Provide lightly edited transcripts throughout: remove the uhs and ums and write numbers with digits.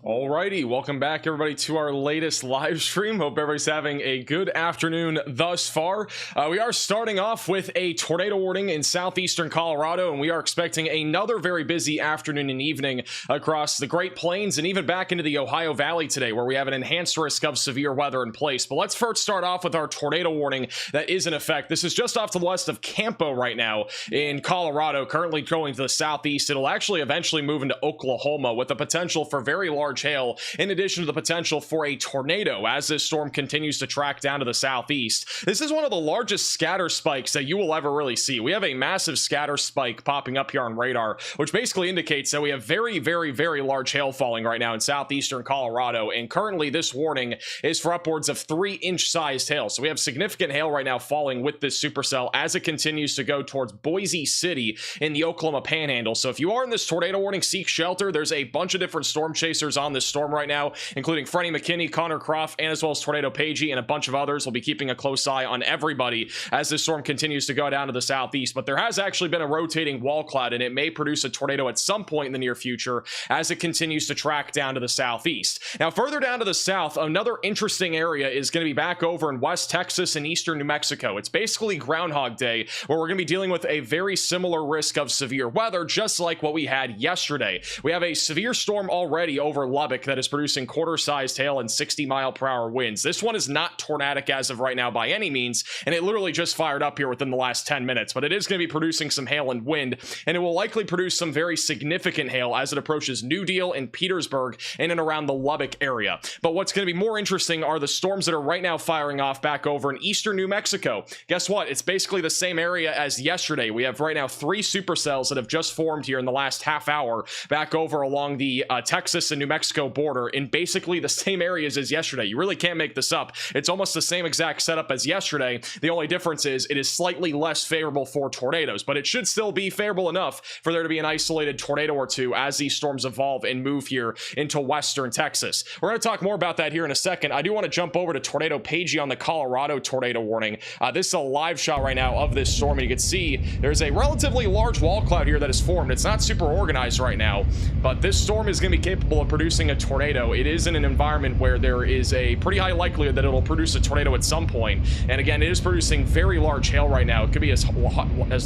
Alrighty, welcome back everybody to our latest live stream. Hope everybody's having a good afternoon thus far. We are starting off with a tornado warning in southeastern Colorado, and we are expecting another very busy afternoon and evening across the Great Plains and even back into the Ohio Valley today, where we have an enhanced risk of severe weather in place. But let's first start off with our tornado warning that is in effect. This is just off to the west of Campo right now in Colorado, currently going to the southeast. It'll actually eventually move into Oklahoma with the potential for very large hail, in addition to the potential for a tornado as this storm continues to track down to the southeast. This is one of the largest scatter spikes that you will ever really see. We have a massive scatter spike popping up here on radar, which basically indicates that we have very large hail falling right now in southeastern Colorado, and currently this warning is for upwards of 3-inch sized hail. So we have significant hail right now falling with this supercell as it continues to go towards Boise City in the Oklahoma panhandle. So if you are in this tornado warning, seek shelter. There's a bunch of different storm chasers on this storm right now, including Freddie McKinney, Connor Croft, and as well as Tornado Pagey and a bunch of others. We'll be keeping a close eye on everybody as this storm continues to go down to the southeast. But there has actually been a rotating wall cloud, and it may produce a tornado at some point in the near future as it continues to track down to the southeast. Now, further down to the south, another interesting area is going to be back over in West Texas and eastern New Mexico. It's basically Groundhog Day, where we're going to be dealing with a very similar risk of severe weather, just like what we had yesterday. We have a severe storm already over Lubbock that is producing quarter-sized hail and 60-mile-per-hour winds. This one is not tornadic as of right now by any means, and it literally just fired up here within the last 10 minutes, but it is going to be producing some hail and wind, and it will likely produce some very significant hail as it approaches New Deal and Petersburg in and around the Lubbock area. But what's going to be more interesting are the storms that are right now firing off back over in eastern New Mexico. Guess what? It's basically the same area as yesterday. We have right now 3 supercells that have just formed here in the last half hour back over along the Texas and New Mexico border in basically the same areas as yesterday. You really can't make this up. It's almost the same exact setup as yesterday. The only difference is it is slightly less favorable for tornadoes, but it should still be favorable enough for there to be an isolated tornado or two as these storms evolve and move here into western Texas. We're going to talk more about that here in a second. I do want to jump over to Tornado Pagey on the Colorado tornado warning. This is a live shot right now of this storm, and you can see there's a relatively large wall cloud here that is formed. It's not super organized right now, but this storm is going to be capable of producing a tornado. It is in an environment where there is a pretty high likelihood that it'll produce a tornado at some point. And again, it is producing very large hail right now. It could be as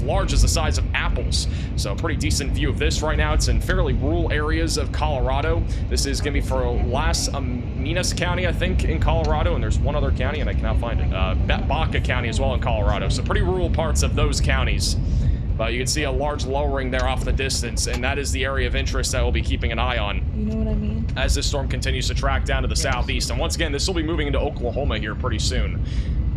large as the size of apples. So a pretty decent view of this right now. It's in fairly rural areas of Colorado. This is going to be for Las Minas County, I think, in Colorado. And there's one other county, and I cannot find it. Baca County as well in Colorado. So pretty rural parts of those counties. But you can see a large lowering there off the distance, and that is the area of interest that we'll be keeping an eye on. You know what I mean? As this storm continues to track down to the southeast. And once again, this will be moving into Oklahoma here pretty soon.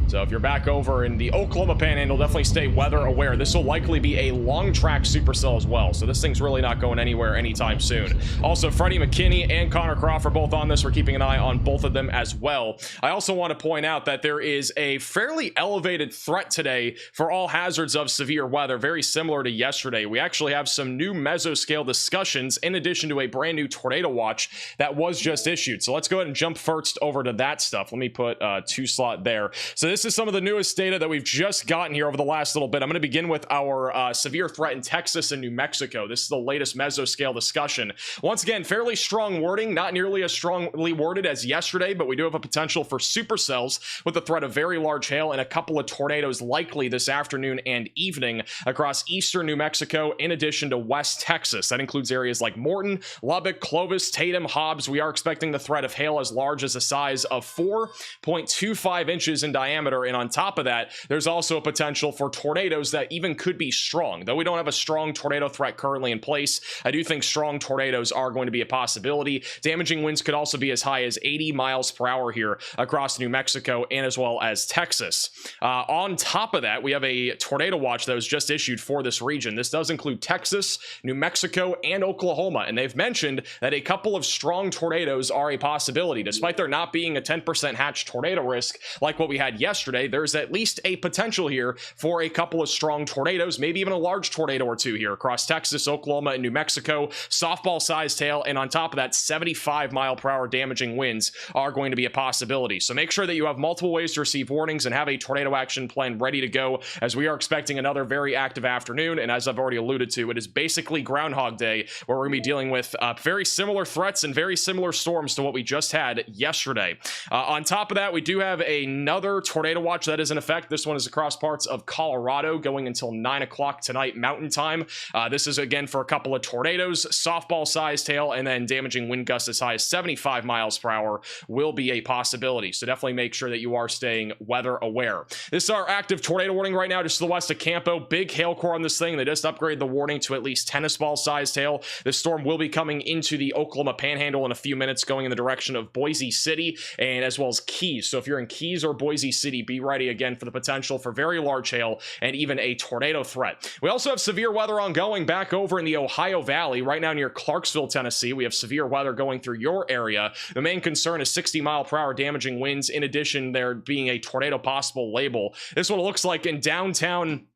So if you're back over in the Oklahoma panhandle, definitely stay weather aware. This will likely be a long track supercell as well. So this thing's really not going anywhere anytime soon. Also, Freddie McKinney and Connor Croft are both on this. We're keeping an eye on both of them as well. I also want to point out that there is a fairly elevated threat today for all hazards of severe weather, very similar to yesterday. We actually have some new mesoscale discussions in addition to a brand new tornado watch that was just issued. So let's go ahead and jump first over to that stuff. Let me put 2 slot there. So this is some of the newest data that we've just gotten here over the last little bit. I'm going to begin with our severe threat in Texas and New Mexico. This is the latest mesoscale discussion. Once again, fairly strong wording, not nearly as strongly worded as yesterday, but we do have a potential for supercells with the threat of very large hail and a couple of tornadoes likely this afternoon and evening across eastern New Mexico, in addition to West Texas. That includes areas like Morton, Lubbock, Clovis, Tatum, Hobbs. We are expecting the threat of hail as large as the size of 4.25 inches in diameter, and on top of that, there's also a potential for tornadoes that even could be strong. Though we don't have a strong tornado threat currently in place, I do think strong tornadoes are going to be a possibility. Damaging winds could also be as high as 80 miles per hour here across New Mexico and as well as Texas. On top of that, we have a tornado watch that was just issued for this region. This does include Texas, New Mexico, and Oklahoma, and they've mentioned that a couple of strong tornadoes are a possibility, despite there not being a 10% hatch tornado risk like what we had yesterday. yesterday, there's at least a potential here for a couple of strong tornadoes, maybe even a large tornado or two here across Texas, Oklahoma, and New Mexico. Softball-sized hail, and on top of that, 75-mile-per-hour damaging winds are going to be a possibility. So make sure that you have multiple ways to receive warnings and have a tornado action plan ready to go, as we are expecting another very active afternoon. And as I've already alluded to, it is basically Groundhog Day, where we're going to be dealing with very similar threats and very similar storms to what we just had yesterday. On top of that, we do have another tornado watch that is in effect. This one is across parts of Colorado going until 9 o'clock tonight Mountain Time. This is again for a couple of tornadoes, softball-sized hail, and then damaging wind gusts as high as 75 miles per hour will be a possibility. So definitely make sure that you are staying weather aware. This is our active tornado warning right now, just to the west of Campo. Big hail core on this thing. They just upgraded the warning to at least tennis ball-sized hail. This storm will be coming into the Oklahoma Panhandle in a few minutes, going in the direction of Boise City and as well as Keys. So if you're in Keys or Boise City, be ready again for the potential for very large hail and even a tornado threat. We also have severe weather ongoing back over in the Ohio Valley. Right now near Clarksville, Tennessee, we have severe weather going through your area. The main concern is 60-mile-per-hour damaging winds. In addition, there being a tornado possible label. This is what it looks like in downtown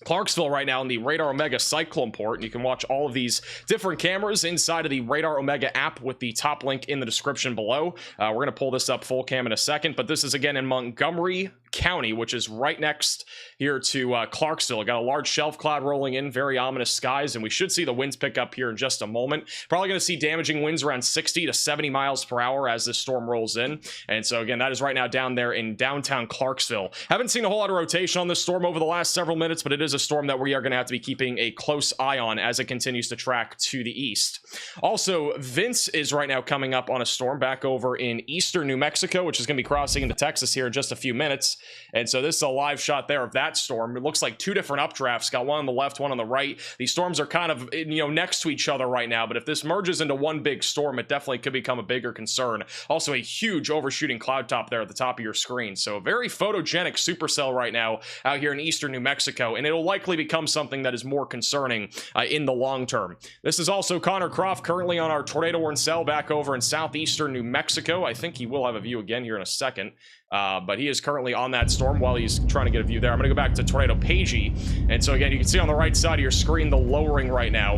Clarksville right now in the Radar Omega Cyclone Port, and you can watch all of these different cameras inside of the Radar Omega app with the top link in the description below. We're going to pull this up full cam in a second, but this is again in Montgomery County, which is right next here to Clarksville. Got a large shelf cloud rolling in, very ominous skies, and we should see the winds pick up here in just a moment. Probably going to see damaging winds around 60 to 70 miles per hour as this storm rolls in. And so again, that is right now down there in downtown Clarksville. Haven't seen a whole lot of rotation on this storm over the last several minutes, but it is a storm that we are going to have to be keeping a close eye on as it continues to track to the east. Also, Vince is right now coming up on a storm back over in eastern New Mexico, which is going to be crossing into Texas here in just a few minutes. And so this is a live shot there of that storm. It looks like two different updrafts, got one on the left, one on the right. These storms are kind of, next to each other right now, but if this merges into one big storm, it definitely could become a bigger concern. Also a huge overshooting cloud top there at the top of your screen. So a very photogenic supercell right now out here in eastern New Mexico, and it'll likely become something that is more concerning in the long term. This is also Connor Croft currently on our tornado warn cell back over in southeastern New Mexico. I think he will have a view again here in a second. But he is currently on that storm while he's trying to get a view there. I'm going to go back to Tornado Pagey. And so again, you can see on the right side of your screen the lowering right now.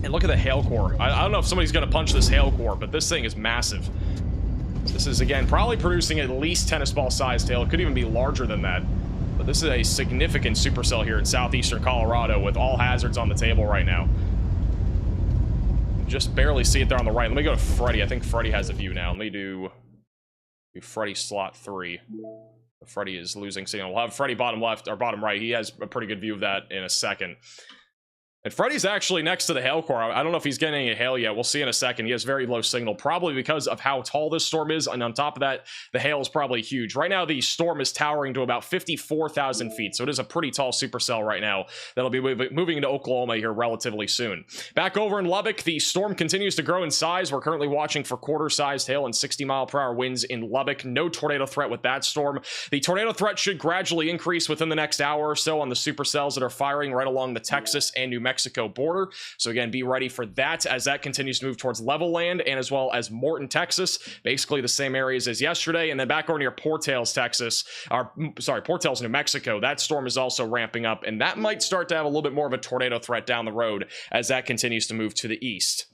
And look at the hail core. I don't know if somebody's going to punch this hail core, but this thing is massive. This is, again, probably producing at least tennis ball sized hail. It could even be larger than that. But this is a significant supercell here in southeastern Colorado with all hazards on the table right now. Just barely see it there on the right. Let me go to Freddy. I think Freddy has a view now. Let me do Freddy slot 3. Freddy is losing signal. We'll have Freddy bottom left or bottom right. He has a pretty good view of that in a second. And Freddy's actually next to the hail core. I don't know if he's getting any hail yet. We'll see in a second. He has very low signal, probably because of how tall this storm is. And on top of that, the hail is probably huge. Right now, the storm is towering to about 54,000 feet. So it is a pretty tall supercell right now that'll be moving into Oklahoma here relatively soon. Back over in Lubbock, the storm continues to grow in size. We're currently watching for quarter-sized hail and 60-mile-per-hour winds in Lubbock. No tornado threat with that storm. The tornado threat should gradually increase within the next hour or so on the supercells that are firing right along the Texas and New Mexico border. So again, be ready for that as that continues to move towards level land and as well as Morton, Texas, basically the same areas as yesterday. And then back over near Port Tales, Texas, Port Tales, New Mexico, that storm is also ramping up, and that might start to have a little bit more of a tornado threat down the road as that continues to move to the east.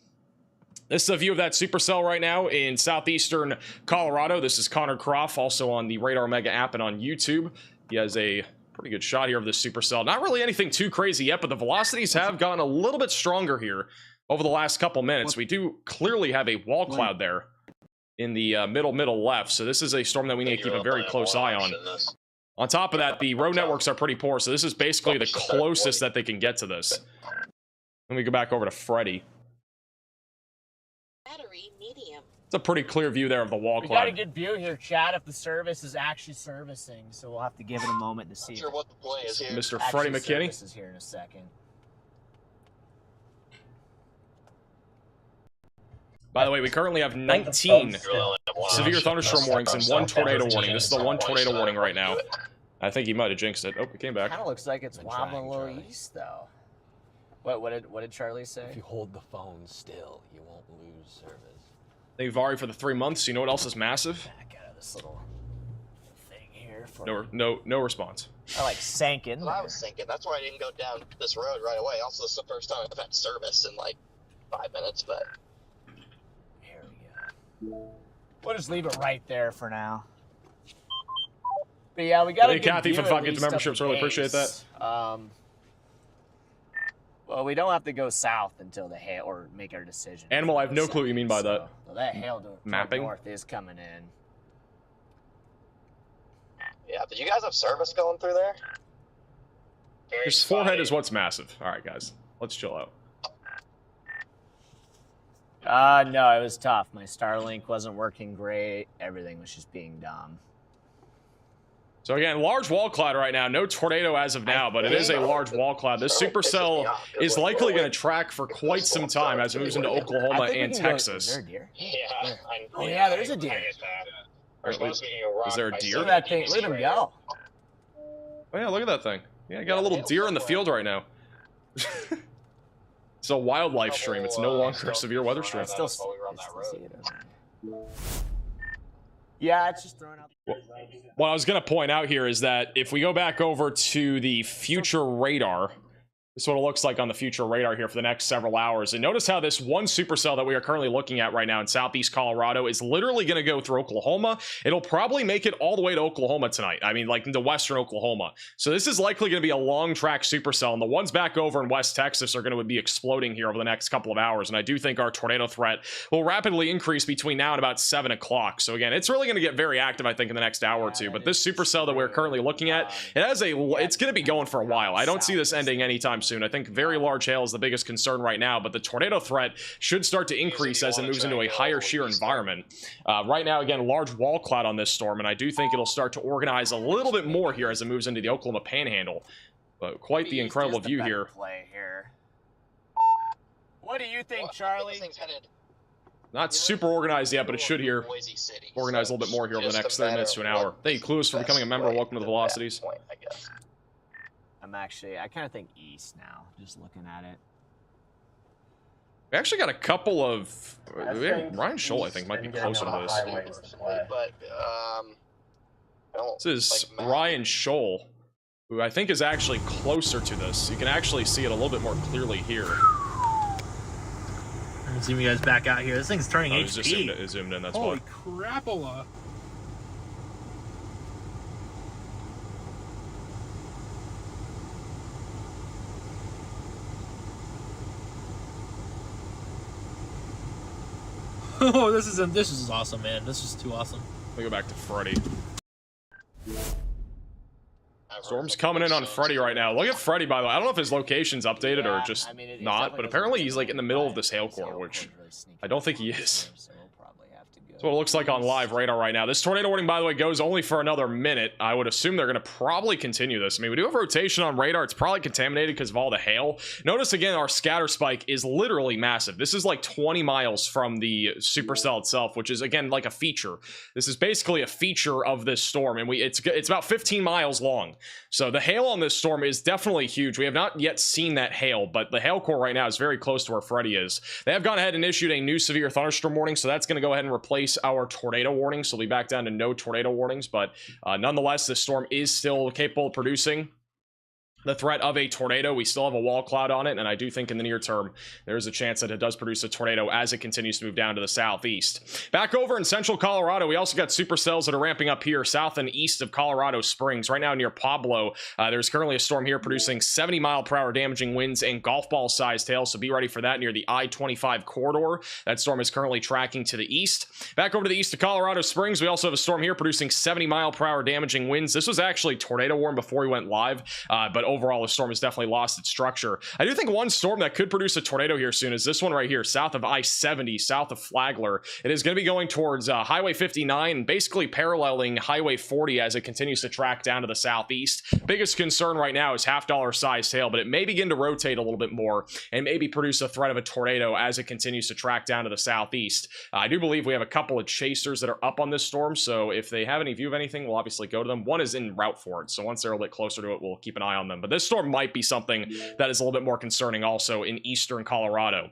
This is a view of that supercell right now in southeastern Colorado. This is Connor Croft, also on the Radar Omega app and on YouTube. He has a pretty good shot here of this supercell. Not really anything too crazy yet, but the velocities have gotten a little bit stronger here over the last couple minutes. We do clearly have a wall cloud there in the middle left, so this is a storm that we need to keep a very close eye on. On top of that, the road networks are pretty poor, so this is basically the closest that they can get to this. Let me go back over to Freddy. Battery medium. It's a pretty clear view there of the wall cloud. We got a good view here, Chad, if the service is actually servicing, so we'll have to give it a moment to see. Not sure what the play is here. Mr. Freddie McKinney is here in a second. By the way, we currently have 19 severe thunderstorm warnings and 1 tornado warning. This is the 1 tornado warning right now. I think he might have jinxed it. Oh, it came back. Kind of looks like it's wobbling a little east, though. What did Charlie say? If you hold the phone still, you won't lose service. Thank you, Vari, for the 3 months. You know what else is massive? Back out of this little thing here. for No response. I like sank in That's what I there. was thinking. That's why I didn't go down this road right away. Also, this is the first time I've had service in like 5 minutes, but Here we go. We'll just leave it right there for now. But yeah, we got Hey, Kathy, for the fucking $5 memberships. Really appreciate that. Well, we don't have to go south until the hail or make our decision. Animal, I have no clue what you mean by that. So that hail Mapping? north is coming in. yeah. Did you guys have service going through there? His forehead is what's massive. All right, guys, let's chill out. No, it was tough. My Starlink wasn't working great. Everything was just being dumb. So again, large wall cloud right now. No tornado as of now, but it is a large wall cloud. This supercell is likely going to track for quite some time as it moves into Oklahoma and Texas. Is there a deer? Yeah. Oh yeah, there's a deer. Is there a deer? Look at that thing. Look at him go. Oh yeah, look at that thing. Yeah, I got a little deer in the field right now. It's a wildlife stream. It's no longer a severe weather stream. I still see it. Yeah, it's just throwing out. What I was going to point out here is that if we go back over to the future radar, this is what it looks like on the future radar here for the next several hours. And notice how this one supercell that we are currently looking at right now in southeast Colorado is literally going to go through Oklahoma. It'll probably make it all the way to Oklahoma tonight. I mean, like into western Oklahoma. So this is likely going to be a long track supercell. And the ones back over in West Texas are going to be exploding here over the next couple of hours. And I do think our tornado threat will rapidly increase between now and about 7 o'clock. So again, it's really going to get very active, I think, in the next hour or two. But this supercell that we're currently looking at, it's going to be going for a while. I don't see this ending anytime soon. I think very large hail is the biggest concern right now, but the tornado threat should start to increase as it moves into a higher shear environment. Right now, again, large wall cloud on this storm, and I do think it'll start to organize a little bit more here as it moves into the Oklahoma Panhandle. But quite the incredible view here. What do you think, Charlie? Not super organized yet, but it should here organize a little bit more here over the next 30 minutes to an hour. Thank you, Clueless, for becoming a member. Welcome to the Velocities. I kind of think east now, just looking at it. We actually got a couple of... Ryan Scholl, I think, might be closer to this. But, This is Ryan Scholl, who I think is actually closer to this. You can actually see it a little bit more clearly here. I'm zoom you guys back out here. This thing's turning HP. Just zoomed in, that's Holy why. crapola. Oh, this is awesome, man. This is too awesome. Let me go back to Freddy. Storm's coming in on Freddy right now. Look at Freddy, by the way. I don't know if his location's updated or just not, but apparently he's like in the middle of this hail core, which I don't think he is. That's what it looks like on live radar right now. This tornado warning, by the way, goes only for another minute. I would assume they're going to probably continue this. I mean, we do have rotation on radar. It's probably contaminated because of all the hail. Notice, again, our scatter spike is literally massive. This is like 20 miles from the supercell itself, which is, again, like a feature. This is basically a feature of this storm, and it's about 15 miles long. So the hail on this storm is definitely huge. We have not yet seen that hail, but the hail core right now is very close to where Freddy is. They have gone ahead and issued a new severe thunderstorm warning, so that's going to go ahead and replace our tornado warning, so we'll be back down to no tornado warnings, but nonetheless, this storm is still capable of producing the threat of a tornado. We still have a wall cloud on it, and I do think in the near term there's a chance that it does produce a tornado as it continues to move down to the southeast. Back over in central Colorado, we also got supercells that are ramping up here south and east of Colorado Springs. Right now near Pablo, there's currently a storm here producing 70-mile-per-hour damaging winds and golf ball sized hail, so be ready for that near the I-25 corridor. That storm is currently tracking to the east. Back over to the east of Colorado Springs, we also have a storm here producing 70-mile-per-hour damaging winds. This was actually tornado warned before we went live, but overall the storm has definitely lost its structure. I do think one storm that could produce a tornado here soon is this one right here, south of I-70, south of Flagler. It is going to be going towards Highway 59, basically paralleling Highway 40 as it continues to track down to the southeast. Biggest concern right now is half-dollar sized hail, but it may begin to rotate a little bit more and maybe produce a threat of a tornado as it continues to track down to the southeast. I do believe we have a couple of chasers that are up on this storm, so if they have any view of anything, we'll obviously go to them. One is en route for it, so once they're a little bit closer to it, we'll keep an eye on them. But this storm might be something that is a little bit more concerning also in eastern Colorado.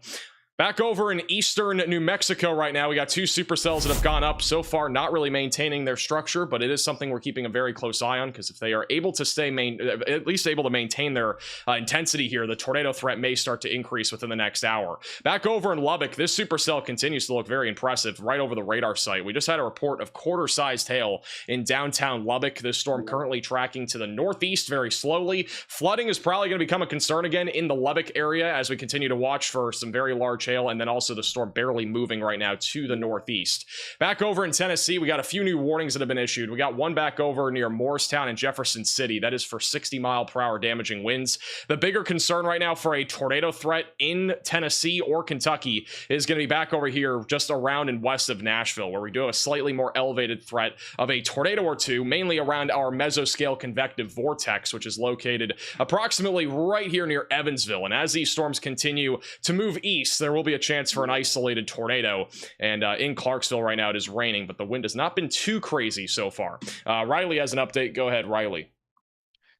Back over in eastern New Mexico right now, we got 2 supercells that have gone up so far, not really maintaining their structure, but it is something we're keeping a very close eye on, because if they are able to stay at least able to maintain their intensity here, the tornado threat may start to increase within the next hour. Back over in Lubbock, this supercell continues to look very impressive right over the radar site. We just had a report of quarter-sized hail in downtown Lubbock. This storm currently tracking to the northeast very slowly. Flooding is probably going to become a concern again in the Lubbock area as we continue to watch for some very large hail, and then also the storm barely moving right now to the northeast. Back over in Tennessee, we got a few new warnings that have been issued. We got one back over near Morristown and Jefferson City. That is for 60-mile-per-hour damaging winds. The bigger concern right now for a tornado threat in Tennessee or Kentucky is going to be back over here just around and west of Nashville, where we do have a slightly more elevated threat of a tornado or two, mainly around our mesoscale convective vortex, which is located approximately right here near Evansville. And as these storms continue to move east, there will be a chance for an isolated tornado. And in Clarksville right now, it is raining, but the wind has not been too crazy so far. Riley has an update. Go ahead, Riley.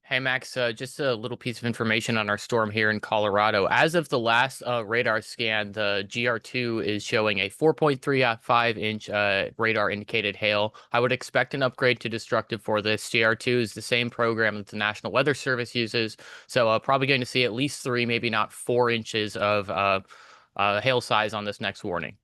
Hey, Max, just a little piece of information on our storm here in Colorado. As of the last radar scan, the GR2 is showing a 4.35-inch radar indicated hail. I would expect an upgrade to destructive for this. GR2 is the same program that the National Weather Service uses, so probably going to see at least 3, maybe not 4 inches of hail size on this next warning.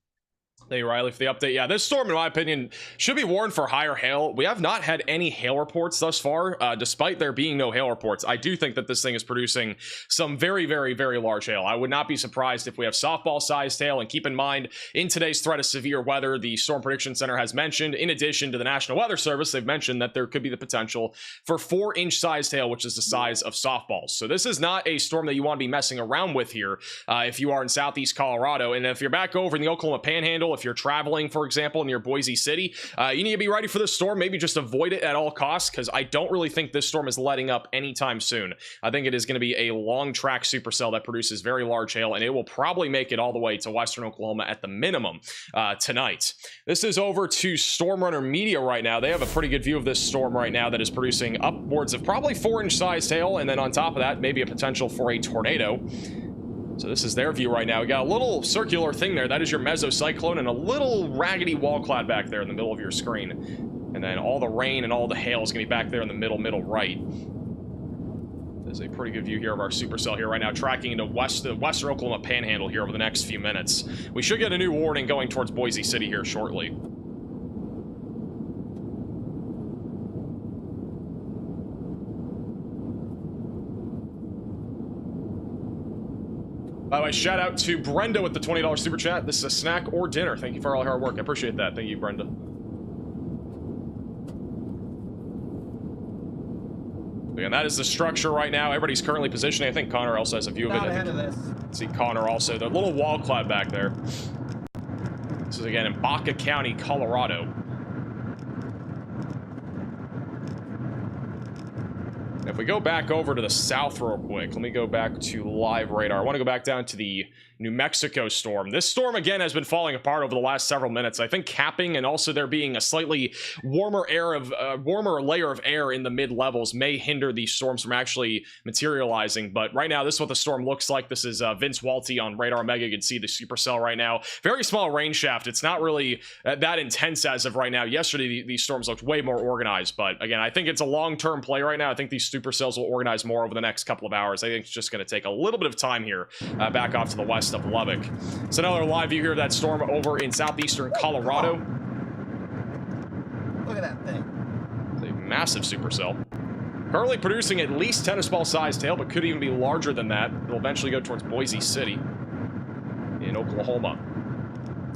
Thank you, Riley, for the update. Yeah, this storm, in my opinion, should be warned for higher hail. We have not had any hail reports thus far, despite there being no hail reports. I do think that this thing is producing some very, very, very large hail. I would not be surprised if we have softball-sized hail. And keep in mind, in today's threat of severe weather, the Storm Prediction Center has mentioned, in addition to the National Weather Service, they've mentioned that there could be the potential for 4-inch sized hail, which is the size of softballs. So this is not a storm that you want to be messing around with here if you are in southeast Colorado. And if you're back over in the Oklahoma Panhandle, if you're traveling, for example, near Boise City, you need to be ready for this storm. Maybe just avoid it at all costs, because I don't really think this storm is letting up anytime soon. I think it is going to be a long track supercell that produces very large hail, and it will probably make it all the way to western Oklahoma at the minimum tonight. This is over to Storm Runner Media right now. They have a pretty good view of this storm right now that is producing upwards of probably 4-inch sized hail, and then on top of that, maybe a potential for a tornado. So this is their view right now. We got a little circular thing there. That is your mesocyclone, and a little raggedy wall cloud back there in the middle of your screen. And then all the rain and all the hail is going to be back there in the middle right. There's a pretty good view here of our supercell here right now, tracking into the western Oklahoma Panhandle here over the next few minutes. We should get a new warning going towards Boise City here shortly. By the way, shout out to Brenda with the $20 super chat. This is a snack or dinner. Thank you for all your hard work. I appreciate that. Thank you, Brenda. And that is the structure right now. Everybody's currently positioning. I think Connor also has a view of it. Ahead of this. See Connor also. The little wall cloud back there. This is again in Baca County, Colorado. If we go back over to the south real quick, let me go back to live radar. I want to go back down to the New Mexico storm. This storm, again, has been falling apart over the last several minutes. I think capping and also there being a slightly warmer layer of air in the mid-levels may hinder these storms from actually materializing. But right now, this is what the storm looks like. This is Vince Walty on Radar Omega. You can see the supercell right now. Very small rain shaft. It's not really that intense as of right now. Yesterday, these storms looked way more organized. But again, I think it's a long-term play right now. I think these supercells will organize more over the next couple of hours. I think it's just going to take a little bit of time here back off to the west of Lubbock. It's another live view here of that storm over in southeastern Colorado. Look at that thing. It's a massive supercell. Currently producing at least tennis ball sized hail, but could even be larger than that. It'll eventually go towards Boise City in Oklahoma.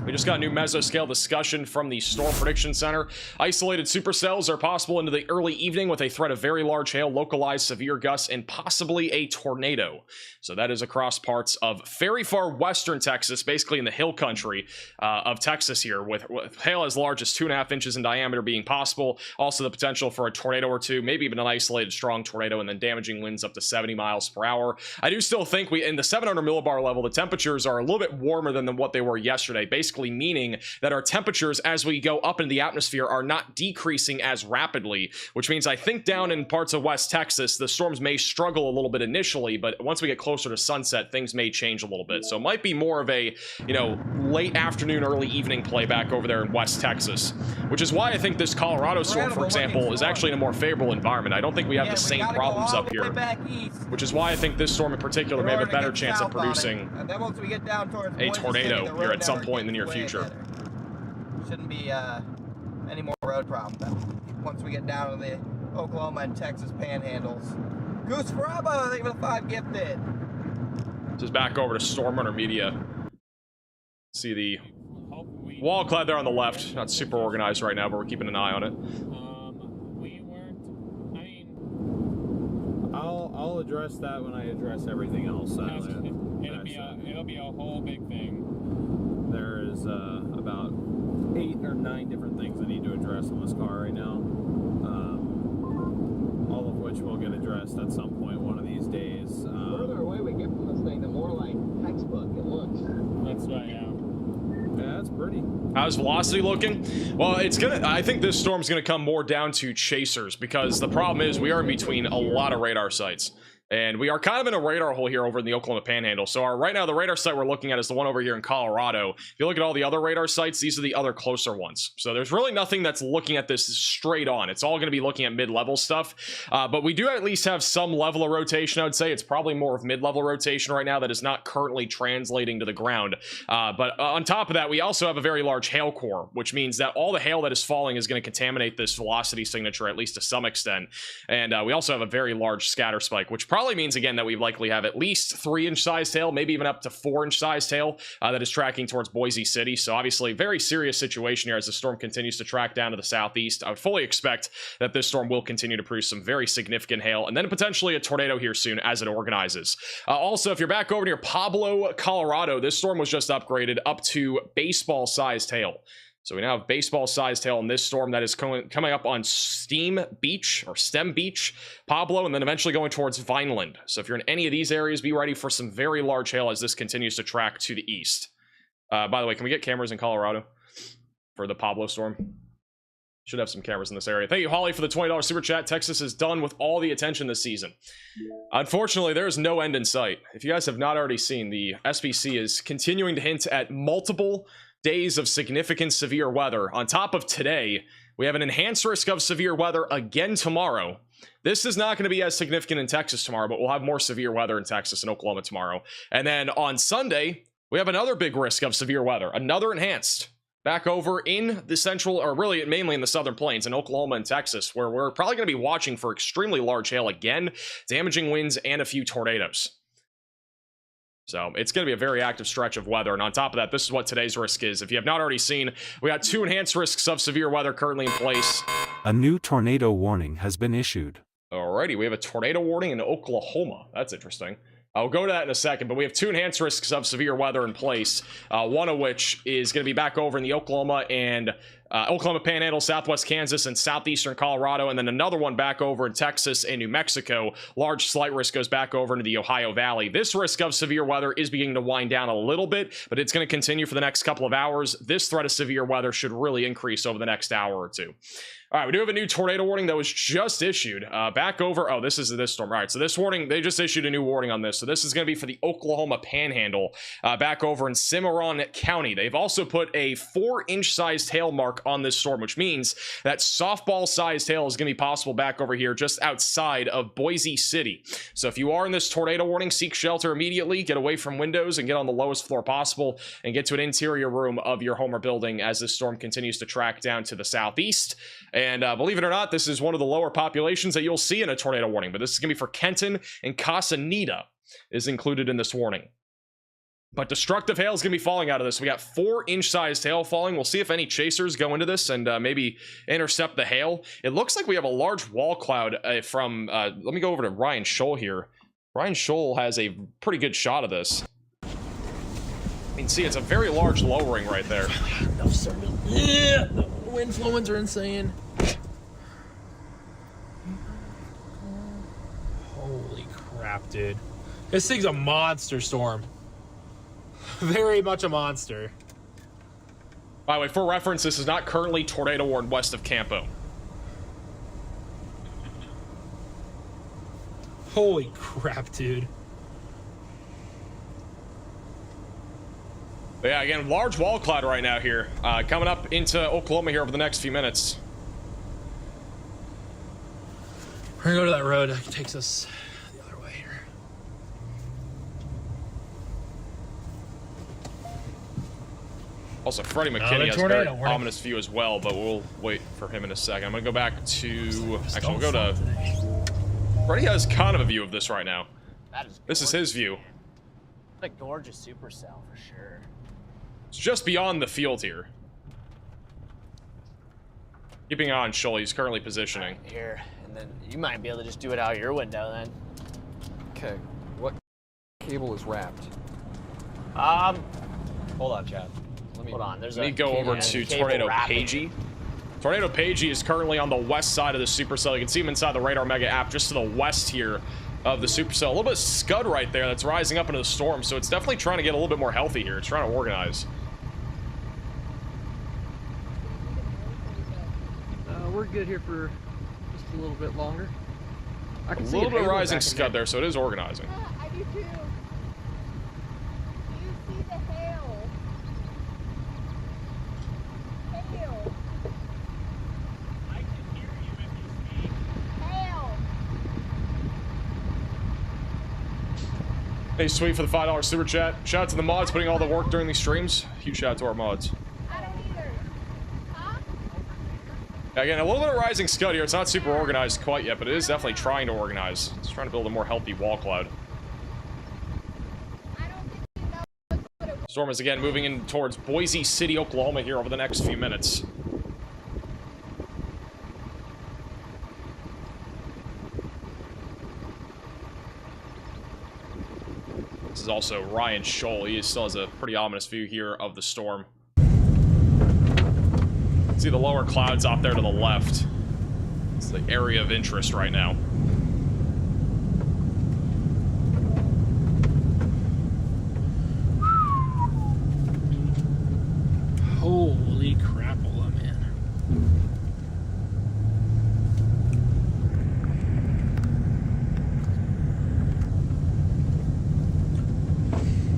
We just got a new mesoscale discussion from the Storm Prediction Center. Isolated supercells are possible into the early evening with a threat of very large hail, localized severe gusts, and possibly a tornado. So that is across parts of very far western Texas, basically in the hill country of Texas here, with hail as large as 2.5 inches in diameter being possible. Also the potential for a tornado or two, maybe even an isolated strong tornado, and then damaging winds up to 70 miles per hour. I do still think in the 700 millibar level, the temperatures are a little bit warmer than what they were yesterday. Basically basically meaning that our temperatures as we go up into the atmosphere are not decreasing as rapidly, which means I think down in parts of West Texas, the storms may struggle a little bit initially, but once we get closer to sunset, things may change a little bit. So it might be more of a, you know, late afternoon, early evening play back over there in West Texas, which is why I think this Colorado storm, for example, is actually in a more favorable environment. I don't think we have the same problems up here, which is why I think this storm in particular may have a better chance of producing a tornado here at some point in the near future. Shouldn't be any more road problems once we get down to the Oklahoma and Texas panhandles. Goose Bravo, thank you for the 5 gifted. Just back over to Stormrunner Media. See the wall clad there on the left. Not super organized right now, but we're keeping an eye on it. I'll address that when I address everything else. It'll be a whole big thing. There is about 8 or 9 different things I need to address on this car right now. All of which will get addressed at some point one of these days. The further away we get from this thing, the more like textbook it looks. That's right, yeah. Yeah, that's pretty. How's velocity looking? Well, I think this storm's gonna come more down to chasers, because the problem is we are in between a lot of radar sites. And we are kind of in a radar hole here over in the Oklahoma Panhandle. So right now, the radar site we're looking at is the one over here in Colorado. If you look at all the other radar sites, these are the other closer ones. So there's really nothing that's looking at this straight on. It's all going to be looking at mid-level stuff. But we do at least have some level of rotation, I would say. It's probably more of mid-level rotation right now that is not currently translating to the ground. But on top of that, we also have a very large hail core, which means that all the hail that is falling is going to contaminate this velocity signature, at least to some extent. And we also have a very large scatter spike, which probably means again that we likely have at least 3-inch sized hail, maybe even up to 4-inch sized hail that is tracking towards Boise City. So obviously very serious situation here as the storm continues to track down to the southeast. I would fully expect that this storm will continue to produce some very significant hail and then potentially a tornado here soon as it organizes. Also, if you're back over near Pablo, Colorado, this storm was just upgraded up to baseball sized hail. So we now have baseball-sized hail in this storm that is coming up on Stem Beach, Pablo, and then eventually going towards Vineland. So if you're in any of these areas, be ready for some very large hail as this continues to track to the east. By the way, can we get cameras in Colorado for the Pablo storm? Should have some cameras in this area. Thank you, Holly, for the $20 super chat. Texas is done with all the attention this season. Unfortunately, there's no end in sight. If you guys have not already seen, the SPC is continuing to hint at multiple days of significant severe weather. On top of today, we have an enhanced risk of severe weather again tomorrow. This is not going to be as significant in Texas tomorrow, but we'll have more severe weather in Texas and Oklahoma tomorrow. And then on Sunday, we have another big risk of severe weather, another enhanced, back over in the central, or really mainly in the southern plains in Oklahoma and Texas, where we're probably going to be watching for extremely large hail again, damaging winds, and a few tornadoes. So it's going to be a very active stretch of weather. And on top of that, this is what today's risk is. If you have not already seen, we got 2 enhanced risks of severe weather currently in place. A new tornado warning has been issued. Alrighty, we have a tornado warning in Oklahoma. That's interesting. I'll go to that in a second, but we have 2 enhanced risks of severe weather in place. One of which is going to be back over in the Oklahoma and Oklahoma Panhandle, southwest Kansas, and southeastern Colorado, and then another one back over in Texas and New Mexico. Large slight risk goes back over into the Ohio Valley. This risk of severe weather is beginning to wind down a little bit, but it's going to continue for the next couple of hours. This threat of severe weather should really increase over the next hour or two. All right, we do have a new tornado warning that was just issued back over. Oh, this is this storm. All right, so this warning, they just issued a new warning on this. So this is going to be for the Oklahoma Panhandle back over in Cimarron County. They've also put a 4-inch sized hail mark on this storm, which means that softball sized hail is going to be possible back over here just outside of Boise City. So if you are in this tornado warning, seek shelter immediately, get away from windows and get on the lowest floor possible and get to an interior room of your home or building as this storm continues to track down to the southeast. And believe it or not, this is one of the lower populations that you'll see in a tornado warning, but this is going to be for Kenton and Casa Anita is included in this warning. But destructive hail is going to be falling out of this. We got 4-inch sized hail falling. We'll see if any chasers go into this and maybe intercept the hail. It looks like we have a large wall cloud from, let me go over to Ryan Scholl here. Ryan Scholl has a pretty good shot of this. I mean, see, it's a very large lowering right there. Enough service. Yeah, the wind flowings are insane. Holy crap, dude. This thing's a monster storm. Very much a monster. By the way, for reference, this is not currently tornado warned west of Campo. Holy crap, dude. But yeah, again, large wall cloud right now here. Coming up into Oklahoma here over the next few minutes. We're gonna go to that road that takes us the other way here. Also, Freddie McKinney has a very ominous view as well, but we'll wait for him in a second. I'm gonna go back to... Actually, we'll go to... Freddie has kind of a view of this right now. This is his view. A gorgeous supercell for sure. It's just beyond the field here. Keeping on Shoal, he's currently positioning. Right, here, and then you might be able to just do it out your window then. Okay, what cable is wrapped? Hold on, Chad. Hold on. There's Let me go over to Tornado Pagey. Tornado Pagey is currently on the west side of the supercell. You can see him inside the Radar Mega app just to the west here of the supercell. A little bit of scud right there that's rising up into the storm, so it's definitely trying to get a little bit more healthy here. It's trying to organize. We're good here for just a little bit longer. I can see a little bit of rising scud there, so it is organizing. I do too. Do you see the hail? Hail. I can hear you if you speak. Hail. Hey, sweet for the $5 super chat. Shout out to the mods putting all the work during these streams. Huge shout out to our mods. I don't either. Huh? Again, a little bit of rising scud here. It's not super organized quite yet, but it is definitely trying to organize. It's trying to build a more healthy wall cloud. I don't think he knows what it was. Storm is again moving in towards Boise City, Oklahoma here over the next few minutes. This is also Ryan Shoal. He still has a pretty ominous view here of the storm. See the lower clouds off there to the left. It's the area of interest right now. Holy crapola, man.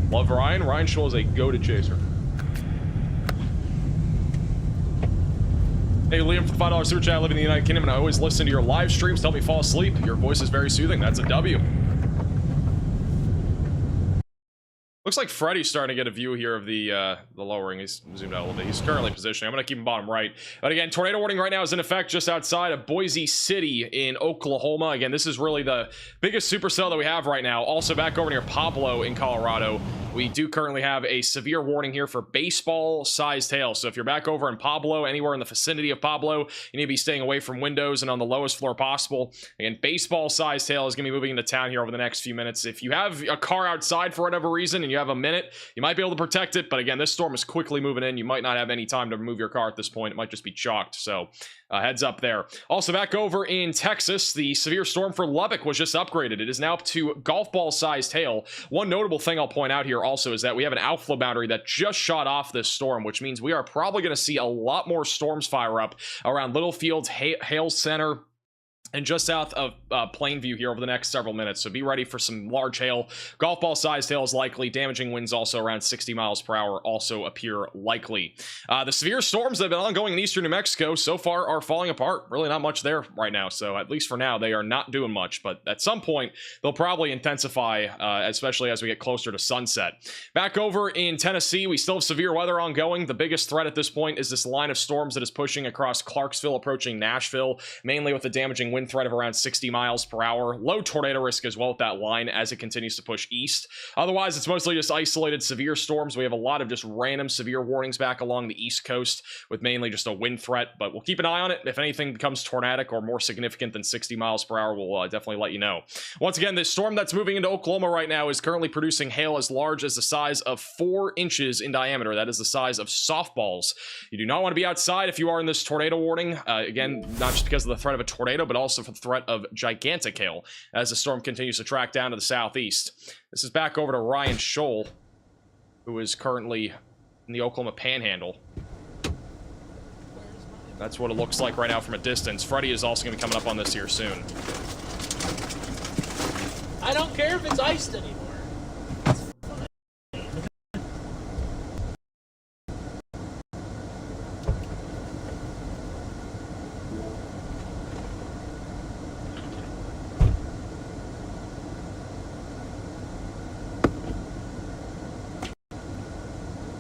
Love Ryan. Ryan Shoal is a go-to chaser. Hey, Liam, for the $5 super chat. I live in the United Kingdom, and I always listen to your live streams to help me fall asleep. Your voice is very soothing. That's a W. Looks like Freddy's starting to get a view here of the lowering. He's zoomed out a little bit. He's currently positioning. I'm going to keep him bottom right. But again, tornado warning right now is in effect just outside of Boise City in Oklahoma. Again, this is really the biggest supercell that we have right now. Also back over near Pablo in Colorado, we do currently have a severe warning here for baseball-sized hail. So if you're back over in Pablo, anywhere in the vicinity of Pablo, you need to be staying away from windows and on the lowest floor possible. Again, baseball-sized hail is going to be moving into town here over the next few minutes. If you have a car outside for whatever reason and you have a minute, you might be able to protect it. But again, this storm is quickly moving in. You might not have any time to move your car at this point. It might just be chalked. So heads up there. Also back over in Texas, the severe storm for Lubbock was just upgraded. It is now up to golf ball sized hail. One notable thing I'll point out here also is that we have an outflow boundary that just shot off this storm, which means we are probably going to see a lot more storms fire up around Littlefield, Hale Center, and just south of Plainview here over the next several minutes. So be ready for some large hail. Golf ball sized hail is likely. Damaging winds also around 60 miles per hour also appear likely. The severe storms that have been ongoing in eastern New Mexico so far are falling apart. Really not much there right now. So at least for now, they are not doing much. But at some point, they'll probably intensify, especially as we get closer to sunset. Back over in Tennessee, we still have severe weather ongoing. The biggest threat at this point is this line of storms that is pushing across Clarksville, approaching Nashville, mainly with the damaging wind threat of around 60 miles per hour. Low tornado risk as well with that line as it continues to push east. Otherwise, it's mostly just isolated severe storms. We have a lot of just random severe warnings back along the east coast with mainly just a wind threat, but we'll keep an eye on it. If anything becomes tornadic or more significant than 60 miles per hour, we'll definitely let you know. Once again, this storm that's moving into Oklahoma right now is currently producing hail as large as the size of 4 inches in diameter. That is the size of softballs. You do not want to be outside if you are in this tornado warning. Again, not just because of the threat of a tornado, but also for the threat of gigantic hail as the storm continues to track down to the southeast. This is back over to Ryan Shoal, who is currently in the Oklahoma Panhandle. That's what it looks like right now from a distance. Freddy is also going to be coming up on this here soon. I don't care if it's iced anymore.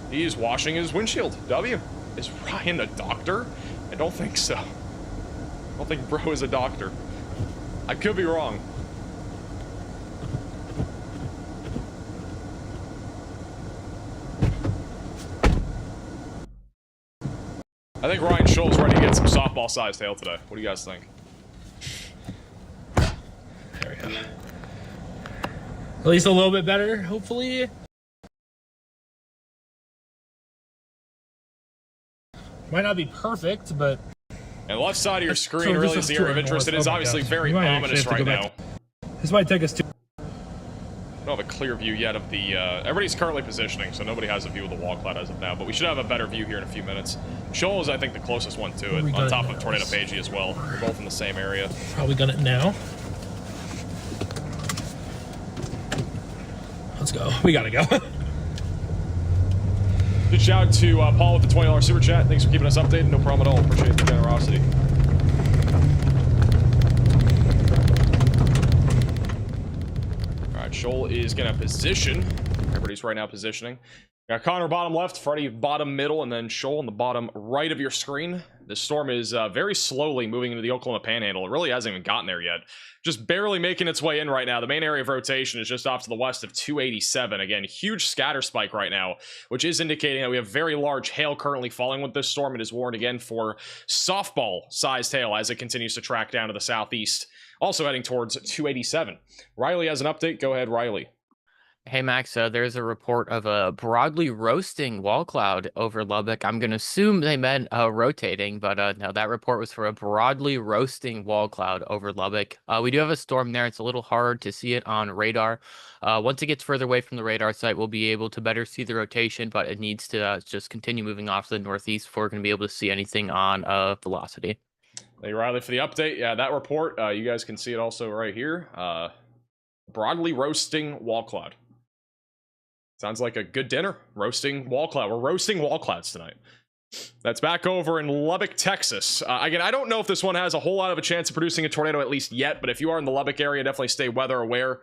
He's washing his windshield. W. Is Ryan a doctor? I don't think so. I don't think bro is a doctor. I could be wrong. I think Ryan Scholl's ready to get some softball-sized hail today. What do you guys think? There we go. At least a little bit better, hopefully. Might not be perfect, but... And the left side of your screen So really this is the is area of too interest. It north. is Oh my obviously gosh. very We might ominous actually right have to now. go back. This might take us to... Don't have a clear view yet of the, everybody's currently positioning, so nobody has a view of the wall cloud as of now, but we should have a better view here in a few minutes. Shoal is, I think, the closest one to it, on top of Tornado Pagey as well. They're both in the same area. Probably gun it now. Let's go. We gotta go. Good shout out to Paul with the $20 super chat. Thanks for keeping us updated. No problem at all. Appreciate the generosity. All right, Shoal is going to position. Everybody's right now positioning. Got Connor bottom left, Freddy bottom middle, and then Shoal on the bottom right of your screen. This storm is very slowly moving into the Oklahoma Panhandle. It really hasn't even gotten there yet. Just barely making its way in right now. The main area of rotation is just off to the west of 287. Again, huge scatter spike right now, which is indicating that we have very large hail currently falling with this storm. It is warned again for softball-sized hail as it continues to track down to the southeast. Also heading towards 287. Riley has an update. Go ahead, Riley. Hey Max, there's a report of a broadly roasting wall cloud over Lubbock. I'm going to assume they meant rotating, but no, that report was for a broadly roasting wall cloud over Lubbock. We do have a storm there. It's a little hard to see it on radar. Once it gets further away from the radar site, we'll be able to better see the rotation, but it needs to just continue moving off to the northeast before we're going to be able to see anything on velocity. Thank you, Riley, for the update. Yeah, that report, you guys can see it also right here. Broadly roasting wall cloud. Sounds like a good dinner. Roasting wall cloud. We're roasting wall clouds tonight. That's back over in Lubbock, Texas. Again, I don't know if this one has a whole lot of a chance of producing a tornado at least yet, but if you are in the Lubbock area, definitely stay weather aware.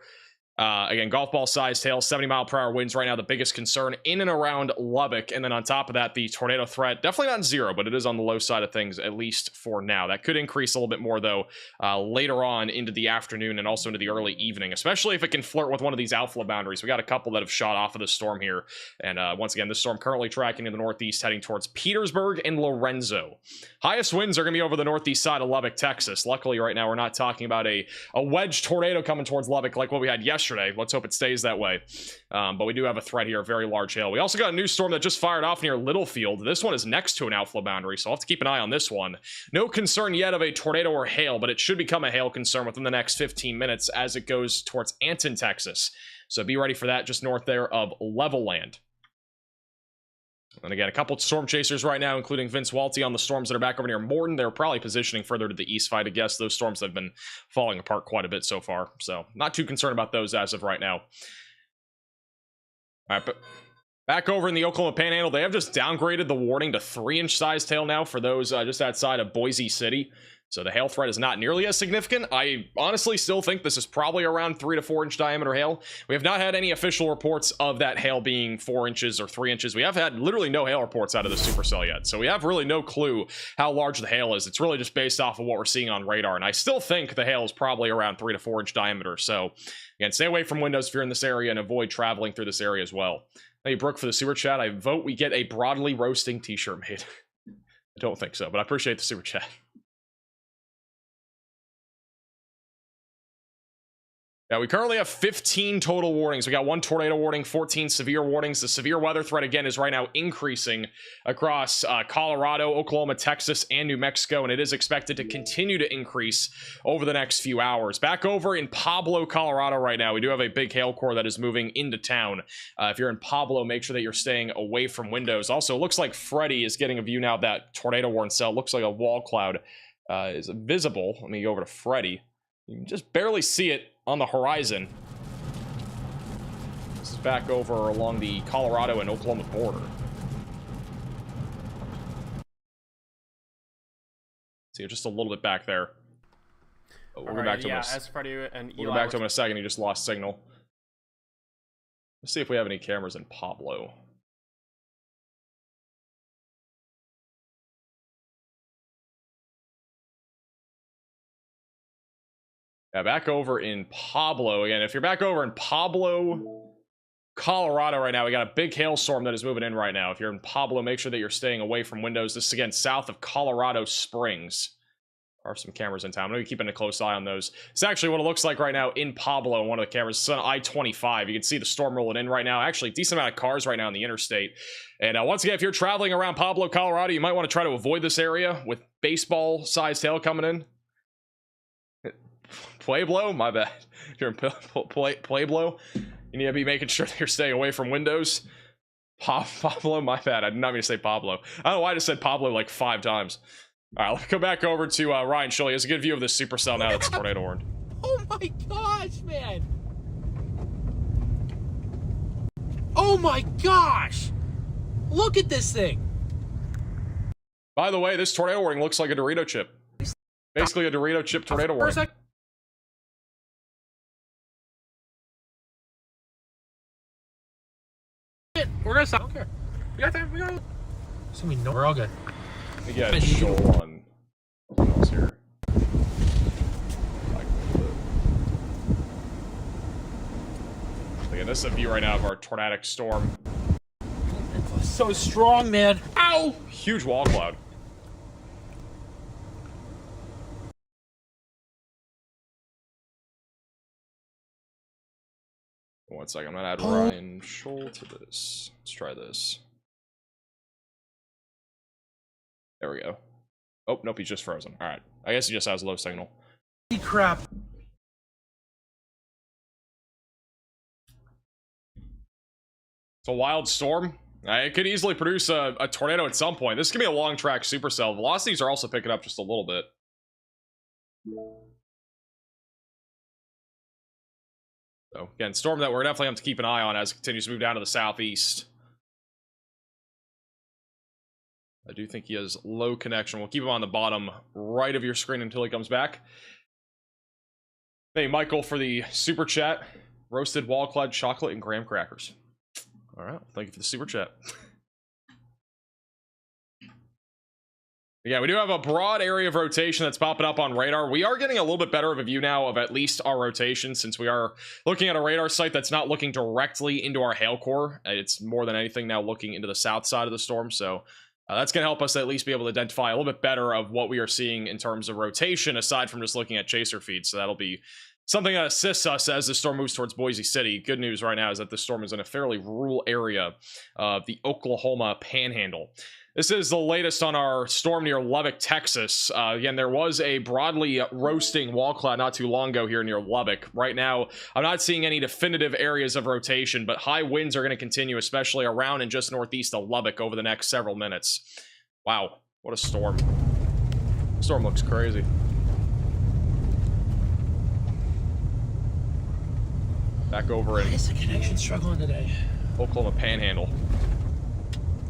Again, golf ball sized hail, 70-mile-per-hour winds right now, the biggest concern in and around Lubbock. And then on top of that, the tornado threat, definitely not zero, but it is on the low side of things, at least for now. That could increase a little bit more, though, later on into the afternoon and also into the early evening, especially if it can flirt with one of these outflow boundaries. We got a couple that have shot off of the storm here. And once again, this storm currently tracking to the northeast, heading towards Petersburg and Lorenzo. Highest winds are going to be over the northeast side of Lubbock, Texas. Luckily, right now, we're not talking about a wedge tornado coming towards Lubbock like what we had yesterday. Let's hope it stays that way. But we do have a threat here, a very large hail. We also got a new storm that just fired off near Littlefield. This one is next to an outflow boundary, so I'll have to keep an eye on this one. No concern yet of a tornado or hail, but it should become a hail concern within the next 15 minutes as it goes towards Anton, Texas. So be ready for that just north there of Levelland. And again, a couple storm chasers right now, including Vince Walty on the storms that are back over near Morton. They're probably positioning further to the east, if I had to guess. Those storms have been falling apart quite a bit so far. So not too concerned about those as of right now. All right, but back over in the Oklahoma Panhandle, they have just downgraded the warning to 3-inch sized hail now for those just outside of Boise City. So the hail threat is not nearly as significant. I honestly still think this is probably around 3 to 4 inch diameter hail. We have not had any official reports of that hail being 4 inches or 3 inches. We have had literally no hail reports out of the supercell yet. So we have really no clue how large the hail is. It's really just based off of what we're seeing on radar. And I still think the hail is probably around 3 to 4 inch diameter. So again, stay away from windows if you're in this area and avoid traveling through this area as well. Thank you, Brooke, for the super chat. I vote we get a broadly roasting t-shirt made. I don't think so, but I appreciate the super chat. Yeah, we currently have 15 total warnings. We got 1 tornado warning, 14 severe warnings. The severe weather threat, again, is right now increasing across Colorado, Oklahoma, Texas, and New Mexico, and it is expected to continue to increase over the next few hours. Back over in Pablo, Colorado right now, we do have a big hail core that is moving into town. If you're in Pablo, make sure that you're staying away from windows. Also, it looks like Freddy is getting a view now of that tornado warning cell. It looks like a wall cloud is visible. Let me go over to Freddy. You can just barely see it on the horizon. This is back over along the Colorado and Oklahoma border. See, just a little bit back there. Oh, we'll go back to him. As Freddy and Eli, we'll go back to him in a second. He just lost signal. Let's see if we have any cameras in Pablo. Yeah, back over in Pablo again. If you're back over in Pablo, Colorado right now, we got a big hailstorm that is moving in right now. If you're in Pablo, make sure that you're staying away from windows. This is again south of Colorado Springs. There are some cameras in town. I'm going to be keeping a close eye on those. It's actually what it looks like right now in Pablo. One of the cameras. It's on I-25. You can see the storm rolling in right now. Actually, decent amount of cars right now on the interstate. And once again, if you're traveling around Pablo, Colorado, you might want to try to avoid this area with baseball-sized hail coming in. Pueblo, my bad. If you're in Pueblo, you need to be making sure that you're staying away from windows. Pablo, my bad. I did not mean to say Pablo. I don't know why I just said Pablo like 5 times. All right, let's go back over to Ryan Schull. He has a good view of this supercell now that's tornado warned. Oh my gosh, man! Oh my gosh! Look at this thing! By the way, this tornado warning looks like a Dorito chip. Basically a Dorito chip tornado warning. We're gonna stop. I don't care. We got time. We got. So we know we're all good. We got Schull on. What else here? Again, this is a view right now of our tornadic storm. It's so strong, man. Ow! Huge wall cloud. One second, I'm gonna add Ryan Schull to this. Let's try this. There we go. Oh, nope, he's just frozen. Alright. I guess he just has low signal. Crap. It's a wild storm. It could easily produce a tornado at some point. This is gonna be a long track supercell. Velocities are also picking up just a little bit. So, again, storm that we're definitely have to keep an eye on as it continues to move down to the southeast. I do think he has low connection. We'll keep him on the bottom right of your screen until he comes back. Thank you, Michael, for the super chat. Roasted wall cloud chocolate and graham crackers. All right, thank you for the super chat. Yeah, we do have a broad area of rotation that's popping up on radar. We are getting a little bit better of a view now of at least our rotation, since we are looking at a radar site that's not looking directly into our hail core. It's more than anything now looking into the south side of the storm, so that's going to help us at least be able to identify a little bit better of what we are seeing in terms of rotation, aside from just looking at chaser feeds. So that'll be something that assists us as the storm moves towards Boise City. Good news right now is that the storm is in a fairly rural area of the Oklahoma panhandle. This is the latest on our storm near Lubbock, Texas. Again, there was a broadly roasting wall cloud not too long ago here near Lubbock. Right now, I'm not seeing any definitive areas of rotation, but high winds are going to continue, especially around and just northeast of Lubbock over the next several minutes. Wow, what a storm. The storm looks crazy. Back over in... Why is the connection struggling today? Oklahoma panhandle.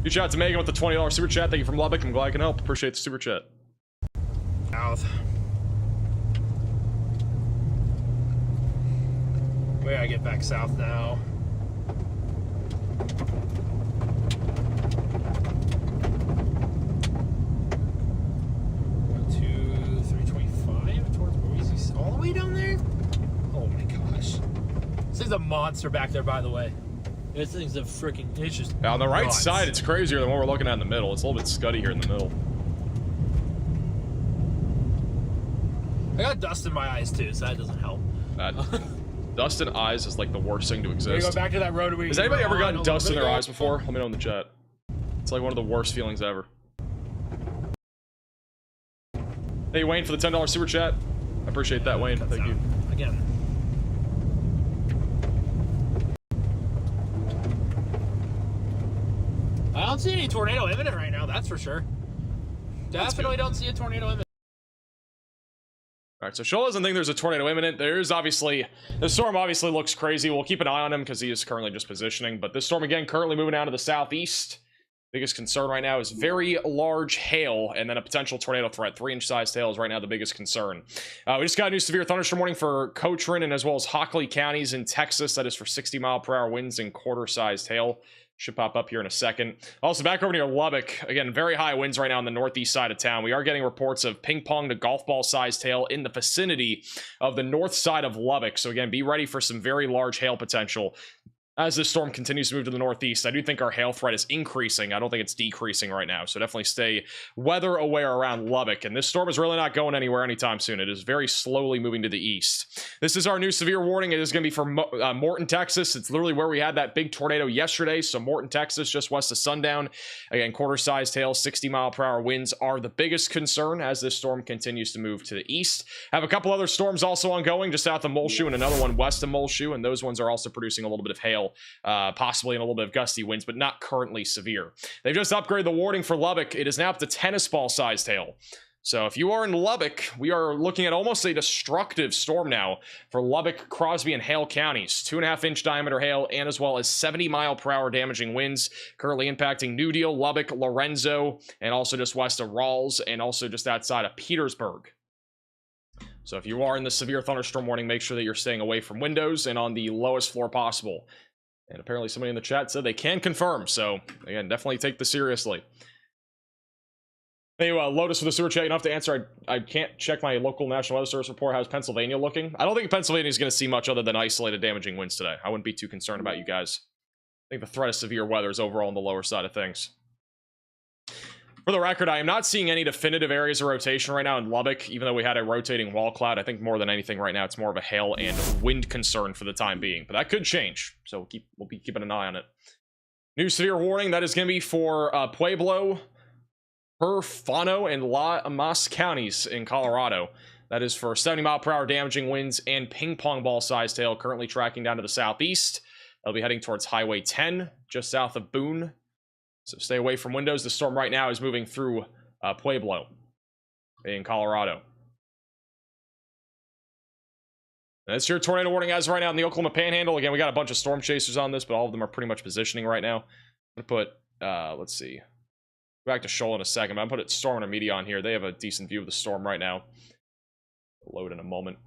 Good shout out to Megan with the $20 super chat. Thank you from Lubbock. I'm glad I can help. Appreciate the super chat. South. We gotta get back south now. One, 2, 325 towards Boise. All the way down there? Oh my gosh. This thing's a monster back there, by the way. This thing's a freaking, it's just on the right nuts. side, it's crazier than what we're looking at in the middle. It's a little bit scuddy here in the middle. I got dust in my eyes too, so that doesn't help. Dust in eyes is like the worst thing to We exist. go back to that road. Has anybody ever gotten dust in their eyes before? Let me know in the chat. It's like one of the worst feelings ever. Hey, Wayne, for the $10 super chat. I appreciate that, Wayne. Thank you. Again. I don't see any tornado imminent right now, that's for sure. Definitely don't see a tornado imminent. All right, so Shoal doesn't think there's a tornado imminent. There's obviously, the storm obviously looks crazy. We'll keep an eye on him because he is currently just positioning. But this storm, again, currently moving down to the southeast. Biggest concern right now is very large hail and then a potential tornado threat. 3-inch sized hail is right now the biggest concern. We just got a new severe thunderstorm warning for Cochrane and as well as Hockley counties in Texas. That is for 60-mile-per-hour winds and quarter-sized hail. Should pop up here in a second. Also, back over near Lubbock. Again, very high winds right now on the northeast side of town. We are getting reports of ping pong to golf ball sized hail in the vicinity of the north side of Lubbock. So again, be ready for some very large hail potential as this storm continues to move to the northeast. I do think our hail threat is increasing. I don't think it's decreasing right now. So definitely stay weather aware around Lubbock. And this storm is really not going anywhere anytime soon. It is very slowly moving to the east. This is our new severe warning. It is going to be for Morton, Texas. It's literally where we had that big tornado yesterday. So Morton, Texas, just west of sundown. Again, quarter-sized hail, 60-mile-per-hour winds are the biggest concern as this storm continues to move to the east. Have a couple other storms also ongoing just south of Muleshoe and another one west of Muleshoe. And those ones are also producing a little bit of hail. Possibly in a little bit of gusty winds, but not currently severe. They've just upgraded the warning for Lubbock. It is now up to tennis ball sized hail. So if you are in Lubbock, we are looking at almost a destructive storm now for Lubbock, Crosby, and Hale counties. 2.5-inch diameter hail and as well as 70-mile-per-hour damaging winds currently impacting New Deal, Lubbock, Lorenzo, and also just west of Rawls and also just outside of Petersburg. So if you are in the severe thunderstorm warning, make sure that you're staying away from windows and on the lowest floor possible. And apparently somebody in the chat said they can confirm. So, again, definitely take this seriously. Anyway, Lotus for the sewer chat. You don't have to answer. I can't check my local National Weather Service report. How's Pennsylvania looking? I don't think Pennsylvania is going to see much other than isolated damaging winds today. I wouldn't be too concerned about you guys. I think the threat of severe weather is overall on the lower side of things. For the record, I am not seeing any definitive areas of rotation right now in Lubbock, even though we had a rotating wall cloud. I think more than anything right now, it's more of a hail and wind concern for the time being. But that could change, so we'll be keeping an eye on it. New severe warning, that is going to be for Pueblo, Herfano, and La Amas counties in Colorado. That is for 70-mile-per-hour damaging winds and ping-pong ball-sized hail, currently tracking down to the southeast. They'll be heading towards Highway 10, just south of Boone. So stay away from windows. The storm right now is moving through Pueblo in Colorado. That's your tornado warning as of right now in the Oklahoma Panhandle. Again, we got a bunch of storm chasers on this, but all of them are pretty much positioning right now. I'm going to put, let's see. Go back to Shoal in a second, but I'm going to put Storm and Media on here. They have a decent view of the storm right now. Load in a moment.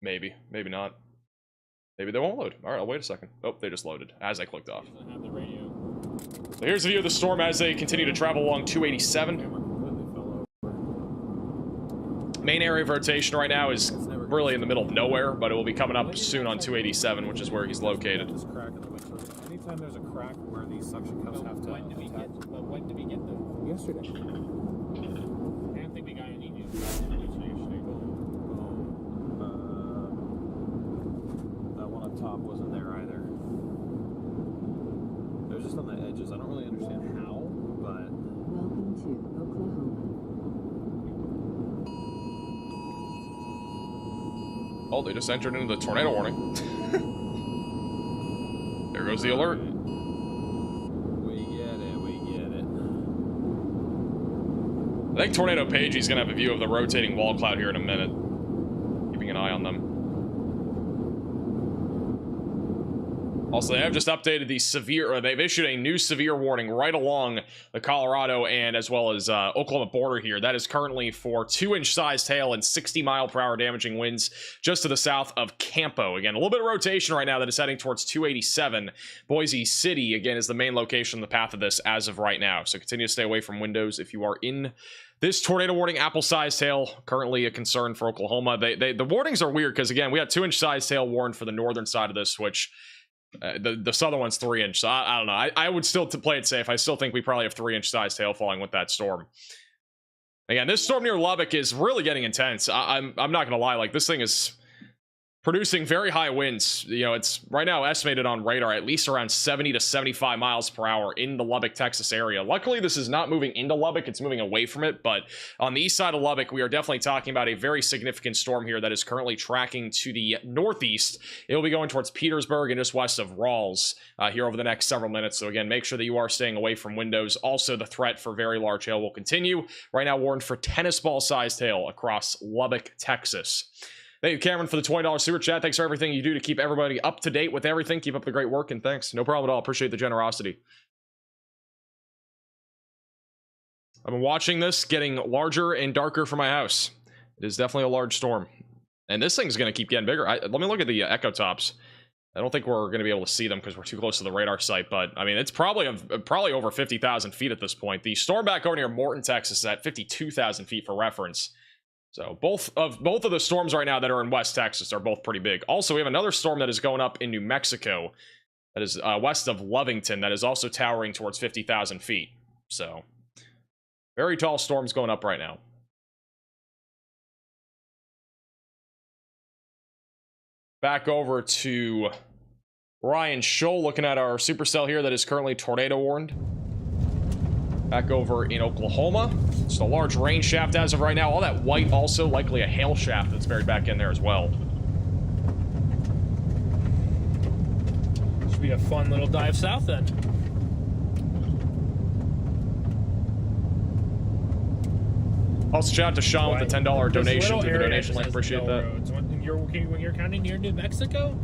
Maybe. Maybe not. Maybe they won't load. All right, I'll wait a second. Oh, they just loaded as I clicked off. So here's a view of the storm as they continue to travel along 287. Main area of rotation right now is really in the middle of nowhere, but it will be coming up soon on 287, which is where he's located. Anytime there's a crack where these suction cups have to... When did we get them? Yesterday. I don't think we got any news yesterday. That one up top wasn't there either. It was just on the edges. I don't really understand how, but... Welcome to Oklahoma. Oh, they just entered into the tornado warning. There goes the alert. We get it. I think Tornado Pagey's going to have a view of the rotating wall cloud here in a minute. Keeping an eye on them. Also, they have just updated the severe, or they've issued a new severe warning right along the Colorado and as well as Oklahoma border here. That is currently for 2-inch sized hail and 60-mile-per-hour damaging winds just to the south of Campo. Again, a little bit of rotation right now that is heading towards 287. Boise City, again, is the main location on the path of this as of right now. So continue to stay away from windows if you are in this tornado warning. Apple-sized hail, currently a concern for Oklahoma. The warnings are weird because, again, we had 2-inch sized hail warned for the northern side of this, which... the southern one's 3-inch, so I don't know. I would still, to play it safe, I still think we probably have 3-inch sized hail falling with that storm. Again, this storm near Lubbock is really getting intense. I'm not gonna lie, like, this thing is producing very high winds. You know, it's right now estimated on radar at least around 70 to 75 miles per hour in the Lubbock, Texas area. Luckily, this is not moving into Lubbock, it's moving away from it, but on the east side of Lubbock, we are definitely talking about a very significant storm here that is currently tracking to the northeast. It will be going towards Petersburg and just west of Rawls here over the next several minutes. So again, make sure that you are staying away from windows. Also, the threat for very large hail will continue. Right now, warned for tennis ball sized hail across Lubbock, Texas. Thank you, Cameron, for the $20 super chat. Thanks for everything you do to keep everybody up to date with everything. Keep up the great work, and thanks. No problem at all. Appreciate the generosity. I've been watching this getting larger and darker for my house. It is definitely a large storm. And this thing's going to keep getting bigger. Let me look at the echo tops. I don't think we're going to be able to see them because we're too close to the radar site, but I mean, it's probably over 50,000 feet at this point. The storm back over near Morton, Texas is at 52,000 feet for reference. So both of the storms right now that are in West Texas are both pretty big. Also, we have another storm that is going up in New Mexico that is west of Lovington that is also towering towards 50,000 feet. So very tall storms going up right now. Back over to Ryan Scholl looking at our supercell here that is currently tornado warned. Back over in Oklahoma. Just a large rain shaft as of right now. All that white also likely a hail shaft that's buried back in there as well. Should be a fun little dive south then. Also, shout out to Sean with the $10 donation through the donation link. Appreciate that. When you're kind of near New Mexico,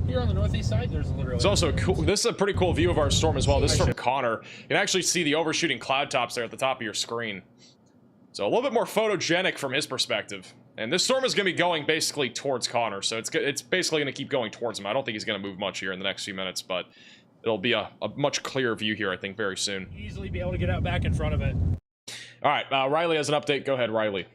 here on the northeast side, there's literally. It's also cool. This is a pretty cool view of our storm as well. This is from Connor. You can actually see the overshooting cloud tops there at the top of your screen. So a little bit more photogenic from his perspective. And this storm is going to be going basically towards Connor. So it's basically going to keep going towards him. I don't think he's going to move much here in the next few minutes, but it'll be a much clearer view here, I think, very soon. Easily be able to get out back in front of it. All right, Riley has an update. Go ahead, Riley.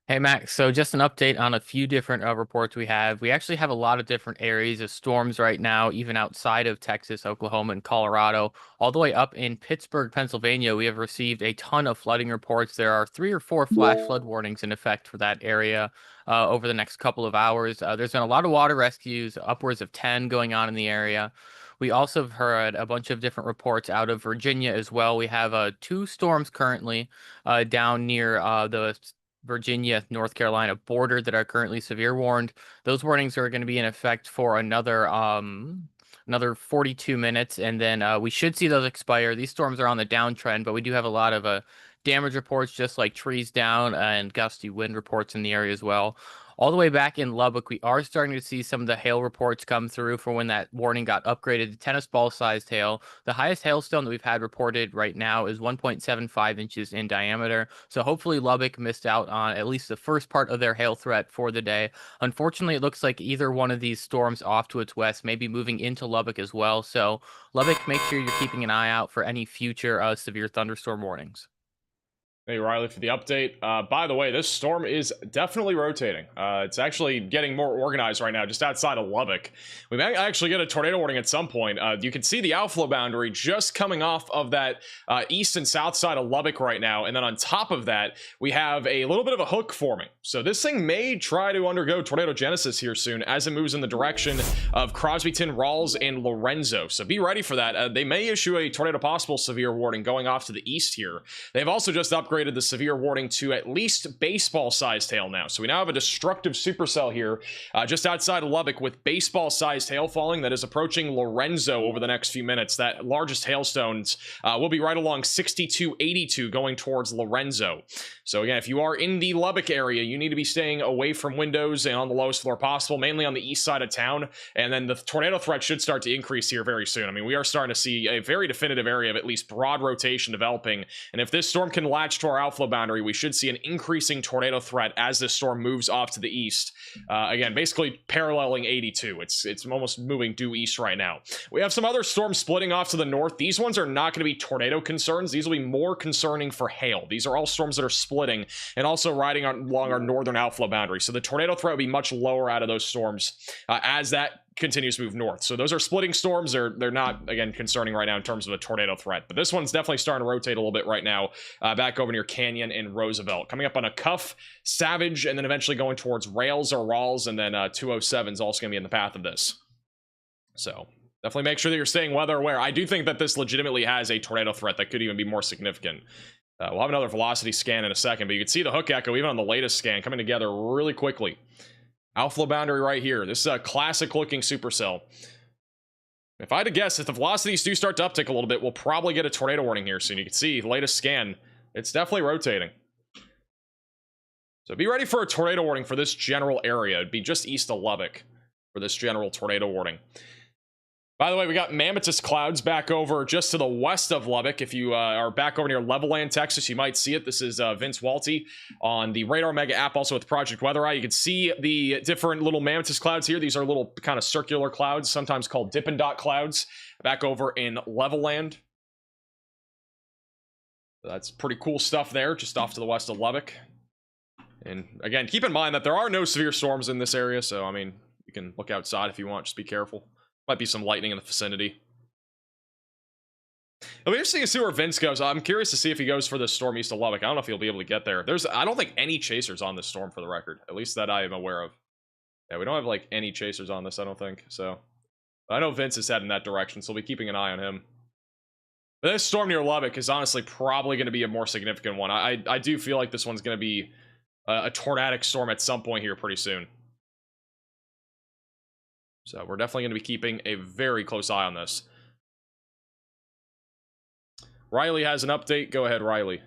Hey, Max. So just an update on a few different reports we have. We actually have a lot of different areas of storms right now, even outside of Texas, Oklahoma, and Colorado. All the way up in Pittsburgh, Pennsylvania, we have received a ton of flooding reports. There are 3 or 4 flash flood warnings in effect for that area over the next couple of hours. There's been a lot of water rescues, upwards of 10 going on in the area. We also have heard a bunch of different reports out of Virginia as well. We have 2 storms currently down near the Virginia, North Carolina border that are currently severe warned. Those warnings are going to be in effect for another 42 minutes, and then we should see those expire. These storms are on the downtrend, but we do have a lot of damage reports, just like trees down and gusty wind reports in the area as well. All the way back in Lubbock, we are starting to see some of the hail reports come through for when that warning got upgraded to tennis ball sized hail. The highest hailstone that we've had reported right now is 1.75 inches in diameter. So hopefully Lubbock missed out on at least the first part of their hail threat for the day. Unfortunately, it looks like either one of these storms off to its west may be moving into Lubbock as well. So Lubbock, make sure you're keeping an eye out for any future severe thunderstorm warnings. Hey, Riley, for the update. By the way, this storm is definitely rotating. It's actually getting more organized right now, just outside of Lubbock. We may actually get a tornado warning at some point. You can see the outflow boundary just coming off of that east and south side of Lubbock right now. And then on top of that, we have a little bit of a hook forming. So this thing may try to undergo tornado genesis here soon as it moves in the direction of Crosbyton, Rawls, and Lorenzo. So be ready for that. They may issue a tornado possible severe warning going off to the east here. They've also just upgraded the severe warning to at least baseball-sized hail now. So we now have a destructive supercell here just outside of Lubbock with baseball-sized hail falling that is approaching Lorenzo over the next few minutes. That largest hailstones will be right along 6282 going towards Lorenzo. So again, if you are in the Lubbock area, you need to be staying away from windows and on the lowest floor possible, mainly on the east side of town. And then the tornado threat should start to increase here very soon. I mean, we are starting to see a very definitive area of at least broad rotation developing. And if this storm can latch to our outflow boundary, we should see an increasing tornado threat as this storm moves off to the east. Again, basically paralleling 82. It's almost moving due east right now. We have some other storms splitting off to the north. These ones are not going to be tornado concerns. These will be more concerning for hail. These are all storms that are splitting and also riding along our northern outflow boundary. So the tornado threat will be much lower out of those storms as that continues to move north. So those are splitting storms. They're not, again, concerning right now in terms of a tornado threat. But this one's definitely starting to rotate a little bit right now, back over near Canyon and Roosevelt. Coming up on a Cuff, Savage, and then eventually going towards Rails or Rawls, and then 207 is also going to be in the path of this. So definitely make sure that you're staying weather aware. I do think that this legitimately has a tornado threat that could even be more significant. We'll have another velocity scan in a second, but you can see the hook echo even on the latest scan coming together really quickly. Outflow boundary right here. This is a classic looking supercell. If I had to guess, if the velocities do start to uptick a little bit, we'll probably get a tornado warning here soon. You can see the latest scan. It's definitely rotating. So be ready for a tornado warning for this general area. It'd be just east of Lubbock for this general tornado warning. By the way, we got mammotus clouds back over just to the west of Lubbock. If you are back over near Levelland, Texas, you might see it. This is Vince Walty on the Radar Mega app, also with Project Weather Eye. You can see the different little mammotus clouds here. These are little kind of circular clouds, sometimes called Dippin' Dot clouds, back over in Levelland. So that's pretty cool stuff there, just off to the west of Lubbock. And again, keep in mind that there are no severe storms in this area, so I mean, you can look outside if you want, just be careful. Might be some lightning in the vicinity. It'll be interesting to see where Vince goes. I'm curious to see if he goes for the storm east of Lubbock. I don't know if he'll be able to get there. I don't think any chasers on this storm for the record. At least that I am aware of. Yeah, we don't have like any chasers on this, I don't think. So I know Vince is heading that direction, so we'll be keeping an eye on him. But this storm near Lubbock is honestly probably going to be a more significant one. I do feel like this one's going to be a tornadic storm at some point here pretty soon. So we're definitely going to be keeping a very close eye on this. Riley has an update. Go ahead, Riley.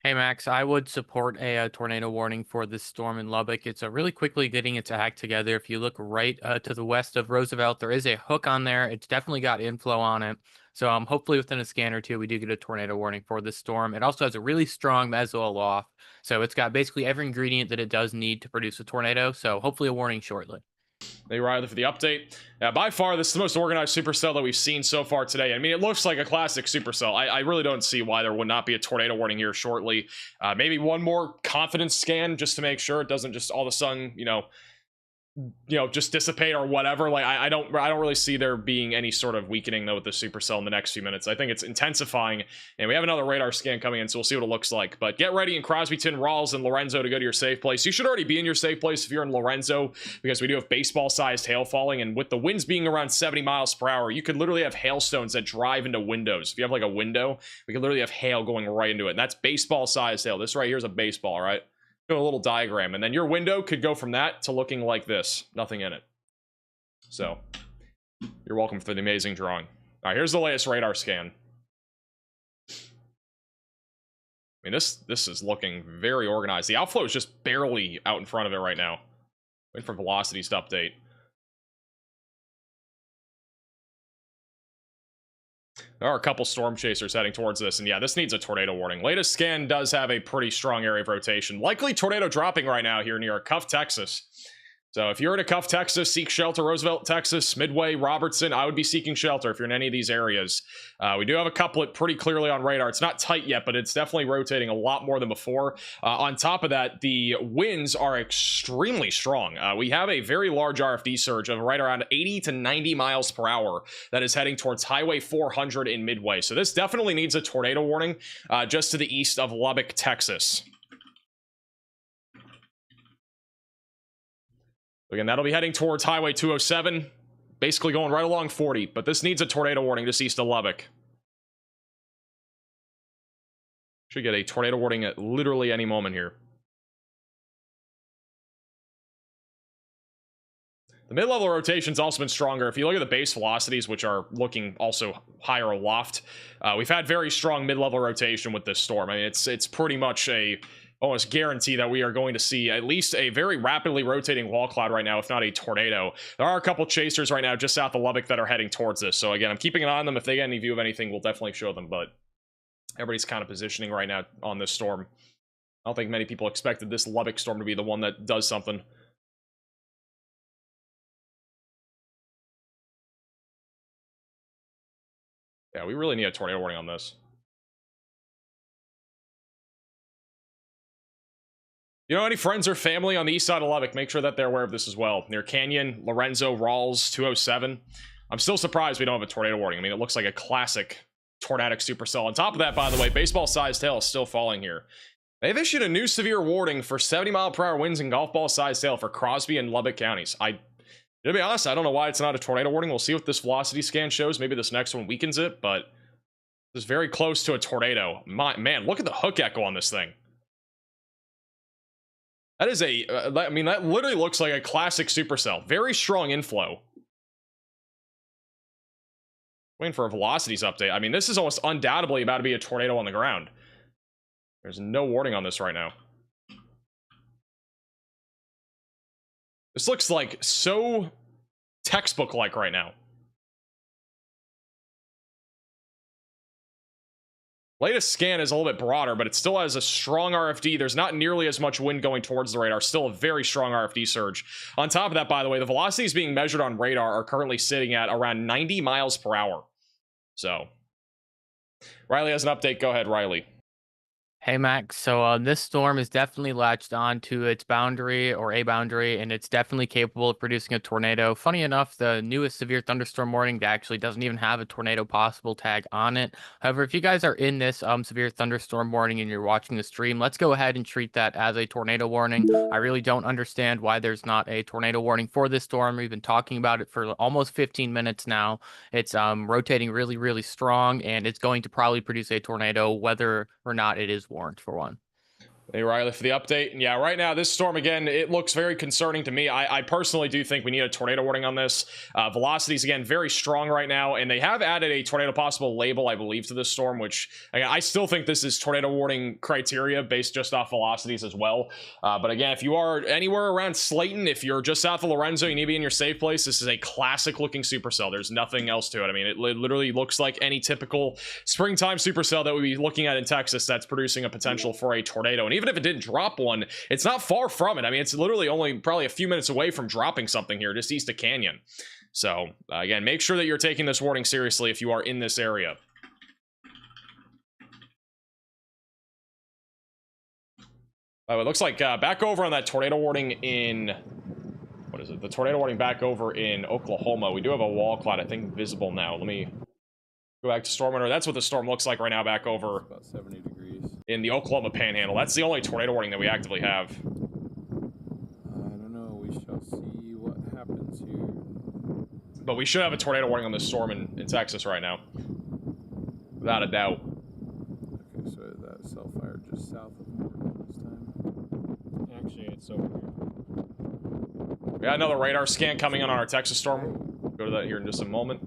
Hey, Max, I would support a tornado warning for this storm in Lubbock. It's really quickly getting its act together. If you look right to the west of Roosevelt, there is a hook on there. It's definitely got inflow on it. So hopefully within a scan or two, we do get a tornado warning for this storm. It also has a really strong meso aloft. So it's got basically every ingredient that it does need to produce a tornado. So hopefully a warning shortly. Thank you, Riley, for the update. By far, this is the most organized supercell that we've seen so far today. I mean, it looks like a classic supercell. I really don't see why there would not be a tornado warning here shortly. Maybe one more confidence scan just to make sure it doesn't just all of a sudden, just dissipate or whatever. Like I don't really see there being any sort of weakening though with the supercell in the next few minutes. I think it's intensifying, and we have another radar scan coming in, so we'll see what it looks like. But get ready in Crosbyton, Rawls, and Lorenzo to go to your safe place. You should already be in your safe place if you're in Lorenzo, because we do have baseball-sized hail falling, and with the winds being around 70 miles per hour, you could literally have hailstones that drive into windows. If you have like a window, we could literally have hail going right into it, and that's baseball-sized hail. This right here is a baseball, right? Do a little diagram, and then your window could go from that to looking like this, nothing in it. So you're welcome for the amazing drawing. All right, here's the latest radar scan. I mean, this is looking very organized. The outflow is just barely out in front of it right now. Waiting for velocities to update. There are a couple storm chasers heading towards this, and yeah, this needs a tornado warning. Latest scan does have a pretty strong area of rotation. Likely tornado dropping right now here near Cuff, Texas. So if you're in a Cuff, Texas, seek shelter. Roosevelt, Texas, Midway, Robertson, I would be seeking shelter if you're in any of these areas. We do have a couplet pretty clearly on radar. It's not tight yet, but it's definitely rotating a lot more than before. On top of that, the winds are extremely strong. We have a very large RFD surge of right around 80 to 90 miles per hour that is heading towards Highway 400 in Midway. So this definitely needs a tornado warning just to the east of Lubbock, Texas. Again, that'll be heading towards Highway 207, basically going right along 40, but this needs a tornado warning just east of Lubbock. Should get a tornado warning at literally any moment here. The mid-level rotation's also been stronger. If you look at the base velocities, which are looking also higher aloft, we've had very strong mid-level rotation with this storm. I mean, it's pretty much a almost guarantee that we are going to see at least a very rapidly rotating wall cloud right now, if not a tornado. There are a couple chasers right now just south of Lubbock that are heading towards this. So again, I'm keeping an eye on them. If they get any view of anything, we'll definitely show them. But everybody's kind of positioning right now on this storm. I don't think many people expected this Lubbock storm to be the one that does something. Yeah, we really need a tornado warning on this. You know, any friends or family on the east side of Lubbock, make sure that they're aware of this as well. Near Canyon, Lorenzo, Rawls, 207. I'm still surprised we don't have a tornado warning. I mean, it looks like a classic tornadic supercell. On top of that, by the way, baseball-sized hail is still falling here. They've issued a new severe warning for 70-mile-per-hour winds and golf ball-sized hail for Crosby and Lubbock counties. To be honest, I don't know why it's not a tornado warning. We'll see what this velocity scan shows. Maybe this next one weakens it, but it's very close to a tornado. Man, look at the hook echo on this thing. That is I mean, that literally looks like a classic supercell. Very strong inflow. Waiting for a velocities update. I mean, this is almost undoubtedly about to be a tornado on the ground. There's no warning on this right now. This looks like so textbook-like right now. Latest scan is a little bit broader, but it still has a strong RFD. There's not nearly as much wind going towards the radar. Still a very strong RFD surge. On top of that, by the way, the velocities being measured on radar are currently sitting at around 90 miles per hour. So, Riley has an update. Go ahead, Riley. Hey Max, so this storm is definitely latched on to its boundary or a boundary, and it's definitely capable of producing a tornado. Funny enough, the newest severe thunderstorm warning actually doesn't even have a tornado possible tag on it. However, if you guys are in this severe thunderstorm warning and you're watching the stream, let's go ahead and treat that as a tornado warning. I really don't understand why there's not a tornado warning for this storm. We've been talking about it for almost 15 minutes now. It's rotating really, really strong, and it's going to probably produce a tornado whether or not it is warned, for one. Hey, Riley, for the update. And yeah, right now, this storm, again, it looks very concerning to me. I personally do think we need a tornado warning on this. Velocities, again, very strong right now, and they have added a tornado possible label, I believe, to this storm, which, again, I still think this is tornado warning criteria based just off velocities as well. But again, if you are anywhere around Slayton, if you're just south of Lorenzo, you need to be in your safe place. This is a classic-looking supercell. There's nothing else to it. I mean, it literally looks like any typical springtime supercell that we'd be looking at in Texas that's producing a potential for a tornado. And even if it didn't drop one, it's not far from it. I mean, it's literally only probably a few minutes away from dropping something here just east of Canyon. So again, make sure that you're taking this warning seriously if you are in this area. Oh, it looks like back over on that tornado warning in, what is it? The tornado warning back over in Oklahoma. We do have a wall cloud, I think, visible now. Let me go back to storm winter. That's what the storm looks like right now back over About 70 degrees. in the Oklahoma panhandle. That's the only tornado warning that we actively have. I don't know. We shall see what happens here. But we should have a tornado warning on this storm in Texas right now. Without a doubt. Okay, so that cell fire just south of Portland this time. Actually, it's over here. We got another radar scan coming on our Texas storm. We'll go to that here in just a moment.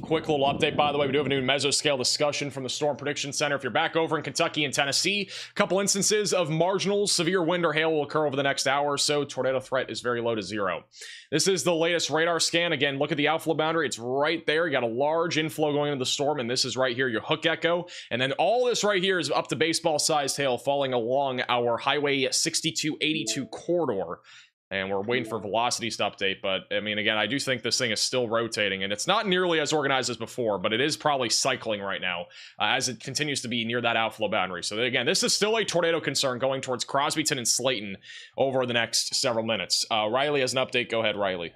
Quick little update, by the way, we do have a new mesoscale discussion from the Storm Prediction Center. If you're back over in Kentucky and Tennessee, a couple instances of marginal severe wind or hail will occur over the next hour or so. Tornado threat is very low to 0. This is the latest radar scan. Again, look at the outflow boundary. It's right there. You got a large inflow going into the storm, and this is right here, your hook echo. And then all this right here is up to baseball-sized hail falling along our Highway 6282 corridor. And we're waiting for velocities to update, but I mean, again, I do think this thing is still rotating, and it's not nearly as organized as before, but it is probably cycling right now as it continues to be near that outflow boundary. So again, this is still a tornado concern going towards Crosbyton and Slayton over the next several minutes. Riley has an update. Go ahead, Riley.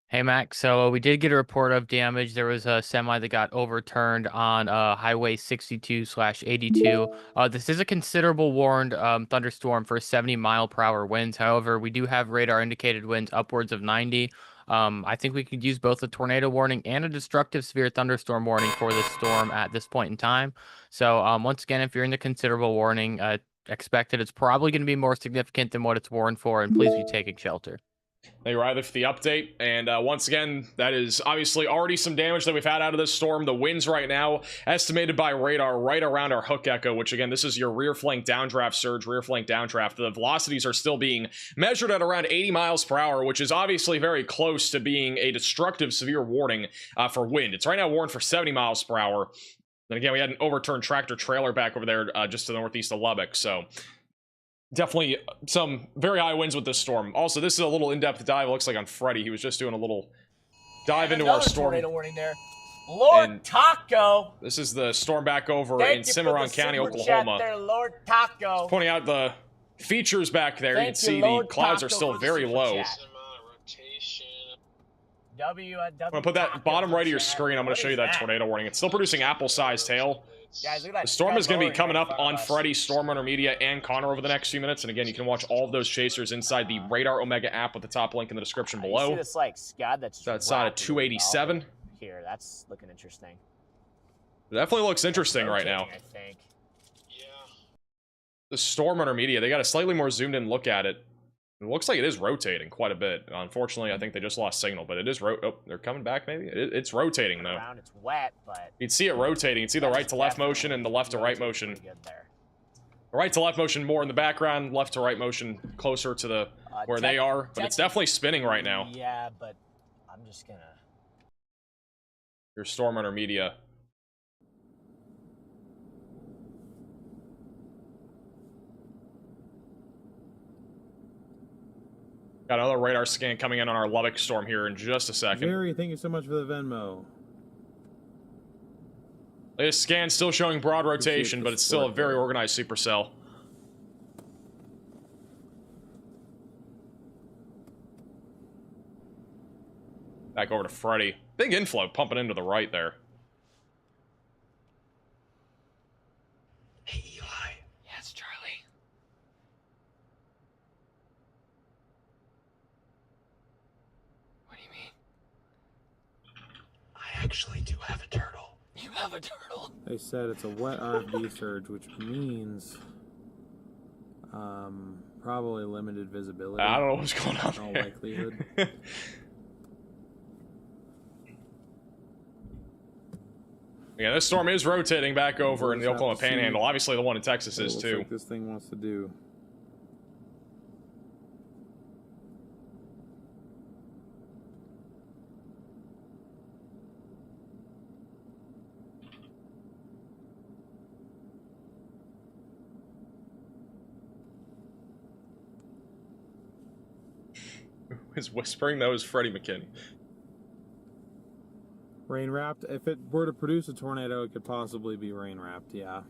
Hey Max, so we did get a report of damage. There was a semi that got overturned on Highway 62/82. This is a considerable warned thunderstorm for 70-mile-per-hour winds. However, we do have radar indicated winds upwards of 90. I think we could use both a tornado warning and a destructive severe thunderstorm warning for this storm at this point in time. So once again, if you're in the considerable warning, expect that it's probably going to be more significant than what it's warned for, and please be taking shelter. Thank you, Riley, for the update. And once again, that is obviously already some damage that we've had out of this storm. The winds right now, estimated by radar, right around our hook echo, which again, this is your rear flank downdraft surge, rear flank downdraft. The velocities are still being measured at around 80 miles per hour, which is obviously very close to being a destructive severe warning for wind. It's right now warned for 70 miles per hour. Then again, we had an overturned tractor trailer back over there just to the northeast of Lubbock. So definitely some very high winds with this storm. Also, this is a little in-depth dive. It looks like on Freddy. He was just doing a little dive into our storm. Tornado warning there. Lord And Taco. this is the storm back over Thank in you for Cimarron the County, super chat Oklahoma. there, Lord Taco. Pointing out the features back there. You Thank can see you, the Lord clouds are Taco, still for the very super low. chat. W I'm going to put that bottom right of your screen. I'm going to show you that tornado warning. It's still producing apple-sized hail. Guys, look at that. The storm is going to be coming up on Freddy. Freddy, Storm Runner Media, and Connor over the next few minutes. And again, you can watch all of those chasers inside the Radar Omega app with the top link in the description You see below. this like scud that's So that's out at rapidly 287. developing here. That's looking interesting. It definitely looks interesting right now. Rotating, I think. The Storm Runner Media, they got a slightly more zoomed in look at it. It looks like it is rotating quite a bit. Unfortunately, I think they just lost signal, but it is oh, they're coming back maybe? It's rotating though. Around, it's wet, but You'd see it rotating. You'd see the right to left motion and the left to right motion. pretty good there. The right to left motion more in the background, left to right motion closer to the where they are, but it's definitely spinning right now. Yeah, but I'm just gonna. Your Storm Runner Media. Got another radar scan coming in on our Lubbock storm here in just a second. Jerry, thank you so much for the Venmo. This scan still showing broad rotation, but it's still a very organized supercell. Back over to Freddy. Big inflow pumping into the right there. Hey, Eli. Yes, Charlie. What do you mean? I actually do have a turtle. You have a turtle. They said it's a wet RFD surge, which means probably limited visibility. I don't know what's going on in all there. likelihood. Yeah, this storm is rotating back over in the We'll just Oklahoma have to see Panhandle. Obviously, the one in Texas what it is looks too. like this thing wants to do. Who is whispering? That was Freddie McKinney. Rain wrapped. If it were to produce a tornado, it could possibly be rain wrapped. Yeah,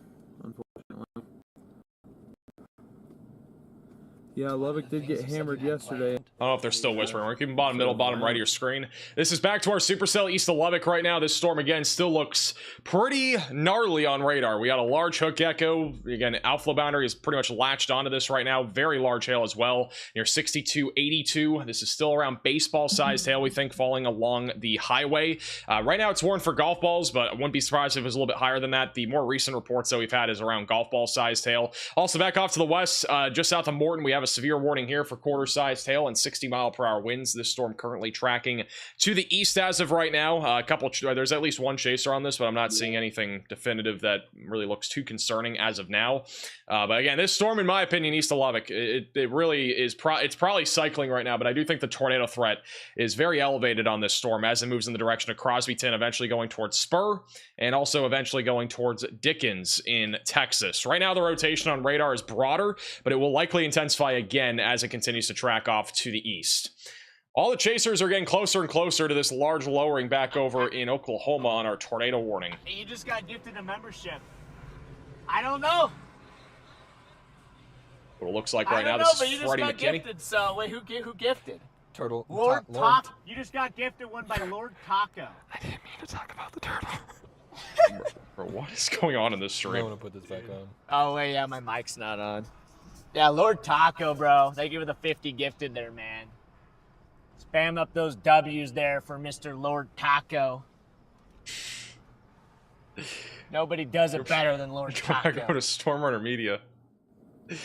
unfortunately. Yeah, Lubbock did get hammered yesterday. I don't know if they're still whispering. We're keeping bottom, middle, bottom right of your screen. This is back to our supercell east of Lubbock right now. This storm, again, still looks pretty gnarly on radar. We got a large hook gecko. Again, outflow boundary is pretty much latched onto this right now. Very large hail as well. Near 6282. This is still around baseball-sized hail, we think, falling along the highway. Right now, it's warned for golf balls, but I wouldn't be surprised if it was a little bit higher than that. The more recent reports that we've had is around golf ball-sized hail. Also, back off to the west, just south of Morton, we have a severe warning here for quarter-sized hail and 60-mile-per-hour winds. This storm currently tracking to the east as of right now. There's at least one chaser on this, but I'm not seeing anything definitive that really looks too concerning as of now. But again, this storm, in my opinion, east of Lubbock, it really is. It's probably cycling right now, but I do think the tornado threat is very elevated on this storm as it moves in the direction of Crosbyton, eventually going towards Spur, and also eventually going towards Dickens in Texas. Right now, the rotation on radar is broader, but it will likely intensify again as it continues to track off to the east. All the chasers are getting closer and closer to this large lowering back over in Oklahoma on our tornado warning. You just got gifted a membership. I don't know. What it looks like right now, I don't know, this but is you just Freddie got McKinney. gifted. So wait, who gifted? Turtle. Lord Taco. You just got gifted one by Lord Taco. I didn't mean to talk about the turtle. Bro, what is going on in this stream? I want to put this back on. Oh wait, yeah, my mic's not on. Yeah, Lord Taco, bro. Thank you for the 50 gifted there, man. Spam up those W's there for Mr. Lord Taco. Nobody does it better than Lord I Taco. go to Stormrunner Media. This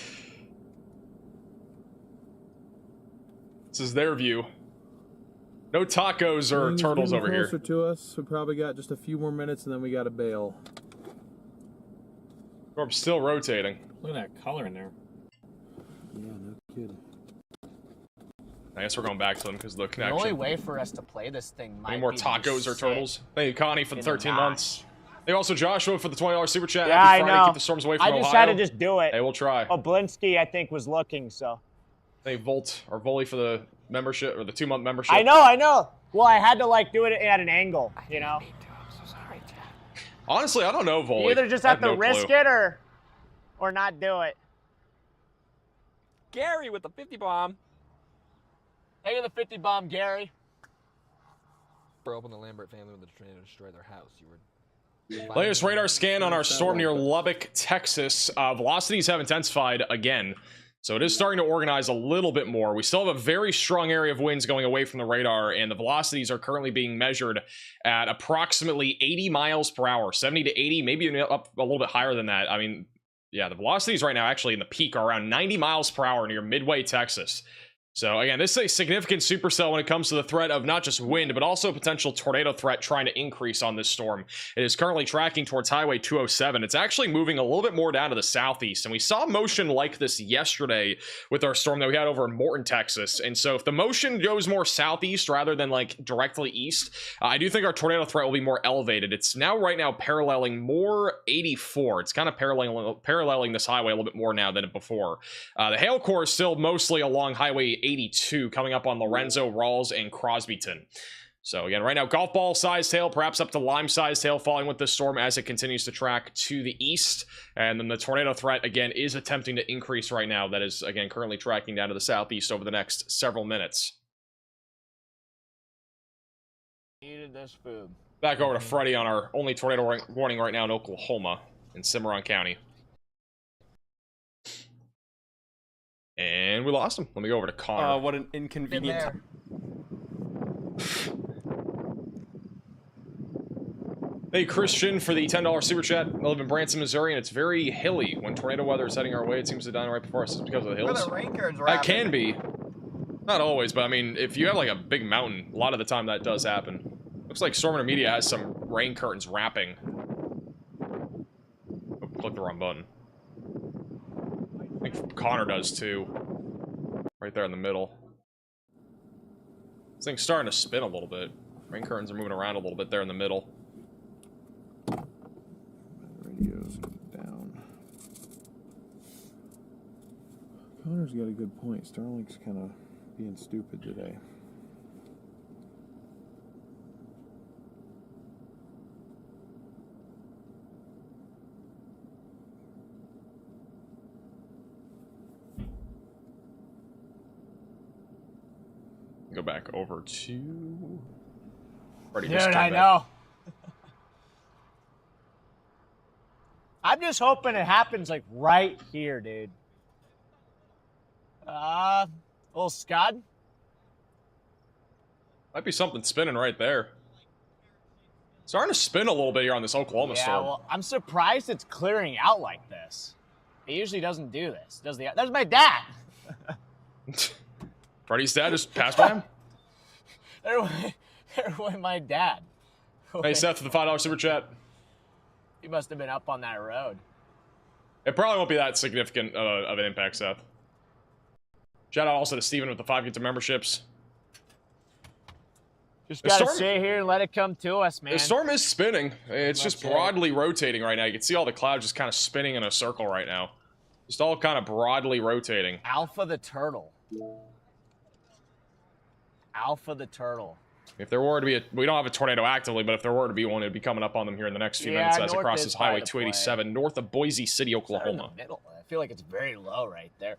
is their view. No tacos or Rain is turtles getting over here. Closer to us. We probably got just a few more minutes, and then we got to bail. I'm still rotating. Look at that color in there. Yeah, no kidding. I guess we're going back to them because of the The connection. only way for us to play this thing might Any more be to tacos or sit turtles? Thank you, Connie, for the in 13 notch. months. Thank you also Joshua for the $20 super chat. Yeah, Happy I Friday. know. Keep the storms away from I Ohio. just had to just do it. Hey, we'll try. Oblinsky, I think, was looking, so. Thank Volt or Volley for the membership or the 2-month membership. I know. Well, I had to like do it at an angle, you know. Honestly, I don't know, Volley. You either just I have to no risk clue. it or not do it. Gary with the 50 bomb. Take the 50 bomb, Gary. Bro, when the Lambert family with the tornado destroyed their house, you were... Latest radar scan on our storm near Lubbock, Texas. Velocities have intensified again. So it is starting to organize a little bit more. We still have a very strong area of winds going away from the radar, and the velocities are currently being measured at approximately 80 miles per hour, 70 to 80, maybe up a little bit higher than that. I mean, yeah, the velocities right now actually in the peak are around 90 miles per hour near Midway, Texas. So again, this is a significant supercell when it comes to the threat of not just wind, but also potential tornado threat trying to increase on this storm. It is currently tracking towards Highway 207. It's actually moving a little bit more down to the southeast, and we saw motion like this yesterday with our storm that we had over in Morton, Texas. And so if the motion goes more southeast rather than like directly east, I do think our tornado threat will be more elevated. It's now right now paralleling more 84. It's kind of paralleling this highway a little bit more now than before. The hail core is still mostly along Highway 82 coming up on Lorenzo, Rawls, and Crosbyton. So again, right now, golf ball sized hail, perhaps up to lime sized hail falling with this storm as it continues to track to the east. And then the tornado threat, again, is attempting to increase right now. That is, again, currently tracking down to the southeast over the next several minutes. Needed this food. Back over to Freddie on our only tornado warning right now in Oklahoma, in Cimarron County. And we lost him. Let me go over to Connor. What an inconvenient. Hey, Christian, for the $10 super chat. I live in Branson, Missouri, and it's very hilly. When tornado weather is heading our way, it seems to die right before us because of the hills. Where the rain curtains That can be. Not always, but I mean, if you have like a big mountain, a lot of the time that does happen. Looks like Storm Intermedia has some rain curtains wrapping. Oh, click the wrong button. I think Connor does too. Right there in the middle. This thing's starting to spin a little bit. Rain curtains are moving around a little bit there in the middle. Radio's down. Connor's got a good point. Starlink's kind of being stupid today. Go back over to... Dude, I know. I'm just hoping it happens like right here, dude. Little scud. Might be something spinning right there. Starting to spin a little bit here on this Oklahoma storm. Well, I'm surprised it's clearing out like this. It usually doesn't do this. There's my dad. Freddie's dad just passed by him? There went my dad. Hey, Seth, for the $5 super chat. He must have been up on that road. It probably won't be that significant of an impact, Seth. Shout out also to Steven with the 5 gifted memberships. Just gotta sit here and let it come to us, man. The storm is spinning. It's just broadly rotating right now. You can see all the clouds just kind of spinning in a circle right now. Just all kind of broadly rotating. Alpha the turtle. Alpha the turtle. If there were to be we don't have a tornado actively, but if there were to be one, it'd be coming up on them here in the next few minutes as it crosses Highway 287 north of Boise City, Oklahoma. In the middle. I feel like it's very low right there.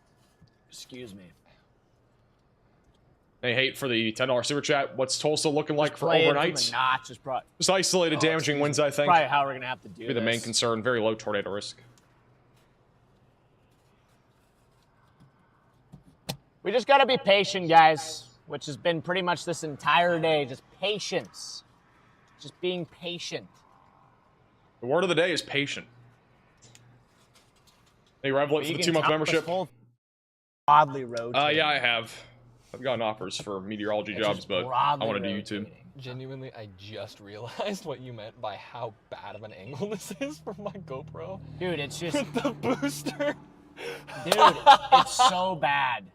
Excuse me. Hey, hate for the $10 super chat. What's Tulsa looking like for overnight? Just isolated damaging winds, I think. Probably how we're gonna have to do be the main concern. Very low tornado risk. We just gotta be patient, guys. Which has been pretty much this entire day. Just patience. Just being patient. The word of the day is patient. Hey, Revelant for the 2-month membership. Broadly rotating. Yeah, I have. I've gotten offers for meteorology jobs, but I want to do YouTube. Genuinely, I just realized what you meant by how bad of an angle this is for my GoPro. Dude, it's just... With the booster. Dude, it's so bad.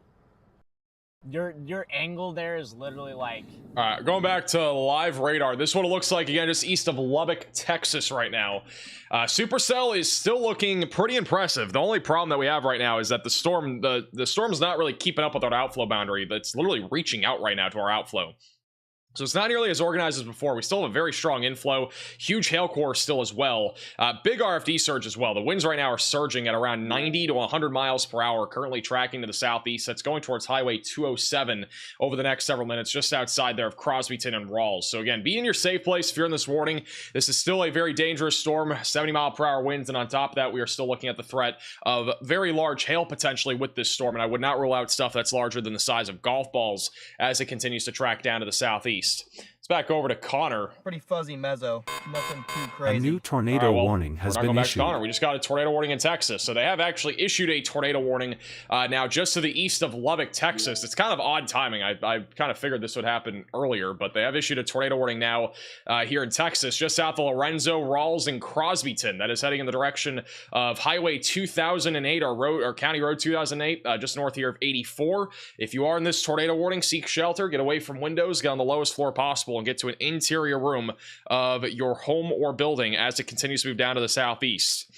Your angle there is literally like... All right, going back to live radar. This is what it looks like, again, just east of Lubbock, Texas right now. Supercell is still looking pretty impressive. The only problem that we have right now is that the storm's not really keeping up with our outflow boundary. That's literally reaching out right now to our outflow. So it's not nearly as organized as before. We still have a very strong inflow, huge hail core still as well. Big RFD surge as well. The winds right now are surging at around 90 to 100 miles per hour, currently tracking to the southeast. That's going towards Highway 207 over the next several minutes, just outside there of Crosbyton and Rawls. So again, be in your safe place if you're in this warning. This is still a very dangerous storm, 70 mile per hour winds, and on top of that, we are still looking at the threat of very large hail potentially with this storm, and I would not rule out stuff that's larger than the size of golf balls as it continues to track down to the southeast. It's back over to Connor. Pretty fuzzy mezzo. Nothing too crazy. A new tornado warning has been issued. Connor. We just got a tornado warning in Texas. So they have actually issued a tornado warning now just to the east of Lubbock, Texas. It's kind of odd timing. I kind of figured this would happen earlier, but they have issued a tornado warning now here in Texas, just south of Lorenzo, Rawls, and Crosbyton. That is heading in the direction of Highway 2008 or County Road 2008, just north here of 84. If you are in this tornado warning, seek shelter, get away from windows, get on the lowest floor possible, and get to an interior room of your home or building as it continues to move down to the southeast.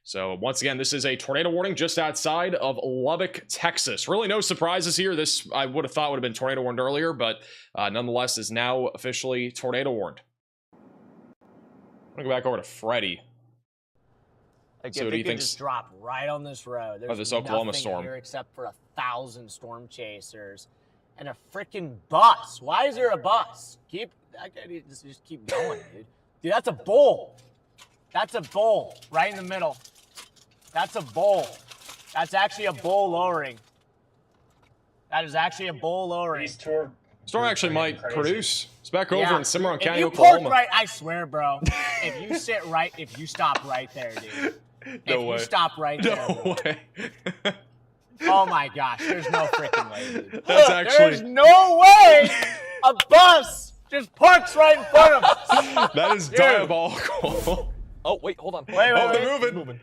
So once again, this is a tornado warning just outside of Lubbock, Texas. Really no surprises here. This I would have thought would have been tornado warned earlier, but nonetheless is now officially tornado warned. I'm gonna go back over to Freddie. Like So if do it you could think just drop right on this road. There's this Oklahoma nothing storm here except for 1,000 storm chasers and a freaking bus. Why is there a bus? Just keep going, dude. Dude, that's a bull. That's a bull right in the middle. That's a bull. That's actually a bull lowering. That is actually a bull lowering. Storm actually might produce. It's back over in Cimarron County, if you Oklahoma. park right, I swear, bro. If you sit right, if you stop right there, dude. No way. You stop right there. No way. Oh my gosh, there's no freaking way, dude. That's actually... There's no way a bus just parks right in front of us. That is diabolical. Oh, wait, hold on. Wait, they're moving.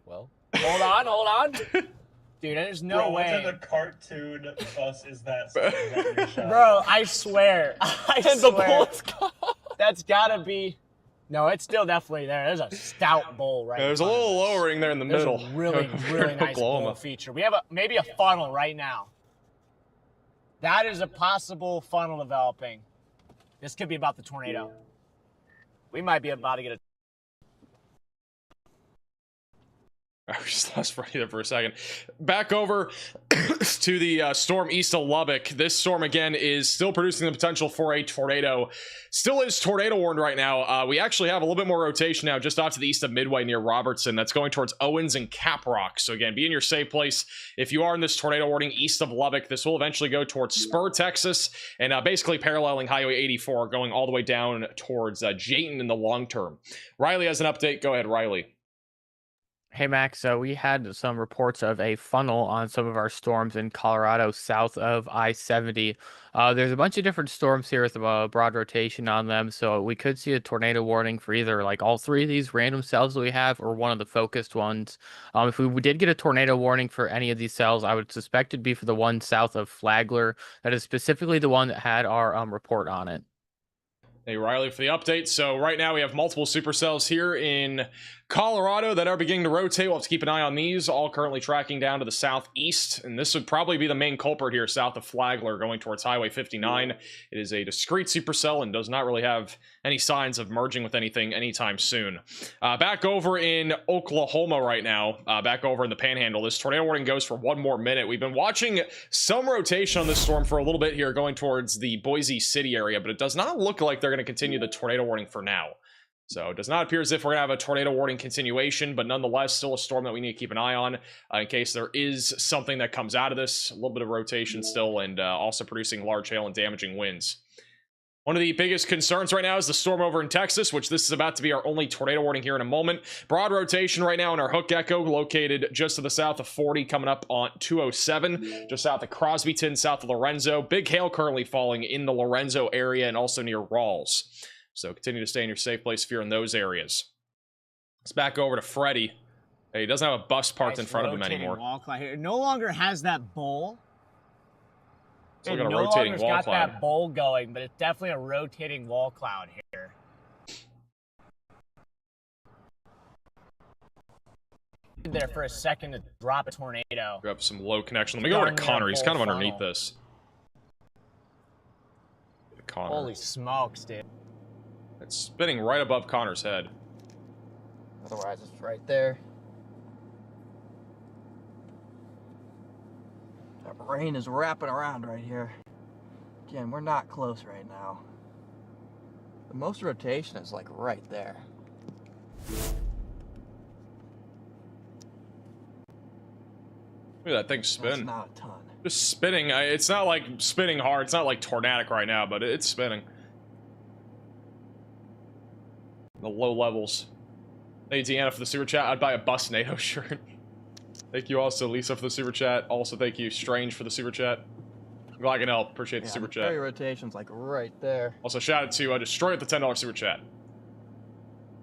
Well. Hold on. Dude, there's no way. What in the cartoon bus is that? Bro, I swear. I swear. That's gotta be... No, it's still definitely there. There's a stout bowl right There's a little lowering there in the middle. A really, really nice bowl feature. We have maybe a funnel right now. That is a possible funnel developing. This could be about the tornado. We might be about to get a... I just lost Freddie there for a second. Back over to the storm east of Lubbock. This storm, again, is still producing the potential for a tornado. Still is tornado warned right now. We actually have a little bit more rotation now just off to the east of Midway near Robertson. That's going towards Owens and Caprock. So again, be in your safe place. If you are in this tornado warning east of Lubbock, this will eventually go towards Spur, Texas, and basically paralleling Highway 84, going all the way down towards Jayton in the long term. Riley has an update. Go ahead, Riley. Hey, Max, so we had some reports of a funnel on some of our storms in Colorado south of I-70. There's a bunch of different storms here with a broad rotation on them, so we could see a tornado warning for either like all three of these random cells that we have or one of the focused ones. If we did get a tornado warning for any of these cells, I would suspect it'd be for the one south of Flagler. That is specifically the one that had our report on it. Hey, Riley, for the update. So right now we have multiple supercells here in Colorado that are beginning to rotate. We'll have to keep an eye on these, all currently tracking down to the southeast. And this would probably be the main culprit here south of Flagler going towards Highway 59. It is a discrete supercell and does not really have any signs of merging with anything anytime soon. Back over in Oklahoma right now, back over in the Panhandle, this tornado warning goes for one more minute. We've been watching some rotation on this storm for a little bit here going towards the Boise City area, but it does not look like they're going to continue the tornado warning for now. So it does not appear as if we're going to have a tornado warning continuation, but nonetheless, still a storm that we need to keep an eye on in case there is something that comes out of this. A little bit of rotation still, and also producing large hail and damaging winds. One of the biggest concerns right now is the storm over in Texas, which this is about to be our only tornado warning here in a moment. Broad rotation right now in our Hook Echo, located just to the south of 40, coming up on 207, just south of Crosbyton, south of Lorenzo. Big hail currently falling in the Lorenzo area and also near Rawls. So continue to stay in your safe place if you're in those areas. Let's back over to Freddie. Hey, he doesn't have a bus parked in front of him anymore. Wall cloud here. It no longer has that bowl. Still got a rotating wall got cloud. That bowl going, but it's definitely a rotating wall cloud here. There for a second to drop a tornado. Grab some low connection. Let me go over to Connor. He's kind of underneath this. Connor. Holy smokes, dude. It's spinning right above Connor's head. Otherwise, it's right there. That rain is wrapping around right here. Again, we're not close right now. The most rotation is like right there. Look at that thing spin. That's not a ton. Just spinning. It's not like spinning hard. It's not like tornadic right now, but it's spinning. The low levels. Thank you, Deanna, for the super chat. I'd buy a Bus NATO shirt. Thank you also, Lisa, for the super chat. Also, thank you, Strange, for the super chat. I'm glad I can help. Appreciate the super chat. Area rotation's like right there. Also, shout out to Destroy at the $10 super chat.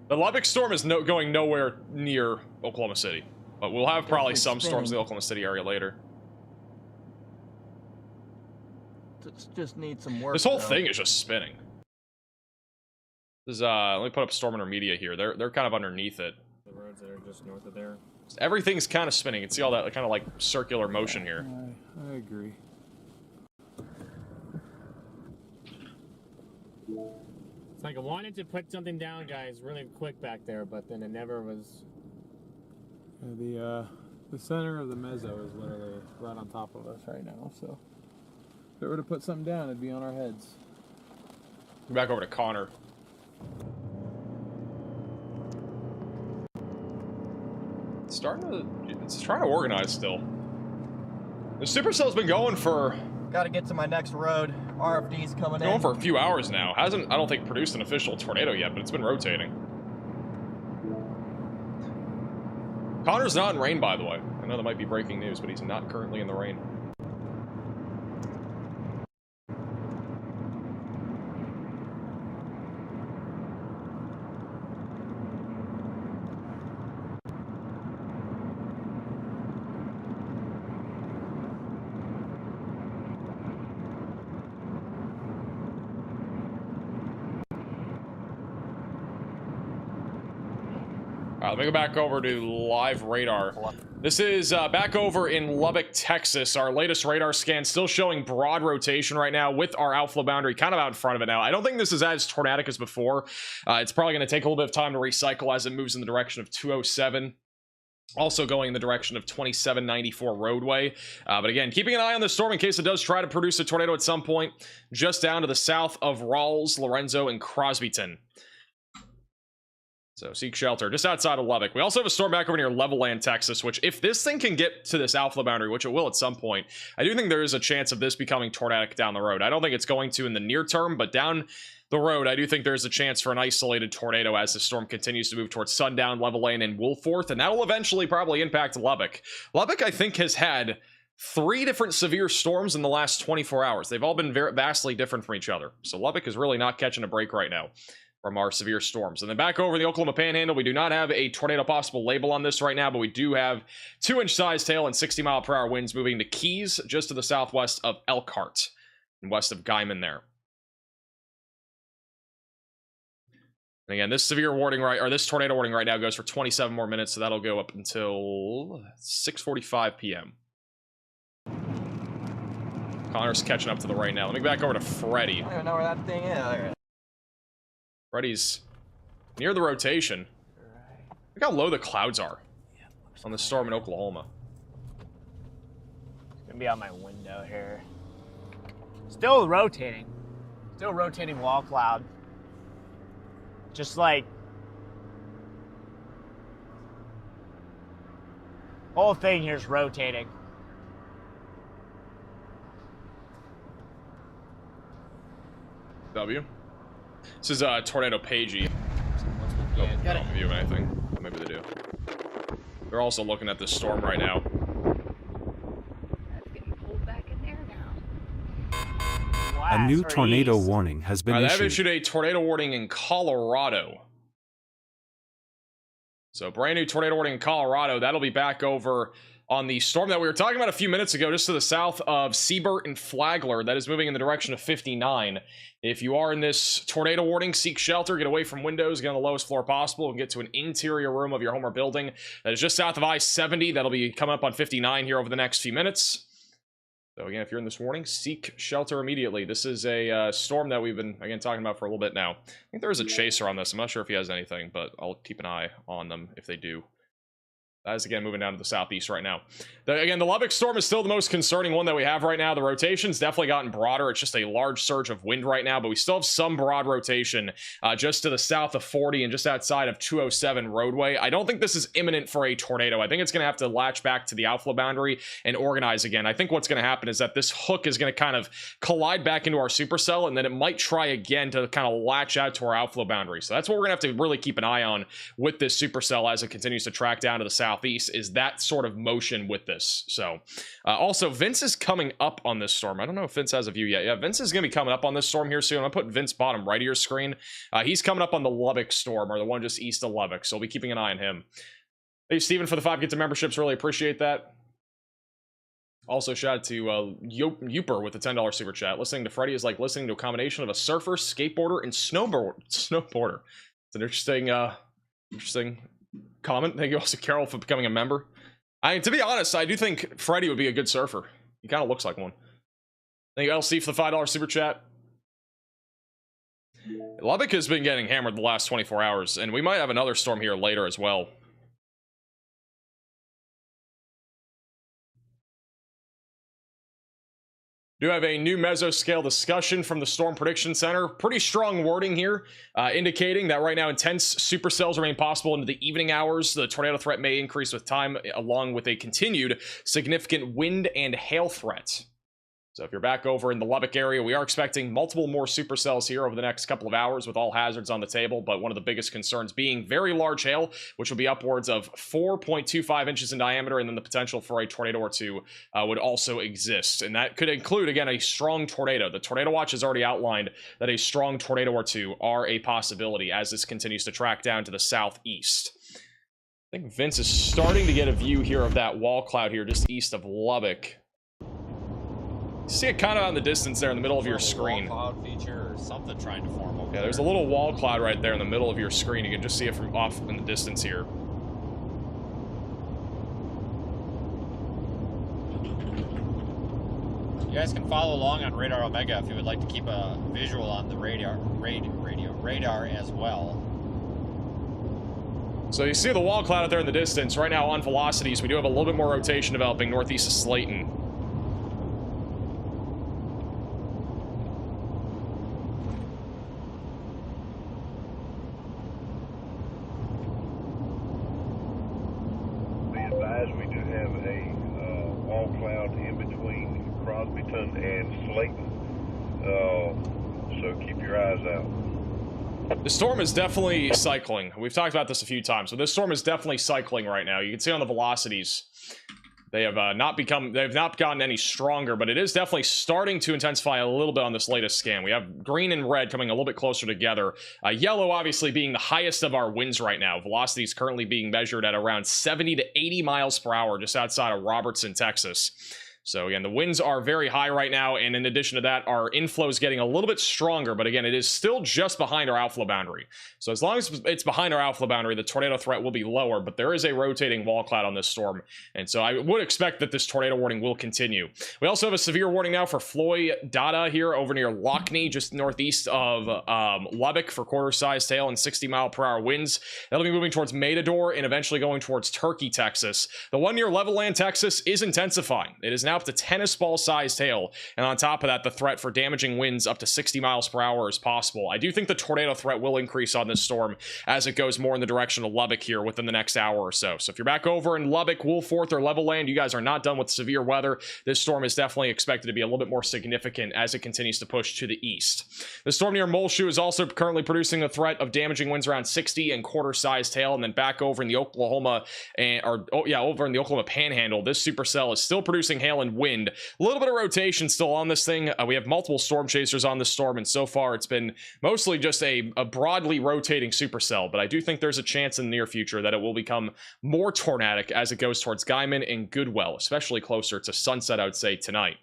The Lubbock storm is going nowhere near Oklahoma City, but we'll have probably some storms in the Oklahoma City area later. It just needs some work. This whole thing is just spinning. This is let me put up storm intermedia here. They're kind of underneath it. The roads that are just north of there. Everything's kind of spinning. You can see all that kind of like circular motion here. I agree. It's like I wanted to put something down, guys, really quick back there, but then it never was. The center of the mezzo is literally right on top of us right now, so if it were to put something down, it'd be on our heads. Back over to Connor. It's trying to organize still. The supercell's been going for. Got to get to my next road. RFD's coming in. Going for a few hours now. Hasn't, I don't think, produced an official tornado yet, but it's been rotating. Connor's not in rain, by the way. I know that might be breaking news, but he's not currently in the rain. Let me go back over to live radar. This is back over in Lubbock, Texas. Our latest radar scan still showing broad rotation right now with our outflow boundary kind of out in front of it now. I don't think this is as tornadic as before. It's probably going to take a little bit of time to recycle as it moves in the direction of 207. Also going in the direction of 2794 roadway. But again, keeping an eye on this storm in case it does try to produce a tornado at some point. Just down to the south of Rawls, Lorenzo, and Crosbyton. So seek shelter just outside of Lubbock. We also have a storm back over near Levelland, Texas, which if this thing can get to this outflow boundary, which it will at some point, I do think there is a chance of this becoming tornadic down the road. I don't think it's going to in the near term, but down the road, I do think there's a chance for an isolated tornado as the storm continues to move towards Sundown, Levelland, and Wolforth, and that will eventually probably impact Lubbock. Lubbock, I think, has had 3 different severe storms in the last 24 hours. They've all been vastly different from each other. So Lubbock is really not catching a break right now from our severe storms. And then back over the Oklahoma Panhandle, we do not have a tornado possible label on this right now, but we do have 2-inch size tail and 60-mile-per-hour winds moving to Keys, just to the southwest of Elkhart, and west of Guyman there. And again, this severe warning this tornado warning right now goes for 27 more minutes, so that'll go up until 6:45 p.m. Connor's catching up to the rain now. Let me back over to Freddie. I don't even know where that thing is. Freddie's near the rotation. Look how low the clouds are on the storm in Oklahoma. It's gonna be on my window here. Still rotating. Still rotating wall cloud. Just like whole thing here's rotating. W. This is Tornado Pagey. Nope, they don't give you anything. Or maybe they do. They're also looking at this storm right now. That's getting pulled back in there now. A new tornado warning has been They have issued. issued a tornado warning in Colorado. So brand new tornado warning in Colorado. That'll be back over on the storm that we were talking about a few minutes ago, just to the south of Siebert and Flagler. That is moving in the direction of 59. If you are in this tornado warning, seek shelter, get away from windows, get on the lowest floor possible, and get to an interior room of your home or building that is just south of I-70. That'll be coming up on 59 here over the next few minutes. So again, if you're in this warning, seek shelter immediately. This is a storm that we've been, again, talking about for a little bit now. I think there is a chaser on this. I'm not sure if he has anything, but I'll keep an eye on them if they do. That is, again, moving down to the southeast right now. Again, the Lubbock storm is still the most concerning one that we have right now. The rotation's definitely gotten broader. It's just a large surge of wind right now, but we still have some broad rotation just to the south of 40 and just outside of 207 roadway. I don't think this is imminent for a tornado. I think it's going to have to latch back to the outflow boundary and organize again. I think what's going to happen is that this hook is going to kind of collide back into our supercell, and then it might try again to kind of latch out to our outflow boundary. So that's what we're going to have to really keep an eye on with this supercell as it continues to track down to the southeast, is that sort of motion with this. So also, Vince is coming up on this storm. I don't know if Vince has a view yet. Yeah, Vince is going to be coming up on this storm here soon. I'm going to put Vince bottom right of your screen. He's coming up on the Lubbock storm, or the one just east of Lubbock, so we'll be keeping an eye on him. Thank you, Steven, for the 5 gifted memberships. Really appreciate that. Also, shout out to Youper with the $10 super chat. Listening to Freddy is like listening to a combination of a surfer, skateboarder, and snowboarder. It's an interesting comment. Thank you also, Carol, for becoming a member. To be honest, I do think Freddy would be a good surfer. He kind of looks like one. Thank you, LC, for the $5 super chat. Lubbock has been getting hammered the last 24 hours, and we might have another storm here later as well. Do have a new mesoscale discussion from the Storm Prediction Center. Pretty strong wording here, indicating that right now intense supercells remain possible into the evening hours. The tornado threat may increase with time, along with a continued significant wind and hail threat. So if you're back over in the Lubbock area, we are expecting multiple more supercells here over the next couple of hours with all hazards on the table, but one of the biggest concerns being very large hail, which will be upwards of 4.25 inches in diameter, and then the potential for a tornado or two would also exist. And that could include, again, a strong tornado. The Tornado Watch has already outlined that a strong tornado or two are a possibility as this continues to track down to the southeast. I think Vince is starting to get a view here of that wall cloud here just east of Lubbock. You see it kind of on the distance there in the middle of your screen. Wall cloud feature or something trying to form over Yeah, there's a little wall cloud right there in the middle of your screen. You can just see it from off in the distance here. You guys can follow along on Radar Omega if you would like to keep a visual on the radar as well. So you see the wall cloud out there in the distance. Right now on velocities, we do have a little bit more rotation developing northeast of Slayton. We do have a wall cloud in between Crosbyton and Slayton, so keep your eyes out. The storm is definitely cycling. We've talked about this a few times, so this storm is definitely cycling right now. You can see on the velocities, they have they've not gotten any stronger, but it is definitely starting to intensify a little bit on this latest scan. We have green and red coming a little bit closer together. Yellow obviously being the highest of our winds right now. Velocity is currently being measured at around 70 to 80 miles per hour just outside of Robertson, Texas. So again, the winds are very high right now, and in addition to that, our inflow is getting a little bit stronger, but again, it is still just behind our outflow boundary. So as long as it's behind our outflow boundary, the tornado threat will be lower, but there is a rotating wall cloud on this storm, and so I would expect that this tornado warning will continue. We also have a severe warning now for Floyd-Dada here over near Lockney, just northeast of Lubbock, for quarter-sized hail and 60-mile-per-hour winds. That'll be moving towards Matador and eventually going towards Turkey, Texas. The one near Levelland, Texas is intensifying. It is now up to tennis ball sized hail, and on top of that, the threat for damaging winds up to 60 miles per hour is possible. I do think the tornado threat will increase on this storm as it goes more in the direction of Lubbock here within the next hour or so. So if you're back over in Lubbock, Woolforth, or Levelland, you guys are not done with severe weather. This storm is definitely expected to be a little bit more significant as it continues to push to the east. The storm near Muleshoe is also currently producing a threat of damaging winds around 60 and quarter-sized hail, and then back over in the Oklahoma over in the Oklahoma Panhandle, this supercell is still producing hail and wind. A little bit of rotation still on this thing. We have multiple storm chasers on this storm, and so far it's been mostly just a broadly rotating supercell, but I do think there's a chance in the near future that it will become more tornadic as it goes towards Guyman and Goodwell, especially closer to sunset, I would say, tonight.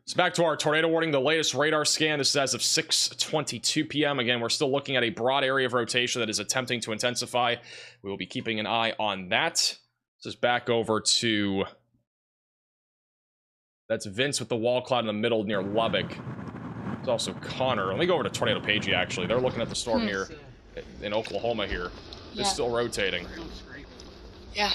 So back to our tornado warning, the latest radar scan. This is as of 6:22 p.m. Again, we're still looking at a broad area of rotation that is attempting to intensify. We will be keeping an eye on that. This is back over to That's Vince with the wall cloud in the middle near Lubbock. There's also Connor. Let me go over to Tornado Pagey, actually. They're looking at the storm here in Oklahoma here. It's still rotating. Yeah.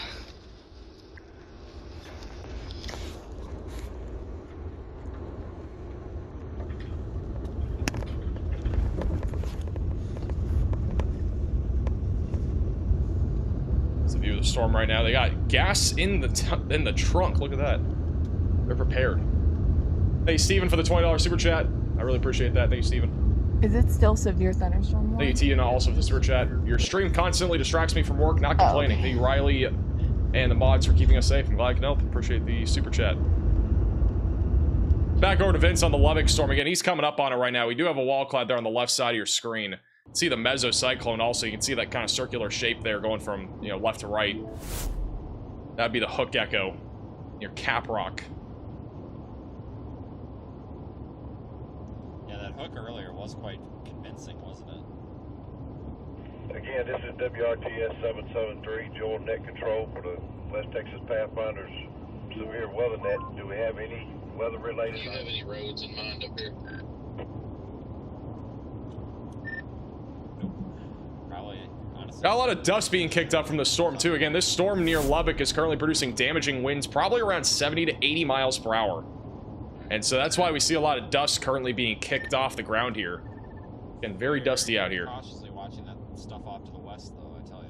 That's the view of the storm right now. They got gas in the trunk. Look at that. They're prepared. Hey, Steven, for the $20 super chat. I really appreciate that. Thank you, Steven. Is it still severe thunderstorm? Thank you, Tina, also for the super chat. Your stream constantly distracts me from work, not complaining. Thank you, Riley and the mods for keeping us safe. I'm glad I can help. Appreciate the super chat. Back over to Vince on the Lubbock storm again. He's coming up on it right now. We do have a wall cloud there on the left side of your screen. See the mesocyclone also. You can see that kind of circular shape there going from, you know, left to right. That'd be the hook echo near Cap Rock. Yeah, that hook earlier was quite convincing, wasn't it? Again, this is WRTS 773, Joel Net Control for the West Texas Pathfinders Severe Weather Net. Do we have any weather related? Do you have any roads in mind up here? Got a lot of dust being kicked up from the storm too. Again, this storm near Lubbock is currently producing damaging winds, probably around 70 to 80 miles per hour. And so that's why we see a lot of dust currently being kicked off the ground here. Again, very dusty out here. Cautiously watching that stuff off to the west, though, I tell you.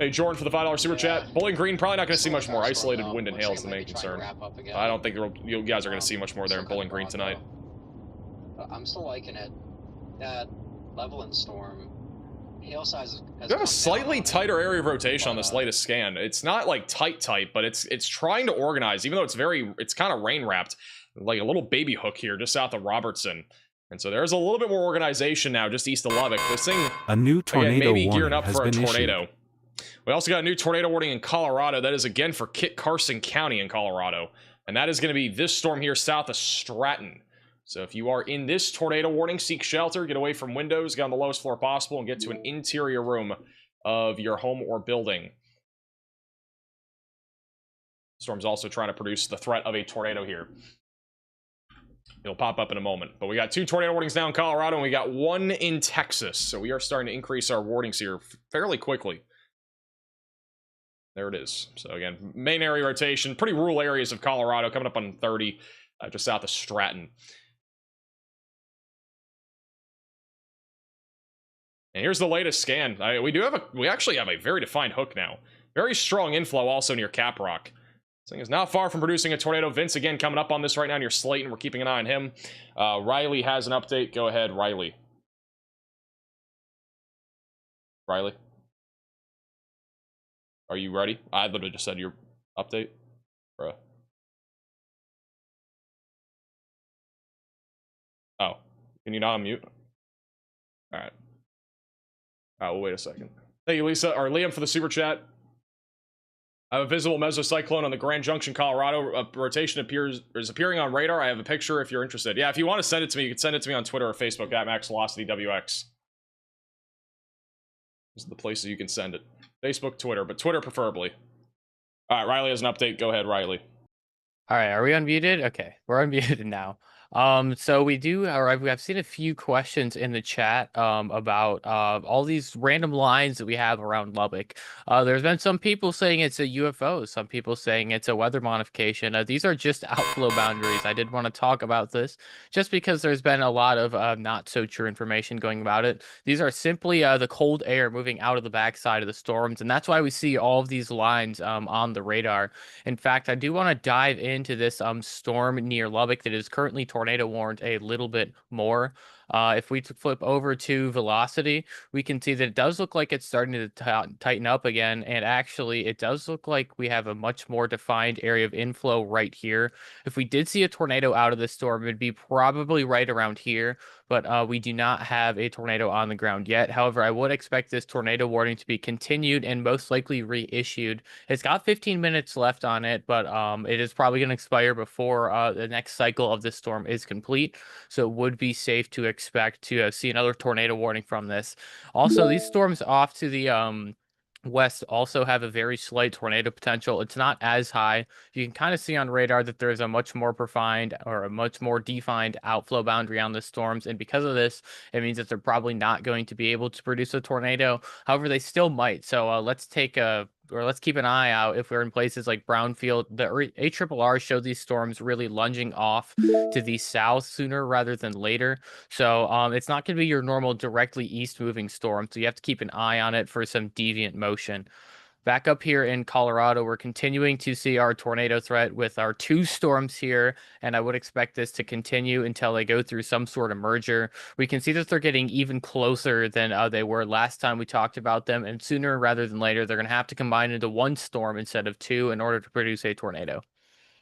Hey, Jordan, for the $5 super chat. Bowling Green, probably not going to see much more. Isolated wind and hail is the main concern. I don't think you guys are going to see much more there in Bowling Green tonight. I'm still liking it. That leveling storm, hail size has We have a slightly tighter area of rotation on this latest scan. It's not like tight, but it's trying to organize, even though it's kind of rain wrapped, like a little baby hook here just south of Robertson. And so there's a little bit more organization now just east of Lubbock. This thing, A new tornado again, maybe gearing warning up has for a been tornado. issued. We also got a new tornado warning in Colorado. That is again for Kit Carson County in Colorado. And that is going to be this storm here south of Stratton. So if you are in this tornado warning, seek shelter, get away from windows, get on the lowest floor possible, and get to an interior room of your home or building. Storm's also trying to produce the threat of a tornado here. It'll pop up in a moment. But we got 2 tornado warnings now in Colorado, and we got 1 in Texas. So we are starting to increase our warnings here fairly quickly. There it is. So again, main area rotation, pretty rural areas of Colorado, coming up on 30, just south of Stratton. And here's the latest scan. We actually have a very defined hook now. Very strong inflow also near Cap Rock. This thing is not far from producing a tornado. Vince again coming up on this right now near Slayton. We're keeping an eye on him. Riley has an update. Go ahead, Riley. Riley? Are you ready? I literally just said your update. Bruh. Oh. Can you not unmute? Alright. We'll wait a second. Thank you, Lisa, or Liam, for the super chat. I have a visible mesocyclone on the Grand Junction, Colorado. A rotation is appearing on radar. I have a picture if you're interested. Yeah, if you want to send it to me, you can send it to me on Twitter or Facebook at MaxVelocityWX. These are the places you can send it. Facebook, Twitter, but Twitter preferably. All right, Riley has an update. Go ahead, Riley. All right, are we unmuted? Okay, we're unmuted now. So we do, or I've seen a few questions in the chat about all these random lines that we have around Lubbock. There's been some people saying it's a UFO, some people saying it's a weather modification. These are just outflow boundaries. I did want to talk about this just because there's been a lot of not so true information going about it. These are simply the cold air moving out of the backside of the storms, and that's why we see all of these lines on the radar. In fact, I do want to dive into this storm near Lubbock that is currently tornado warned a little bit more. If we flip over to velocity, we can see that it does look like it's starting to tighten up again, and actually it does look like we have a much more defined area of inflow right here. If we did see a tornado out of the storm, it'd be probably right around here, but we do not have a tornado on the ground yet. However, I would expect this tornado warning to be continued and most likely reissued. It's got 15 minutes left on it, but it is probably going to expire before the next cycle of this storm is complete, so it would be safe to expect to see another tornado warning from this. Also, these storms off to the west also have a very slight tornado potential. It's not as high. You can kind of see on radar that there's a much more profound or a much more defined outflow boundary on the storms. And because of this, it means that they're probably not going to be able to produce a tornado. However, they still might. So let's keep an eye out if we're in places like Brownfield. The ARRR showed these storms really lunging off to the south sooner rather than later. So it's not going to be your normal directly east moving storm. So you have to keep an eye on it for some deviant motion. Back up here in Colorado, we're continuing to see our tornado threat with our 2 storms here, and I would expect this to continue until they go through some sort of merger. We can see that they're getting even closer than they were last time we talked about them, and sooner rather than later, they're going to have to combine into 1 storm instead of 2 in order to produce a tornado.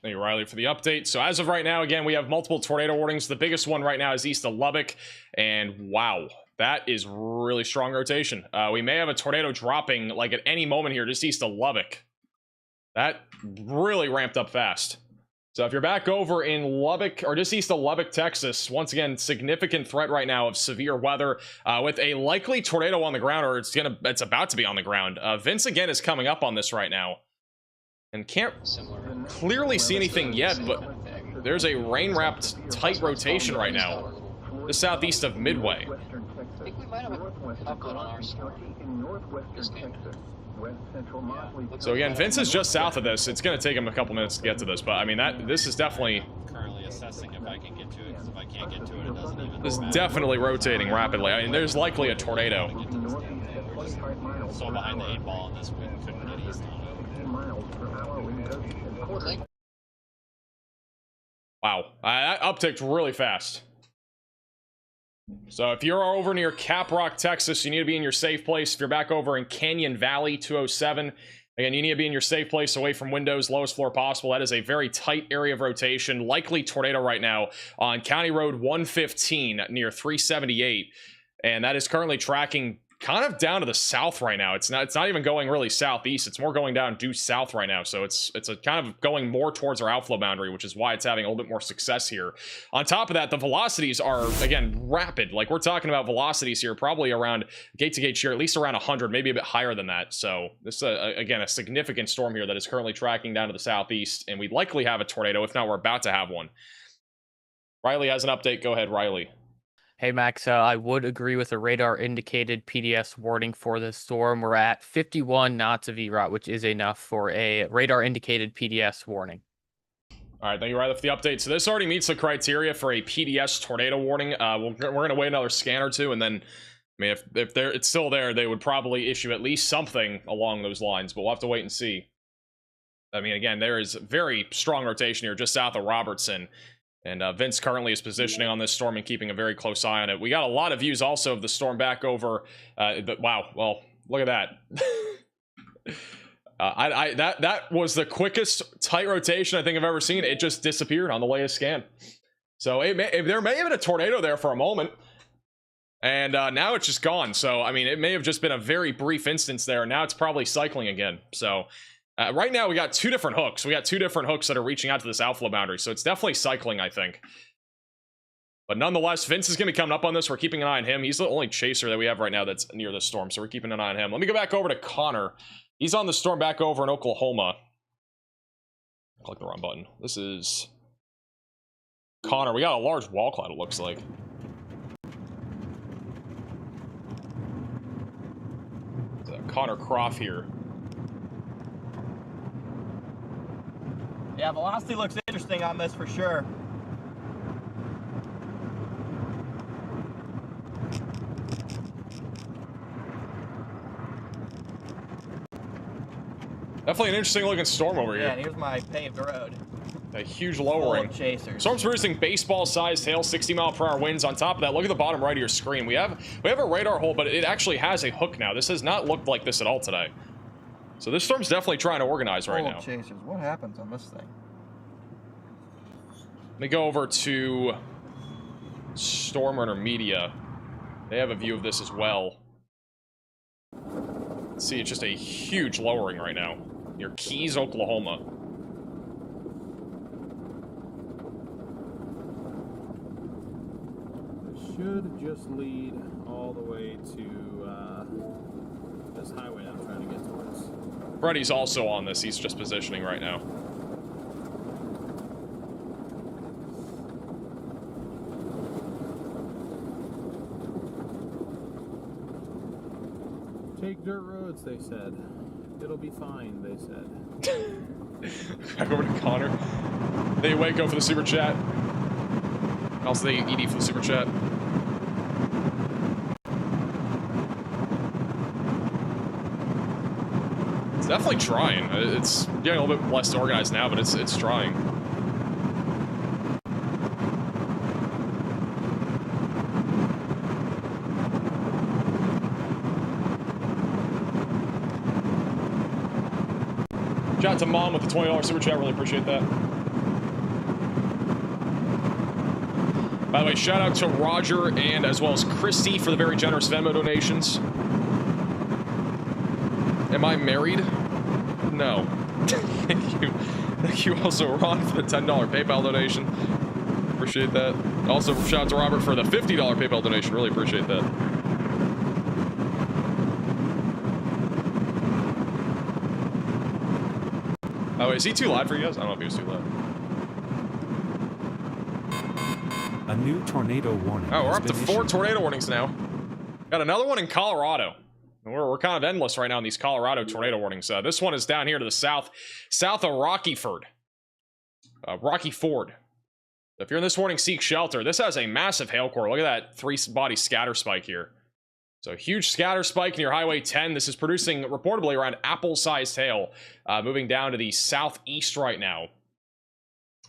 Thank you, Riley, for the update. So as of right now, again, we have multiple tornado warnings. The biggest one right now is east of Lubbock, and wow, that is really strong rotation. We may have a tornado dropping like at any moment here just east of Lubbock. That really ramped up fast. So if you're back over in Lubbock or just east of Lubbock, Texas, once again, significant threat right now of severe weather with a likely tornado on the ground, or it's about to be on the ground. Vince again is coming up on this right now. And can't clearly see anything yet, but there's a rain-wrapped tight rotation right now. The southeast of Midway. I think we might have a outlet on our storm. So again, Vince is just south of this. It's going to take him a couple minutes to get to this, but I mean, this is definitely... Currently assessing if I can get to it, because if I can't get to it, it doesn't even This is definitely rotating rapidly. I mean, there's likely a tornado. So behind the 8 ball on this, we couldn't get east on it. Wow, that upticked really fast. So if you're over near Caprock, Texas, you need to be in your safe place. If you're back over in Canyon Valley, 207, again, you need to be in your safe place away from windows, lowest floor possible. That is a very tight area of rotation. Likely tornado right now on County Road 115 near 378. And that is currently tracking kind of down to the south right now. It's not even going really southeast. It's more going down due south right now. So it's a kind of going more towards our outflow boundary, which is why it's having a little bit more success here. On top of that, the velocities are, again, rapid. Like, we're talking about velocities here probably around gate to gate here, at least around 100, maybe a bit higher than that. So this is, again, a significant storm here that is currently tracking down to the southeast, and we likely have a tornado. If not, we're about to have one. Riley has an update. Go ahead, Riley. Hey, Max, I would agree with the radar-indicated PDS warning for this storm. We're at 51 knots of EROT, which is enough for a radar-indicated PDS warning. All right, thank you, Riley, for the update. So this already meets the criteria for a PDS tornado warning. We're going to wait another scan or two, and then, I mean, if it's still there, they would probably issue at least something along those lines, but we'll have to wait and see. I mean, again, there is very strong rotation here just south of Robertson. And Vince currently is positioning on this storm and keeping a very close eye on it. We got a lot of views also of the storm back over. Wow, well, look at that. That was the quickest tight rotation I think I've ever seen. It just disappeared on the latest scan. So there may have been a tornado there for a moment. And now it's just gone. So, I mean, it may have just been a very brief instance there. Now it's probably cycling again. So... right now, we got 2 different hooks. We got 2 different hooks that are reaching out to this outflow boundary, so it's definitely cycling, I think. But nonetheless, Vince is going to be coming up on this. We're keeping an eye on him. He's the only chaser that we have right now that's near this storm, so we're keeping an eye on him. Let me go back over to Connor. He's on the storm back over in Oklahoma. Click the wrong button. This is Connor. We got a large wall cloud, it looks like. Connor Croft here. Yeah, velocity looks interesting on this for sure. Definitely an interesting looking storm over here. Yeah, and here's my paved road. A huge lowering. Full of chasers. Storm's producing baseball-sized hail, 60-mile-per-hour winds. On top of that, look at the bottom right of your screen. We have a radar hole, but it actually has a hook now. This has not looked like this at all today. So this storm's definitely trying to organize right now. Chasers. What happens on this thing? Let me go over to Storm Runner Media. They have a view of this as well. Let's see, it's just a huge lowering right now near Keys, Oklahoma. It should just lead all the way to this highway I'm trying to get towards. Freddy's also on this. He's just positioning right now. Take dirt roads, they said. It'll be fine, they said. Back over to Connor. They Waco for the super chat. Also, the ED for the super chat. It's definitely trying. It's getting a little bit less organized now, but it's trying. Shout out to Mom with the $20 super chat. Really appreciate that. By the way, shout out to Roger and as well as Christy for the very generous Venmo donations. Am I married? No. Thank you. Thank you also, Ron, for the $10 PayPal donation. Appreciate that. Also, shout out to Robert for the $50 PayPal donation. Really appreciate that. By the way, is he too loud for you guys? I don't know if he was too loud. A new tornado warning. Oh, we're has up to been 4 issued. tornado warnings now. Got another one in Colorado. We're kind of endless right now in these Colorado tornado warnings. This one is down here to the south of Rocky Ford. If you're in this warning, seek shelter. This has a massive hail core. Look at that 3-body scatter spike here. So huge scatter spike near Highway 10. This is producing reportedly around apple-sized hail, moving down to the southeast right now.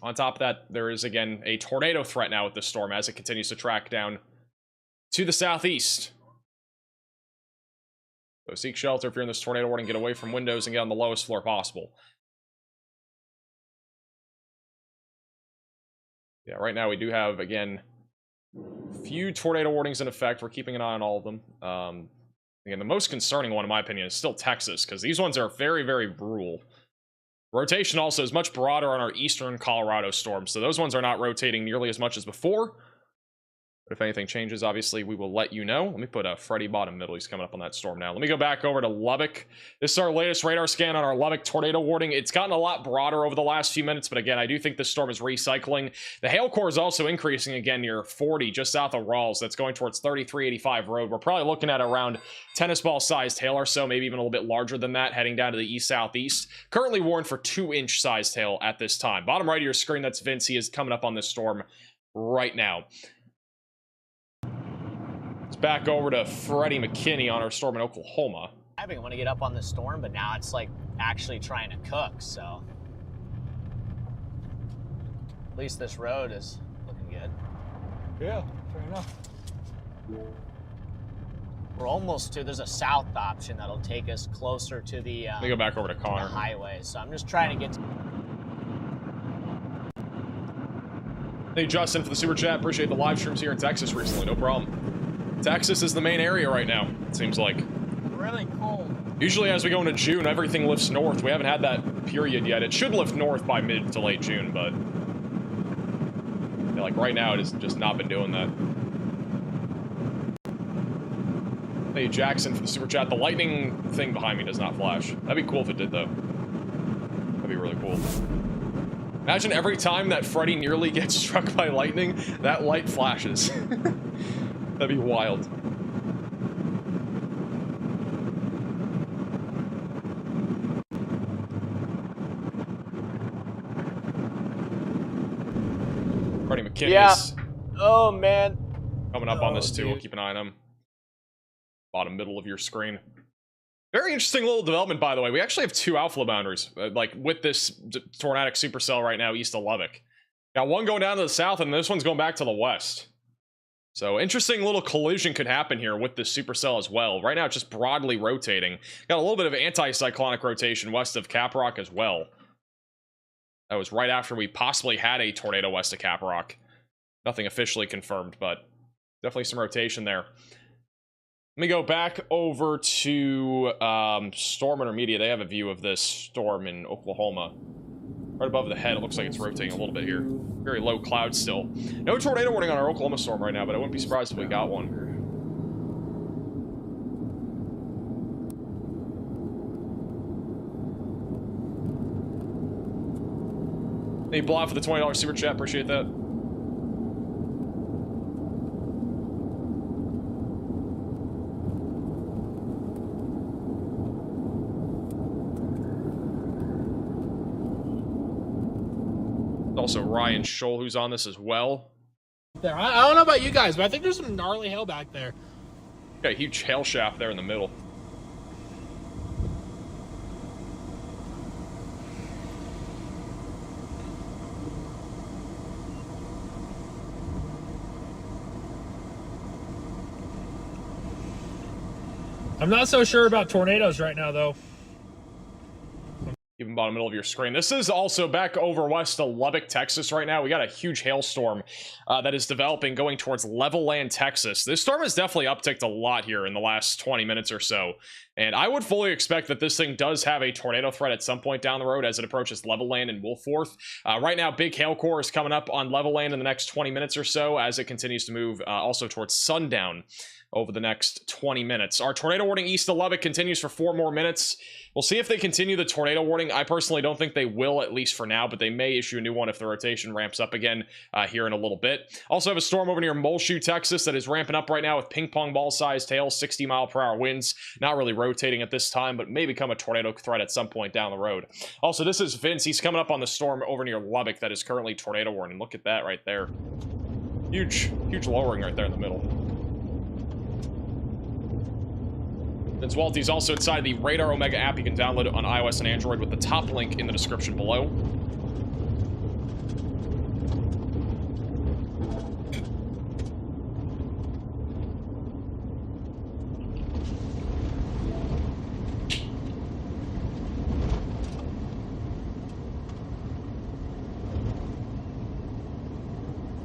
On top of that, there is again a tornado threat now with this storm as it continues to track down to the southeast. So seek shelter if you're in this tornado warning. Get away from windows and get on the lowest floor possible. Yeah, right now we do have, again, few tornado warnings in effect. We're keeping an eye on all of them. Again, the most concerning one, in my opinion, is still Texas, because these ones are very, very rural. Rotation also is much broader on our eastern Colorado storms, so those ones are not rotating nearly as much as before. But if anything changes, obviously, we will let you know. Let me put Freddy bottom middle. He's coming up on that storm now. Let me go back over to Lubbock. This is our latest radar scan on our Lubbock tornado warning. It's gotten a lot broader over the last few minutes, but again, I do think this storm is recycling. The hail core is also increasing again near 40, just south of Rawls. That's going towards 3385 road. We're probably looking at around tennis ball-sized hail or so, maybe even a little bit larger than that, heading down to the east-southeast. Currently warned for 2-inch sized hail at this time. Bottom right of your screen, that's Vince. He is coming up on this storm right now. Back over to Freddie McKinney on our storm in Oklahoma. I want to get up on the storm, but now it's like actually trying to cook, so at least this road is looking good. Yeah, fair enough. We're almost to, there's a south option that'll take us closer to the Let me go back over to Connor. the highway, so I'm just trying to get to... Hey, Justin, for the super chat. Appreciate the live streams here in Texas recently. No problem. Texas is the main area right now, it seems like. Really cold. Usually as we go into June, everything lifts north. We haven't had that period yet. It should lift north by mid to late June, but yeah, like right now, it has just not been doing that. Hey, Jackson, for the super chat. The lightning thing behind me does not flash. That'd be cool if it did, though. That'd be really cool. Imagine every time that Freddy nearly gets struck by lightning, that light flashes. That'd be wild. Freddie McKinney is Oh, man. coming up on this too. We'll keep an eye on him. Bottom middle of your screen. Very interesting little development, by the way. We actually have 2 outflow boundaries, like with this tornadic supercell right now east of Lubbock. Got one going down to the south, and this one's going back to the west. So interesting little collision could happen here with this supercell as well. Right now it's just broadly rotating. Got a little bit of anti-cyclonic rotation west of Caprock as well. That was right after we possibly had a tornado west of Caprock. Nothing officially confirmed, but definitely some rotation there. Let me go back over to Storm Intermediate. They have a view of this storm in Oklahoma. Right above the head, it looks like it's rotating a little bit here. Very low cloud still. No tornado warning on our Oklahoma storm right now, but I wouldn't be surprised if we got one. Hey, Blah for the $20 super chat. Appreciate that. Also, Ryan Scholl, who's on this as well. There, I don't know about you guys, but I think there's some gnarly hail back there. Got a huge hail shaft there in the middle. I'm not so sure about tornadoes right now, though. Even bottom middle of your screen. This is also back over west of Lubbock, Texas right now. We got a huge hailstorm that is developing going towards Levelland, Texas. This storm has definitely upticked a lot here in the last 20 minutes or so. And I would fully expect that this thing does have a tornado threat at some point down the road as it approaches Levelland and Wolfforth. Right now, big hail core is coming up on Levelland in the next 20 minutes or so as it continues to move also towards sundown over the next 20 minutes. Our tornado warning east of Lubbock continues for 4 more minutes. We'll see if they continue the tornado warning. I personally don't think they will, at least for now, but they may issue a new one if the rotation ramps up again here in a little bit. Also have a storm over near Muleshoe, Texas that is ramping up right now with ping pong ball sized hail, 60-mile-per-hour winds. Not really rotating at this time, but may become a tornado threat at some point down the road. Also, this is Vince. He's coming up on the storm over near Lubbock that is currently tornado warning. Look at that right there. Huge lowering right there in the middle. Vince Walty's also inside the Radar Omega app. You can download it on iOS and Android with the top link in the description below.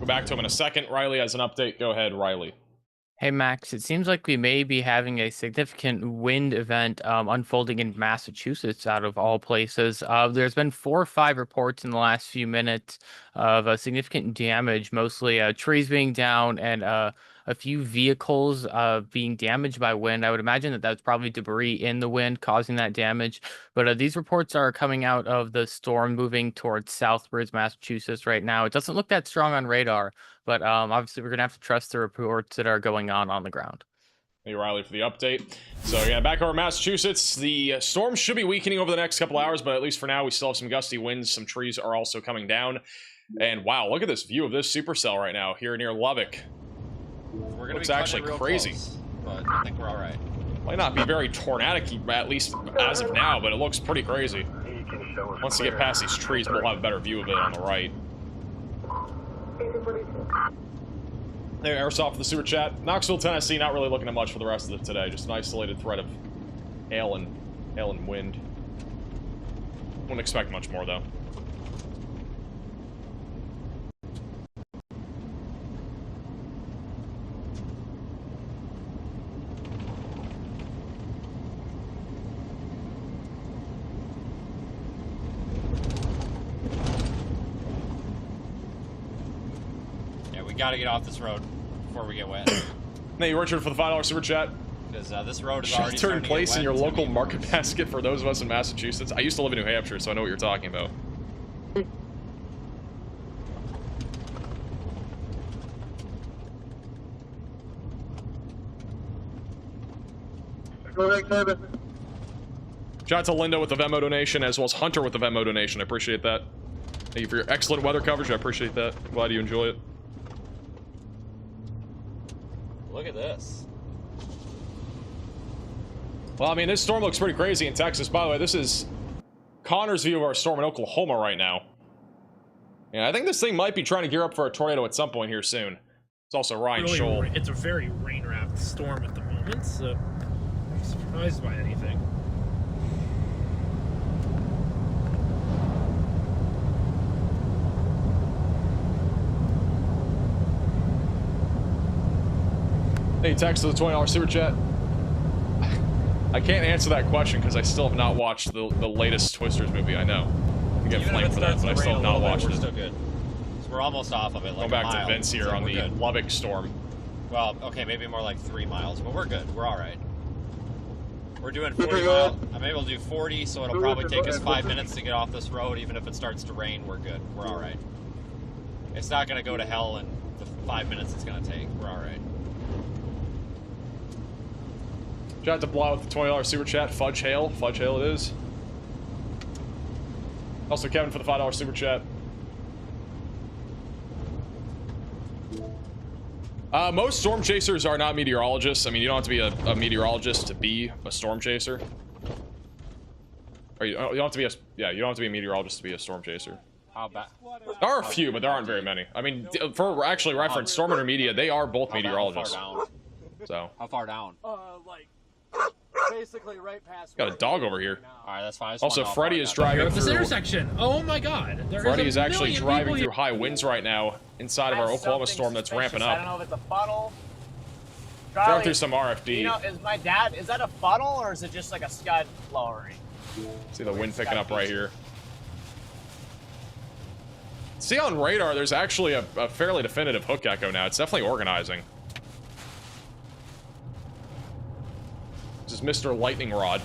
Go back to him in a second. Riley has an update. Go ahead, Riley. Hey, Max, it seems like we may be having a significant wind event unfolding in Massachusetts, out of all places. There's been 4 or 5 reports in the last few minutes of significant damage, mostly trees being down and a few vehicles being damaged by wind. I would imagine that that's probably debris in the wind causing that damage. But these reports are coming out of the storm moving towards Southbridge, Massachusetts right now. It doesn't look that strong on radar, but obviously we're going to have to trust the reports that are going on the ground. Thank you, Riley, for the update. So, yeah, back over Massachusetts. The storm should be weakening over the next couple hours, but at least for now, we still have some gusty winds. Some trees are also coming down. And, wow, look at this view of this supercell right now here near Lubbock. We're gonna Looks be actually crazy. Close, but I think we're all right. Might not be very tornadic, at least as of now, but it looks pretty crazy. Once you get past these trees, we'll have a better view of it on the right. There, Airsoft for the super chat. Knoxville, Tennessee, not really looking at much for the rest of today. Just an isolated threat of hail and wind. Wouldn't expect much more, though. Gotta get off this road before we get wet. Thank you, Richard, for the $5 super chat. Because this road is already Shelter in place in your local wet. market basket for those of us in Massachusetts. I used to live in New Hampshire, so I know what you're talking about. Shout out to Linda with the Venmo donation, as well as Hunter with the Venmo donation. I appreciate that. Thank you for your excellent weather coverage. I appreciate that. Glad you enjoy it. Look at this. Well, I mean, this storm looks pretty crazy in Texas. By the way, this is Connor's view of our storm in Oklahoma right now. Yeah, I think this thing might be trying to gear up for a tornado at some point here soon. It's also Ryan Scholl. It's a very rain-wrapped storm at the moment, so I'm surprised by anything. Hey, text to the $20 super chat. I can't answer that question because I still have not watched the latest Twisters movie. I know. You get flamed for that, but I still have not watched it. We're still good. So we're almost off of it. Like Going back to Vince here on the Lubbock storm. Well, okay, maybe more like 3 miles, but we're good. We're all right. We're doing 40 mile. I'm able to do 40, so it'll probably take us 5 minutes to get off this road. Even if it starts to rain, we're good. We're all right. It's not going to go to hell in the 5 minutes it's going to take. We're all right. Shout out to Blah with the $20 super chat. Fudge Hail. Fudge Hail it is. Also Kevin for the $5 super chat. Most storm chasers are not meteorologists. I mean, you don't have to be a meteorologist to be a storm chaser. Or you don't have to be a, yeah, you don't have to be a meteorologist to be a storm chaser. How bad? There are a few, but there aren't very many. I mean, for actually reference, Storm Intermedia, they are both meteorologists. So. How far down? Like, basically right past. Got a dog over here. All right, that's fine. Also, Freddy is driving This through. intersection. Oh my God. Freddy is actually driving through high winds right now inside of our Oklahoma storm that's ramping I don't up. know if it's a funnel. Driving Charlie, through some RFD. You know, is my dad, is that a funnel or is it just like a scud lowering? See the wind picking up right here. See on radar, there's actually a fairly definitive hook echo now. It's definitely organizing. This is Mr. Lightning Rod.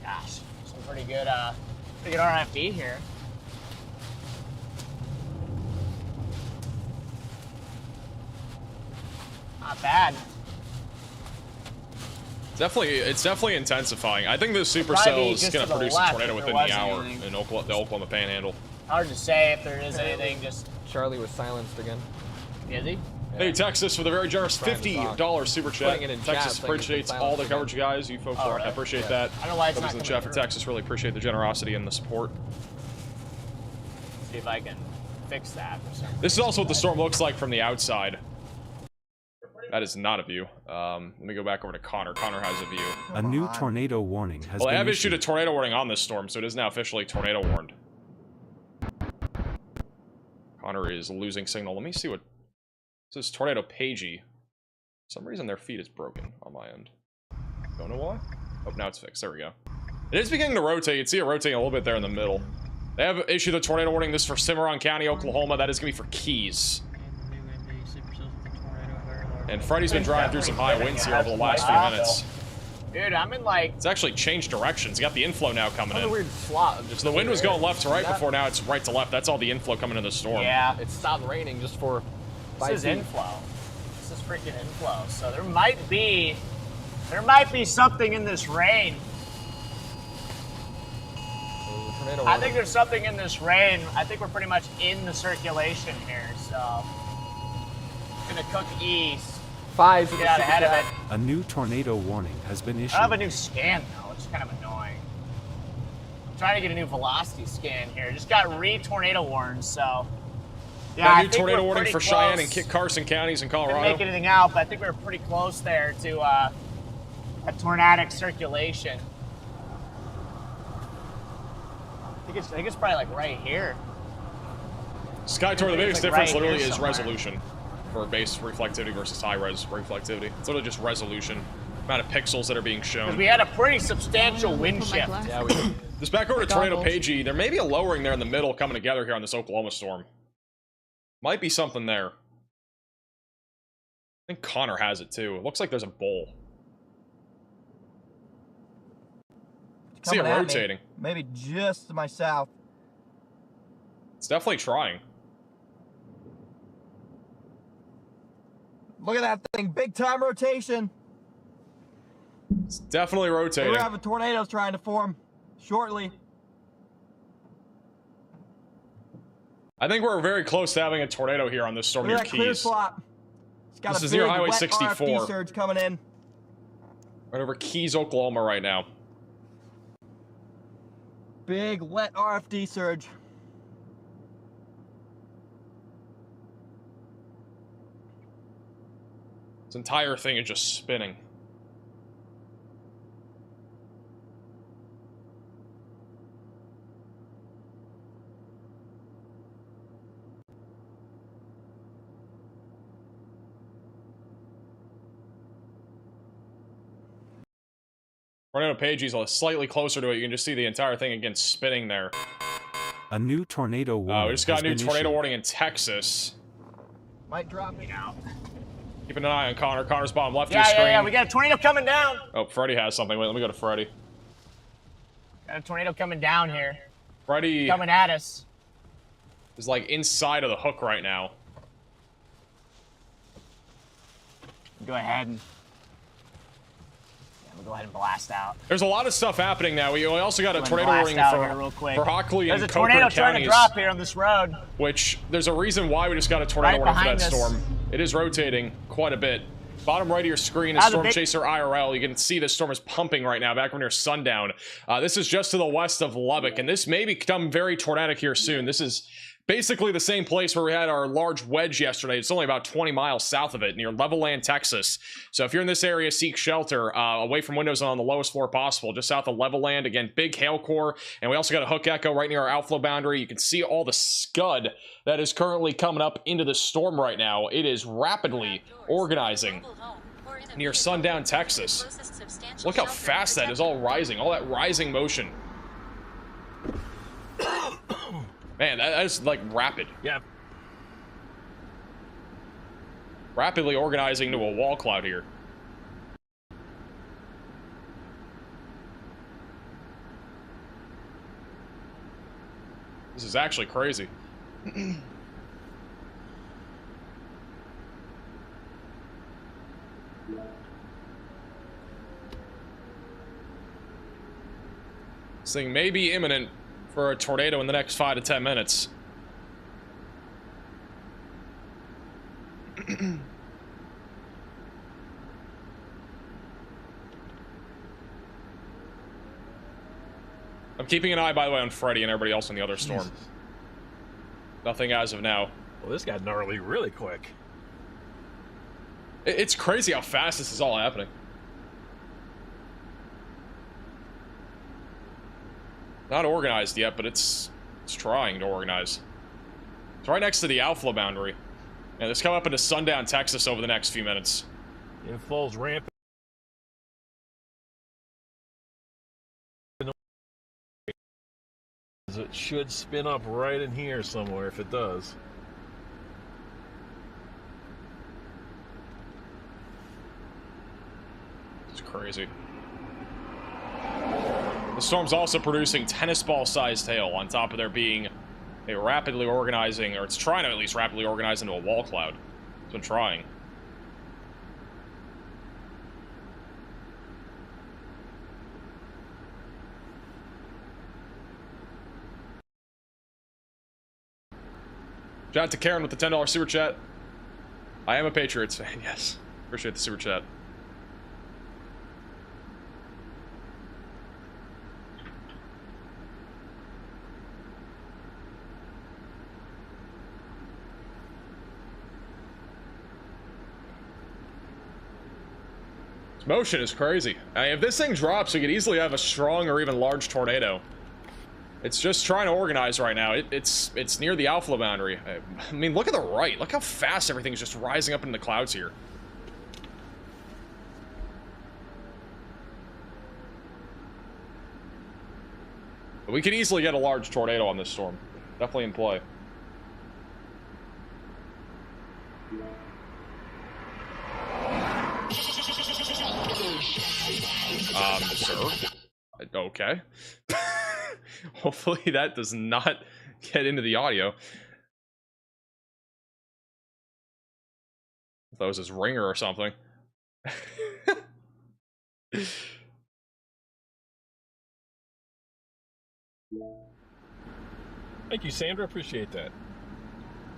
Gosh, some pretty good RFD here. Not bad. It's definitely intensifying. I think the supercell is going to produce a tornado within the hour in the Oklahoma Panhandle. Hard to say if there is anything. Just Charlie was silenced again. Is he? Hey, Texas, for the very generous $50 super chat. Putting it in Texas chat, so I can appreciates silence all the again. coverage, you guys. You folks are. I appreciate that. I don't know why it's Those not in the coming chat for through. Texas really appreciate the generosity and the support. See if I can fix that for some reason. This is also what the storm looks like from the outside. That is not a view. Let me go back over to Connor. Connor has a view. A new tornado warning has Well, I been have issued a issued. tornado warning on this storm, so it is now officially tornado warned. Connor is losing signal. Let me see what... This is tornado pagey. For some reason their feed is broken on my end. Don't know why. Oh, now it's fixed. There we go. It is beginning to rotate. You can see it rotating a little bit there in the middle. They have issued a tornado warning. This is for Cimarron County, Oklahoma. That is going to be for Keys. And Freddy's been driving through some high winds here over the last few minutes. Dude, I'm in like... It's actually changed directions. You got the inflow now coming in. Weird slot. So the wind was going left to right before, now it's right to left. That's all the inflow coming into the storm. Yeah. It stopped raining just for 5 This is feet. inflow. This is freaking inflow. So there might be something in this rain. I think there's something in this rain. I think we're pretty much in the circulation here, so gonna cook east. 5. Get out ahead of it. A new tornado warning has been I issued. don't have a new scan though, which is kind of annoying. I'm trying to get a new velocity scan here. Just got tornado warned, so yeah. Got a I new think tornado we're warning pretty for Cheyenne close. and Kit Carson counties in Didn't Colorado. make anything out, but I think we were pretty close there to a tornadic circulation. I think it's probably like right here. SkyTour, the It's biggest like difference right literally here is somewhere. resolution for base reflectivity versus high res reflectivity. It's literally just resolution, amount of pixels that are being Because shown. we had a pretty substantial wind shift. Yeah, we did. Just back over to Tornado Pagey, there may be a lowering there in the middle coming together here on this Oklahoma storm. Might be something there. I think Connor has it too. It looks like there's a bowl. See it Coming at me. rotating. Maybe just to my south. It's definitely trying. Look at that thing, big time rotation. It's definitely We're rotating. gonna have a tornado trying to form shortly. I think we're very close to having a tornado here on this storm Look near at that clear Keys. slot. It's got This a is big near Highway wet 64. RFD surge coming in. Right over Keys, Oklahoma right now. Big wet RFD surge. This entire thing is just spinning. Tornado Pagey's slightly closer to it. You can just see the entire thing again spinning there. A new tornado warning We just got has a new been tornado issued. warning in Texas. Might drop me out. Keeping an eye on Connor. Connor's bottom left of Yeah, your screen. yeah, we got a tornado coming down. Oh, Freddy has something. Wait, let me go to Freddy. Got a tornado coming down here. Freddy Coming at us. is like inside of the hook right now. Go ahead and we'll go ahead and blast out. There's a lot of stuff happening now. We also got a tornado warning for Hockley and There's a tornado Cochran trying to counties, drop here on this road. which there's a reason why we just got a tornado warning for that behind us. storm. It is rotating quite a bit. Bottom right of your screen is Ah, the Storm big- Chaser IRL. You can see the storm is pumping right now, back when near sundown. This is just to the west of Lubbock, and this may become very tornadic here soon. This is basically the same place where we had our large wedge yesterday. It's only about 20 miles south of it, near Levelland, Texas. So if you're in this area, seek shelter away from windows and on the lowest floor possible, just south of Levelland. Again, big hail core, and we also got a hook echo right near our outflow boundary. You can see all the scud that is currently coming up into the storm right now. It is rapidly organizing near sundown, Texas. Look how fast that is all rising, all that rising motion. Man, that is like rapid. Yeah. Rapidly organizing to a wall cloud here. This is actually crazy. This thing may be imminent for a tornado in the next 5 to 10 minutes. I'm keeping an eye, by the way, on Freddy and everybody else in the other storm. Nothing as of now. Well, this got gnarly really quick. It's crazy how fast this is all happening. Not organized yet, but it's trying to organize. It's right next to the outflow boundary. And it's coming up into sundown, Texas over the next few minutes. Inflow's rampant. It should spin up right in here somewhere if it does. It's crazy. The storm's also producing tennis ball sized hail on top of there being a rapidly organizing, or it's trying to at least rapidly organize into a wall cloud. It's been trying. Shout out to Karen with the $10 super chat. I am a Patriots fan, yes. Appreciate the super chat. This motion is crazy. I mean, if this thing drops, we could easily have a strong or even large tornado. It's just trying to organize right now. It's near the outflow boundary. I mean, look at the right. Look how fast everything's just rising up into the clouds here. But we could easily get a large tornado on this storm. Definitely in play. Sir? Okay. Hopefully that does not get into the audio. If that was his ringer or something. Thank you, Sandra. Appreciate that.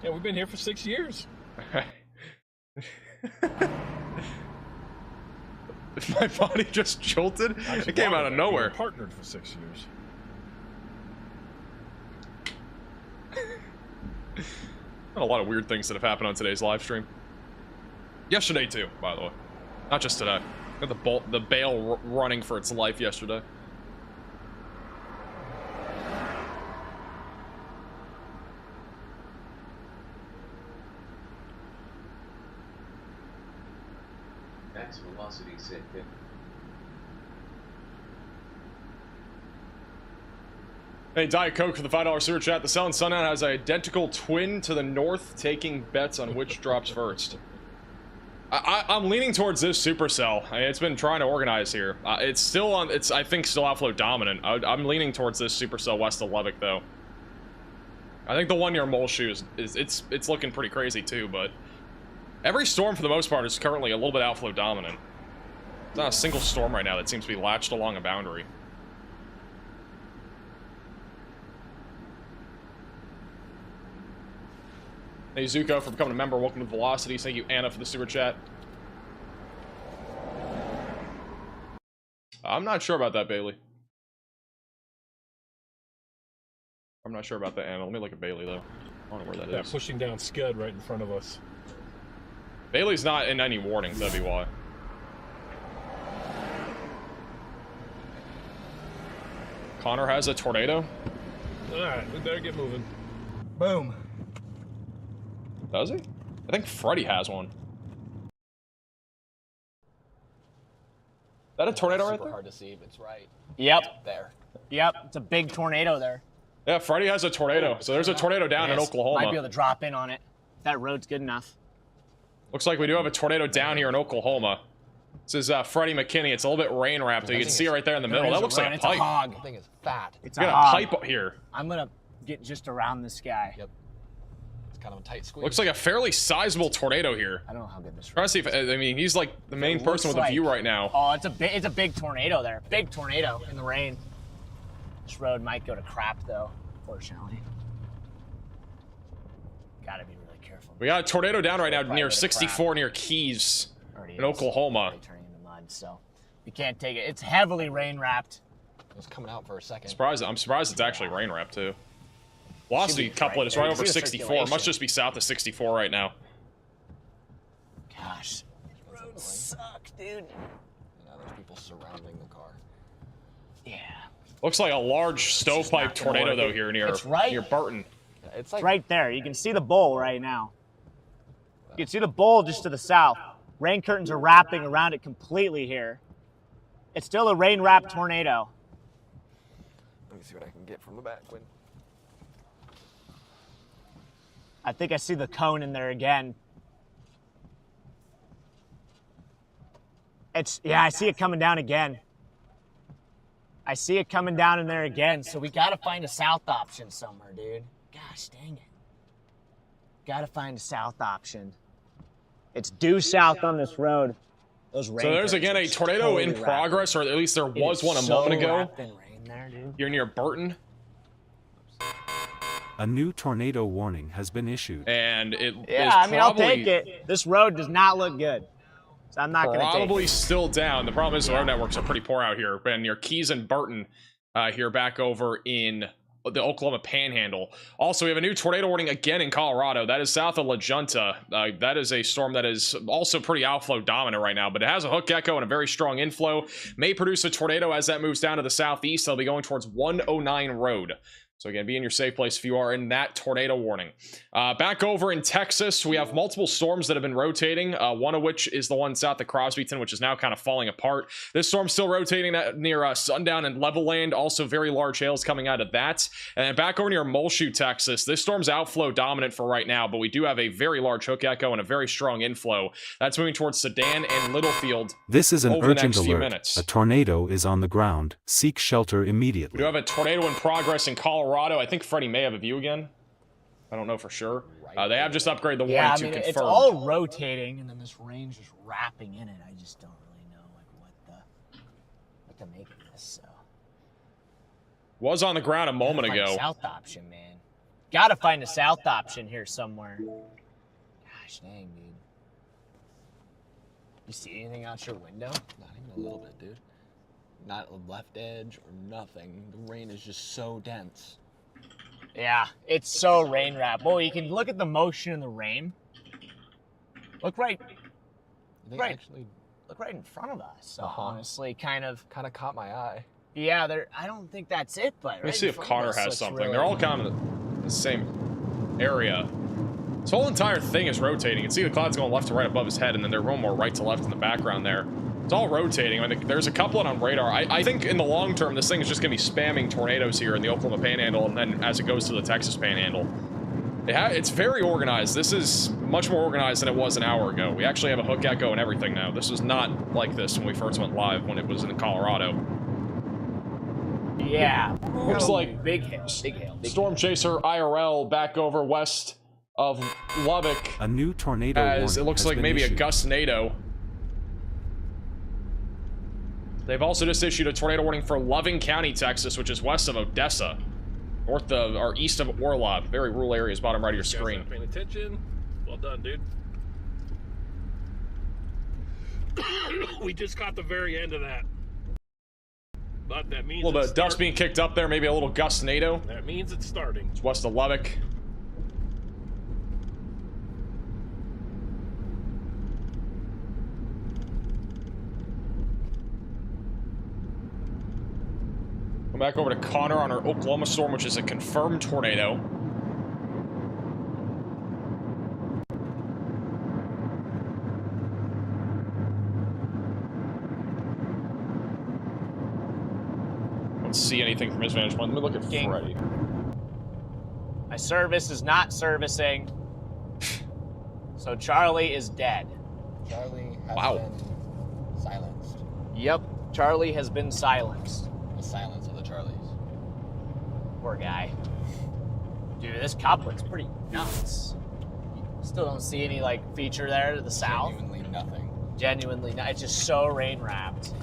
Yeah, we've been here for 6 years. My body just jolted. Actually, It came out of we nowhere. were partnered for 6 years. A lot of weird things that have happened on today's live stream. Yesterday too, by the way. Not just today. Got the bale running for its life yesterday. Max velocity set 50. Hey, Diet Coke for the $5 super chat. The Selling Sundown has an identical twin to the north, taking bets on which drops first. I'm leaning towards this supercell. I mean, it's been trying to organize here. It's still on. It's I think still outflow dominant. I'm leaning towards this supercell west of Levick though. I think the one near Moleshoe it's looking pretty crazy too. But every storm for the most part is currently a little bit outflow dominant. There's not a single storm right now that seems to be latched along a boundary. Hey Zuko for becoming a member. Welcome to Velocities. Thank you Anna for the super chat. I'm not sure about that, Bailey. I'm not sure about that, Anna. Let me look at Bailey though. I don't know where that is. Pushing down Scud right in front of us. Bailey's not in any warnings, that'd be why. Connor has a tornado. Alright, we better get moving. Boom. Does he? I think Freddy has one. Is that a tornado right there? Hard to see, but it's right. Yep. There. Yep. It's a big tornado there. Yeah, Freddy has a tornado. So there's a tornado down in Oklahoma. Might be able to drop in on it. That road's good enough. Looks like we do have a tornado down here in Oklahoma. This is Freddie McKinney. It's a little bit rain wrapped. You can see it right there in the middle. That looks like a pipe. It's a hog. I think it's fat. It's got a pipe here. I'm gonna get just around this guy. Yep. It's kind of a tight squeeze. Looks like a fairly sizable tornado here. I don't know how good this. Trying to see if I mean he's like the main person with a view right now. Oh, it's a big tornado there. Big tornado in the rain. This road might go to crap though, fortunately. Gotta be really careful. We got a tornado down right now near 64 near Keys in Oklahoma. Turning in the mud, so you can't take it. It's heavily rain wrapped. It was coming out for a second. I'm surprised it's actually rain wrapped too. Velocity couplet is right over 64. Must just be south of 64 right now. Gosh, roads suck, dude. Now there's people surrounding the car. Yeah. Looks like a large stovepipe tornado though here near Burton. It's like right there. You can see the bowl right now. You can see the bowl just to the south. Rain curtains are wrapping around it completely here. It's still a rain-wrapped tornado. Let me see what I can get from the back wind. I think I see the cone in there again. Yeah, I see it coming down again. I see it coming down in there again, so we gotta find a south option somewhere, dude. Gosh dang it. Gotta find a south option. It's due south on this road. Those rain So there's again a tornado in progress, or at least there was one a moment ago. You're near Burton. A new tornado warning has been issued. And it yeah, I mean, I'll take it. This road does not look good. So I'm not going to take it. Probably still down. The problem is the road networks are pretty poor out here. And near Keys and Burton here back over in the Oklahoma Panhandle. Also, we have a new tornado warning again in Colorado. That is south of La Junta. That is a storm that is also pretty outflow dominant right now, but it has a hook echo and a very strong inflow. May produce a tornado as that moves down to the southeast. They'll be going towards 109 Road. So again, be in your safe place if you are in that tornado warning. Back over in Texas, we have multiple storms that have been rotating, one of which is the one south of Crosbyton, which is now kind of falling apart. This storm's still rotating near Sundown and Levelland, also very large hails coming out of that. And then back over near Moleshoe, Texas, this storm's outflow dominant for right now, but we do have a very large hook echo and a very strong inflow. That's moving towards Sedan and Littlefield. This is an over urgent the next few alert. minutes. A tornado is on the ground. Seek shelter immediately. We do have a tornado in progress in Colorado. I think Freddie may have a view again. I don't know for sure. They have just upgraded the warning to confirm. It's all rotating, and then this rain's just wrapping in it. I just don't really know what to make of this. So was on the ground a moment ago. South option, man. Gotta find a south option here somewhere. Gosh dang, dude. You see anything out your window? Not even a little bit, dude. Not a left edge or nothing. The rain is just so dense. Yeah, it's so rain wrapped. Well, you can look at the motion in the rain. Look right in front of us. Honestly, kind of caught my eye. Yeah, I don't think that's it, but let me see if Connor has something. Really... They're all kind of the same area. This whole entire thing is rotating. You can see the clouds going left to right above his head, and then they're one more right to left in the background there. It's all rotating. I mean, there's a couple on radar. I think in the long term, this thing is just going to be spamming tornadoes here in the Oklahoma Panhandle, and then as it goes to the Texas Panhandle. It's very organized. This is much more organized than it was an hour ago. We actually have a hook echo and everything now. This was not like this when we first went live, when it was in Colorado. Yeah. Looks like big hail. Big hail. Big Storm Chaser IRL back over west of Lubbock. A new tornado As it warning looks has like been maybe a issued. gustnado. They've also just issued a tornado warning for Loving County, Texas, which is west of Odessa. North of, or east of Orlov. Very rural areas, bottom right of your screen. Paying attention. Well done, dude. We just caught the very end of that. But that means A little bit of dust being kicked up there, maybe a little gustnado. That means it's starting. It's west of Lubbock. Come back over to Connor on our Oklahoma storm, which is a confirmed tornado. Don't see anything from his vantage point. Let me look at Freddy. My service is not servicing. So Charlie is dead. Charlie has been silenced. Yep, Charlie has been silenced. The silence of the Charlies. Poor guy. Dude, this couplet's pretty nuts. Still don't see any, like, feature there to the south. Genuinely nothing. Genuinely not. It's just so rain-wrapped.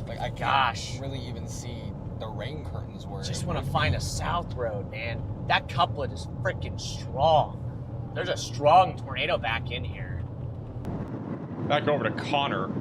Like, I can't really even see the rain curtains where Just want to find a south road, man. That couplet is freaking strong. There's a strong tornado back in here. Back over to Connor.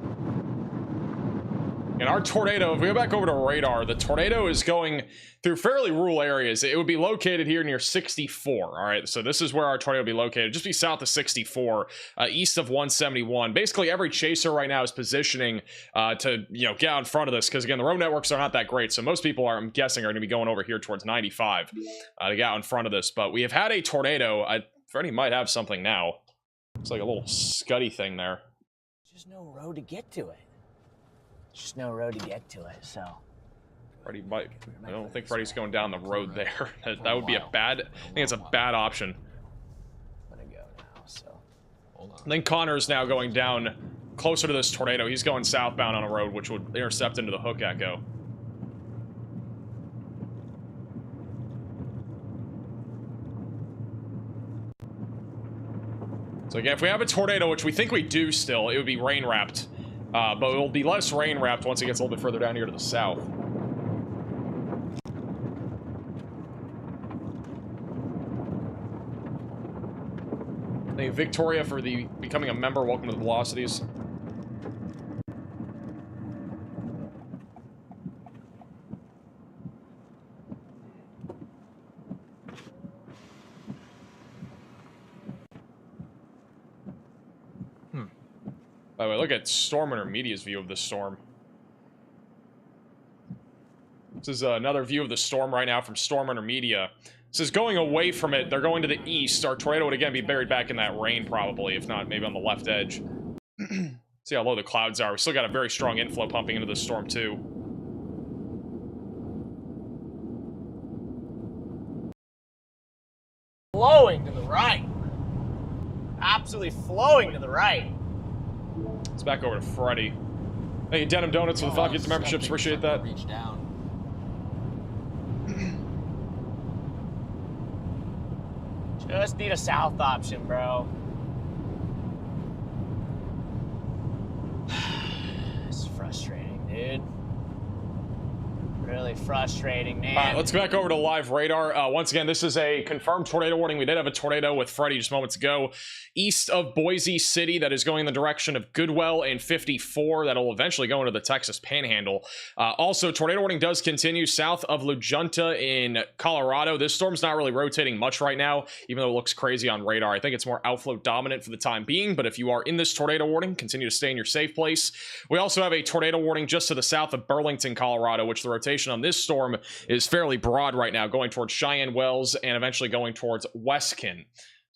And our tornado, if we go back over to radar, the tornado is going through fairly rural areas. It would be located here near 64. All right, so this is where our tornado would be located. Just be south of 64, east of 171. Basically, every chaser right now is positioning to, you know, get out in front of this because, again, the road networks are not that great. So most people are, I'm guessing, are going to be going over here towards 95 to get out in front of this. But we have had a tornado. Freddie might have something now. It's like a little scuddy thing there. There's no road to get to it. There's just no road to get to it, so. Freddie might. I don't think Freddie's going down the road there. That would be a bad. I think it's a bad option. I'm gonna go now, so. Hold on. Then Connor's now going down closer to this tornado. He's going southbound on a road, which would intercept into the hook echo. So again, if we have a tornado, which we think we do still, it would be rain-wrapped. But it will be less rain-wrapped once it gets a little bit further down here to the south. Thank you, Victoria, for the becoming a member. Welcome to the Velocities. By the way, look at Storm Intermedia's view of the storm. This is another view of the storm right now from Storm Intermedia. This is going away from it. They're going to the east. Our tornado would again be buried back in that rain probably, if not maybe on the left edge. See how low the clouds are. We still got a very strong inflow pumping into the storm too. Flowing to the right. Absolutely flowing to the right. It's back over to Freddy. Hey, Denim Donuts for the $5 memberships. Appreciate that. Reach down. Just need a south option, bro. It's frustrating, dude. Really frustrating, man. All right, let's go back over to live radar. Once again, this is a confirmed tornado warning. We did have a tornado with Freddy just moments ago. East of Boise City, that is going in the direction of Goodwell and 54. That'll eventually go into the Texas Panhandle. Also, tornado warning does continue south of La Junta in Colorado. This storm's not really rotating much right now, even though it looks crazy on radar. I think it's more outflow dominant for the time being, but if you are in this tornado warning, continue to stay in your safe place. We also have a tornado warning just to the south of Burlington, Colorado, which the rotation on this storm is fairly broad right now, going towards Cheyenne Wells and eventually going towards Westkin.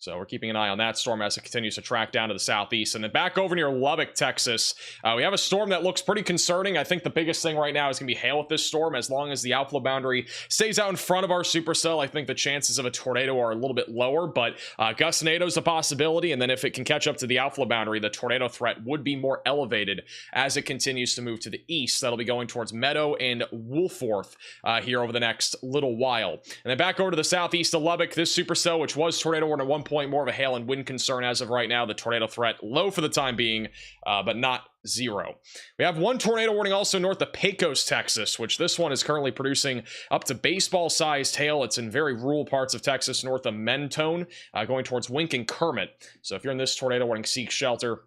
So we're keeping an eye on that storm as it continues to track down to the southeast. And then back over near Lubbock, Texas, we have a storm that looks pretty concerning. I think the biggest thing right now is going to be hail with this storm. As long as the outflow boundary stays out in front of our supercell, I think the chances of a tornado are a little bit lower, but gust tornado is a possibility. And then if it can catch up to the outflow boundary, the tornado threat would be more elevated as it continues to move to the east. That'll be going towards Meadow and Woolforth here over the next little while. And then back over to the southeast of Lubbock, this supercell, which was tornado warning at one point, more of a hail and wind concern as of right now. The tornado threat low for the time being, but not zero. We have one tornado warning also north of Pecos, Texas, which this one is currently producing up to baseball-sized hail. It's in very rural parts of Texas, north of Mentone, going towards Wink and Kermit. So if you're in this tornado warning, seek shelter.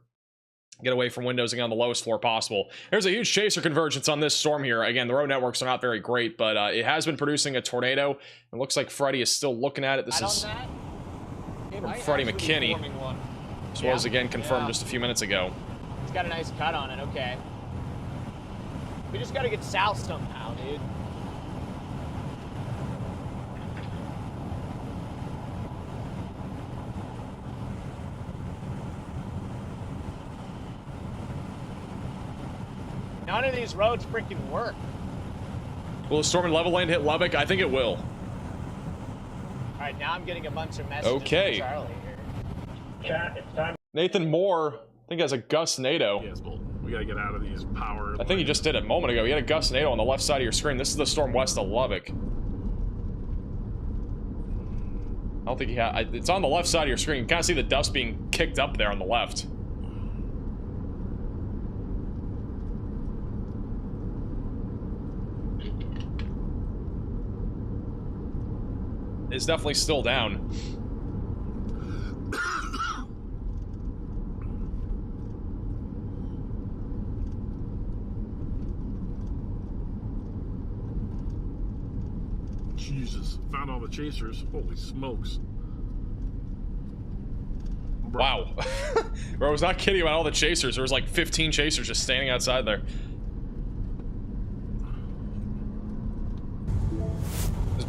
Get away from windows again on the lowest floor possible. There's a huge chaser convergence on this storm here. Again, the road networks are not very great, but it has been producing a tornado. It looks like Freddie is still looking at it. This is from Freddie McKinney. This was again confirmed just a few minutes ago. It's got a nice cut on it, okay. We just gotta get south somehow, dude. None of these roads freaking work. Will the storm and level land hit Lubbock? I think it will. All right, now I'm getting a bunch of messages Okay. from Charlie here. Chat, it's time. Nathan Moore, I think, has a gust-nado. Yes, well, we gotta get out of these power. I think he just did it a moment ago. He had a gust-nado on the left side of your screen. This is the storm west of Lubbock. I don't think he had... It's on the left side of your screen. You can kind of see the dust being kicked up there on the left. It's definitely still down. Jesus, found all the chasers. Holy smokes. Wow. Bro, I was not kidding about all the chasers. There was like 15 chasers just standing outside there.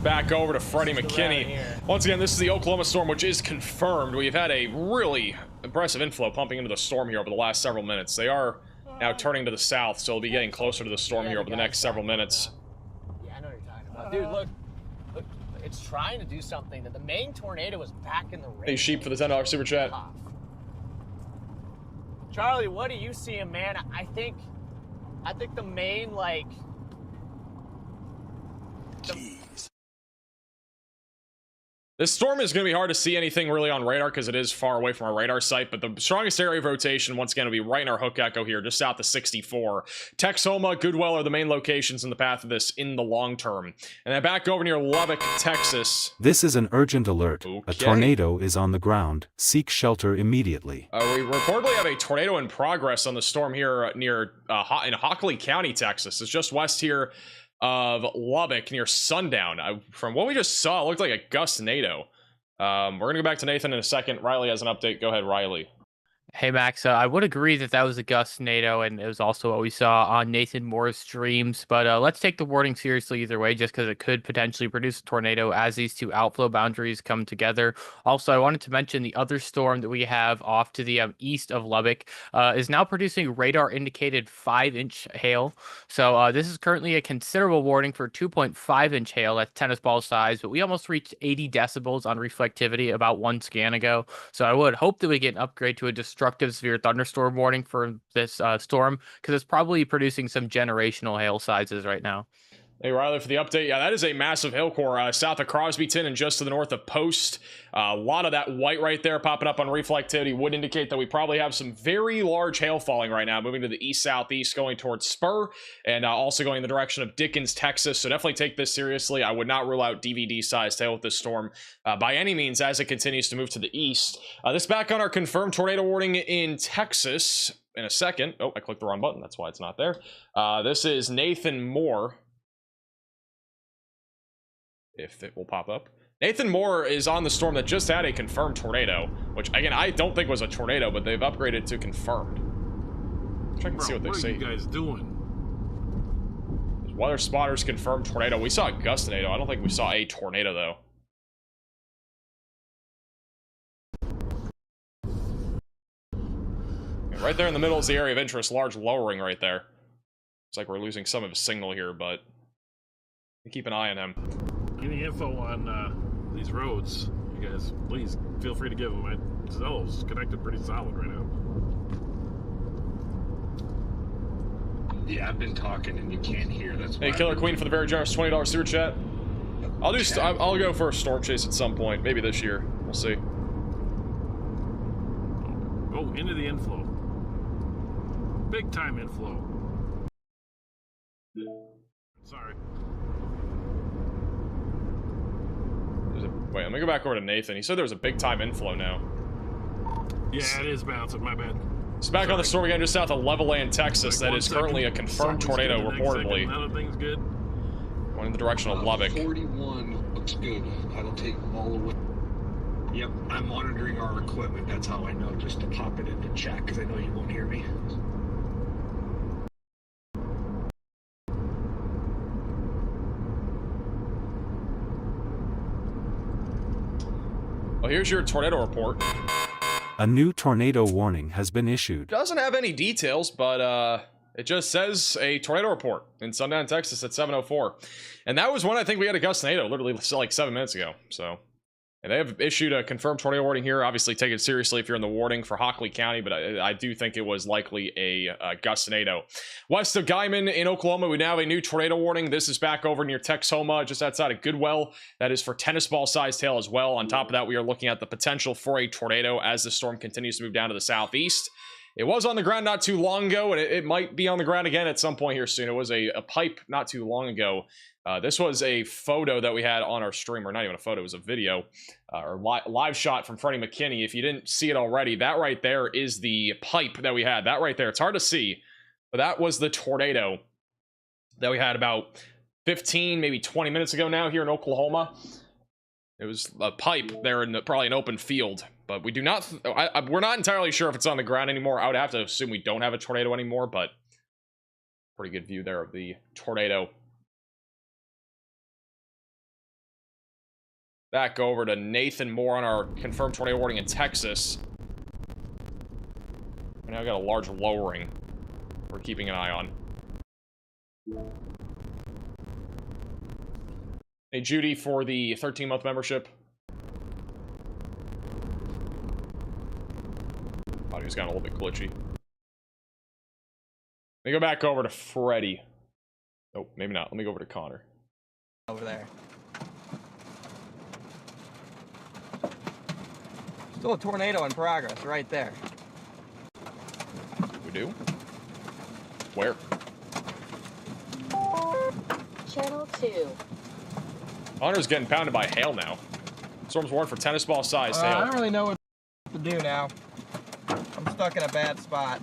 Back over to Freddie McKinney. Once again, this is the Oklahoma storm, which is confirmed. We've had a really impressive inflow pumping into the storm here over the last several minutes. They are now turning to the south, so they'll be getting closer to the storm here over the next several minutes. Yeah, I know what you're talking about. Dude, look, it's trying to do something. That the main tornado is back in the rain. Hey, Sheep for the $10 super chat. Charlie, what are you seeing, man? I think the main, like... This storm is going to be hard to see anything really on radar because it is far away from our radar site, but the strongest area of rotation, once again, will be right in our hook echo here, just south of 64. Texoma, Goodwell are the main locations in the path of this in the long term. And then back over near Lubbock, Texas. This is an urgent alert. A tornado is on the ground. Seek shelter immediately. We reportedly have a tornado in progress on the storm here near in Hockley County, Texas. It's just west here of Lubbock near sundown. From what we just saw, it looked like a gust-nado. We're gonna go back to Nathan in a second. Riley has an update. Go ahead, Riley. Hey, Max, I would agree that that was a gust-nado, and it was also what we saw on Nathan Moore's streams, but let's take the warning seriously either way, just because it could potentially produce a tornado as these two outflow boundaries come together. Also, I wanted to mention the other storm that we have off to the east of Lubbock is now producing radar-indicated 5-inch hail. So this is currently a considerable warning for 2.5-inch hail. That's tennis ball size, but we almost reached 80 decibels on reflectivity about one scan ago. So I would hope that we get an upgrade to a destructive severe thunderstorm warning for this storm, because it's probably producing some generational hail sizes right now. Hey, Riley, for the update. Yeah, that is a massive hail core south of Crosbyton and just to the north of Post. A lot of that white right there popping up on reflectivity would indicate that we probably have some very large hail falling right now, moving to the east-southeast, going towards Spur, and also going in the direction of Dickens, Texas. So definitely take this seriously. I would not rule out DVD-sized hail with this storm by any means as it continues to move to the east. This back on our confirmed tornado warning in Texas in a second. Oh, I clicked the wrong button. That's why it's not there. This is Nathan Moore. If it will pop up. Nathan Moore is on the storm that just had a confirmed tornado, which again I don't think was a tornado, but they've upgraded to confirmed. Check and see what they say. What are you guys doing? Weather spotters confirmed tornado. We saw a gust-nado. I don't think we saw a tornado though. Right there in the middle is the area of interest. Large lowering right there. It's like we're losing some of his signal here, but keep an eye on him. Any info on these roads, you guys, please feel free to give them. My Zell's connected pretty solid right now. Yeah, I've been talking and you can't hear. That's Hey, Killer Queen for the very generous $20 super chat. I'll go for a storm chase at some point, maybe this year. We'll see. Oh, into the inflow. Big time inflow. Sorry. Wait, let me go back over to Nathan. He said there was a big time inflow now. Yeah, it is bouncing. My bad. It's back on the storm again, just south of Levelland, Texas. That is currently a confirmed tornado, reportedly. Everything's good. Going in the direction of Lubbock. 41 looks good. That'll take them all the way. Yep, I'm monitoring our equipment. That's how I know, just to pop it into chat, because I know you won't hear me. Well, here's your tornado report. A new tornado warning has been issued. Doesn't have any details, but it just says a tornado report in Sundown, Texas at 7:04. And that was when I think we had a gust tornado, literally like 7 minutes ago. So, and they have issued a confirmed tornado warning here. Obviously, take it seriously if you're in the warning for Hockley County, but I do think it was likely a gust tornado. West of Guyman in Oklahoma, we now have a new tornado warning. This is back over near Texoma, just outside of Goodwell. That is for tennis ball size tail as well. On top of that, we are looking at the potential for a tornado as the storm continues to move down to the southeast. It was on the ground not too long ago, and it might be on the ground again at some point here soon. It was a pipe not too long ago. This was a photo that we had on our stream, or not even a photo, it was a video, or live shot from Freddie McKinney. If you didn't see it already, that right there is the pipe that we had. That right there, it's hard to see, but that was the tornado that we had about 15, maybe 20 minutes ago now here in Oklahoma. It was a pipe there in probably an open field, but we do not, we're not entirely sure if it's on the ground anymore. I would have to assume we don't have a tornado anymore, but pretty good view there of the tornado. Back over to Nathan Moore on our confirmed tornado warning in Texas. We now got a large lowering we're keeping an eye on. Hey, Judy, for the 13-month membership. Audio's gotten a little bit glitchy. Let me go back over to Freddie. Oh, maybe not. Let me go over to Connor. Over there. Still a tornado in progress right there. We do? Where? Channel 2. Connor's getting pounded by hail now. Storm's warned for tennis ball size hail. I don't really know what to do now. I'm stuck in a bad spot.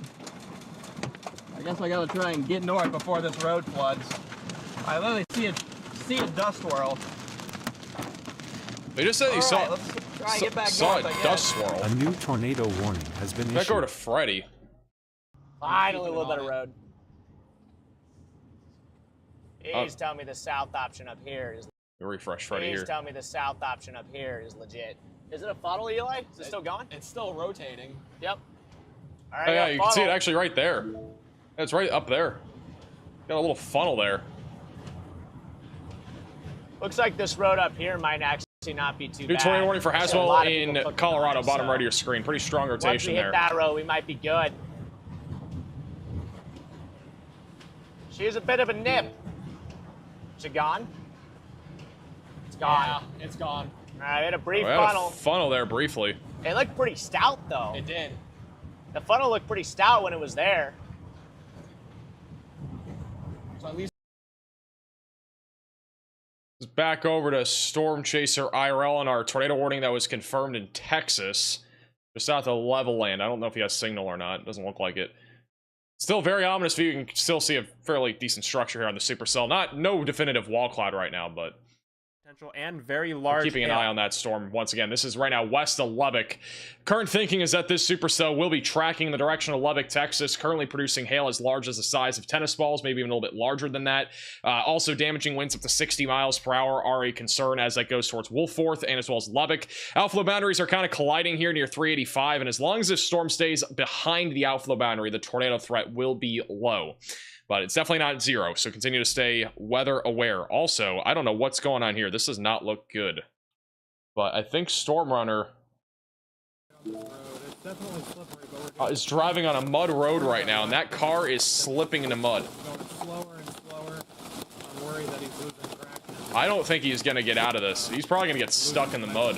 I guess I gotta try and get north before this road floods. I literally see a dust swirl. They just said they saw, try and get back saw north, a dust swirl. A new tornado warning has been Back issued. over to Freddie. Finally, a little better road. Oh. He's telling me the south option up here is. Refresh Freddie He's here. telling me the south option up here is legit. Is it a funnel, Eli? Is it still going? It's still rotating. Yep. All right. Oh yeah, you can see it actually right there. It's right up there. Got a little funnel there. Looks like this road up here might actually not be too New bad. tornado warning for There's a Haswell lot of in people Colorado, bottom so right of your screen. Pretty strong once we rotation hit there. that road, we might be good. She's a bit of a nip. Is it gone? It's gone. Yeah, it's gone. All right, we had a brief We had a funnel. funnel there briefly. It looked pretty stout, though. It did. The funnel looked pretty stout when it was there. So at least Back over to Storm Chaser IRL on our tornado warning that was confirmed in Texas. Just out to Levelland. I don't know if he has signal or not. It doesn't look like it. Still very ominous view. You can still see a fairly decent structure here on the supercell. No definitive wall cloud right now, but And very large. Keeping an eye on that storm once again. This is right now west of Lubbock. Current thinking is that this supercell will be tracking in the direction of Lubbock, Texas, currently producing hail as large as the size of tennis balls, maybe even a little bit larger than that. Also, damaging winds up to 60 miles per hour are a concern as that goes towards Wolfforth and as well as Lubbock. Outflow boundaries are kind of colliding here near 385, and as long as this storm stays behind the outflow boundary, the tornado threat will be low. But it's definitely not zero, so continue to stay weather aware. Also, I don't know what's going on here. This does not look good. But I think Storm Runner is driving on a mud road right now, and that car is slipping into mud. I don't think he's going to get out of this. He's probably going to get stuck in the mud.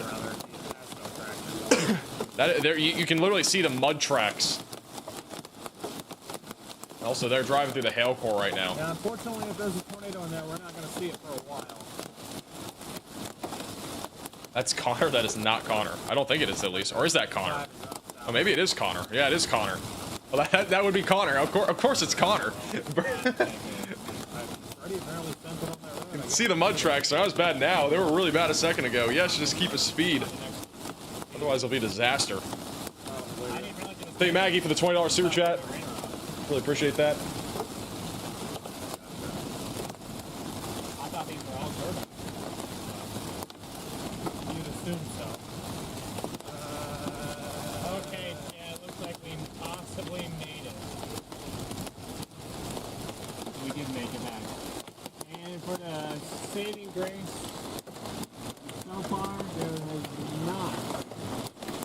You can literally see the mud tracks. Also, they're driving through the hail core right now. Yeah, unfortunately, if there's a tornado in there, we're not going to see it for a while. That's Connor. That is not Connor. I don't think it is, at least. Or is that Connor? Oh, maybe it is Connor. Yeah, it is Connor. Well, that would be Connor. Of course it's Connor. You can see the mud tracks. They're not as bad now. They were really bad a second ago. Yes, just keep a speed. Otherwise, it'll be a disaster. Thank you, Maggie, for the $20 super chat. Really appreciate that. I thought these were all turbines. You'd assume so. Okay, yeah, it looks like we possibly made it. We did make it back. And for the saving grace, so far, there has not.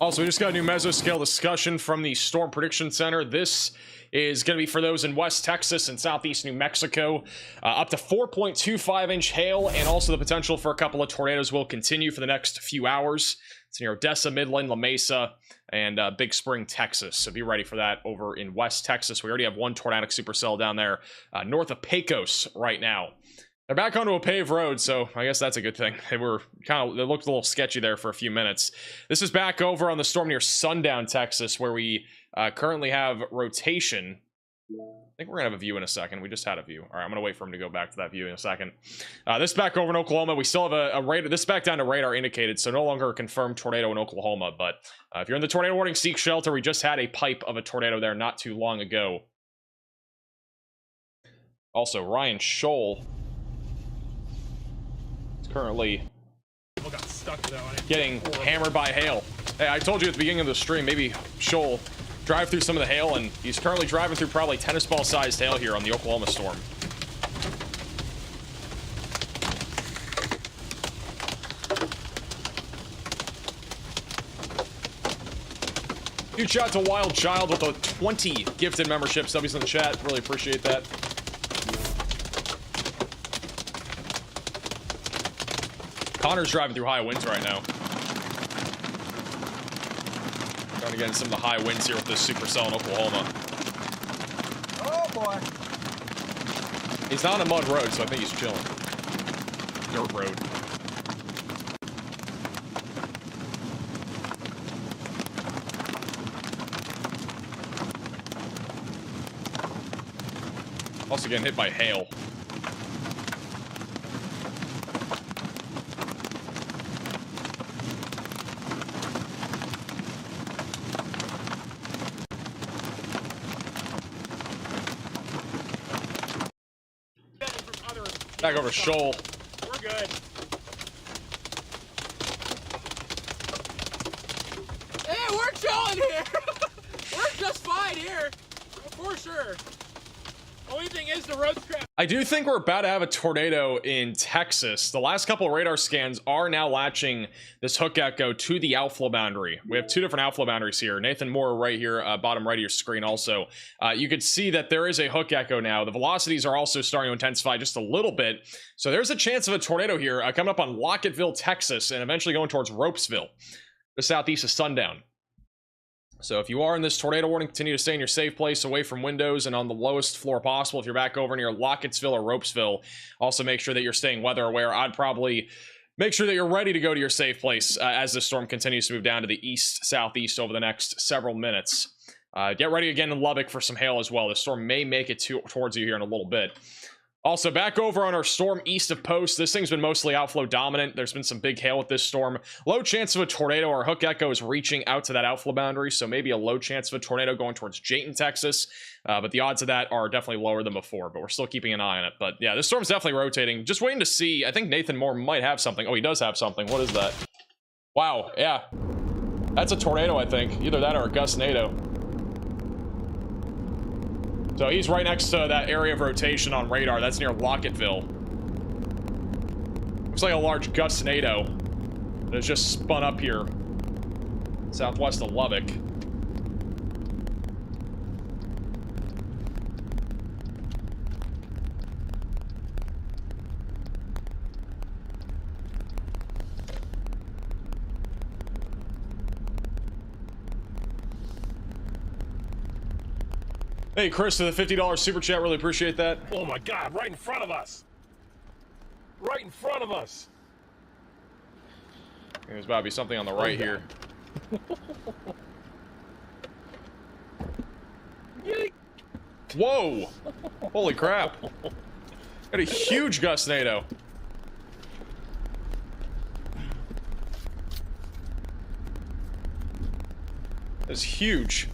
Also, we just got a new mesoscale discussion from the Storm Prediction Center. This is going to be for those in West Texas and Southeast New Mexico. Up to 4.25-inch hail, and also the potential for a couple of tornadoes will continue for the next few hours. It's near Odessa, Midland, La Mesa, and Big Spring, Texas. So be ready for that over in West Texas. We already have one tornadic supercell down there north of Pecos right now. They're back onto a paved road, so I guess that's a good thing. They looked a little sketchy there for a few minutes. This is back over on the storm near Sundown, Texas, where we currently have rotation. I think we're gonna have a view in a second. We just had a view. All right, I'm gonna wait for him to go back to that view in a second. This back over in Oklahoma. We still have a radar. This back down to radar indicated, so no longer a confirmed tornado in Oklahoma. But if you're in the tornado warning, seek shelter. We just had a pipe of a tornado there not too long ago. Also, Ryan Scholl is currently getting hammered by hail. Hey, I told you at the beginning of the stream, maybe Scholl drive through some of the hail, and he's currently driving through probably tennis ball sized hail here on the Oklahoma storm. Huge shout out to Wild Child with a 20 gifted memberships. W's in the chat. Really appreciate that. Connor's driving through high winds right now. Trying to get in some of the high winds here with this supercell in Oklahoma. Oh boy. He's not on a mud road, so I think he's chilling. Dirt road. Also getting hit by hail. Back over Shoal. We're good. Hey, we're chilling here. We're just fine here, for sure. Only thing is the road's crap. I do think we're about to have a tornado in Texas. The last couple of radar scans are now latching this hook echo to the outflow boundary. We have two different outflow boundaries here. Nathan Moore right here, bottom right of your screen also. You could see that there is a hook echo now. The velocities are also starting to intensify just a little bit. So there's a chance of a tornado here coming up on Lockettville, Texas, and eventually going towards Ropesville, the southeast of Sundown. So if you are in this tornado warning, continue to stay in your safe place away from windows and on the lowest floor possible. If you're back over near Lockettsville or Ropesville, also make sure that you're staying weather aware. I'd probably make sure that you're ready to go to your safe place as the storm continues to move down to the east, southeast over the next several minutes. Get ready again in Lubbock for some hail as well. The storm may make it towards you here in a little bit. Also, back over on our storm east of Post, this thing's been mostly outflow dominant. There's been some big hail with this storm. Low chance of a tornado. Our hook echo is reaching out to that outflow boundary, so maybe a low chance of a tornado going towards Jayton, Texas. But the odds of that are definitely lower than before, but we're still keeping an eye on it. But yeah, this storm's definitely rotating. Just waiting to see. I think Nathan Moore might have something. Oh, he does have something. What is that? Wow, yeah. That's a tornado, I think. Either that or a gust-nado. So he's right next to that area of rotation on radar. That's near Lockettville. Looks like a large gust-nado that has just spun up here southwest of Lubbock. Hey, Chris, for the $50 super chat, really appreciate that. Oh my God, right in front of us. Right in front of us. There's about to be something on the right here. Whoa! Holy crap. Got a huge gust-nado. That's huge.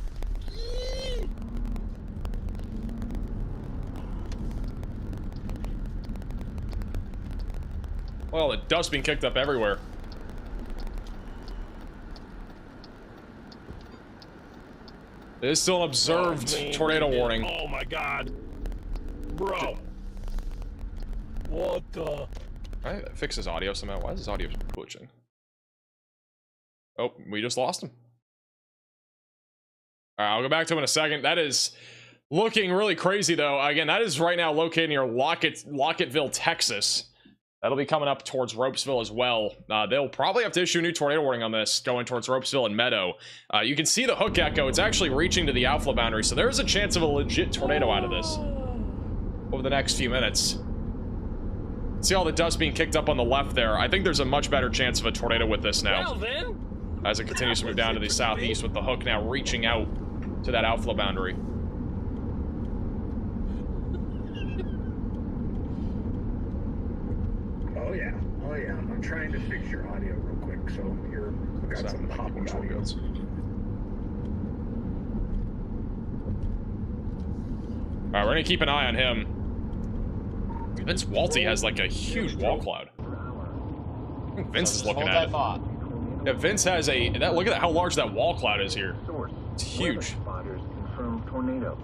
Well, the dust being kicked up everywhere. It is still an observed tornado warning. Oh my God. Bro. What the? I fix his audio somehow. Why is his audio glitching? Oh, we just lost him. All right, I'll go back to him in a second. That is looking really crazy, though. Again, that is right now located near Lockettville, Texas. That'll be coming up towards Ropesville as well. They'll probably have to issue a new tornado warning on this, going towards Ropesville and Meadow. You can see the hook echo. It's actually reaching to the outflow boundary, so there is a chance of a legit tornado out of this over the next few minutes. See all the dust being kicked up on the left there. I think there's a much better chance of a tornado with this now. Well, then. As it continues to move down to the southeast with the hook now reaching out to that outflow boundary. Oh yeah, I'm trying to fix your audio real quick, so you're got some popping audio. Alright, we're gonna keep an eye on him. Vince Walty has like a huge wall cloud. I think Vince is looking at it. Yeah, Vince has a look at that, how large that wall cloud is here. It's huge. Tornado.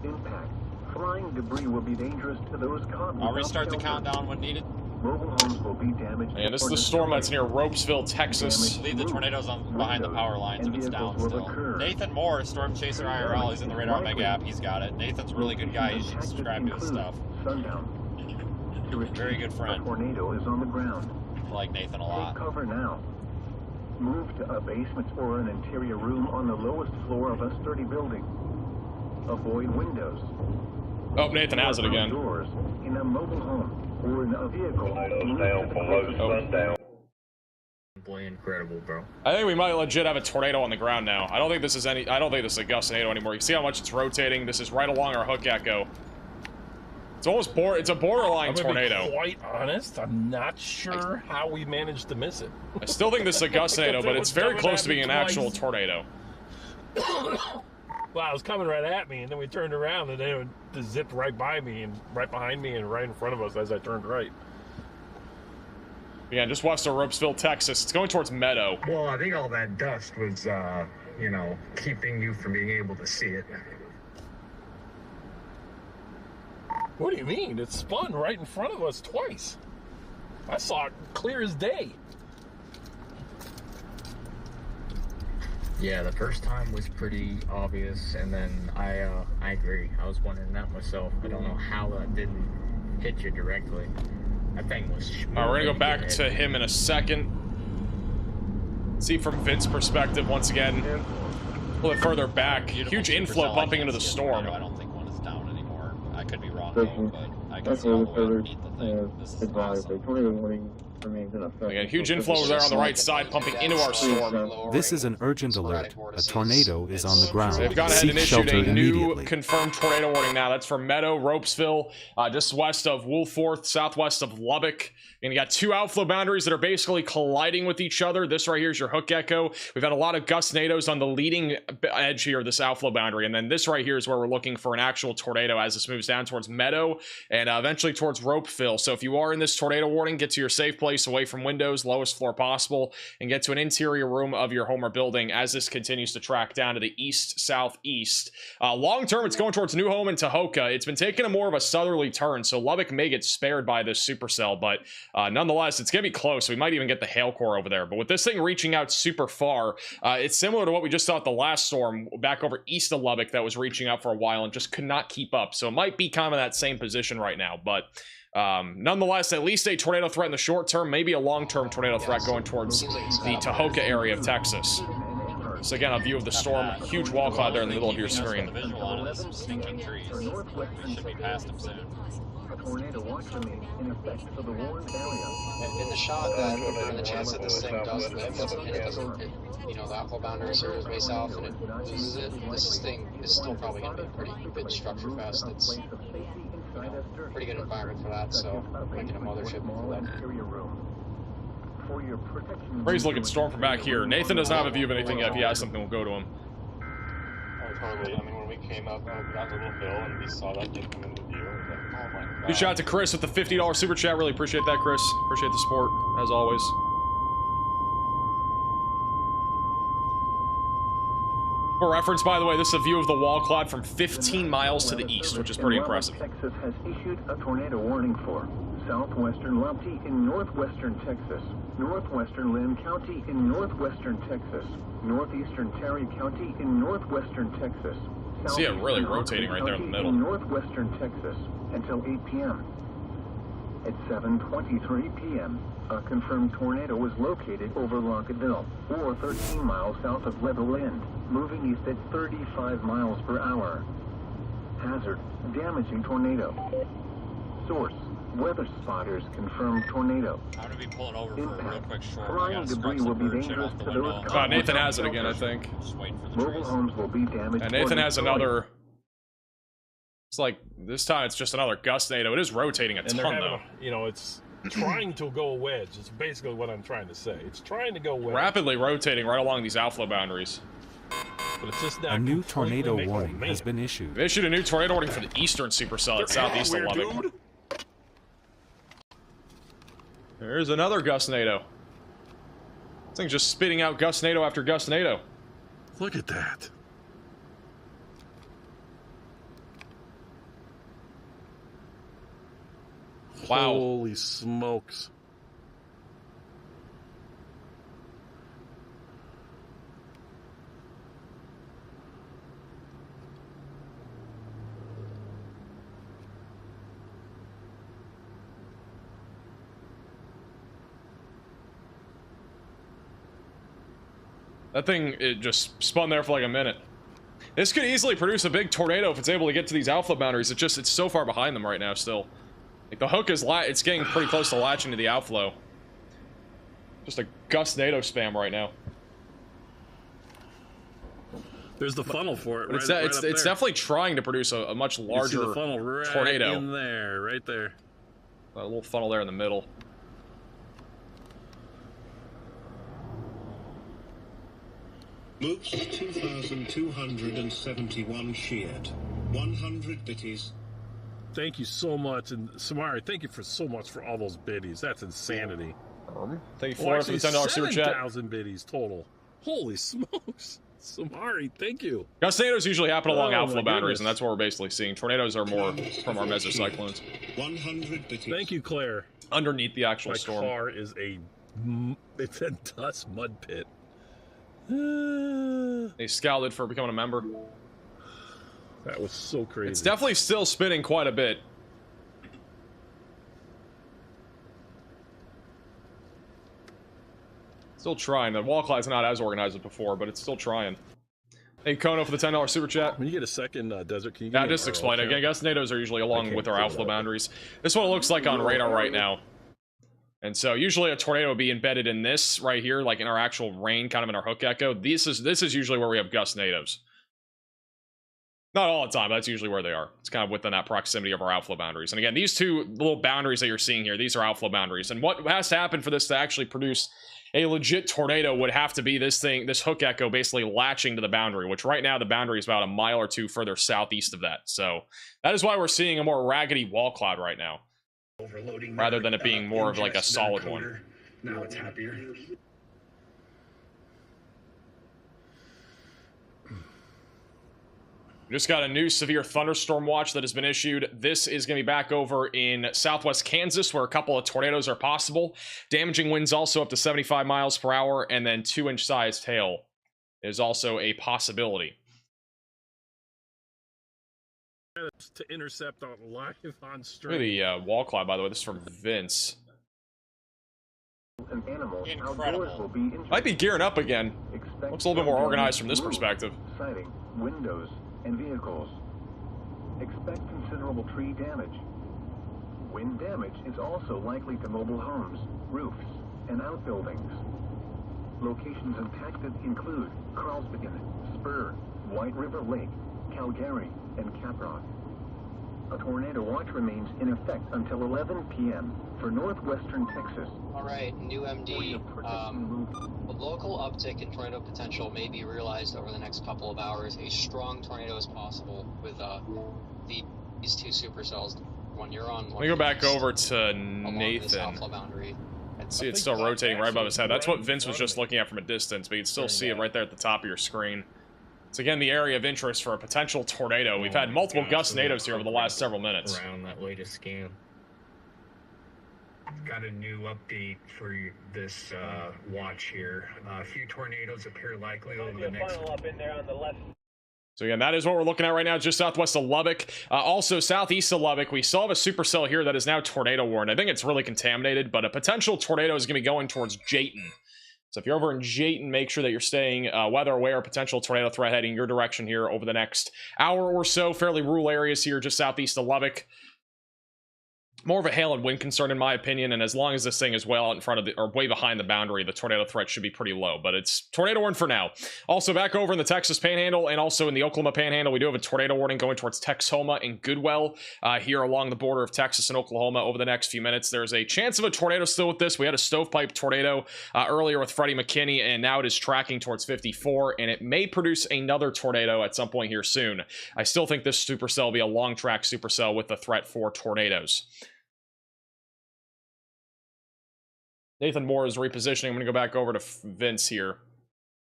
Impact. Flying debris will be dangerous to those caught. I'll restart the countdown when needed. Mobile homes will be damaged. And this is the storm that's near Ropesville, Texas. Leave the tornadoes on behind the power lines if it's down still. Nathan Moore, Storm Chaser IRL, he's in the Radar Mega app. He's got it. Nathan's a really good guy. You should subscribe to his stuff. Very good friend. Tornado is on the ground. I like Nathan a lot. Take cover now. Move to a basement or an interior room on the lowest floor of a sturdy building. Avoid windows. Oh, Nathan has it again. Doors in a mobile home or in a vehicle. Down below sundown. Incredible, bro. I think we might legit have a tornado on the ground now. I don't think this is a gust-nado anymore. You can see how much it's rotating. This is right along our hook echo. It's almost it's a borderline tornado. To be quite honest, I'm not sure how we managed to miss it. I still think this is a gust-nado, but it's very close to being an actual tornado. Well, it was coming right at me, and then we turned around, and then it zipped right by me, and right behind me, and right in front of us as I turned right. Again, just west of Ropesville, Texas. It's going towards Meadow. Well, I think all that dust was, you know, keeping you from being able to see it. What do you mean? It spun right in front of us twice. I saw it clear as day. Yeah, the first time was pretty obvious, and then I agree. I was wondering that myself. I don't know how that didn't hit you directly. That thing was. All right, we're gonna go back to him in a second. See from Vince's perspective once again. A little bit further back. Huge inflow bumping into the storm. I don't think one is down anymore. I could be wrong, though, but I can see all the way underneath the thing. This is awesome. Tornado warning Again, huge inflow there on the right side, pumping into our storm. This is an urgent alert. A tornado is on the ground. They've gone ahead Seek and issued shelter a new immediately. confirmed tornado warning now. That's from Meadow, Ropesville, just west of Woolforth, southwest of Lubbock. And you got two outflow boundaries that are basically colliding with each other. This right here is your hook echo. We've had a lot of gustnados on the leading edge here, this outflow boundary. And then this right here is where we're looking for an actual tornado as this moves down towards Meadow and eventually towards Ropeville. So if you are in this tornado warning, get to your safe place away from windows, lowest floor possible, and get to an interior room of your home or building as this continues to track down to the east-southeast. Long term, it's going towards New Home and Tahoka. It's been taking a more of a southerly turn, so Lubbock may get spared by this supercell, but nonetheless, it's going to be close. We might even get the hail core over there. But with this thing reaching out super far, it's similar to what we just saw at the last storm back over east of Lubbock that was reaching out for a while and just could not keep up. So it might be kind of that same position right now. But nonetheless, at least a tornado threat in the short term, maybe a long-term tornado threat going towards the Tahoka area of Texas. So again, a view of the storm, huge wall cloud there in the middle of your screen. The visual on it is some stinking trees. We should be past them soon. Tornado watch remains in effect for the warned area. In the shot that in the chance that this thing does lift and it doesn't, you know, the outflow boundaries are way south and it loses it, this thing is still probably going to be a pretty good structure fest. It's, you know, pretty good environment for that, so making a mothership for that. Ray's looking storm from back here. Nathan doesn't have a view of anything yet. If he has something, we'll go to him. Totally. I mean, when we came up that little hill and we saw that thing come into view, it was like, oh my god. Good shout out to Chris with the $50 super chat. Really appreciate that, Chris. Appreciate the support, as always. For reference, by the way, this is a view of the wall cloud from 15 miles to the east, which is pretty impressive. Texas has issued a tornado warning for southwestern Lumpy in northwestern Texas, northwestern Lynn County in northwestern Texas, northeastern Terry County in northwestern Texas. See it really rotating right there in the middle. In northwestern Texas until 8 p.m. At 7:23 p.m., a confirmed tornado was located over Lockettville, or 13 miles south of Level End, moving east at 35 miles per hour. Hazard: damaging tornado. Source: weather spotters confirmed tornado. I'm gonna be pulling over for a real quick short. Flying debris will be dangerous to those. Nathan has it again, I think. Just waiting for the Mobile trees. homes will be damaged. And Nathan has another. It's like this time it's just another gustnado. It is rotating a ton though. You know, it's trying to go wedge. It's basically what I'm trying to say. It's trying to go wedge. Rapidly rotating right along these outflow boundaries. But it's just not A new tornado warning has been issued. They issued a new tornado warning for the eastern supercell at southeast of Lubbock. There's another gustnado. This thing's just spitting out gustnado after gustnado. Look at that. Wow. Holy smokes. That thing, it just spun there for like a minute. This could easily produce a big tornado if it's able to get to these outflow boundaries. It's so far behind them right now still. Like the hook is it's getting pretty close to latching to the outflow. Just a gustnado spam right now. There's the funnel for it. But it's definitely trying to produce a much larger you see the funnel right tornado. in there, right there. A little funnel there in the middle. Mooks 2,271 sheared. 100 biddies. Thank you so much, and Samari, thank you so much for all those biddies. That's insanity. Thank you, Florida, for the $10 super chat. 7,000 biddies total. Holy smokes. Samari, thank you. Gustnados usually happen along Oh, outflow my boundaries, goodness. and that's what we're basically seeing. Tornadoes are more from our mesocyclones. 100 biddies. Thank you, Claire. Underneath the actual My storm. car is it's a dust mud pit. They scalded for becoming a member. That was so crazy. It's definitely still spinning quite a bit. Still trying. The wall cloud's not as organized as before, but it's still trying. Hey, Kono for the $10 super chat. When you get a second, Desert, can you Yeah, just explain it. Again, gustnados are usually along with our outflow boundaries. This is what it looks like on radar right now. And so usually a tornado would be embedded in this right here, like in our actual rain, kind of in our hook echo. This is usually where we have gust natives. Not all the time, but that's usually where they are. It's kind of within that proximity of our outflow boundaries. And again, these two little boundaries that you're seeing here, these are outflow boundaries. And what has to happen for this to actually produce a legit tornado would have to be this hook echo basically latching to the boundary, which right now the boundary is about a mile or two further southeast of that. So that is why we're seeing a more raggedy wall cloud right now, rather than it being more of like a solid one. Now it's happier. We just got a new severe thunderstorm watch that has been issued. This is going to be back over in southwest Kansas, where a couple of tornadoes are possible. Damaging winds also up to 75 miles per hour, and then 2-inch sized hail is also a possibility. To intercept on live on stream. Look at the wall cloud, by the way. This is from Vince. Incredible. Might be gearing up again. Looks a little bit more organized from this perspective. Siding, windows, and vehicles. Expect considerable tree damage. Wind damage is also likely to mobile homes, roofs, and outbuildings. Locations impacted include Carlsbad, Spur, White River Lake, Calgary, and Caprock. A tornado watch remains in effect until 11 p.m. for northwestern Texas. All right, new MD. A local uptick in tornado potential may be realized over the next couple of hours. A strong tornado is possible with these two supercells. When you're on, let me go back over to Nathan. See, it's still rotating right above his head. That's what Vince was just looking at from a distance, but you can still see it right there at the top of your screen. It's again the area of interest for a potential tornado. We've had multiple gust natives here over the last several minutes. Around that latest scan. Got a new update for this watch here. A few tornadoes appear likely over the next. Up in there on the left. So again, that is what we're looking at right now, just southwest of Lubbock. Also southeast of Lubbock, we still have a supercell here that is now tornado warned. I think it's really contaminated, but a potential tornado is going to be going towards Jayton. So if you're over in Jayton, make sure that you're staying weather aware, potential tornado threat heading your direction here over the next hour or so. Fairly rural areas here just southeast of Lubbock. More of a hail and wind concern in my opinion, and as long as this thing is well out in front of the, or way behind the boundary, the tornado threat should be pretty low, but it's tornado warning for now. Also back over in the Texas Panhandle and also in the Oklahoma Panhandle, we do have a tornado warning going towards Texoma and Goodwell here along the border of Texas and Oklahoma over the next few minutes. There's a chance of a tornado still with this. We had a stovepipe tornado earlier with Freddie McKinney, and now it is tracking towards 54, and it may produce another tornado at some point here soon. I still think this supercell will be a long track supercell with the threat for tornadoes. Nathan Moore is repositioning. I'm going to go back over to Vince here.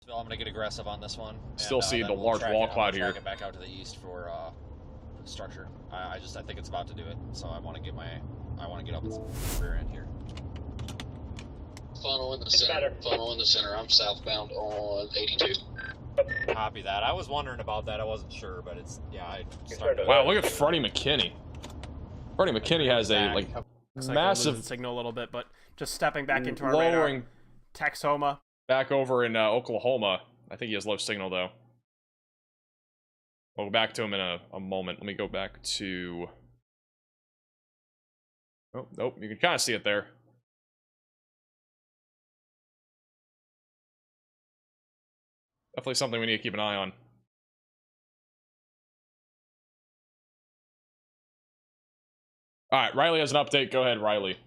So I'm going to get aggressive on this one. Still see the large wall cloud here. Get back out to the east for structure. I think it's about to do it. So I want to get up its rear end here. Funnel in the center. Funnel in the center. I'm southbound on 82. Copy that. I was wondering about that. I wasn't sure, but it's I started. Wow, look at Freddie McKinney. Freddie McKinney has a like massive signal a little bit, but just stepping back into our radar. Texoma. Back over in Oklahoma. I think he has low signal though. We'll go back to him in a moment. Let me go back to. Oh, nope. You can kind of see it there. Definitely something we need to keep an eye on. All right, Riley has an update. Go ahead, Riley.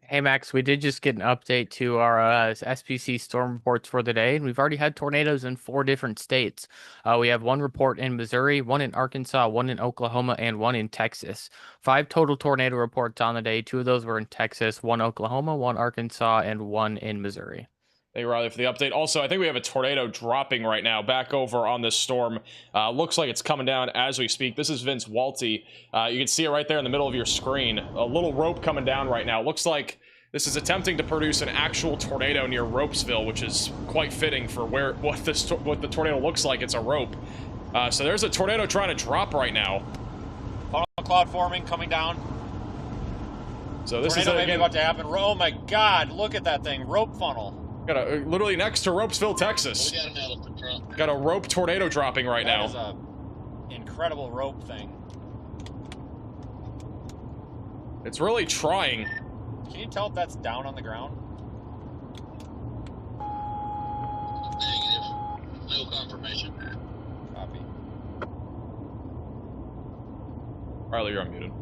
Hey, Max, we did just get an update to our SPC storm reports for the day, and we've already had tornadoes in 4 different states. We have 1 report in Missouri, 1 in Arkansas, 1 in Oklahoma, and 1 in Texas. 5 total tornado reports on the day. 2 of those were in Texas, 1 Oklahoma, 1 Arkansas, and 1 in Missouri. Thank you, Riley, for the update. Also, I think we have a tornado dropping right now back over on this storm. Looks like it's coming down as we speak. This is Vince Walty. You can see it right there in the middle of your screen. A little rope coming down right now. It looks like this is attempting to produce an actual tornado near Ropesville, which is quite fitting for what the tornado looks like. It's a rope. So there's a tornado trying to drop right now. Funnel cloud forming, coming down. So this tornado is maybe about to happen. Oh my God! Look at that thing. Rope funnel. Got a literally next to Ropesville, Texas. Got a rope tornado dropping right now. That is a incredible rope thing. It's really trying. Can you tell if that's down on the ground? Negative. No confirmation. Copy. Riley, you're unmuted.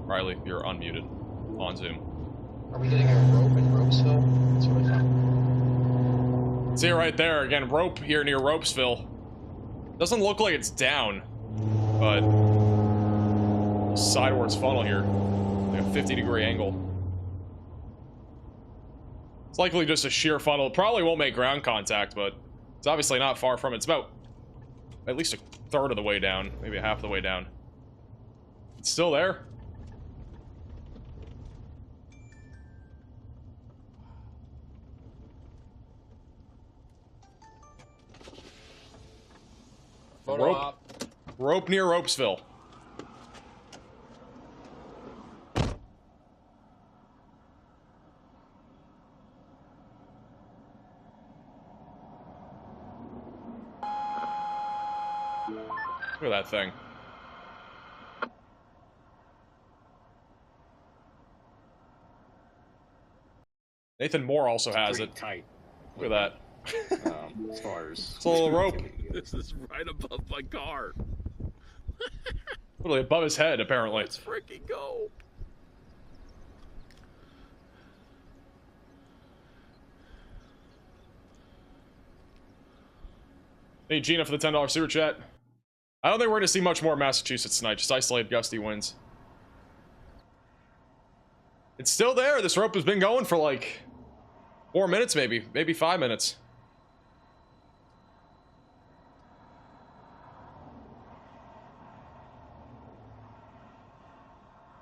Riley, you're unmuted on Zoom. Are we getting a rope in Ropesville? That's what I thought. See it right there. Again, rope here near Ropesville. Doesn't look like it's down, but sidewards funnel here. Like a 50-degree angle. It's likely just a shear funnel. It probably won't make ground contact, but it's obviously not far from it. It's about at least a third of the way down, maybe half the way down. It's still there. Rope near Ropesville. Look at that thing. Nathan Moore also has it. Tight. Look at that. As far as it's a little rope. This is right above my car. Literally above his head, apparently. Let's freaking go. Hey, Gina for the $10 super chat. I don't think we're going to see much more Massachusetts tonight. Just isolated gusty winds. It's still there. This rope has been going for like 4 minutes, maybe 5 minutes.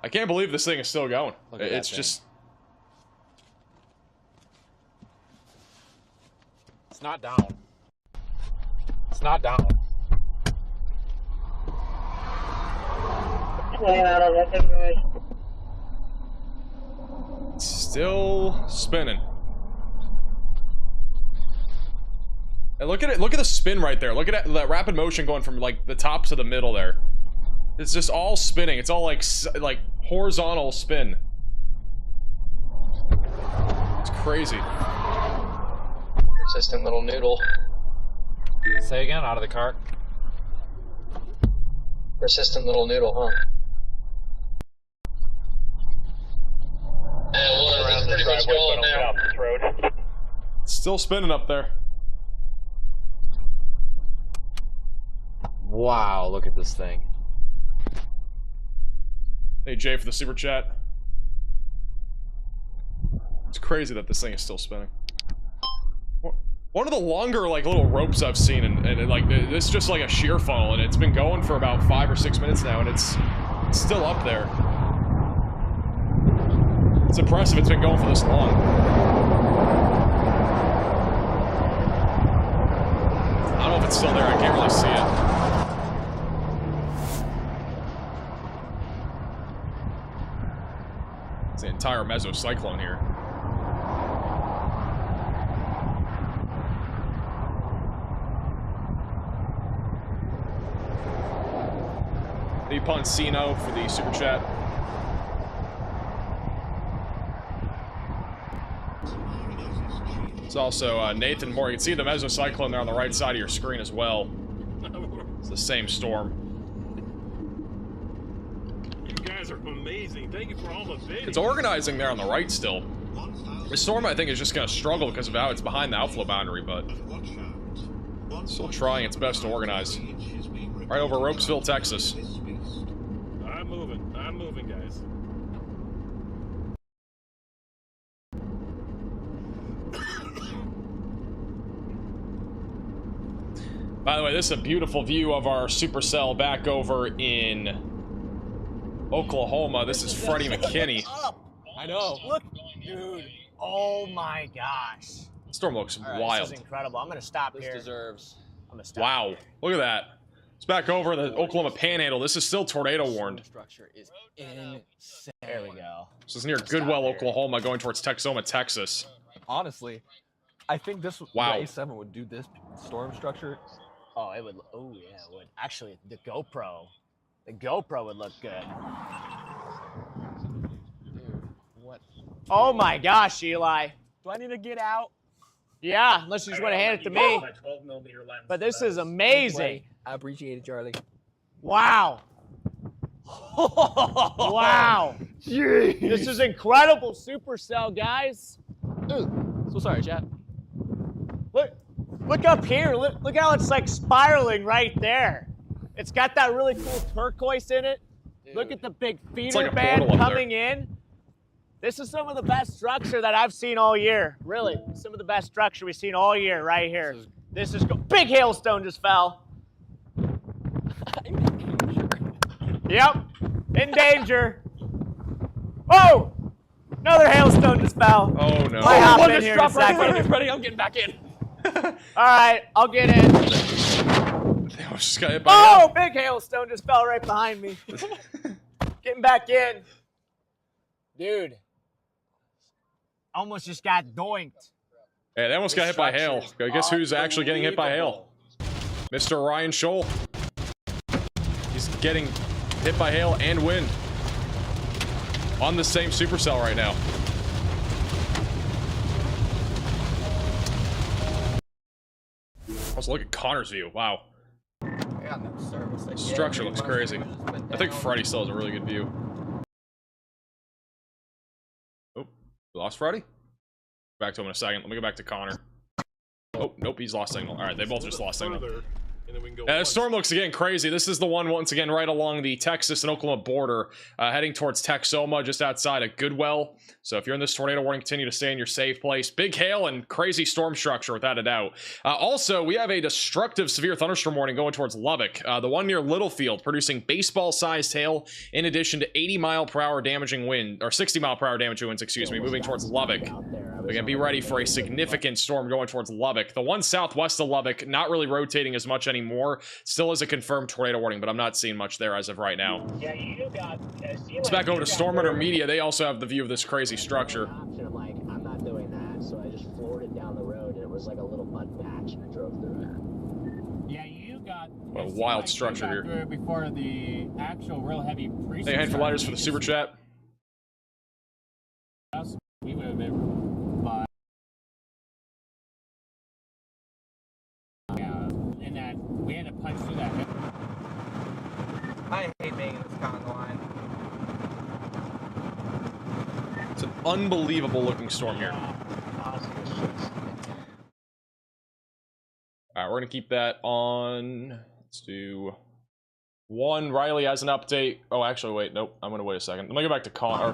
I can't believe this thing is still going. It's just... It's not down. It's not down. It's still spinning. And look at it. Look at the spin right there. Look at that rapid motion going from like the top to the middle there. It's just all spinning. It's all like horizontal spin. It's crazy. Persistent little noodle. Say again, out of the cart. Persistent little noodle, huh? Yeah, well, it's pretty much going now. It's still spinning up there. Wow, look at this thing. Hey Jay for the super chat. It's crazy that this thing is still spinning. One of the longer like little ropes I've seen, and like it's just like a shear funnel, and it's been going for about 5 or 6 minutes now, and it's still up there. It's impressive it's been going for this long. I don't know if it's still there. I can't really see it. It's the entire mesocyclone here. The Poncino for the super chat. It's also Nathan Moore. You can see the mesocyclone there on the right side of your screen as well. It's the same storm. You guys are amazing. Thank you for all the videos. It's organizing there on the right still. This storm, I think, is just going to struggle because of how it's behind the outflow boundary, but still trying its best to organize. Right over Ropesville, Texas. I'm moving, guys. By the way, this is a beautiful view of our supercell back over in Oklahoma. This is Freddie McKinney. I know. Look, dude. Oh my gosh. Storm looks All right, wild. This is incredible. I'm gonna stop here. This deserves. I'm gonna stop. Wow. Look at that. It's back over the Oklahoma Panhandle. This is still tornado warned. Structure is insane. There we go. This is near Goodwell, Oklahoma, going towards Texoma, Texas. Honestly, I think this Wow. A7 would do this storm structure. Oh, it would. Oh yeah, it would. Actually, the GoPro would look good. Oh my gosh, Eli. Do I need to get out? Yeah, unless you just want to hand it to me. But this is amazing. I appreciate it, Charlie. Wow. Wow. Jeez. This is incredible supercell, guys. So sorry, chat. Look up here. Look how it's like spiraling right there. It's got that really cool turquoise in it. Dude. Look at the big feeder like band coming in. This is some of the best structure that I've seen all year. Really, some of the best structure we've seen all year right here. This is big hailstone just fell. Yep, in danger. Oh, another hailstone just fell. Oh no! I hop in here in a second. Ready? I'm getting back in. All right, I'll get in. I was just got hit by big hailstone just fell right behind me. Getting back in. Dude, almost just got doinked. Hey, they almost got hit by hail. Guess who's actually getting hit by hail? Mr. Ryan Scholl. He's getting hit by hail and wind on the same supercell right now. Also, look at Connor's view. Wow. I got no service. Structure looks crazy. I think Freddy still has a really good view. Oh, we lost Freddy? Back to him in a second. Let me go back to Connor. Oh, nope, he's lost signal. All right, they both just lost signal. The storm looks again crazy. This is the one, once again, right along the Texas and Oklahoma border, heading towards Texoma, just outside of Goodwell. So if you're in this tornado warning, continue to stay in your safe place. Big hail and crazy storm structure, without a doubt. Also, we have a destructive severe thunderstorm warning going towards Lubbock. The one near Littlefield, producing baseball-sized hail, in addition to 80-mile-per-hour damaging wind, or 60-mile-per-hour damaging winds, excuse me, moving towards Lubbock. Again, be ready for a significant storm going towards Lubbock. The one southwest of Lubbock, not really rotating as much anymore. Still is a confirmed tornado warning, but I'm not seeing much there as of right now. Yeah, you got. Let's back over to Storm Runner Media. They also have the view of this crazy structure. I'm like, I'm not doing that, so I just floored it down the road, and it was like a little mud patch, and I drove through it. Yeah, you got. What a wild structure here. Before the actual real heavy. Hey, hand for lighters for the super chat. We would have been by. And that we had to punch through that. I hate being in this conga line. It's an unbelievable looking storm here. Alright, we're gonna keep that on. Let's do one. Riley has an update. Oh, actually, wait, nope. I'm gonna wait a second. Let me go back to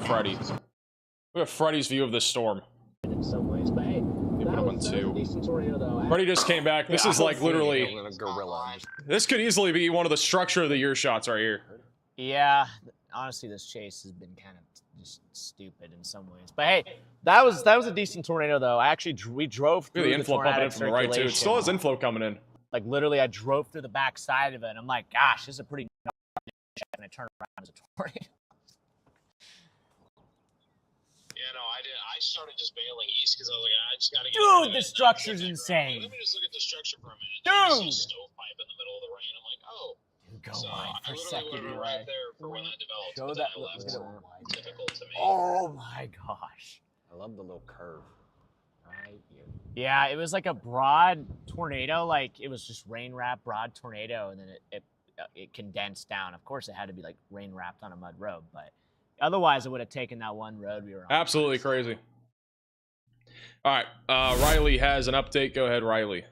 Freddy. We have Freddy's view of this storm. In some ways, but hey, that was a decent tornado, though. Freddy just came back. This is like literally. This could easily be one of the structure of the year shots right here. Yeah, honestly, this chase has been kind of just stupid in some ways. But hey, that was a decent tornado, though. We drove through the inflow pumping in from the right too. It still has inflow coming in. Like literally, I drove through the back side of it, and I'm like, gosh, this is a pretty. And I turned around as a tornado. Yeah, no, I did. I started just bailing east because I was like, I just gotta get. Dude, the structure's insane. Let me just look at the structure for a minute. Dude. I see a stovepipe in the middle of the rain. I'm like, oh. Dude, go so wide for a second, went right there for when that developed. Show but that. then I left. Typical to me. Oh my gosh. I love the little curve. Right here. Yeah, it was like a broad tornado. Like it was just rain wrapped broad tornado, and then it condensed down. Of course, it had to be like rain wrapped on a mud road, but. Otherwise, it would have taken that one road we were on. Absolutely crazy. All right, Riley has an update. Go ahead, Riley.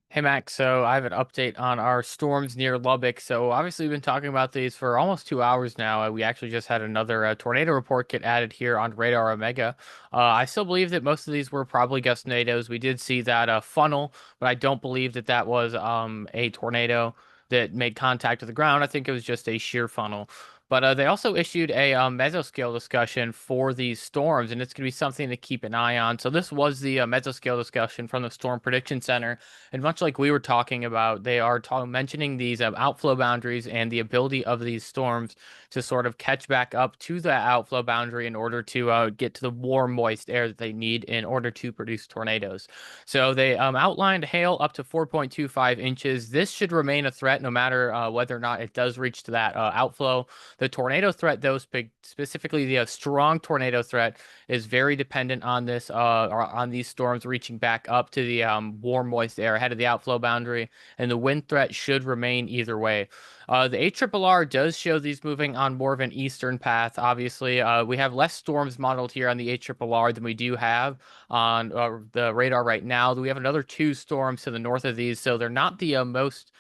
Hey, Max. So I have an update on our storms near Lubbock. So obviously, we've been talking about these for almost 2 hours now. We actually just had another tornado report get added here on Radar Omega. I still believe that most of these were probably gust tornadoes. We did see that funnel, but I don't believe that that was a tornado that made contact with the ground. I think it was just a shear funnel. But they also issued a mesoscale discussion for these storms, and it's going to be something to keep an eye on. So this was the mesoscale discussion from the Storm Prediction Center. And much like we were talking about, they are mentioning these outflow boundaries and the ability of these storms to sort of catch back up to that outflow boundary in order to get to the warm, moist air that they need in order to produce tornadoes. So they outlined hail up to 4.25 inches. This should remain a threat no matter whether or not it does reach to that outflow. The tornado threat, though, specifically the strong tornado threat, is very dependent on this, or on these storms reaching back up to the warm, moist air ahead of the outflow boundary, and the wind threat should remain either way. The ARRR does show these moving on more of an eastern path. Obviously, we have less storms modeled here on the ARRR than we do have on the radar right now. We have another 2 storms to the north of these, so they're not the most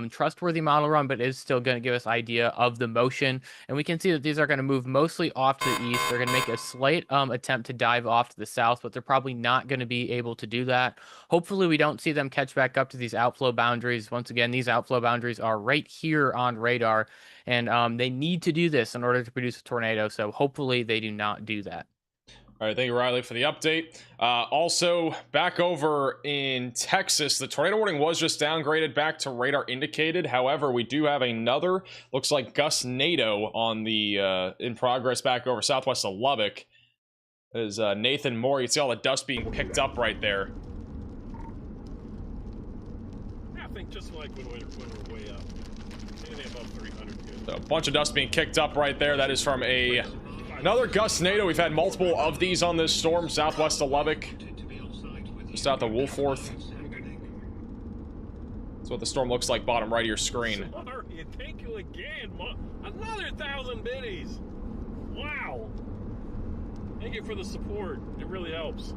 trustworthy model run, but is still going to give us idea of the motion. And we can see that these are going to move mostly off to the east. They're going to make a slight attempt to dive off to the south, but they're probably not going to be able to do that. Hopefully we don't see them catch back up to these outflow boundaries. Once again, these outflow boundaries are right here on radar, and they need to do this in order to produce a tornado. So hopefully they do not do that. All right, thank you, Riley, for the update. Also, back over in Texas, the tornado warning was just downgraded back to radar indicated. However, we do have another, looks like gustnado on the in progress back over southwest of Lubbock. There's Nathan Moore. You can see all the dust being picked up right there. I think just like when we're way up. Anything above 300 good. So a bunch of dust being kicked up right there. That is from another gustnado. We've had multiple of these on this storm southwest of Lubbock, just out the Wolforth. That's what the storm looks like bottom right of your screen. Sorry, thank you again. Another 1,000 biddies. Wow. Thank you for the support. It really helps.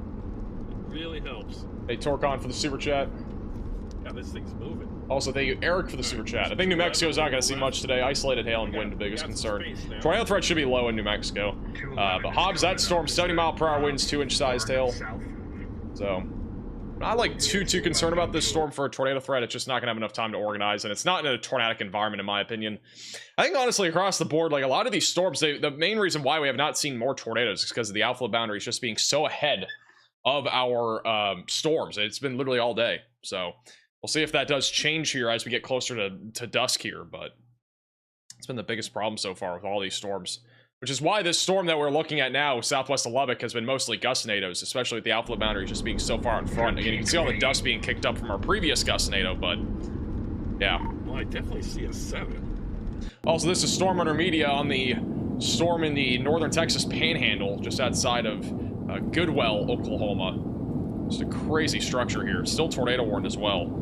It really helps. Hey, Torcon for the super chat. God, this thing's moving. Also, thank you, Eric, for the super chat. I think New Mexico's not going to see much today. Isolated hail and wind, the biggest concern. Tornado threat should be low in New Mexico. But Hobbs, that storm, 70-mile-per-hour winds, 2-inch sized hail. So, not like too concerned about this storm for a tornado threat. It's just not going to have enough time to organize, and it's not in a tornadic environment, in my opinion. I think, honestly, across the board, like a lot of these storms, the main reason why we have not seen more tornadoes is because of the outflow boundaries just being so ahead of our storms. It's been literally all day. So, we'll see if that does change here as we get closer to dusk here, but it's been the biggest problem so far with all these storms, which is why this storm that we're looking at now, southwest of Lubbock, has been mostly gustnados, especially with the outflow boundaries just being so far in front. Again, you can see all the dust being kicked up from our previous gustnado, but yeah. Well, I definitely see a 7. Also, this is Storm Runner Media on the storm in the northern Texas panhandle, just outside of Goodwell, Oklahoma. Just a crazy structure here. Still tornado warned as well.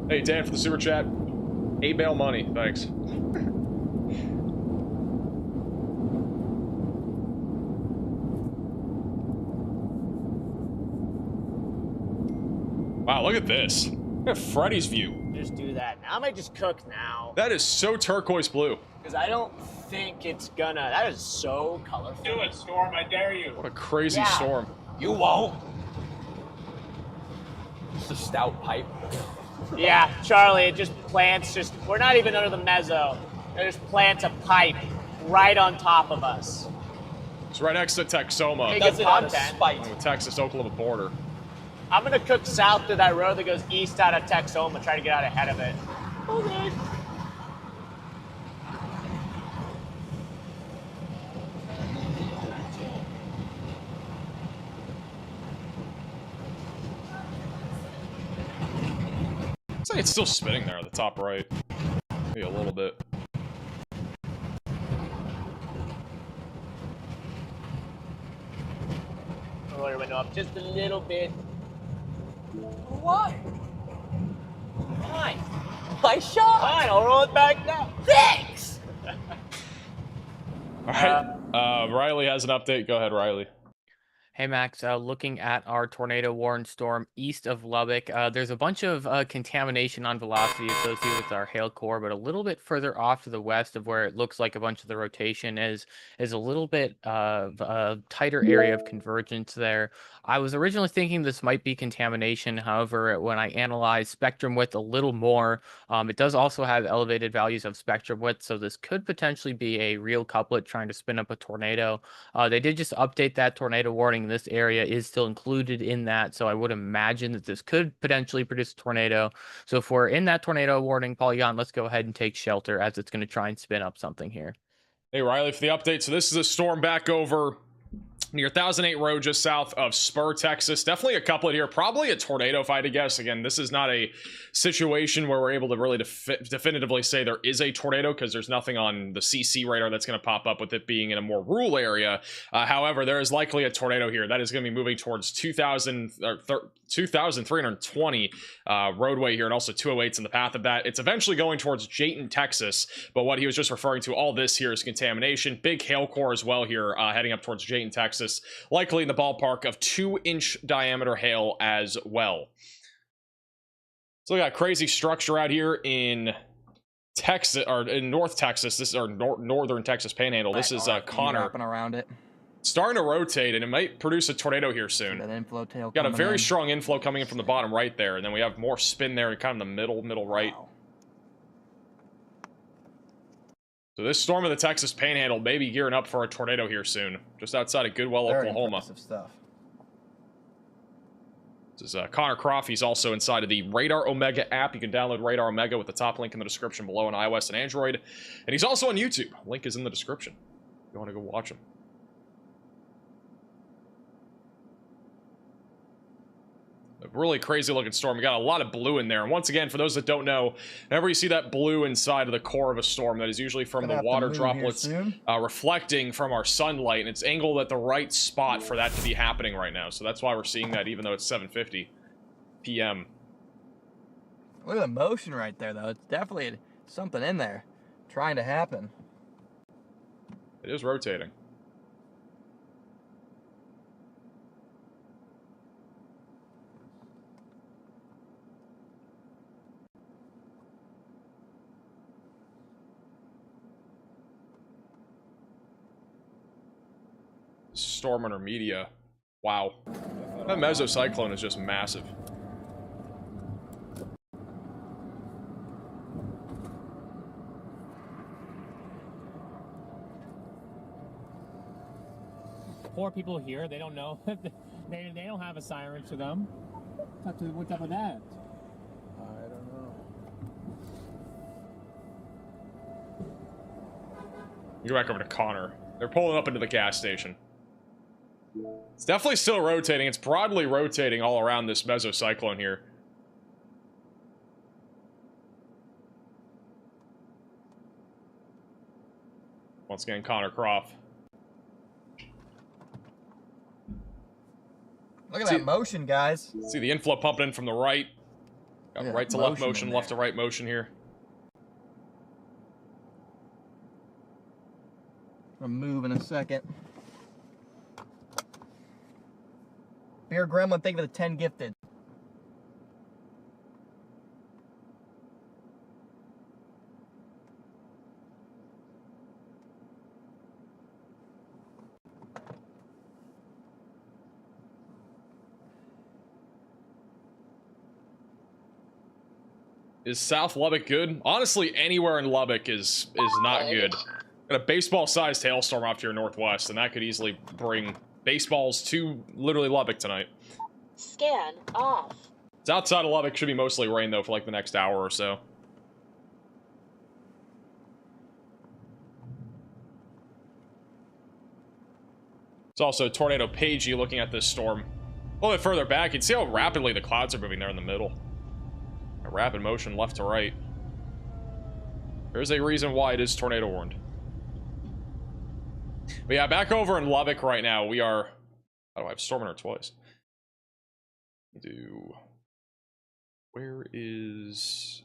Hey, Dan, for the super chat. A-bail money, thanks. Wow, look at this. Look at Freddy's view. Just do that. I might just cook now. That is so turquoise blue. Because I don't think it's gonna. That is so colorful. Do it, Storm. I dare you. What a crazy storm. You won't. It's a stout pipe. Yeah, Charlie, it just plants we're not even under the mezzo. It just plants a pipe right on top of us. It's right next to Texoma. Does it out of spite. On the Texas-Oklahoma border. I'm gonna cook south to that road that goes east out of Texoma, try to get out ahead of it. Okay. Looks like it's still spinning there at the top right. Maybe a little bit. Roll your window up just a little bit. What? Fine. I shot. Fine, I'll roll it back now. Thanks. All right. Riley has an update. Go ahead, Riley. Hey Max, looking at our tornado warned storm east of Lubbock, there's a bunch of contamination on velocity associated with our hail core, but a little bit further off to the west of where it looks like a bunch of the rotation is a little bit of a tighter area of convergence there. I was originally thinking this might be contamination. However, when I analyzed spectrum width a little more, it does also have elevated values of spectrum width, so this could potentially be a real couplet trying to spin up a tornado. They did just update that tornado warning in this area is still included in that. So I would imagine that this could potentially produce a tornado. So if we're in that tornado warning polygon, let's go ahead and take shelter, as it's going to try and spin up something here. Hey, Riley, for the update. So this is a storm back over near 1008 Road, just south of Spur, Texas. Definitely a couplet here. Probably a tornado, if I had to guess. Again, this is not a situation where we're able to really definitively say there is a tornado, because there's nothing on the CC radar that's going to pop up with it being in a more rural area. However, there is likely a tornado here that is going to be moving towards 2320 roadway here, and also 208's in the path of that. It's eventually going towards Jayton, Texas, but what he was just referring to, all this here is contamination. Big hail core as well here, heading up towards Jayton, Texas, likely in the ballpark of 2-inch diameter hail as well. So we got crazy structure out here in Texas, or in North Texas. This is our northern Texas panhandle. This is Connor wrapping around it, starting to rotate, and it might produce a tornado here soon. That inflow tail got a very in. strong inflow coming in from the bottom right there, and then we have more spin there, kind of the middle right. Wow. So this storm of the Texas panhandle may be gearing up for a tornado here soon, just outside of Goodwell, Very Oklahoma. impressive stuff. This is Connor Croft. He's also inside of the Radar Omega app. You can download Radar Omega with the top link in the description below on iOS and Android. And he's also on YouTube. Link is in the description if you want to go watch him. A really crazy looking storm. We got a lot of blue in there. And once again, for those that don't know, whenever you see that blue inside of the core of a storm, that is usually from the water droplets reflecting from our sunlight, and it's angled at the right spot for that to be happening right now. So that's why we're seeing that, even though it's 7:50 p.m. Look at the motion right there, though. It's definitely something in there trying to happen. It is rotating. Storm under media. Wow. That mesocyclone is just massive. Poor people here, they don't know. they don't have a siren to them. What's up with that? I don't know. Go back over to Connor. They're pulling up into the gas station. It's definitely still rotating. It's broadly rotating all around this mesocyclone here. Once again, Connor Croft. Look at that motion, guys. See the inflow pumping in from the right. Got right to left motion, left to right motion here. I'll move in a second. Beer Gremlin, thank you for the 10 gifted. Is South Lubbock good? Honestly, anywhere in Lubbock is not good. Got a baseball-sized hailstorm off to your northwest, and that could easily bring baseballs to literally Lubbock tonight. Scan off. It's outside of Lubbock. Should be mostly rain, though, for like the next hour or so. It's also Tornado Pagey looking at this storm. A little bit further back, you can see how rapidly the clouds are moving there in the middle. A rapid motion left to right. There's a reason why it is tornado warned. But yeah, back over in Lubbock right now, we are... Oh, I have storming her twice. Where is...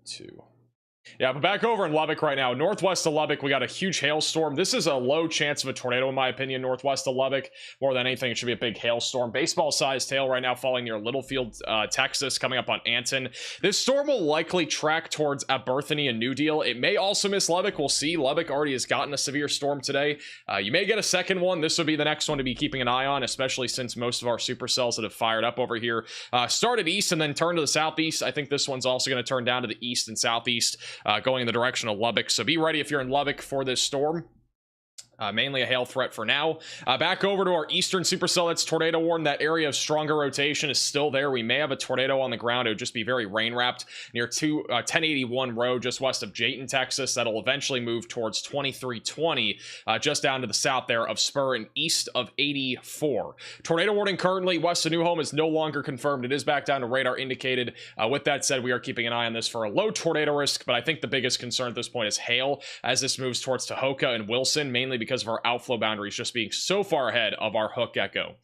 2? Yeah, but back over in Lubbock right now, northwest of Lubbock, we got a huge hailstorm. This is a low chance of a tornado, in my opinion, northwest of Lubbock. More than anything, it should be a big hailstorm. Baseball-sized hail right now falling near Littlefield, Texas, coming up on Anton. This storm will likely track towards Berthany and New Deal. It may also miss Lubbock. We'll see. Lubbock already has gotten a severe storm today. You may get a second one. This would be the next one to be keeping an eye on, especially since most of our supercells that have fired up over here started east and then turned to the southeast. I think this one's also going to turn down to the east and southeast. Going in the direction of Lubbock. So be ready if you're in Lubbock for this storm. Mainly a hail threat for now. Back over to our eastern supercell. That's tornado warning. That area of stronger rotation is still there. We may have a tornado on the ground. It would just be very rain wrapped near 1081 road just west of Jayton, Texas. That'll eventually move towards 2320 just down to the south there of Spur and east of 84. Tornado warning currently west of New Home is no longer confirmed. It is back down to radar indicated. With that said, we are keeping an eye on this for a low tornado risk, but I think the biggest concern at this point is hail as this moves towards Tahoka and Wilson, mainly because of our outflow boundaries just being so far ahead of our hook echo.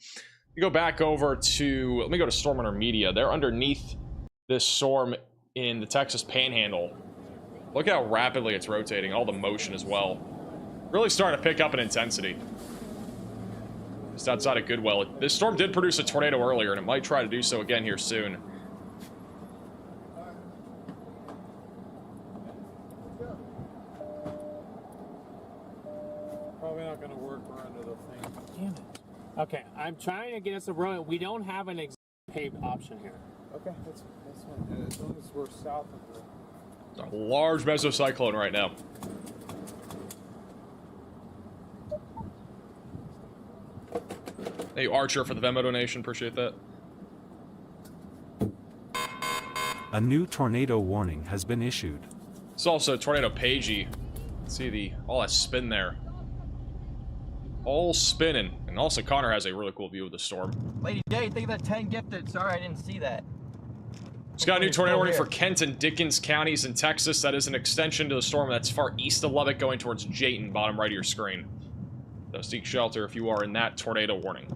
We go back over to, let me go to Storm Intermedia. They're underneath this storm in the Texas Panhandle. Look how rapidly it's rotating, all the motion as well. Really starting to pick up in intensity. Just outside of Goodwell. This storm did produce a tornado earlier, and it might try to do so again here soon. Probably not going to work. We're under the thing. Damn it. Okay, I'm trying to get us a road. We don't have an paved option here. Okay, that's fine. As long as we're south of the... It's a large mesocyclone right now. Hey, Archer, for the Venmo donation. Appreciate that. A new tornado warning has been issued. It's also Tornado Pagey. See all that spin there. All spinning. And also Connor has a really cool view of the storm. Lady J, think of that 10 gifted. Sorry, I didn't see that. It's got a new tornado warning for Kent and Dickens counties in Texas. That is an extension to the storm that's far east of Lubbock going towards Jayton, bottom right of your screen. So seek shelter if you are in that tornado warning.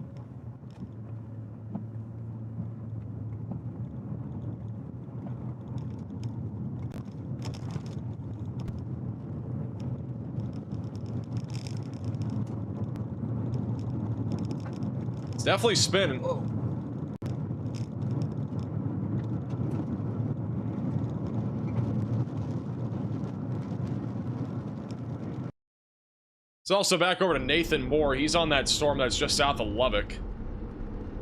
It's definitely spinning. Whoa. It's also back over to Nathan Moore. He's on that storm that's just south of Lubbock.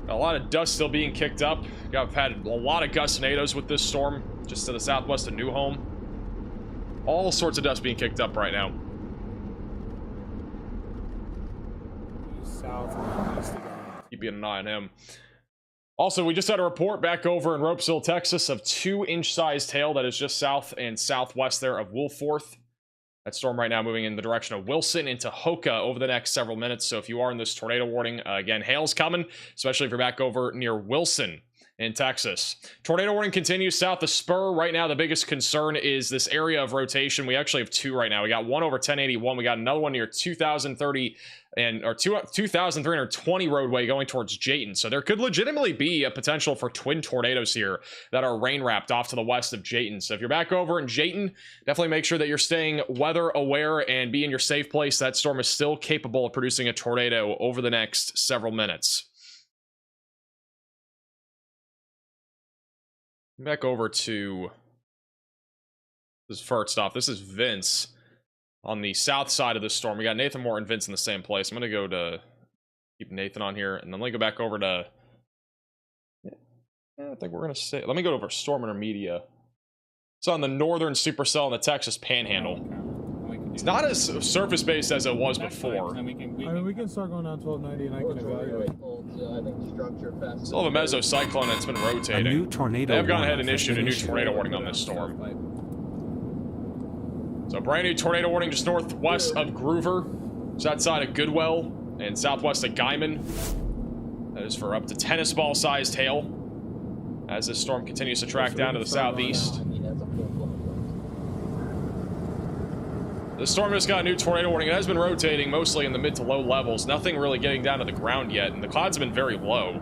A lot of dust still being kicked up. I've had a lot of gustinados with this storm, just to the southwest of New Home. All sorts of dust being kicked up right now. South and east again. Keeping an eye on him. Also, we just had a report back over in Ropesville, Texas of 2-inch sized hail that is just south and southwest there of Wolforth. That storm right now moving in the direction of Wilson into Hoka over the next several minutes. So if you are in this tornado warning, again, hail's coming, especially if you're back over near Wilson in Texas. Tornado warning continues south of Spur. Right now, the biggest concern is this area of rotation. We actually have two right now. We got one over 1081. We got another one near 2030 or 2320 roadway going towards Jayton. So there could legitimately be a potential for twin tornadoes here that are rain wrapped off to the west of Jayton. So if you're back over in Jayton, definitely make sure that you're staying weather aware and be in your safe place. That storm is still capable of producing a tornado over the next several minutes. Back over to, this is first off, this is Vince on the south side of this storm. We got Nathan Moore and Vince in the same place. I'm going to go to, keep Nathan on here, and then let me go back over to, I think we're going to say, let me go over Storm Intermedia. It's on the northern supercell in the Texas Panhandle. It's not as surface-based as it was before. I mean, we can start going down 1290 and I can evaluate. Still have a mesocyclone that's been rotating. A new tornado They have gone ahead and warning issued a new tornado warning on this storm. So brand new tornado warning just northwest of Groover, just outside of Goodwell, and southwest of Guyman. That is for up to tennis ball sized hail as this storm continues to track down to the southeast. The storm just got a new tornado warning. It has been rotating mostly in the mid to low levels. Nothing really getting down to the ground yet, and the clouds have been very low.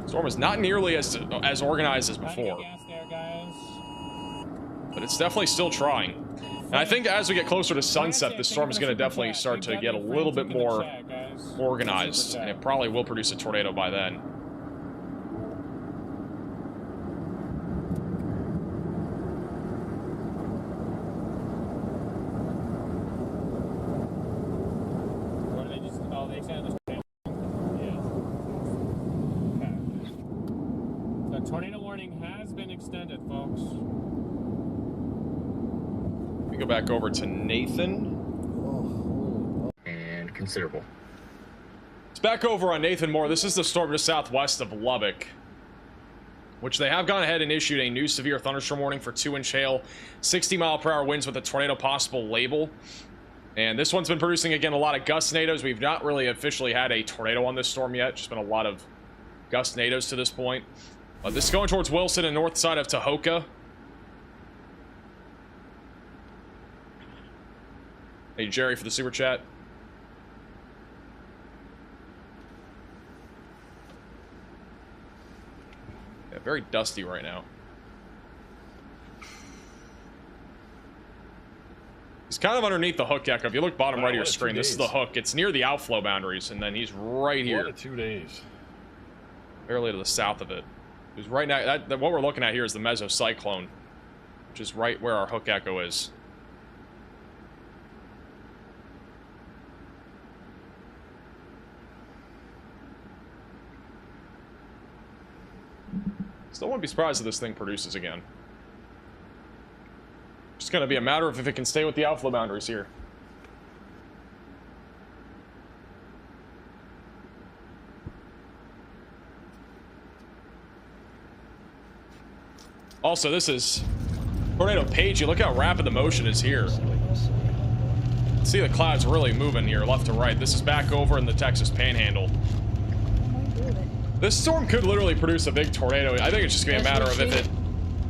The storm is not nearly as organized as before. But it's definitely still trying. And I think as we get closer to sunset, this storm is going to definitely start to get a little bit more organized. And it probably will produce a tornado by then. Tornado warning has been extended, folks. We go back over to Nathan. considerable. It's back over on Nathan Moore. This is the storm just southwest of Lubbock, which they have gone ahead and issued a new severe thunderstorm warning for 2-inch hail, 60-mile-per-hour winds with a tornado possible label. And this one's been producing, again, a lot of gust tornadoes. We've not really officially had a tornado on this storm yet. Just been a lot of gust tornadoes to this point. This is going towards Wilson and north side of Tahoka. Hey, Jerry, for the super chat. Yeah, very dusty right now. He's kind of underneath the hook echo. If you look bottom right of your screen, this is the hook. It's near the outflow boundaries, and then he's right here. What 2 days. Barely to the south of it. He's right now. What we're looking at here is the mesocyclone, which is right where our hook echo is. Still wouldn't be surprised if this thing produces again. Just gonna be a matter of if it can stay with the outflow boundaries here. Also, this is Tornado Page. You look how rapid the motion is here. See the clouds really moving here left to right. This is back over in the Texas Panhandle. This storm could literally produce a big tornado. I think it's just gonna be a matter of if it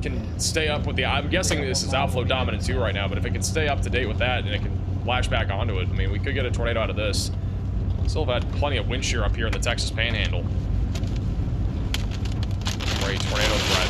can stay up with the... I'm guessing this is outflow dominant too right now, but if it can stay up to date with that and it can lash back onto it, I mean, we could get a tornado out of this. Still have had plenty of wind shear up here in the Texas Panhandle. Great tornado threat.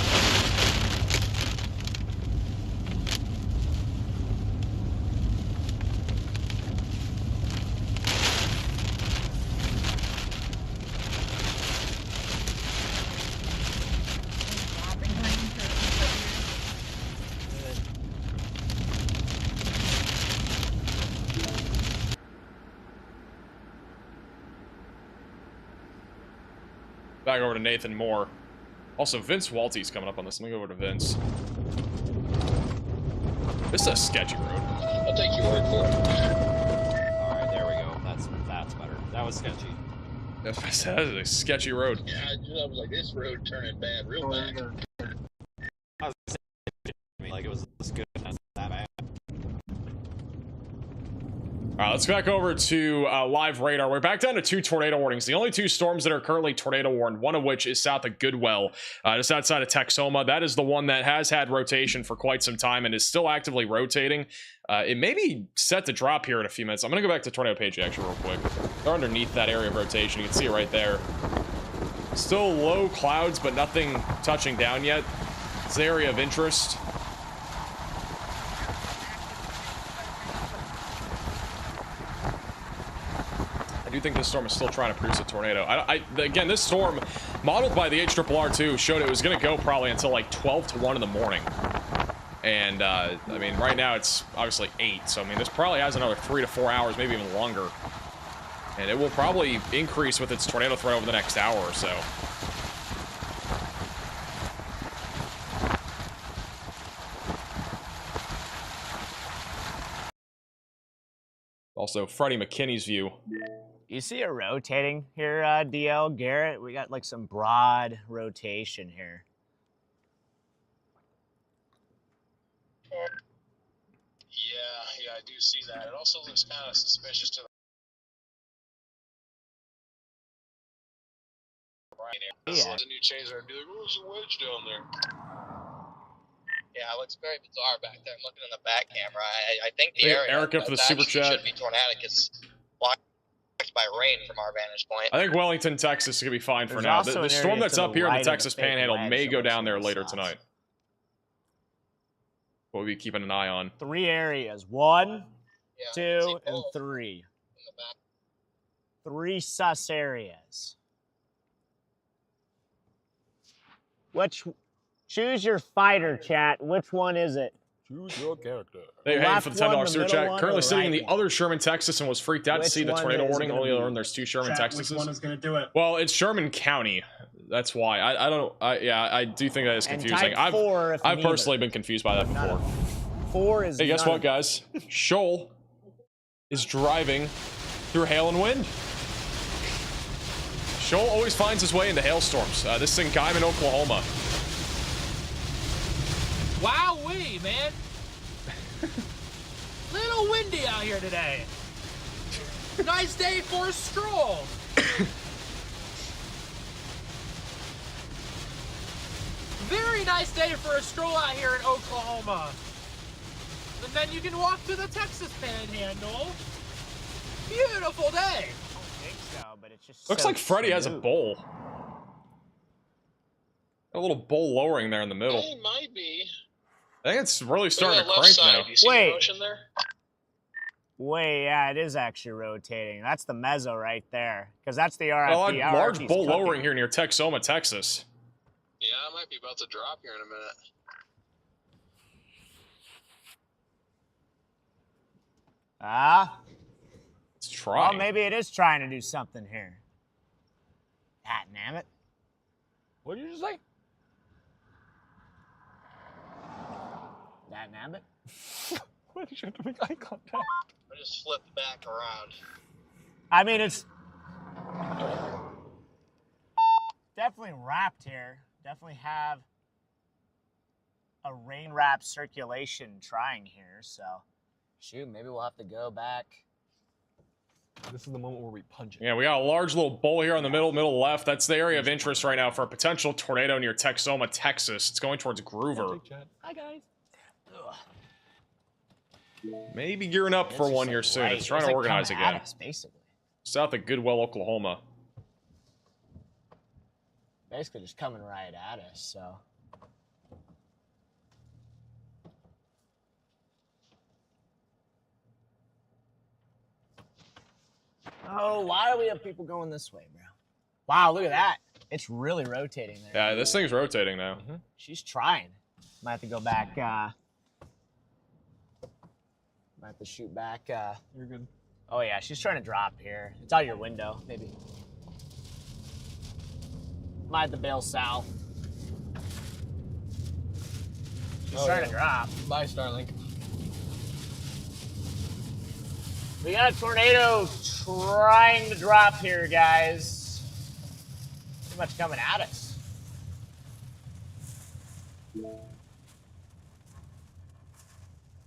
Back over to Nathan Moore. Also, Vince Waltie's coming up on this. Let me go over to Vince. This is a sketchy road. I'll take your word for it. Alright, there we go. That's better. That was sketchy. That is a sketchy road. Yeah, I was like, this road turning bad real bad. I was saying, like, it was this good, not that bad. Alright, let's go back over to live radar. We're back down to 2 tornado warnings. The only 2 storms that are currently tornado warned, one of which is south of Goodwell, just outside of Texoma. That is the one that has had rotation for quite some time and is still actively rotating. It may be set to drop here in a few minutes. I'm going to go back to Tornado Page actually real quick. They're underneath that area of rotation. You can see it right there. Still low clouds, but nothing touching down yet. It's the area of interest. I do think this storm is still trying to produce a tornado. Again, this storm, modeled by the HRRR2, showed it was going to go probably until like 12 to 1 in the morning. And, I mean, right now it's obviously 8, so, I mean, this probably has another 3 to 4 hours, maybe even longer. And it will probably increase with its tornado threat over the next hour or so. Also, Freddie McKinney's view. You see it rotating here, DL Garrett? We got like some broad rotation here. Yeah, I do see that. It also looks kind of suspicious to the right here. This is a new chaser. I'd be like, oh, there's a wedge down there. Yeah, it looks very bizarre back there. I'm looking in the back camera. I think the area Erica for the super chat should be tornadic. It's blocked by rain from our vantage point. I think Wellington, Texas is going to be fine for now. The storm that's up here in the Texas Panhandle may go down there later tonight. What we'll be keeping an eye on. 3 areas. 1, 2, and 3. 3 sus areas. Choose your fighter, chat. Which one is it? Choose your character. Hey, for the $10 super chat. Currently sitting in the other Sherman, Texas, and was freaked out to see the tornado warning. Only learned there's 2 Sherman, Texas. Which one is going to do it? Well, it's Sherman County. That's why. I do think that is confusing. I've personally been confused by that before. 4 is. Hey, guess what, guys? Shoal is driving through hail and wind. Shoal always finds his way into hailstorms. This is in Guyman, Oklahoma. Wowee, man. Little windy out here today. Nice day for a stroll. Very nice day for a stroll out here in Oklahoma. And then you can walk to the Texas Panhandle. Beautiful day. I don't think so, but it's just Looks so like Freddy has a smooth. bowl. A little bowl lowering there in the middle. It might be. I think it's really starting to Look at that crank left side. now. Do you see Wait. the motion there? Wait, yeah, it is actually rotating. That's the mezzo right there, because that's the RFD. A large RFD's bowl cooking. lowering here near Texoma, Texas. Yeah, I might be about to drop here in a minute. Ah. It's trying. Well, maybe it is trying to do something here. Ah, damn it. What did you just say? That damn it. Why did you have to make eye contact? I just flipped back around. I mean, it's definitely wrapped here. Definitely have a rain wrap circulation trying here. So, shoot, maybe we'll have to go back. This is the moment where we punch it. Yeah, we got a large little bowl here on the middle left. That's the area of interest right now for a potential tornado near Texoma, Texas. It's going towards Groover. Hi, guys. Maybe gearing up for one here soon. It's trying to organize again. Us, basically. South of Goodwell, Oklahoma. Basically just coming right at us, so. Oh, why do we have people going this way, bro? Wow, look at that. It's really rotating there. Yeah, this thing's rotating now. She's trying. Might have to go back. Might have to shoot back. You're good. Oh, yeah, she's trying to drop here. It's out your window, maybe. Might have to bail south. She's trying to drop. Bye, Starlink. We got a tornado trying to drop here, guys. Pretty much coming at us.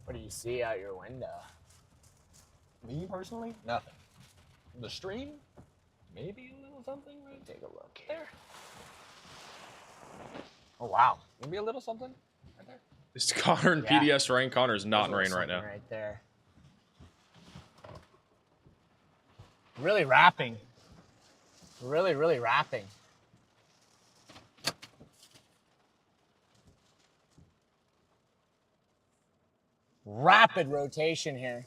What do you see out your window? Me personally, nothing. The stream, maybe a little something. Right? Take a look there. Oh, wow. Maybe a little something right there. Is Connor in Yeah. PDS rain? Connor's not in There's rain right now. something right there. Really wrapping. Really, really wrapping. Rapid rotation here.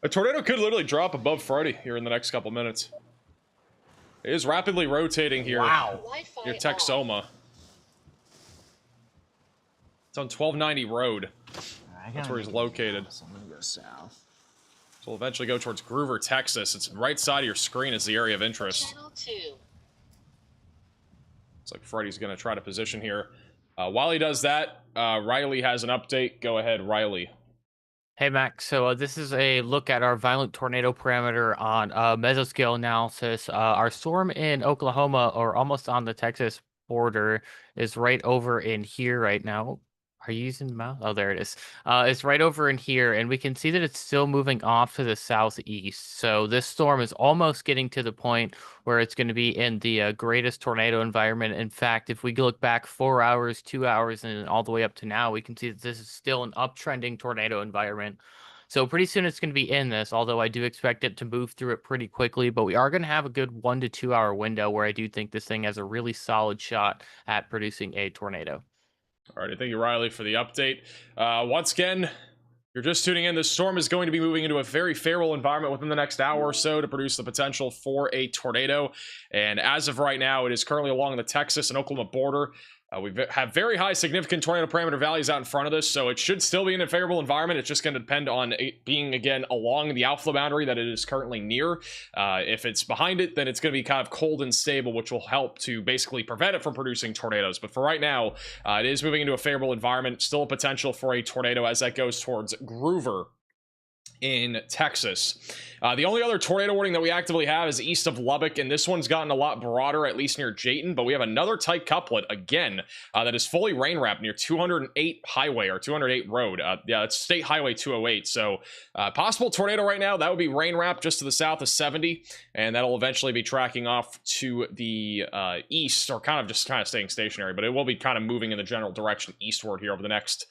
A tornado could literally drop above Friday here in the next couple minutes. It is rapidly rotating here Wow. near Texoma. It's on 1290 Road. That's where he's located. So I'm gonna go south. So we'll eventually go towards Groover, Texas. It's right side of your screen is the area of interest. Channel 2. Looks like Freddy's going to try to position here. While he does that, Riley has an update. Go ahead, Riley. Hey, Max. So this is a look at our violent tornado parameter on mesoscale analysis. Our storm in Oklahoma, or almost on the Texas border, is right over in here right now. Are you using the mouse? Oh, there it is. It's right over in here, and we can see that it's still moving off to the southeast. So this storm is almost getting to the point where it's going to be in the greatest tornado environment. In fact, if we look back 4 hours, 2 hours, and all the way up to now, we can see that this is still an uptrending tornado environment. So pretty soon it's going to be in this, although I do expect it to move through it pretty quickly. But we are going to have a good 1 to 2 hour window where I do think this thing has a really solid shot at producing a tornado. All right, thank you, Riley, for the update. Once again, you're just tuning in. This storm is going to be moving into a very favorable environment within the next hour or so to produce the potential for a tornado. And as of right now, it is currently along the Texas and Oklahoma border. We have very high significant tornado parameter values out in front of this, so it should still be in a favorable environment. It's just going to depend on it being, again, along the outflow boundary that it is currently near. If it's behind it, then it's going to be kind of cold and stable, which will help to basically prevent it from producing tornadoes. But for right now, it is moving into a favorable environment. Still a potential for a tornado as that goes towards Groover. in Texas. The only other tornado warning that we actively have is east of Lubbock, and this one's gotten a lot broader, at least near Jayton, but we have another tight couplet again that is fully rain wrapped near 208 highway or 208 road. Yeah, it's State Highway 208. So possible tornado right now. That would be rain wrapped just to the south of 70, and that'll eventually be tracking off to the east, or kind of staying stationary, but it will be kind of moving in the general direction eastward here over the next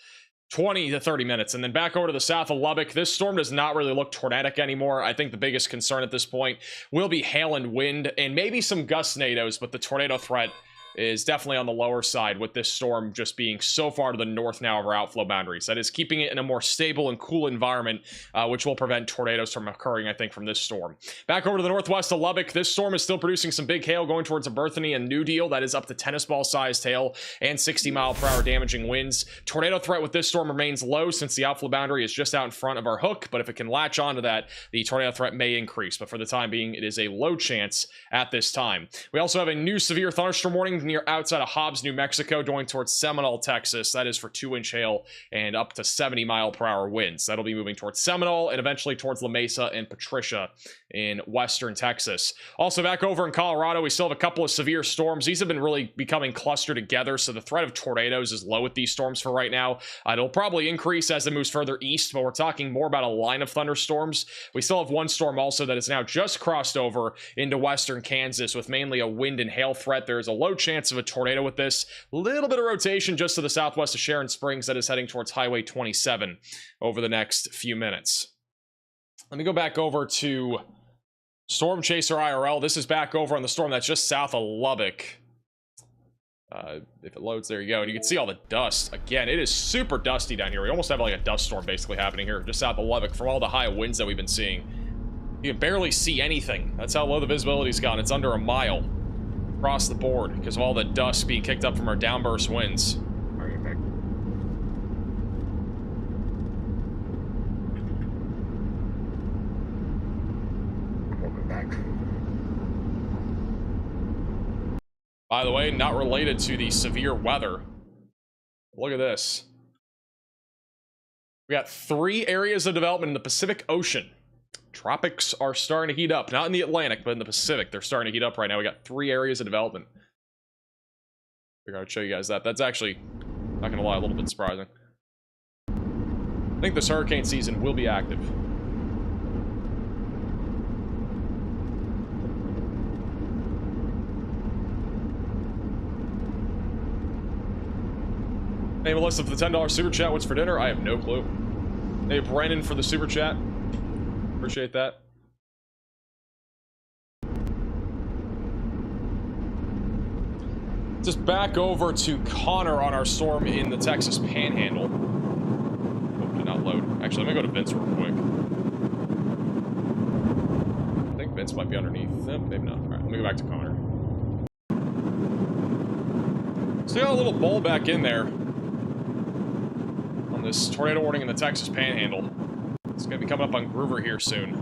20 to 30 minutes. And then back over to the south of Lubbock, this storm does not really look tornadic anymore. I think the biggest concern at this point will be hail and wind and maybe some gustnados, but the tornado threat is definitely on the lower side, with this storm just being so far to the north now of our outflow boundaries. That is keeping it in a more stable and cool environment, which will prevent tornadoes from occurring, I think, from this storm. Back over to the northwest of Lubbock, this storm is still producing some big hail going towards Berthany and New Deal. That is up to tennis ball sized hail and 60-mile-per-hour damaging winds. Tornado threat with this storm remains low since the outflow boundary is just out in front of our hook, but if it can latch onto that, the tornado threat may increase. But for the time being, it is a low chance at this time. We also have a new severe thunderstorm warning near outside of Hobbs, New Mexico, going towards Seminole, Texas. That is for 2-inch hail and up to 70-mile-per-hour winds. That'll be moving towards Seminole and eventually towards La Mesa and Patricia in western Texas. Also back over in Colorado, we still have a couple of severe storms. These have been really becoming clustered together, so the threat of tornadoes is low with these storms for right now. It'll probably increase as it moves further east, but we're talking more about a line of thunderstorms. We still have one storm also that is now just crossed over into western Kansas with mainly a wind and hail threat. There's a low chance of a tornado with this. Little bit of rotation just to the southwest of Sharon Springs that is heading towards Highway 27 over the next few minutes. Let me go back over to Storm Chaser IRL. This is back over on the storm that's just south of Lubbock. If it loads, there you go. And you can see all the dust. Again, it is super dusty down here. We almost have like a dust storm basically happening here just south of Lubbock from all the high winds that we've been seeing. You can barely see anything. That's how low the visibility's gone. It's under a mile across the board because of all the dust being kicked up from our downburst winds. Welcome back. By the way, not related to the severe weather. Look at this. We got 3 areas of development in the Pacific Ocean. Tropics are starting to heat up. Not in the Atlantic, but in the Pacific. They're starting to heat up right now. We got 3 areas of development. Figured I'd show you guys that. That's actually, not gonna lie, a little bit surprising. I think this hurricane season will be active. Hey, Melissa, for the $10 super chat, what's for dinner? I have no clue. Hey, Brennan, for the super chat. Appreciate that. Just back over to Connor on our storm in the Texas Panhandle. Oh, did not load. Actually, let me go to Vince real quick. I think Vince might be underneath. Maybe not. All right, let me go back to Connor. So we got a little bowl back in there on this tornado warning in the Texas Panhandle. It's going to be coming up on Groover here soon.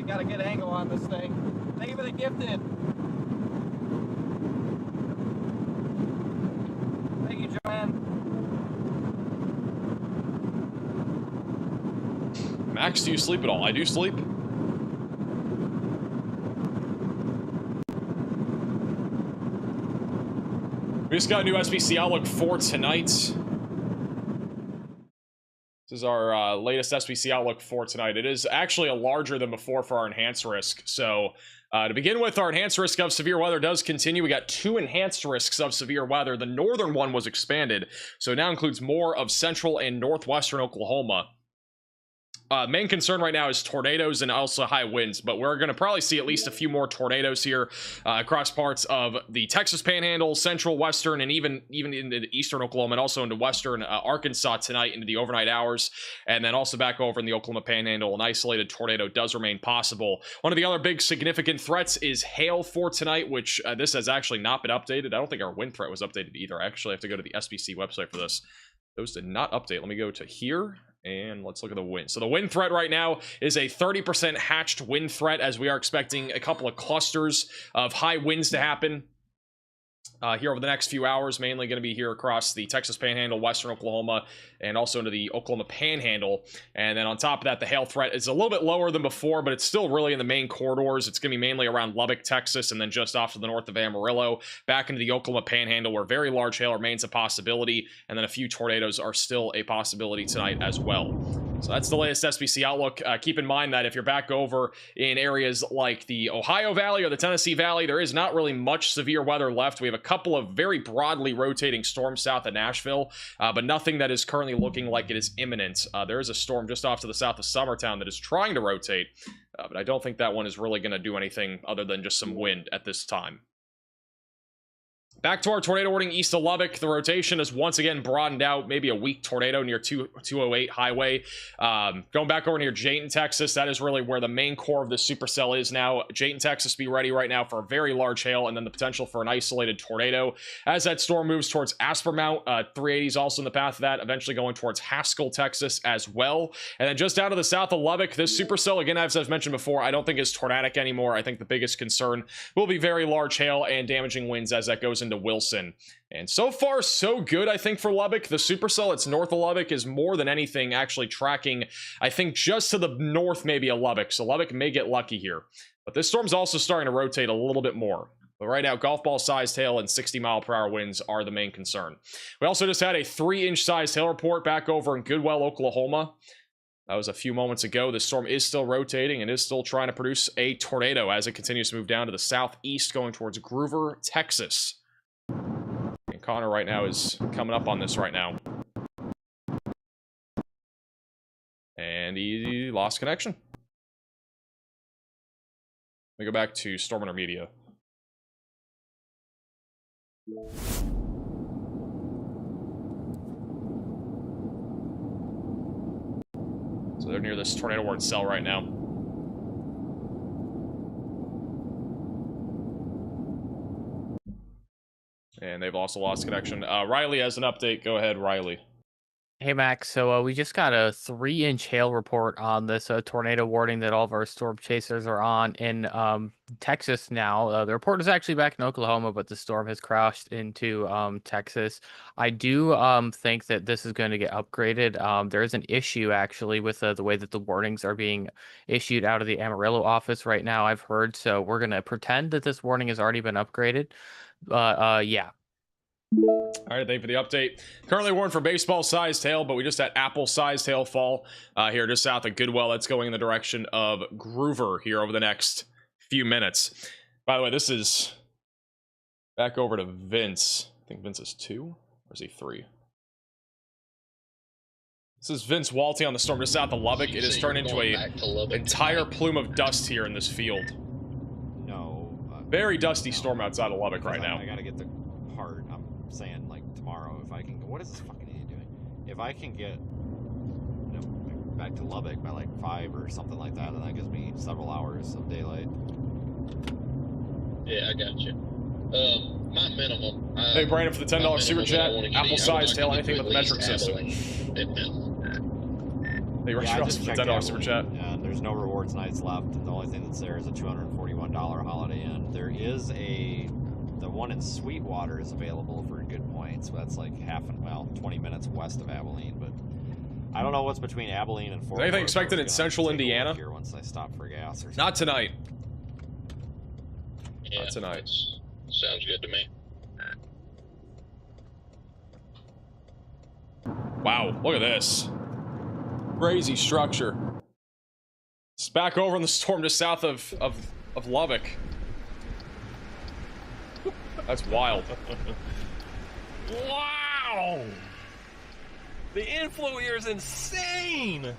Got a good angle on this thing. Thank you for the gifted. Thank you, Joanne. Max, do you sleep at all? I do sleep. We just got a new SBC outlook for tonight. This is our latest SBC outlook for tonight. It is actually a larger than before for our enhanced risk. So to begin with, our enhanced risk of severe weather does continue. We got 2 enhanced risks of severe weather. The northern one was expanded, so it now includes more of central and northwestern Oklahoma. Main concern right now is tornadoes and also high winds, but we're going to probably see at least a few more tornadoes here across parts of the Texas Panhandle, central, western, and even into eastern Oklahoma, and also into western Arkansas tonight into the overnight hours, and then also back over in the Oklahoma Panhandle. An isolated tornado does remain possible. One of the other big significant threats is hail for tonight, which this has actually not been updated. I don't think our wind threat was updated either. I actually have to go to the SBC website for this. Those did not update. Let me go to here. And let's look at the wind. So the wind threat right now is a 30% hatched wind threat, as we are expecting a couple of clusters of high winds to happen here over the next few hours, mainly going to be here across the Texas Panhandle, western Oklahoma, and also into the Oklahoma Panhandle. And then on top of that, the hail threat is a little bit lower than before, but it's still really in the main corridors. It's going to be mainly around Lubbock, Texas, and then just off to the north of Amarillo, back into the Oklahoma Panhandle, where very large hail remains a possibility, and then a few tornadoes are still a possibility tonight as well. So that's the latest SPC outlook. Keep in mind that if you're back over in areas like the Ohio Valley or the Tennessee Valley, there is not really much severe weather left. We have a couple of very broadly rotating storms south of Nashville, but nothing that is currently looking like it is imminent. There is a storm just off to the south of Summertown that is trying to rotate, but I don't think that one is really going to do anything other than just some wind at this time. Back to our tornado warning east of Lubbock. The rotation is once again broadened out. Maybe a weak tornado near 208 highway. Going back over near Jayton, Texas. That is really where the main core of the supercell is now. Jayton, Texas, be ready right now for a very large hail and then the potential for an isolated tornado. As that storm moves towards Aspermount, 380 is also in the path of that, eventually going towards Haskell, Texas as well. And then just out of the south of Lubbock, this supercell, again, as I've mentioned before, I don't think is tornadic anymore. I think the biggest concern will be very large hail and damaging winds as that goes into Wilson. And so far, so good, I think, for Lubbock. The supercell, it's north of Lubbock, is more than anything actually tracking, I think, just to the north maybe of Lubbock. So Lubbock may get lucky here. But this storm's also starting to rotate a little bit more. But right now, golf ball sized hail and 60-mile-per-hour winds are the main concern. We also just had a 3-inch sized hail report back over in Goodwell, Oklahoma. That was a few moments ago. The storm is still rotating and is still trying to produce a tornado as it continues to move down to the southeast, going towards Groover, Texas. And Connor right now is coming up on this right now. And he lost connection. Let me go back to Storm Intermedia. So they're near this tornado warning cell right now. And they've also lost connection. Riley has an update. Go ahead, Riley. Hey, Max. So we just got a 3-inch hail report on this tornado warning that all of our storm chasers are on in Texas now. The report is actually back in Oklahoma, but the storm has crashed into Texas. I do think that this is going to get upgraded. There is an issue, actually, with the way that the warnings are being issued out of the Amarillo office right now, I've heard. So we're going to pretend that this warning has already been upgraded. Yeah. All right, thank you for the update. Currently warned for baseball-sized hail, but we just had apple-sized hail fall here just south of Goodwell. That's going in the direction of Groover here over the next few minutes. By the way, this is back over to Vince. I think Vince is 2, or is he 3? This is Vince Walty on the storm just south of Lubbock. It has turned into an entire plume of dust here in this field. No. Very dusty storm outside of Lubbock right now. I gotta get the part. I'm saying, like, tomorrow, if I can... What is this fucking idiot doing? If I can get, you know, back to Lubbock by, like, 5 or something like that, then that gives me several hours of daylight. Yeah, I got you. My minimum... Hey, Brandon, for the $10 super chat, apple-sized hail, anything with the metric system. Hey, Rush, for the $10 super chat. And there's no rewards nights left, and the only thing that's there is a $241 Holiday Inn. There is the one in Sweetwater is available for good points. So that's like 20 minutes west of Abilene, but I don't know what's between Abilene and Fort Worth. Anything expected in central Indiana? Here once I stop for gas or something. Not tonight. Yeah, not tonight. Sounds good to me. Wow, look at this. Crazy structure. It's back over in the storm just south of Lubbock. That's wild. Wow! The inflow here is insane!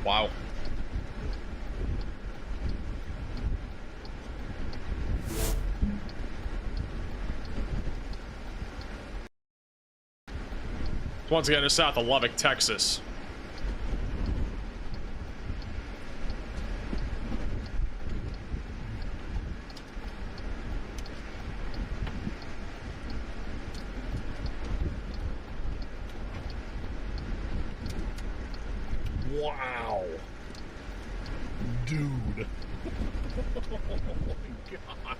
Wow. Once again, just south of Lubbock, Texas. Wow. Dude. Oh my God.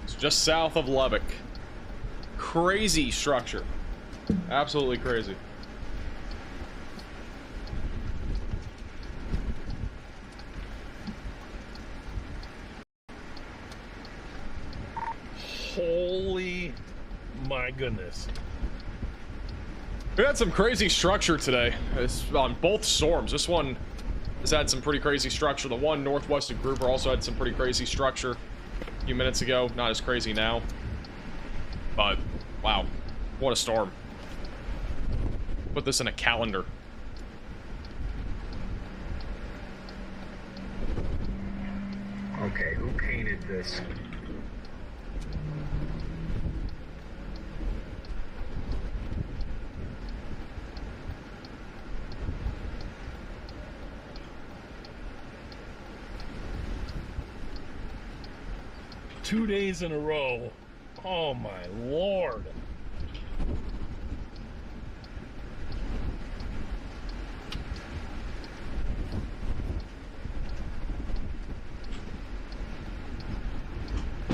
It's just south of Lubbock. Crazy structure. Absolutely crazy. Holy my goodness. We had some crazy structure today. It's on both storms. This one has had some pretty crazy structure. The one northwest of Grouper also had some pretty crazy structure a few minutes ago. Not as crazy now. But, wow. What a storm. Put this in a calendar. Okay, who painted this? Two days in a row. Oh my Lord.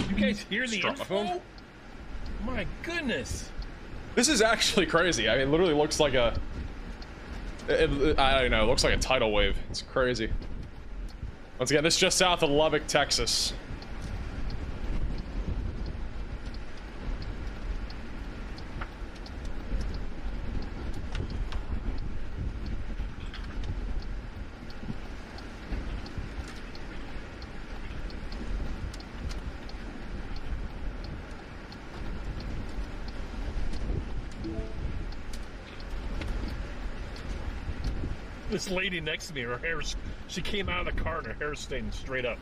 You guys hear the info? My goodness. This is actually crazy. I mean, it literally looks like a... I don't know, it looks like a tidal wave. It's crazy. Once again, this is just south of Lubbock, Texas. This lady next to me, her hair, she came out of the car and her hair stained straight up.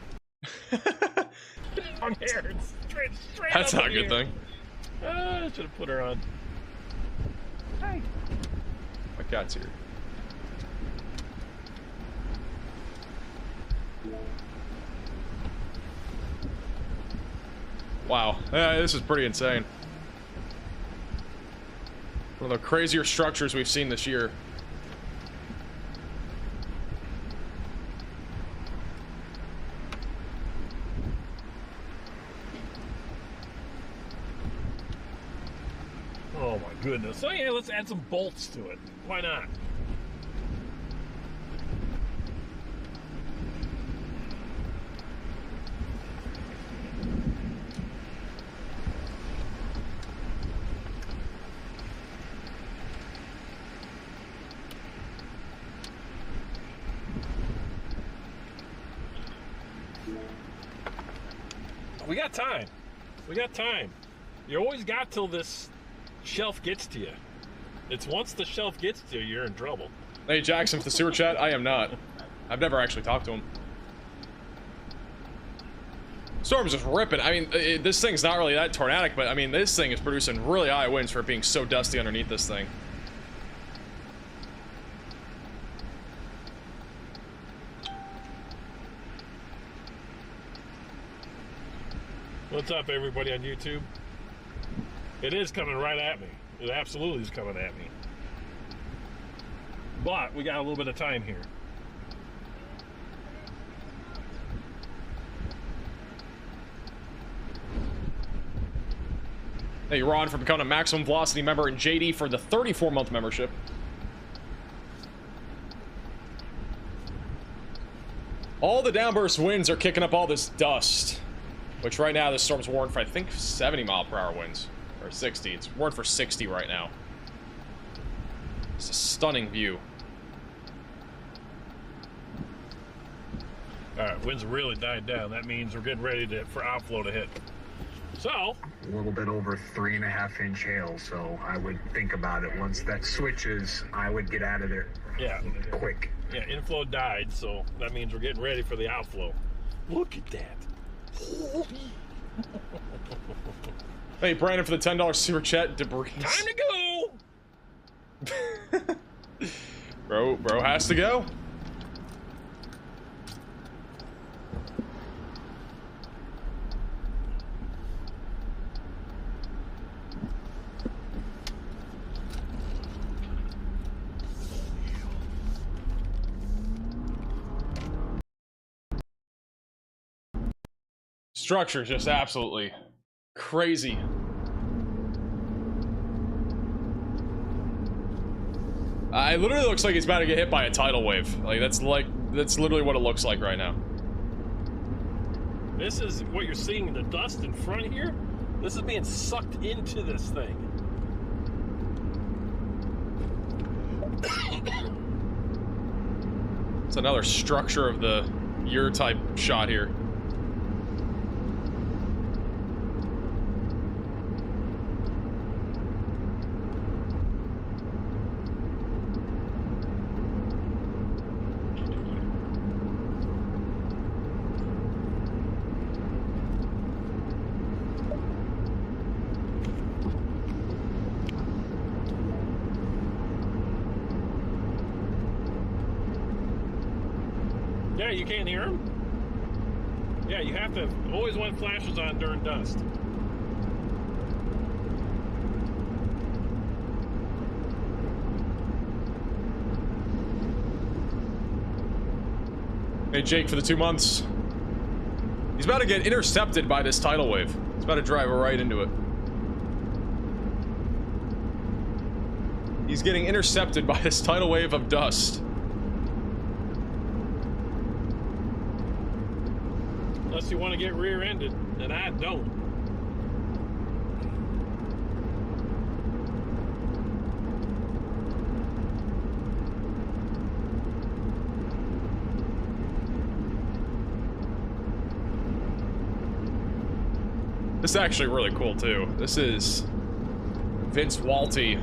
On hair, straight That's up not a good thing. I should have put her on. Hi. My cat's here. Wow, this is pretty insane. One of the crazier structures we've seen this year. Oh my goodness. So yeah, let's add some bolts to it. Why not? We got time. We got time. You always got till this shelf gets to you. It's once the shelf gets to you, you're in trouble. Hey, Jackson, for the sewer chat, I am not. I've never actually talked to him. Storm's just ripping. I mean, this thing's not really that tornadic, but I mean, this thing is producing really high winds for it being so dusty underneath this thing. What's up, everybody on YouTube? It is coming right at me. It absolutely is coming at me. But we got a little bit of time here. Hey, Ron, for becoming a Maximum Velocity member, and JD for the 34-month membership. All the downburst winds are kicking up all this dust, which right now this storm's warned for, I think, 70-mile-per-hour winds. Or 60. It's warned for 60 right now. It's a stunning view. Alright, winds really died down. That means we're getting ready for outflow to hit. So, A little bit over 3.5-inch hail, so I would think about it. Once that switches, I would get out of there. Yeah. Quick. Yeah, inflow died, so that means we're getting ready for the outflow. Look at that. Holy. Hey, Brandon, for the $10 super chat, debris. Time to go! Bro has to go. Structure is just absolutely crazy. It literally looks like he's about to get hit by a tidal wave. That's literally what it looks like right now. This is what you're seeing, the dust in front here. This is being sucked into this thing. It's another structure of the year type shot here. Yeah, you can't hear them? Yeah, you have to always want flashes on during dust. Hey, Jake, for the 2 months. He's about to get intercepted by this tidal wave. He's about to drive right into it. He's getting intercepted by this tidal wave of dust. Unless you want to get rear-ended, and I don't. This is actually really cool, too. This is Vince Walty.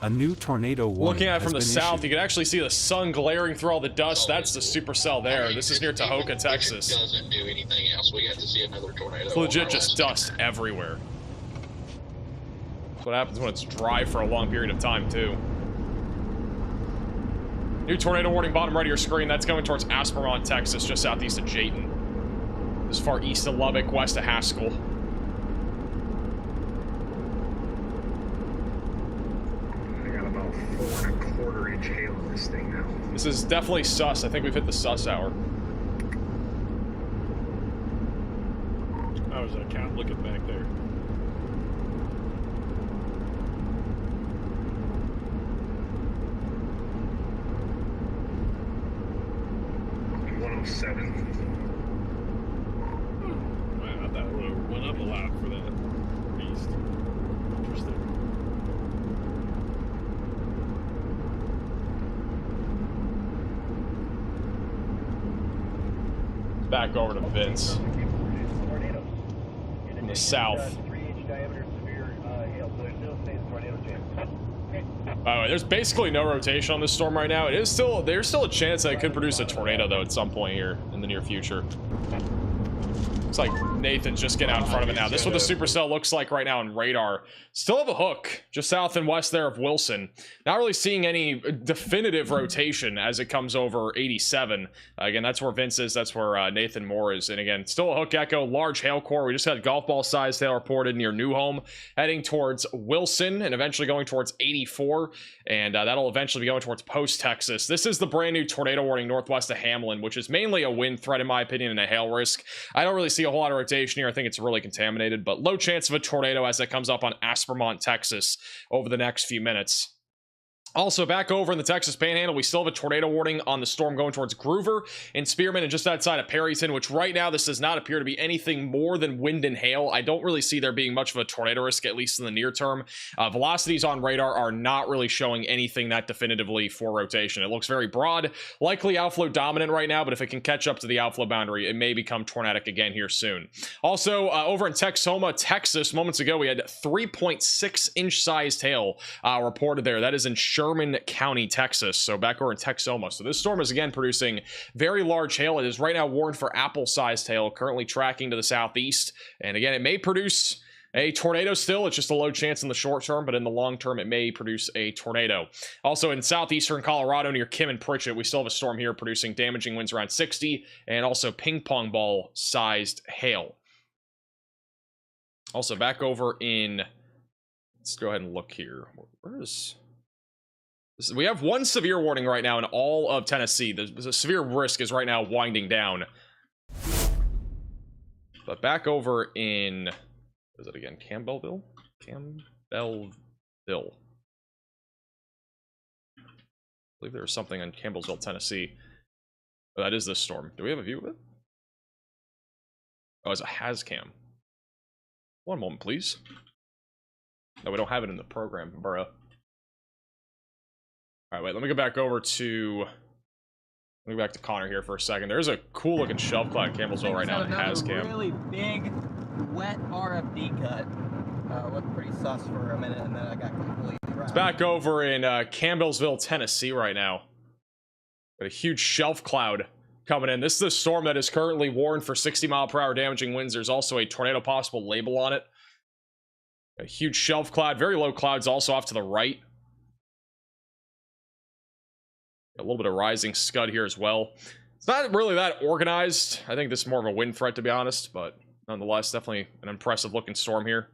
A new tornado warning Looking at it from the has been south, issued. you can actually see the sun glaring through all the dust. That's the supercell there. This is near Tahoka, Texas. Doesn't do anything else. We got to see another tornado. It's legit just dust everywhere. That's what happens when it's dry for a long period of time, too. New tornado warning, bottom right of your screen. That's going towards Aspermont, Texas, just southeast of Jayton. This is far east of Lubbock, west of Haskell. I got about 4 1/4 inch hail in this thing now. This is definitely sus. I think we've hit the sus hour. I was looking back there. Wow, I thought it would have went up a lot for that beast. Interesting. Back over to Vince. In the south. By the way, there's basically no rotation on this storm right now. There's still a chance that it could produce a tornado, though, at some point here in the near future. Looks like Nathan's just getting out in front of it now. This is what the supercell looks like right now on radar. Still have a hook just south and west there of Wilson. Not really seeing any definitive rotation as it comes over 87. Again, that's where Vince is. That's where Nathan Moore is. And again, still a hook echo, large hail core. We just had golf ball sized hail reported near New Home, heading towards Wilson and eventually going towards 84. And that'll eventually be going towards Post, Texas. This is the brand new tornado warning northwest of Hamlin, which is mainly a wind threat, in my opinion, and a hail risk. I don't really see a whole lot of rotation here. I think it's really contaminated, but low chance of a tornado as that comes up on Aspermont, Texas over the next few minutes. Also, back over in the Texas Panhandle, we still have a tornado warning on the storm going towards Groover and Spearman and just outside of Perryton, which right now this does not appear to be anything more than wind and hail. I don't really see there being much of a tornado risk, at least in the near term. Velocities on radar are not really showing anything that definitively for rotation. It looks very broad, likely outflow dominant right now, but if it can catch up to the outflow boundary, it may become tornadic again here soon. Also, over in Texoma, Texas, moments ago, we had 3.6 inch sized hail reported there. That is in Sherman County, Texas, so back over in Texoma. So this storm is again producing very large hail. It is right now warned for apple-sized hail, currently tracking to the southeast, and again, it may produce A tornado still, it's just a low chance in the short term, but in the long term, it may produce a tornado. Also in southeastern Colorado near Kim and Pritchett, we still have a storm here producing damaging winds around 60 and also ping pong ball sized hail. Also back over in, let's go ahead and look here. Where is, we have one severe warning right now in all of Tennessee. The severe risk is right now winding down. But back over in, what is it again? Campbellville? Campbellville. I believe there was something in Campbellsville, Tennessee. Oh, that is this storm. Do we have a view of it? Oh, it's a Hazcam. One moment, please. No, we don't have it in the program, bro. Alright, wait, let me go back over to... Let me go back to Connor here for a second. There's a cool looking shelf cloud in Campbellsville right now that has cam. Really big, wet RFD cut. Looked pretty sus for a minute, and then I got completely right. It's back over in Campbellsville, Tennessee right now. Got a huge shelf cloud coming in. This is a storm that is currently warned for 60-mile-per-hour damaging winds. There's also a tornado possible label on it. A huge shelf cloud. Very low clouds also off to the right. A little bit of rising scud here as well. It's not really that organized. I think this is more of a wind threat, to be honest, but nonetheless, definitely an impressive looking storm here.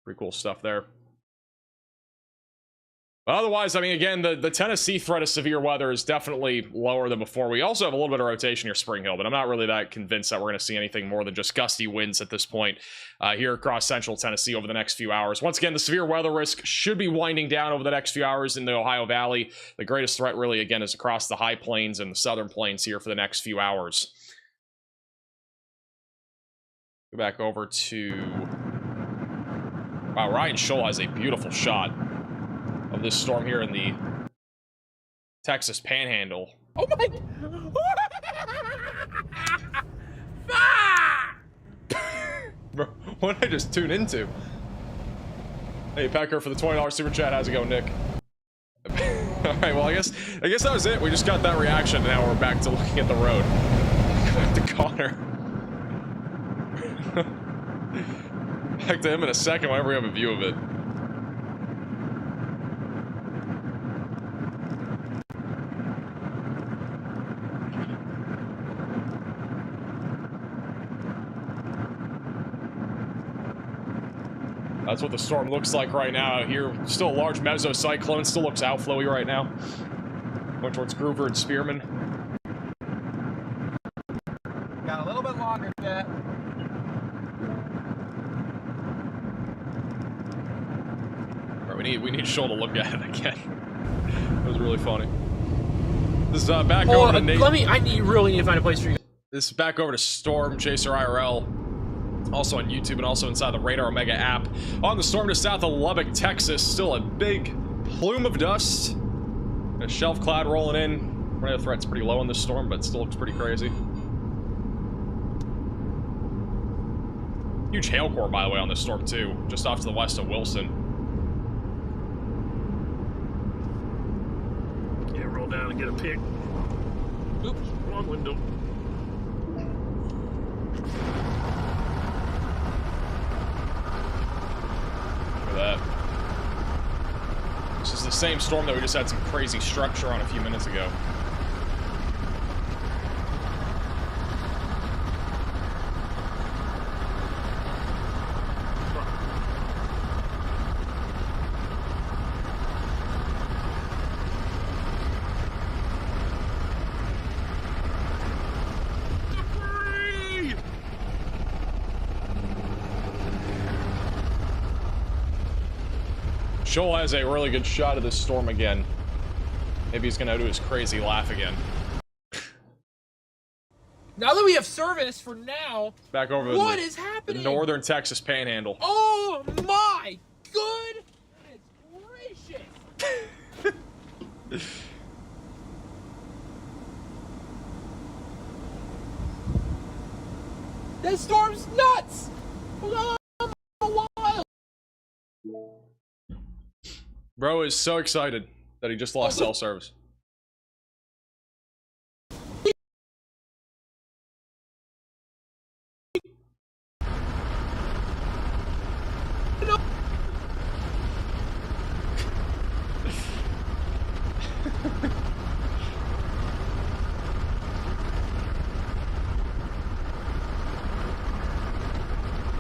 Pretty cool stuff there. But otherwise, I mean, again, the Tennessee threat of severe weather is definitely lower than before. We also have a little bit of rotation near Spring Hill, but I'm not really that convinced that we're going to see anything more than just gusty winds at this point here across central Tennessee over the next few hours. Once again, the severe weather risk should be winding down over the next few hours in the Ohio Valley. The greatest threat really, again, is across the high plains and the southern plains here for the next few hours. Go back over to... Wow, Ryan Scholl has a beautiful shot of this storm here in the Texas Panhandle. Oh my! Bro, what did I just tune into? Hey, Pecker for the $20 super chat. How's it going, Nick? Alright, well, I guess that was it. We just got that reaction, and now we're back to looking at the road. Back to Connor. Back to him in a second whenever we have a view of it. That's what the storm looks like right now. Here, still a large mesocyclone. Still looks outflowy right now. Going towards Groover and Spearman. Got a little bit longer than that. Right, we need Scholl to look at it again. It was really funny. This is back over to Nate. I really need to find a place for you. This is back over to Storm Chaser IRL. Also on YouTube and also inside the Radar Omega app. On the storm to south of Lubbock, Texas. Still a big plume of dust. A shelf cloud rolling in. Tornado threat's pretty low in this storm, but still looks pretty crazy. Huge hail core, by the way, on this storm, too. Just off to the west of Wilson. Yeah, roll down and get a pick. Oops, wrong window. That. This is the same storm that we just had some crazy structure on a few minutes ago. Joel has a really good shot of this storm again. Maybe he's gonna do his crazy laugh again. Now that we have service for now, back over what is happening? The northern Texas Panhandle. Oh my good gracious! This storm's nuts! Hold on a while. Bro is so excited that he just lost cell service.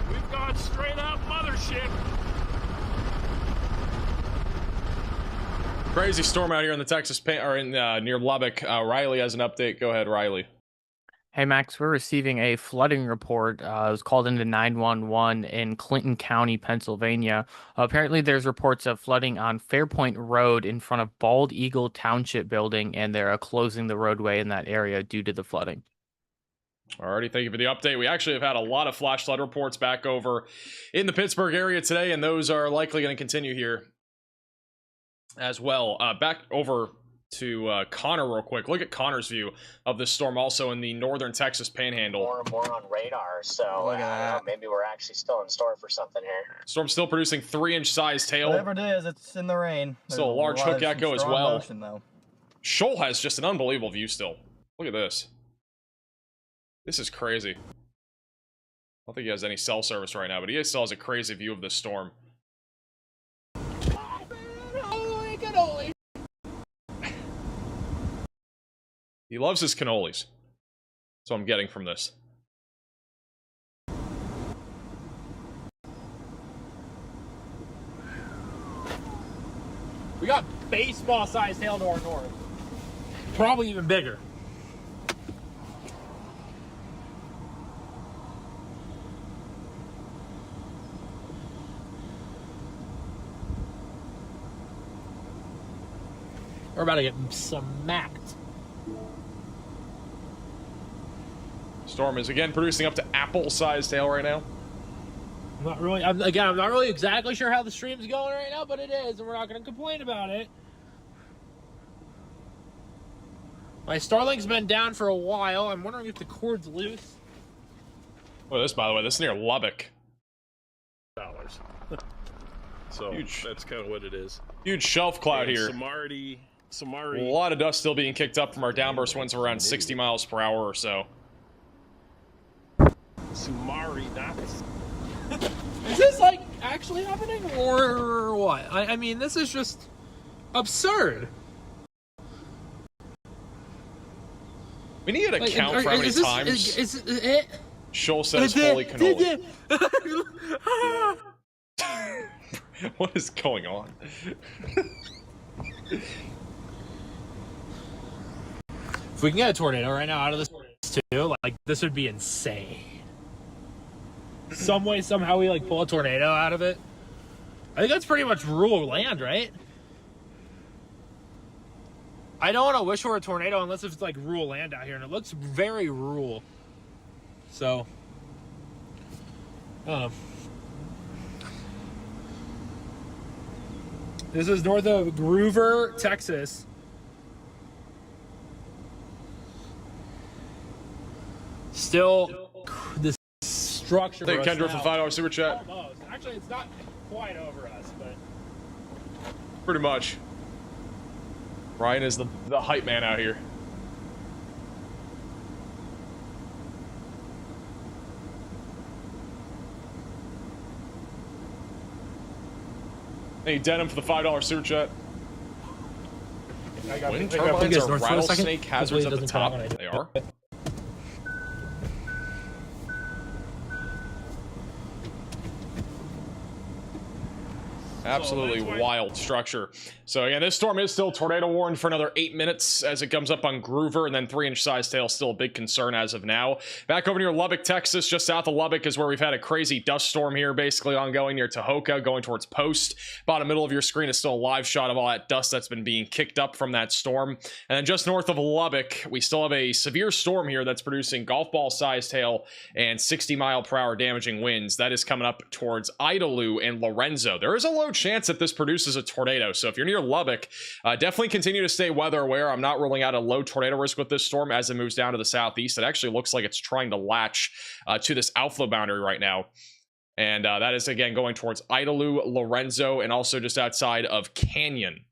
We've got straight up mothership. Crazy storm out here in the Texas or in near Lubbock. Riley has an update. Go ahead, Riley. Hey Max, we're receiving a flooding report. It was called into 911 in Clinton County, Pennsylvania. Apparently, there's reports of flooding on Fairpoint Road in front of Bald Eagle Township building, and they're closing the roadway in that area due to the flooding. Alrighty, thank you for the update. We actually have had a lot of flash flood reports back over in the Pittsburgh area today, and those are likely going to continue here as well. Back over to Connor real quick. Look at Connor's view of this storm also in the northern Texas panhandle. More and more on radar, so maybe we're actually still in store for something here. Storm still producing 3-inch size tail. Whatever it is, it's in the rain. Still a large hook echo as well. Motion, though. Shoal has just an unbelievable view still. Look at this. This is crazy. I don't think he has any cell service right now, but he still has a crazy view of this storm. He loves his cannolis. That's what I'm getting from this. We got baseball-sized hail to our north. Probably even bigger. We're about to get smacked. Storm is again producing up to apple-sized hail right now. I'm not really, I'm not really exactly sure how the stream's going right now, but it is, and we're not going to complain about it. My Starlink's been down for a while. I'm wondering if the cord's loose. Oh, this, by the way, this is near Lubbock. So huge. That's kind of what it is. Huge shelf cloud here. Samari. A lot of dust still being kicked up from our downburst winds of around 60 miles per hour or so. Sumari, not. Is this like actually happening or what? I mean, this is just absurd. We need to count for how many times Is it? Shoal says holy cannoli. What is going on? If we can get a tornado right now out of this too, like this would be insane. Some way, somehow we like pull a tornado out of it. I think that's pretty much rural land, right? I don't want to wish for a tornado unless it's like rural land out here, and it looks very rural. So, this is north of Groover, Texas. Still, this structure. Thank you, Kendra, for $5 super chat. Almost. Actually, it's not quite over us, but pretty much. Ryan is the hype man out here. Thank you, Denim, for the $5 super chat. Wind turbines are rattlesnake hazards at the top. They are. Absolutely wild structure. So again, this storm is still tornado warned for another 8 minutes as it comes up on Groover, and then 3-inch size tail still a big concern as of now. Back over near Lubbock, Texas, just south of Lubbock is where we've had a crazy dust storm here, basically ongoing near Tahoka, going towards Post. Bottom middle of your screen is still a live shot of all that dust that's been being kicked up from that storm. And then just north of Lubbock, we still have a severe storm here that's producing golf ball sized hail and 60-mile-per-hour damaging winds. That is coming up towards Idalou and Lorenzo. There is a low chance that this produces a tornado, so if you're near Lubbock, definitely continue to stay weather aware. I'm not ruling out a low tornado risk with this storm as it moves down to the southeast. It actually looks like it's trying to latch to this outflow boundary right now, and that is again going towards Idalou, Lorenzo, and also just outside of Canyon.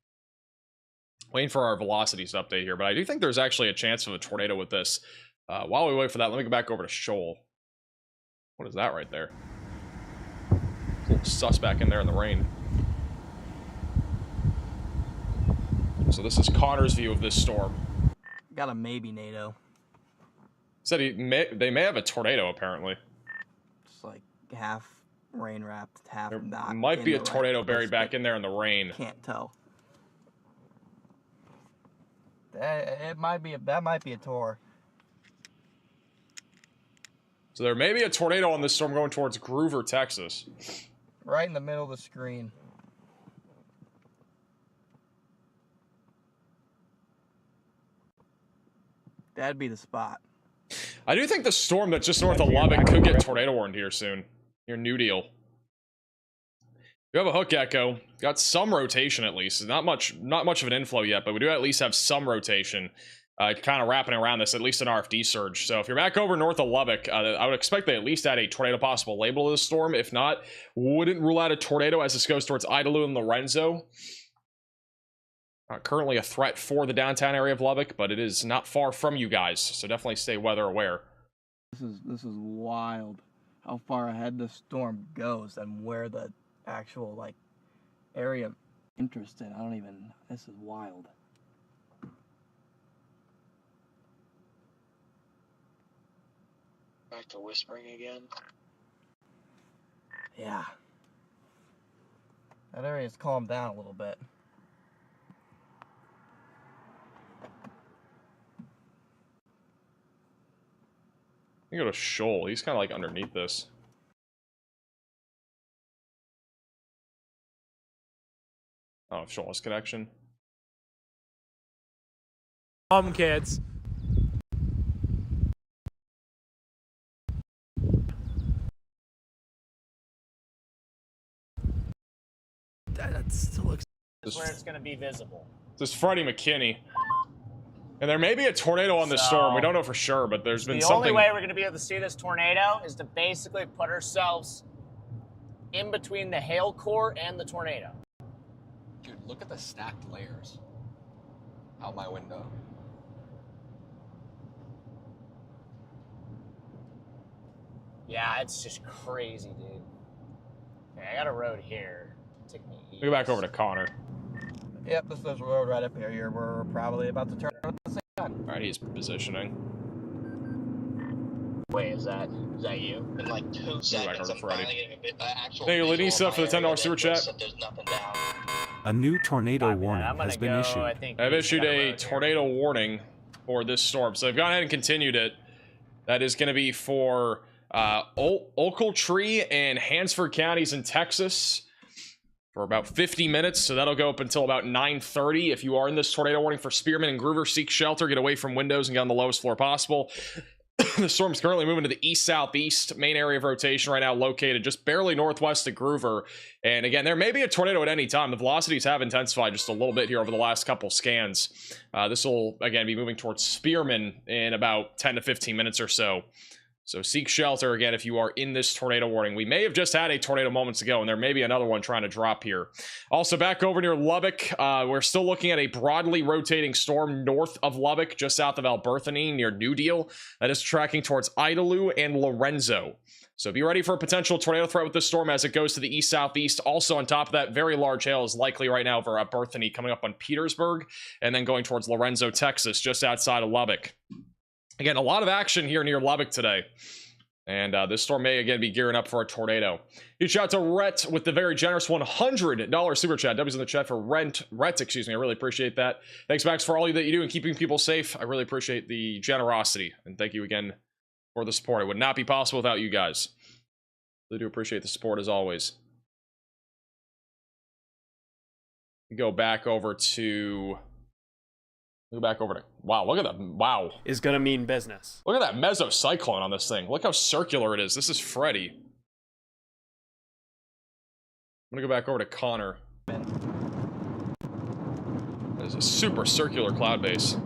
Waiting for our velocities to update here, but I do think there's actually a chance of a tornado with this. While we wait for that, let me go back over to Shoal. What is that right there? It's a little sus back in there in the rain. So this is Connor's view of this storm. Got a maybe NATO. Said they may have a tornado apparently. It's like half rain wrapped, half not. Might be a tornado buried back in there in the rain. Can't tell. That might be a tour. So there may be a tornado on this storm going towards Groover, Texas. Right in the middle of the screen. That'd be the spot. I do think the storm that's just north of Lubbock could get tornado warned here soon. Your New Deal. You have a hook echo. Got some rotation at least. Not much of an inflow yet, but we do at least have some rotation. Kind of wrapping around this, at least an RFD surge. So if you're back over north of Lubbock, I would expect they at least add a tornado possible label to the storm. If not, wouldn't rule out a tornado as this goes towards Idalou and Lorenzo. Currently a threat for the downtown area of Lubbock, but it is not far from you guys, so definitely stay weather aware. This is wild. How far ahead the storm goes and where the actual like area of interest in. This is wild. Back to whispering again. Yeah. That area's calmed down a little bit. You go to Shoal. He's kind of like underneath this. Oh, Shoal's connection. Kids. That still looks. This is where it's going to be visible. This is Freddie McKinney. And there may be a tornado on this storm. We don't know for sure, but there's been something. The only way we're going to be able to see this tornado is to basically put ourselves in between the hail core and the tornado. Dude, look at the stacked layers out my window. Yeah, it's just crazy, dude. Okay, I got a road here. Take me east. Go back over to Connor. Yep, this is the road right up here. We're probably about to turn with the sun. All right, he's positioning. Wait, is that you? In like 2 seconds, I'm finally getting a bit actual. Thank you, Lenisa, for the $10 super chat. There's nothing down. A new tornado warning has been issued. I've issued a tornado warning for this storm, so I've gone ahead and continued it. That is going to be for Ochiltree and Hansford counties in Texas for about 50 minutes, so that'll go up until about 9:30. If you are in this tornado warning for Spearman and Groover, seek shelter, get away from windows, and get on the lowest floor possible. The storm's currently moving to the east-southeast, main area of rotation right now, located just barely northwest of Groover. And again, there may be a tornado at any time. The velocities have intensified just a little bit here over the last couple scans. This will, again, be moving towards Spearman in about 10 to 15 minutes or so. So seek shelter, again, if you are in this tornado warning. We may have just had a tornado moments ago, and there may be another one trying to drop here. Also, back over near Lubbock, we're still looking at a broadly rotating storm north of Lubbock, just south of Alberthany, near New Deal. That is tracking towards Idalou and Lorenzo. So be ready for a potential tornado threat with this storm as it goes to the east-southeast. Also, on top of that, very large hail is likely right now over Alberthany, coming up on Petersburg, and then going towards Lorenzo, Texas, just outside of Lubbock. Again, a lot of action here near Lubbock today. And this storm may again be gearing up for a tornado. Huge shout out to Rhett with the very generous $100 super chat. W's in the chat for Rhett, excuse me. I really appreciate that. Thanks, Max, for all that you do in keeping people safe. I really appreciate the generosity. And thank you again for the support. It would not be possible without you guys. Really do appreciate the support as always. We go back over to... wow, look at that. Wow. Is gonna mean business. Look at that mesocyclone on this thing. Look how circular it is. This is Freddy. I'm gonna go back over to Connor. That is a super circular cloud base.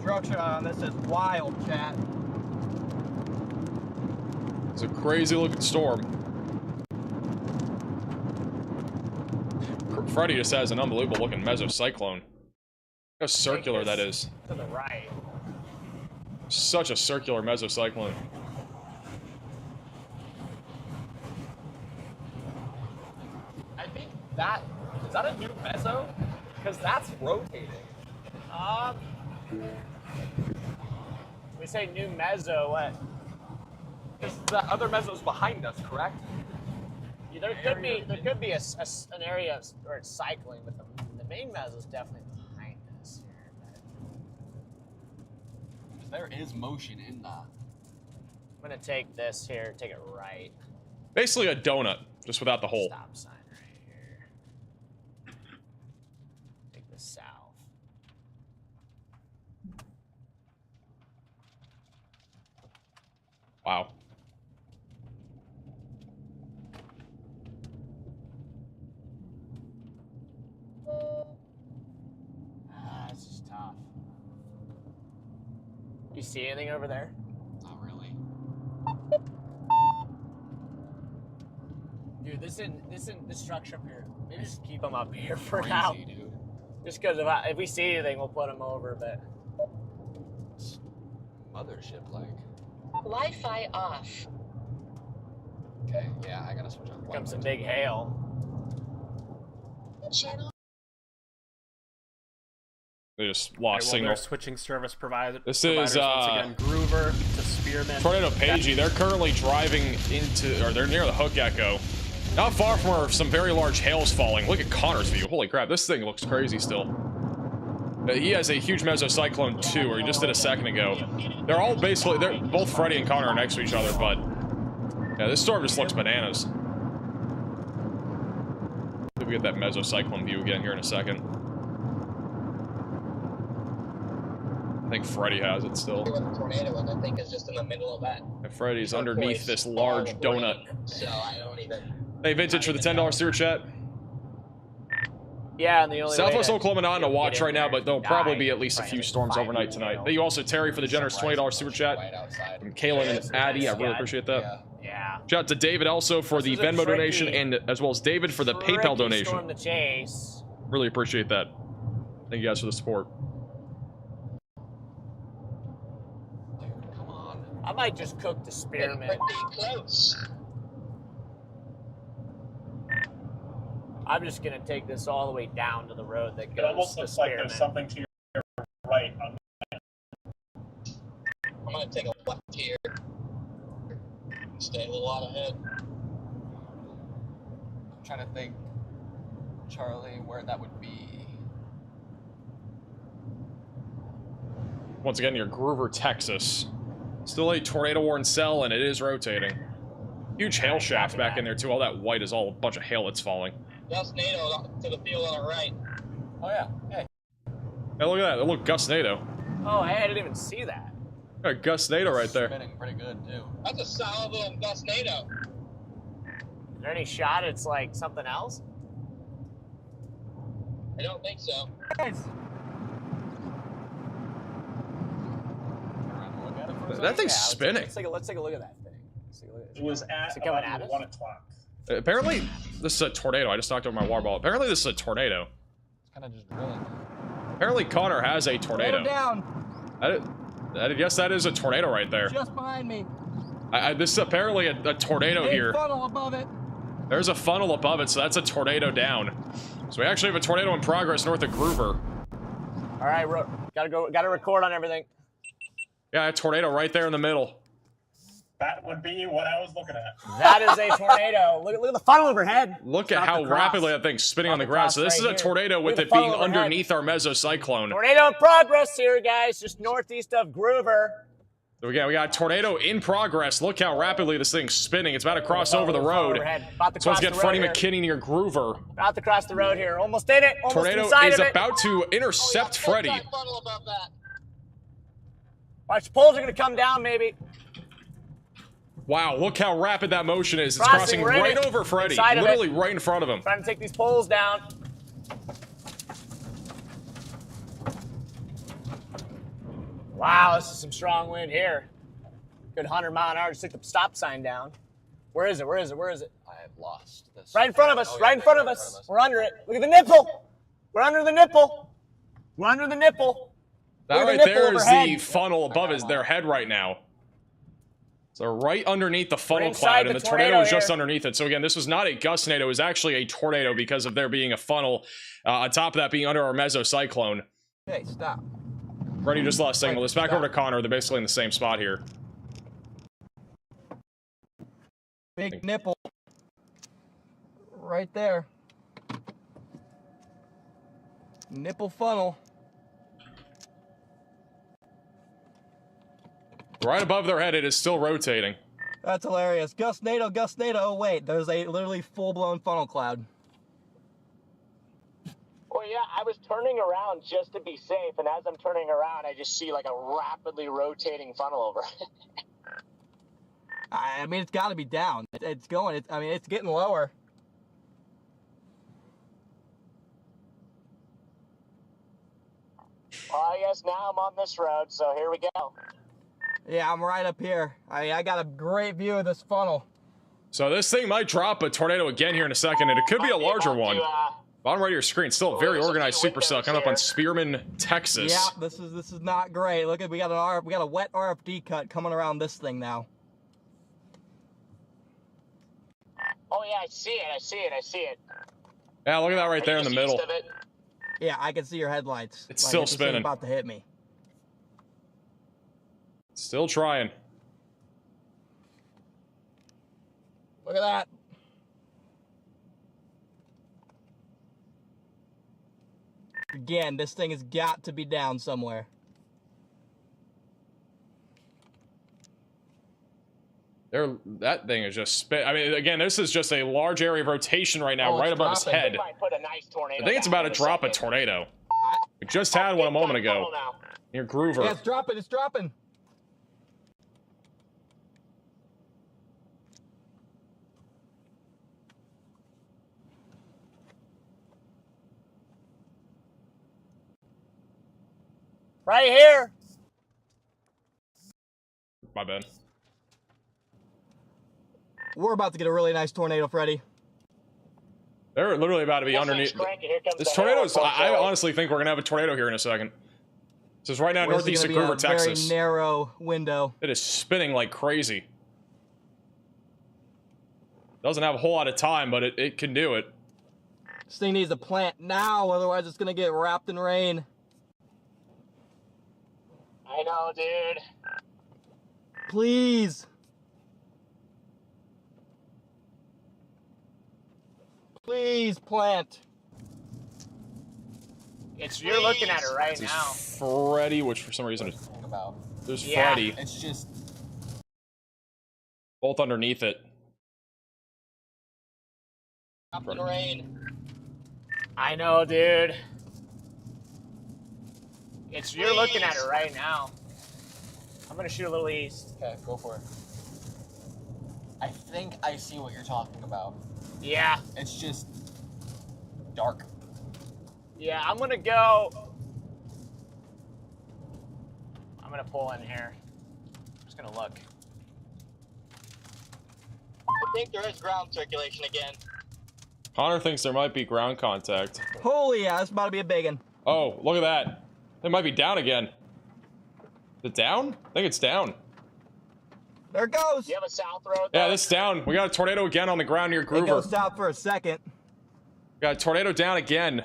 destruction on this is wild, chat. It's a crazy looking storm. Freddy just has an unbelievable looking mesocyclone. How circular that is. To the right. Such a circular mesocyclone. I think that is that a new meso? Because that's rotating. We say new meso, what? Because the other meso's behind us, correct? Yeah, there could be an area where it's cycling, but the main meso is definitely behind us here. Because there is motion in that. I'm gonna take this here, take it right. Basically a donut, just without the hole. Stop sign right here. Take this south. Wow. This is tough. You see anything over there? Not really. Dude, this structure up here. Maybe just keep them up here for Crazy, now. dude. Just because if we see anything, we'll put them over. But Mothership like. Wi-Fi off. Okay, yeah, I gotta switch on. here comes some big hail. Channel. They just lost signal. They're switching service providers. This is once again, Groover to Spearmint. Tornado Pagey. They're currently driving into, or they're near the Hook Echo. Not far from where some very large hail's falling. Look at Connor's view. Holy crap, this thing looks crazy still. He has a huge mesocyclone too, or he just did a second ago. They're all basically, they're both Freddy and Connor are next to each other, but yeah, this storm just looks bananas. Maybe we get that mesocyclone view again here in a second. I think Freddy has it still. The tornado, and I think is just in the middle of that. And Freddy's underneath this large donut. So I don't even. Hey, Vintage for the $10 super chat. Yeah, and the only Southwest way Oklahoma not on a watch right now, but there'll probably be at least a right few in storms 5 overnight tonight. Thank you also, Terry, for the generous $20 super chat. From Kaylin and Addie, I really appreciate that. Yeah. Shout out to David also for the is a Venmo tricky- donation, and as well as David for the PayPal donation. Storm to chase. Really appreciate that. Thank you guys for the support. Come on. I might just cook the spearmint. Pretty close. I'm just gonna take this all the way down to the road that goes It almost to looks like spearmint. there's something to your right. I'm gonna take a left here. Stay a little out ahead. I'm trying to think, Charlie, where that would be. Once again, near Groover, Texas. Still a tornado-worn cell, and it is rotating. Huge hail shaft back in there, too. All that white is all a bunch of hail that's falling. Gus NATO to the field on the right. Oh yeah, hey. Hey, look at that. Look, Gus NATO. Oh, hey, I didn't even see that. Got Gus NATO right there. Spinning pretty good too. That's a solid little Gus NATO. Is there any shot it's like something else? I don't think so. That thing's spinning. Let's take a look at that thing. It was at it coming at about us? 1 o'clock. Apparently, this is a tornado. I just knocked over my water ball. Apparently, this is a tornado. It's kind of just drilling. Apparently, Connor has a tornado. Down. Yes, that is a tornado right there. Just behind me. This is apparently a tornado Big here. funnel above it. There's a funnel above it, so that's a tornado down. So we actually have a tornado in progress north of Groover. All right, gotta record on everything. Yeah, a tornado right there in the middle. That would be what I was looking at. That is a tornado. Look at the funnel overhead. Look at how rapidly that thing's spinning on the ground. So this is a tornado with it being underneath our mesocyclone. Tornado in progress here, guys, just northeast of Groover. We got a tornado in progress. Look how rapidly this thing's spinning. It's about to cross over the road. So let's get Freddie McKinney near Groover. About to cross the road here. Almost in it. Almost Tornado inside is of it. about to intercept Freddie. Watch, poles are gonna come down, maybe. Wow, look how rapid that motion is. It's crossing right over Freddie. Literally right in front of him. Trying to take these poles down. Wow, this is some strong wind here. Good 100-mile-an-hour. Just took the stop sign down. Where is it? Where is it? Where is it? I have lost this. Right in front of us. Right in front of us. We're under it. Look at the nipple. We're under the nipple. We're under the nipple. That right there is the funnel above their head right now. So right underneath the funnel cloud, and the tornado is just underneath it. So again, this was not a gustnado. It was actually a tornado because of there being a funnel. On top of that being under our mesocyclone. Hey, stop. Freddie just lost signal. Let's back over to Connor. They're basically in the same spot here. Big nipple. Right there. Nipple funnel. Right above their head, it is still rotating. That's hilarious. Gustnado, gustnado. Oh, wait. There's a literally full-blown funnel cloud. Well, yeah, I was turning around just to be safe, and as I'm turning around, I just see like a rapidly rotating funnel over. I mean, it's got to be down. It's going. I mean, it's getting lower. Well, I guess now I'm on this road, so here we go. Yeah, I'm right up here. I got a great view of this funnel. So this thing might drop a tornado again here in a second, and it could be a larger one. Bottom right of your screen, still a very organized supercell coming up on Spearman, Texas. Yeah, this is not great. Look at we got a wet RFD cut coming around this thing now. Oh yeah, I see it. I see it. I see it. Yeah, look at that right there in the middle. Yeah, I can see your headlights. It's still spinning. It's about to hit me. Still trying. Look at that. Again, this thing has got to be down somewhere. That thing is just spit. I mean, again, this is just a large area of rotation right now, right above his head. I think it's about to drop a tornado. We just had one a moment ago. Near Groover. Yeah, it's dropping. It's dropping. Right here. My bad. We're about to get a really nice tornado, Freddy. They're literally about to be underneath. This tornado is, I honestly think we're going to have a tornado here in a second. This is right now northeast of Groover, Texas. Very narrow window. It is spinning like crazy. Doesn't have a whole lot of time, but it can do it. This thing needs to plant now, otherwise it's going to get wrapped in rain. I know, dude. Please. Please plant. You're looking at it right now. Freddy, which for some reason is... There's Freddy. It's just... Both underneath it. Up in the rain. I know, dude. You're looking at it right now. I'm gonna shoot a little east. Okay, go for it. I think I see what you're talking about. Yeah. It's just dark. Yeah, I'm gonna go. I'm gonna pull in here. I'm just gonna look. I think there is ground circulation again. Connor thinks there might be ground contact. Holy yeah, this is about to be a big one. Oh, look at that. It might be down again. Is it down? I think it's down. There it goes. You have a south road there? Yeah, this is down. We got a tornado again on the ground near Groover. It goes south for a second. Got a tornado down again.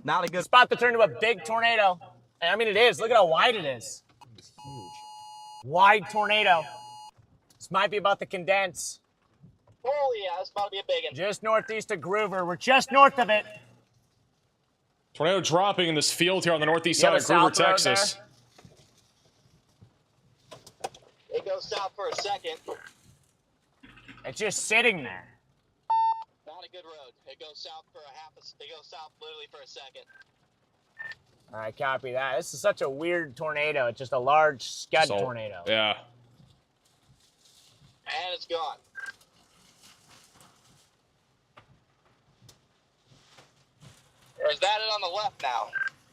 Not a good spot to turn into a big tornado. I mean, it is. Look at how wide it is. It's huge. Wide tornado. This might be about to condense. Oh yeah, it's about to be a big one. Just northeast of Groover. We're just north of it. Tornado dropping in this field here on the northeast side of Groover, Texas. It goes south for a second. It's just sitting there. Not a good road. It goes south for it goes south literally for a second. All right, copy that. This is such a weird tornado. It's just a large scud tornado. Yeah. And it's gone. Or is that it on the left now?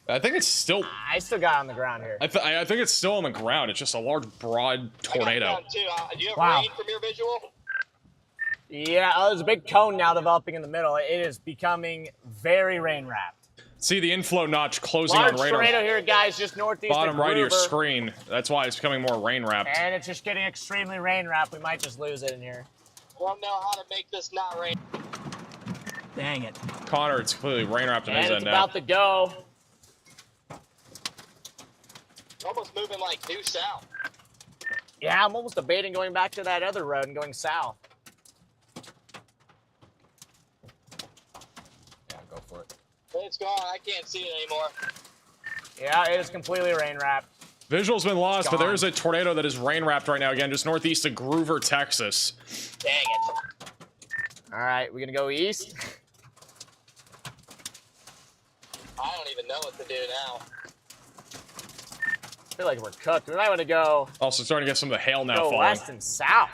I think it's still. I still got it on the ground here. I think it's still on the ground. It's just a large, broad tornado. Do you have Wow. rain from your visual? Yeah, there's a big cone now developing in the middle. It is becoming very rain wrapped. See the inflow notch closing Large on radar. tornado here, guys, just northeast Bottom of right of your Gruber. screen. That's why it's becoming more rain wrapped. And it's just getting extremely rain wrapped. We might just lose it in here. I don't know how to make this not rain. Dang it. Connor, it's completely rain wrapped on his And end it's now. about to go. It's almost moving like due south. Yeah, I'm almost debating going back to that other road and going south. Yeah, go for it. It's gone. I can't see it anymore. Yeah, it is completely rain wrapped. Visual's been lost, but Gone. there's a tornado that is rain wrapped right now. Again, just northeast of Gruver, Texas. Dang it. All right, we're gonna go east. I don't even know what to do now. I feel like we're cooked. We might want to go Also starting to get some of the hail now go falling. west and south.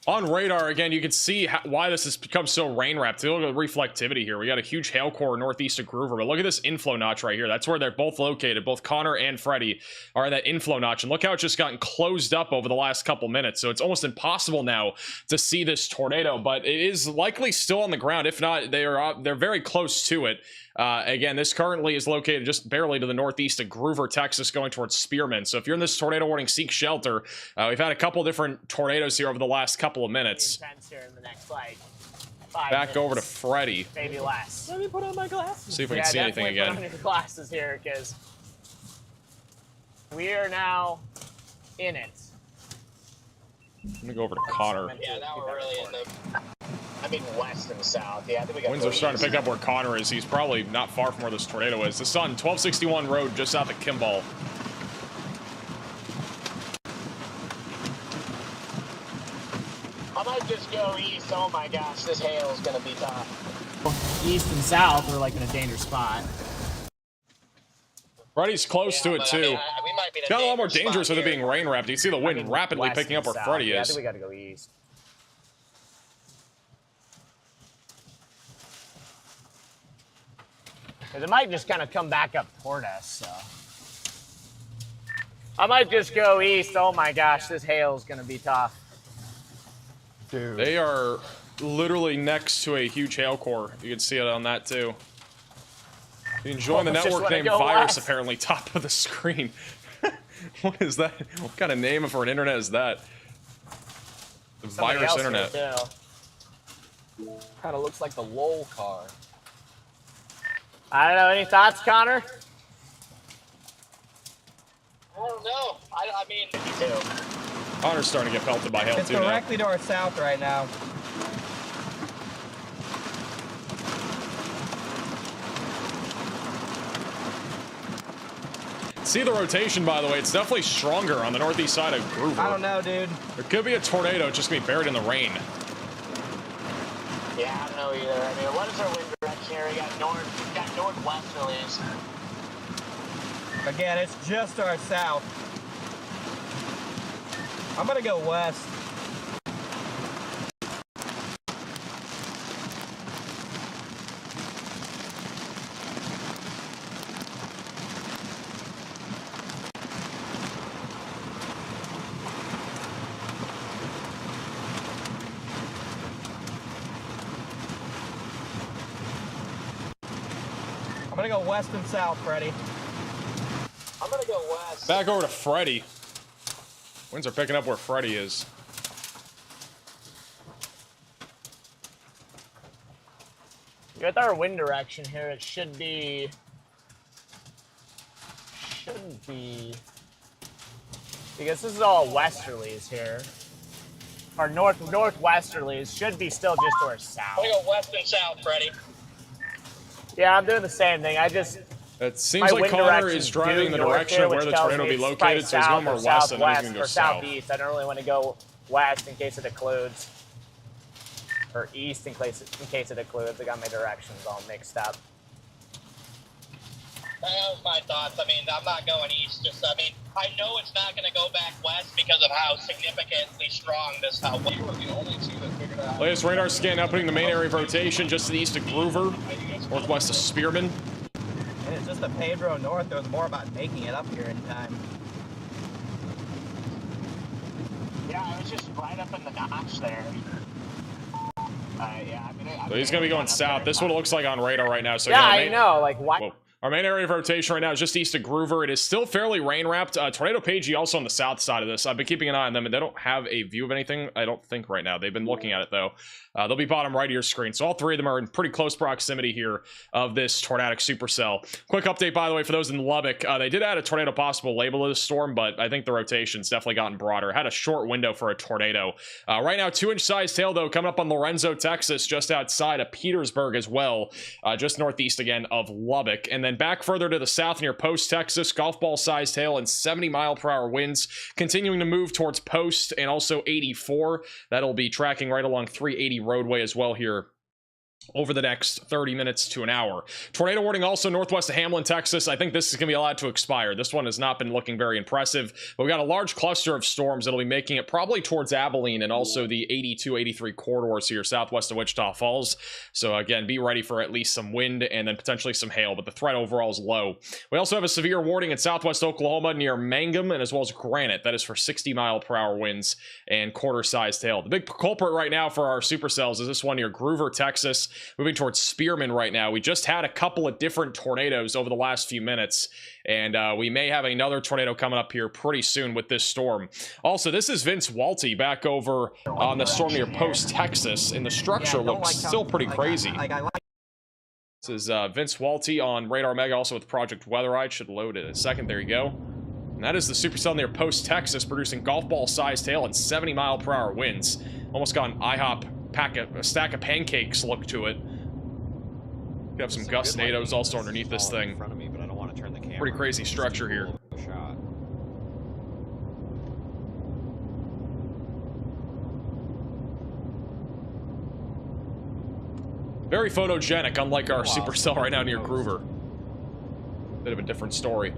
On radar, again, you can see why this has become so rain wrapped. Look at the reflectivity here. We got a huge hail core northeast of Gruver, but look at this inflow notch right here. That's where they're both located. Both Connor and Freddie are in that inflow notch, and look how it's just gotten closed up over the last couple minutes. So it's almost impossible now to see this tornado, but it is likely still on the ground. If not, they're very close to it. Again, this currently is located just barely to the northeast of Gruver, Texas, going towards Spearman. So if you're in this tornado warning, seek shelter. We've had a couple different tornadoes here over the last couple of minutes. Intense here in the next, like, 5 Back over to minutes, Freddie. maybe less. Let me put on my glasses. See if we can see anything definitely again. put on your glasses here, because we are now in it. Let me go over to Connor. Yeah, now we're really in the... I mean, west and south. Yeah, I think we got Winds are starting to pick up where Connor is. He's probably not far from where this tornado is. This is on 1261 Road, just south of Kimball. I might just go east. Oh my gosh, this hail is gonna be tough. East and south are like in a dangerous spot. Freddie's close to it too. we might be in Got a lot more dangerous dangerous spot with it here. being rain wrapped. You can see the wind rapidly West picking up and where south. Freddie Yeah, I is. think we got to go east. Because it might just kind of come back up toward us, so. I might just go east. Oh my gosh, this hail is going to be tough. Dude. They are literally next to a huge hail core. You can see it on that too. You can join the Just network wanna name go virus, west. apparently, top of the screen. What is that? What kind of name for an internet is that? The Somebody virus else here, internet. Kind of looks like the LOL car. I don't know. Any thoughts, Connor? I don't know. I mean, Connor's starting to get pelted by hail It's too now. directly to our south right now. See the rotation, by the way. It's definitely stronger on the northeast side of Gruver. I don't know, dude. There could be a tornado, it's just gonna be buried in the rain. yeah, I don't know either. I mean, what is our wind direction here? We got northwesterlies. Again, it's just our south. I'm gonna go west. I'm gonna go west and south, Freddie. I'm gonna go west. Back over to Freddie. Winds are picking up where Freddie is. With our wind direction here, it should be because this is all westerlies here. Or northwesterlies should be still just to our south. I'm gonna go west and south, Freddie. Yeah, I'm doing the same thing. It seems like Connor is driving the direction of where the tornado will be located, so he's going more west and he's going to go or south. southeast. I don't really want to go west in case it occludes, or east in case it occludes. I got my directions all mixed up. That was my thoughts. I mean, I'm not going east. I know it's not going to go back west because of how significantly strong this how. We were the only two that figured out. Latest radar scan now putting the main area of rotation just to the east of Gruver, northwest of Spearman. was just a paved road north. It was more about making it up here in time. Yeah, I was just right up in the notch there. Yeah, So he's going to be going south. This is what it looks like on radar right now. So yeah, again, I know. Like, why? Whoa. Our main area of rotation right now is just east of Groover. It is still fairly rain-wrapped. Tornado Pagey also on the south side of this. I've been keeping an eye on them, and they don't have a view of anything, I don't think, right now. They've been looking at it, though. They'll be bottom right of your screen. So all three of them are in pretty close proximity here of this tornadic supercell. Quick update, by the way, for those in Lubbock. They did add a tornado possible label to this storm, but I think the rotation's definitely gotten broader. Had a short window for a tornado. Right now, 2-inch size tail, though, coming up on Lorenzo, Texas, just outside of Petersburg as well. Just northeast, again, of Lubbock. And then back further to the south near Post, Texas, golf ball size tail and 70-mile-per-hour winds. Continuing to move towards Post and also 84. That'll be tracking right along 380 roadway as well here over the next 30 minutes to an hour. Tornado warning also northwest of Hamlin, Texas. I think this is going to be allowed to expire. This one has not been looking very impressive, but we got a large cluster of storms that'll be making it probably towards Abilene and also the 82-83 corridors here southwest of Wichita Falls. So again, be ready for at least some wind and then potentially some hail, but the threat overall is low. We also have a severe warning in southwest Oklahoma near Mangum and as well as Granite. That is for 60-mile-per-hour winds and quarter-sized hail. The big culprit right now for our supercells is this one near Groover, Texas. Moving towards Spearman right now. We just had a couple of different tornadoes over the last few minutes, and we may have another tornado coming up here pretty soon with this storm. Also, this is Vince Walty back over on the storm near Post, Texas, and the structure looks still pretty crazy. This is Vince Walty on Radar Mega, also with Project Weatherite. Should load it in a second. There you go. And that is the supercell near Post, Texas, producing golf ball-sized hail and 70-mile-per-hour winds. Almost got an IHOP a stack of pancakes look to it. We have some gustnadoes also underneath this thing. Pretty crazy structure here. Very photogenic, unlike our supercell right now near Groover. Bit of a different story.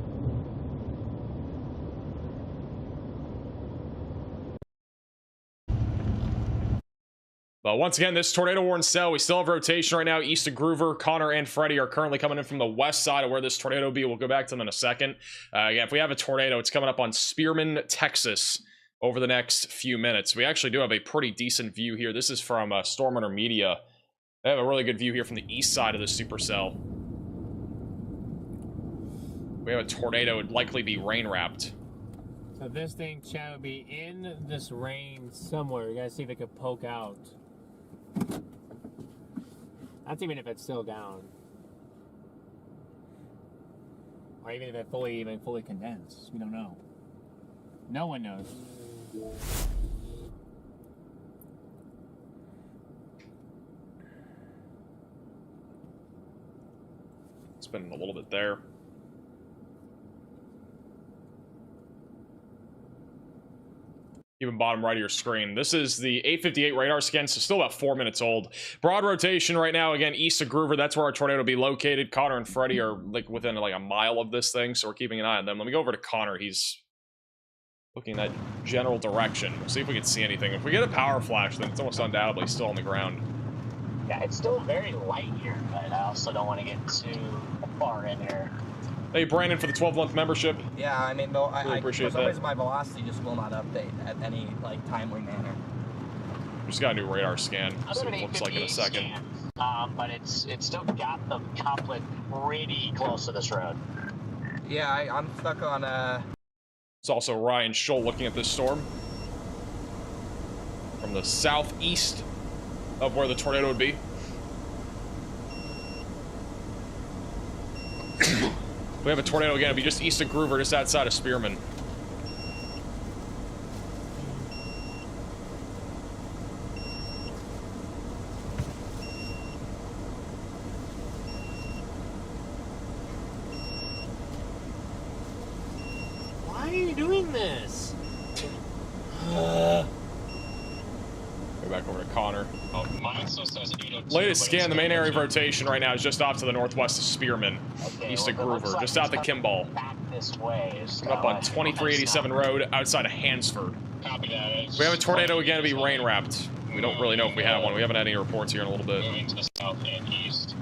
But once again, this tornado warning cell, we still have rotation right now east of Groover. Connor and Freddie are currently coming in from the west side of where this tornado will be. We'll go back to them in a second. Again, if we have a tornado, it's coming up on Spearman, Texas over the next few minutes. We actually do have a pretty decent view here. This is from Storm Hunter Media. They have a really good view here from the east side of the supercell. We have a tornado. It would likely be rain-wrapped. So this thing, Chad, would be in this rain somewhere. You gotta see if it could poke out. That's even if it's still down. Or even if it fully condensed. We don't know. No one knows. Spinning a little bit there. Even bottom right of your screen. This is the 858 radar scan, so still about 4 minutes old. Broad rotation right now, again, east of Groover. That's where our tornado will be located. Connor and Freddie are like within like a mile of this thing, so we're keeping an eye on them. Let me go over to Connor. He's looking in that general direction. We'll see if we can see anything. If we get a power flash, then it's almost undoubtedly still on the ground. Yeah, it's still very light here, but I also don't want to get too far in here. Hey, Brandon, for the 12-month membership. Yeah, I mean, I appreciate for some that. reason my velocity just will not update at any like timely manner. We just got a new radar scan. See what it looks like in a second. But it's still got the couplet pretty close to this road. Yeah, I'm stuck on It's also Ryan Scholl looking at this storm from the southeast of where the tornado would be. We have a tornado again. It'll be just east of Groover, just outside of Spearman. Why are you doing this? Go back over to Connor. Oh, mine still says 802. Latest scan, the main area of rotation right now is just off to the northwest of Spearman, east of Groover, just out the Kimball. This way is Coming up on 2387 Road, outside of Hansford. Copy that. We have a tornado again to be rain wrapped. We don't really know if we have one. We haven't had any reports here in a little bit. Moving to the south and east.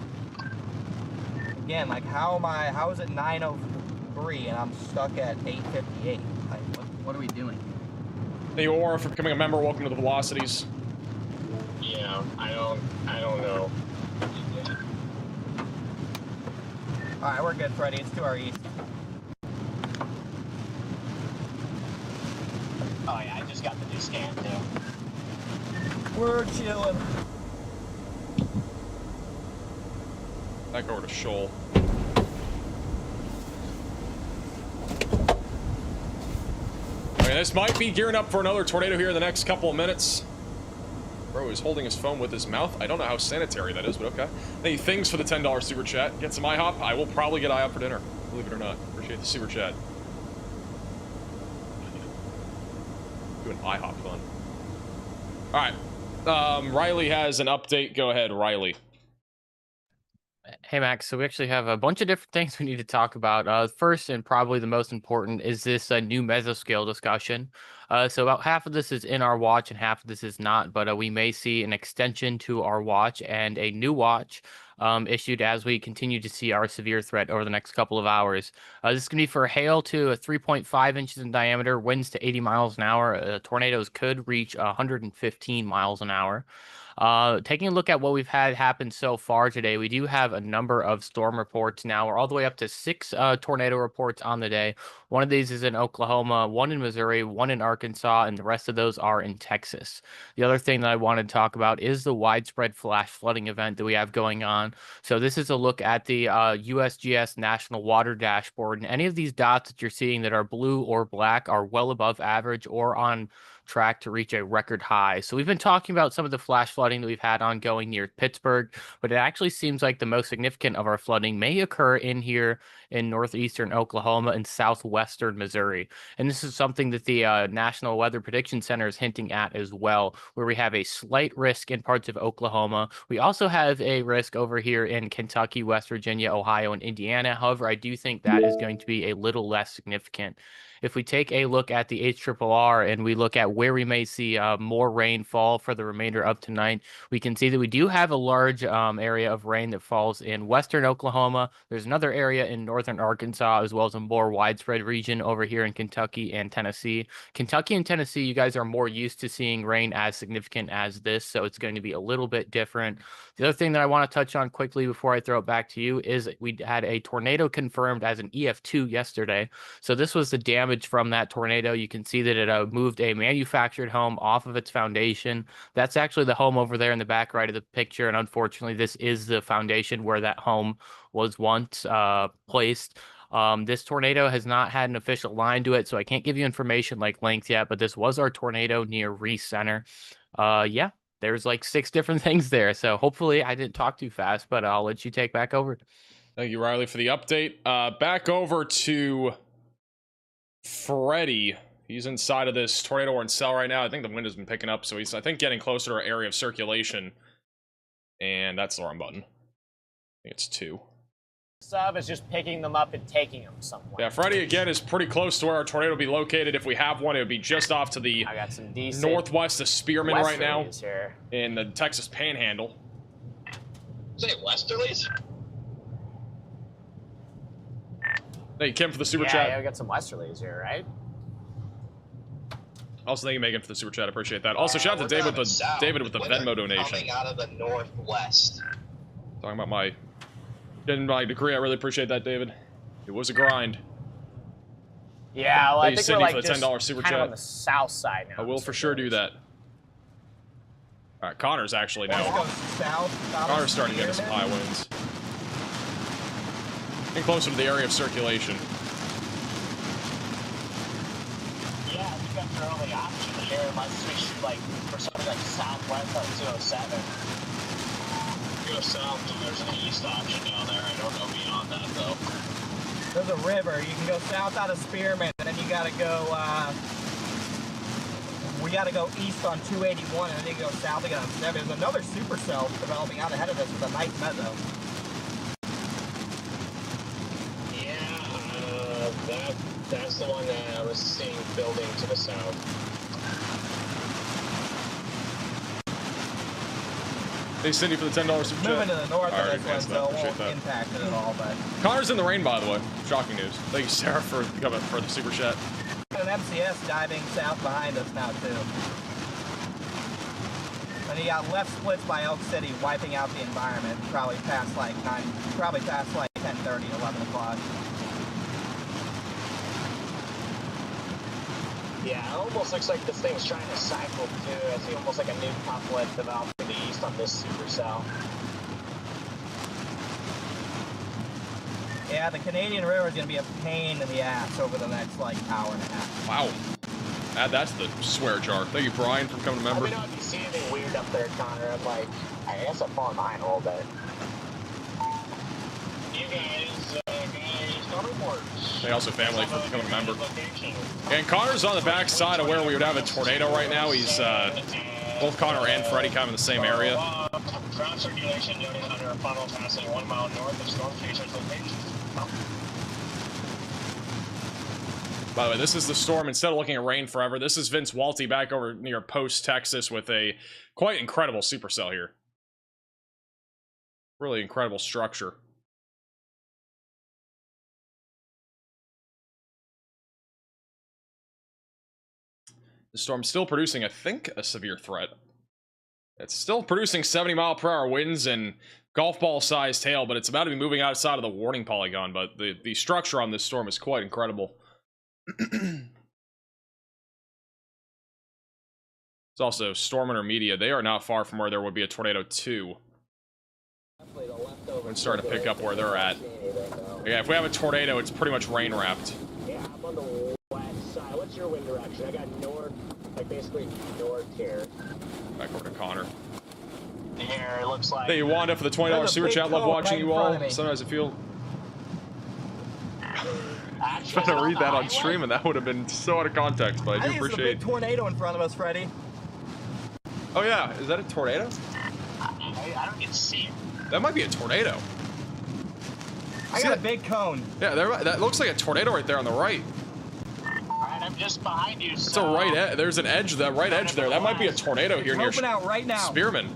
Again, like how is it 9:03 and I'm stuck at 8:58? Like, what are we doing? Hey, Aura, for becoming a member, welcome to the Velocities. Yeah, I don't know. Alright, we're good, Freddy. It's to our east. Oh yeah, I just got the new scan too. We're chilling. Back over to Shoal. Okay, this might be gearing up for another tornado here in the next couple of minutes. Bro is holding his phone with his mouth. I don't know how sanitary that is, but okay. Hey, thanks for the $10 super chat. Get some IHOP. I will probably get IHOP for dinner, believe it or not. Appreciate the super chat. Doing IHOP fun. Alright. Riley has an update. Go ahead, Riley. Hey Max, so we actually have a bunch of different things we need to talk about. First and probably the most important is this new mesoscale discussion. So about half of this is in our watch and half of this is not, but we may see an extension to our watch and a new watch issued as we continue to see our severe threat over the next couple of hours. This is going to be for hail to 3.5 inches in diameter, winds to 80 miles an hour. Tornadoes could reach 115 miles an hour. Taking a look at what we've had happen so far today, we do have a number of storm reports now. We're all the way up to 6 tornado reports on the day. One of these is in Oklahoma, one in Missouri, one in Arkansas, and the rest of those are in Texas. The other thing that I wanted to talk about is the widespread flash flooding event that we have going on. So this is a look at the USGS National Water Dashboard, and any of these dots that you're seeing that are blue or black are well above average or on track to reach a record high. So we've been talking about some of the flash flooding that we've had ongoing near Pittsburgh, but it actually seems like the most significant of our flooding may occur in here in northeastern Oklahoma and southwestern Missouri. And this is something that the National Weather Prediction Center is hinting at as well, where we have a slight risk in parts of Oklahoma. We also have a risk over here in Kentucky, West Virginia, Ohio, and Indiana. However, I do think that is going to be a little less significant. If we take a look at the HRRR and we look at where we may see more rainfall for the remainder of tonight, we can see that we do have a large area of rain that falls in western Oklahoma. There's another area in northern Arkansas, as well as a more widespread region over here in Kentucky and Tennessee. Kentucky and Tennessee, you guys are more used to seeing rain as significant as this, so it's going to be a little bit different. The other thing that I want to touch on quickly before I throw it back to you is we had a tornado confirmed as an EF2 yesterday. So this was the damage from that tornado. You can see that it moved a manufactured home off of its foundation. That's actually the home over there in the back right of the picture, and unfortunately this is the foundation where that home was once placed. This tornado has not had an official line to it, so I can't give you information like length yet, but this was our tornado near Reese Center. Yeah, there's like 6 different things there, so hopefully I didn't talk too fast, but I'll let you take back over. Thank you, Riley, for the update. Back over to Freddy. He's inside of this tornado warning cell right now. I think the wind has been picking up, so he's, I think, getting closer to our area of circulation. And that's the wrong button. I think it's 2. Sub is just picking them up and taking them somewhere. Yeah, Freddy, again, is pretty close to where our tornado will be located. If we have one, it would be just off to the northwest of Spearman right now in the Texas Panhandle. Say westerlies? Thank you, Kim, for the super chat. Yeah, we got some westerlies here, right? Also, thank you, Megan, for the super chat. I appreciate that. Also, shout out to David with the Venmo donation. Coming out of the northwest. Talking about getting my degree. I really appreciate that, David. It was a grind. Yeah, well, I think Sydney we're like for the $10 super kind chat. of on the south side now. I will for sure do that. All right, Connor's actually now. Connor's starting to get us some high winds. And closer to the area of circulation. Yeah, I think that's our only option here, unless we should, like, for something like southwest on 207. Go south, and there's an east option down there. I don't know beyond that, though. There's a river. You can go south out of Spearman, and then you gotta go, we gotta go east on 281, and then you go south again on 7. There's another supercell developing out ahead of us with a nice meadow. That's the one that I was seeing building to the south. Hey, Cindy, for the $10 super chat. Moving to the north of this one, so it Appreciate won't that. impact it at all. But Connor's in the rain, by the way. Shocking news. Thank you, Sarah, for coming for the super chat. an MCS diving south behind us now too. And you got left splits by Elk City wiping out the environment. Probably past like 10:30, 11 o'clock. Yeah, it almost looks like this thing's trying to cycle too. I see almost like a new couplet developed to the east on this supercell. Yeah, the Canadian River is going to be a pain in the ass over the next like hour and a half. Wow. That's the swear jar. Thank you, Brian, for becoming a member. Let me know if you see anything weird up there, Connor. I'm like, I guess I'm falling behind a little bit. You guys, no reports. They also family for becoming a member. And Connor's on the back side of where we would have a tornado right now. He's both Connor and Freddie kind of in the same area. Ground circulation noted under a funnel passing 1 mile north of storm chaser's location. By the way, this is the storm. Instead of looking at rain forever, this is Vince Walty back over near Post, Texas with a quite incredible supercell here. Really incredible structure. The storm's still producing, I think, a severe threat. It's still producing 70-mile-per-hour winds and golf ball-sized hail, but it's about to be moving outside of the warning polygon. But the structure on this storm is quite incredible. It's also Storm Intermedia. They are not far from where there would be a tornado 2. It's starting to pick up where they're at. Yeah, if we have a tornado, it's pretty much rain wrapped. Yeah, I'm on the west side. What's your wind direction? I got north, like basically north here. Back over to Connor. Here, it looks like. Hey, Wanda, for the $20 super chat. Love watching you all. Sometimes I feel. I was trying to read that on stream, and that would have been so out of context, but I do appreciate There's a big tornado in front of us, Freddie. Oh, yeah. Is that a tornado? I don't get to see it. That might be a tornado. I got a big cone. Yeah, that looks like a tornado right there on the right. Alright, I'm just behind you. It's a right edge. There's an edge, that right edge there. That might be a tornado here near out right now. Spearman.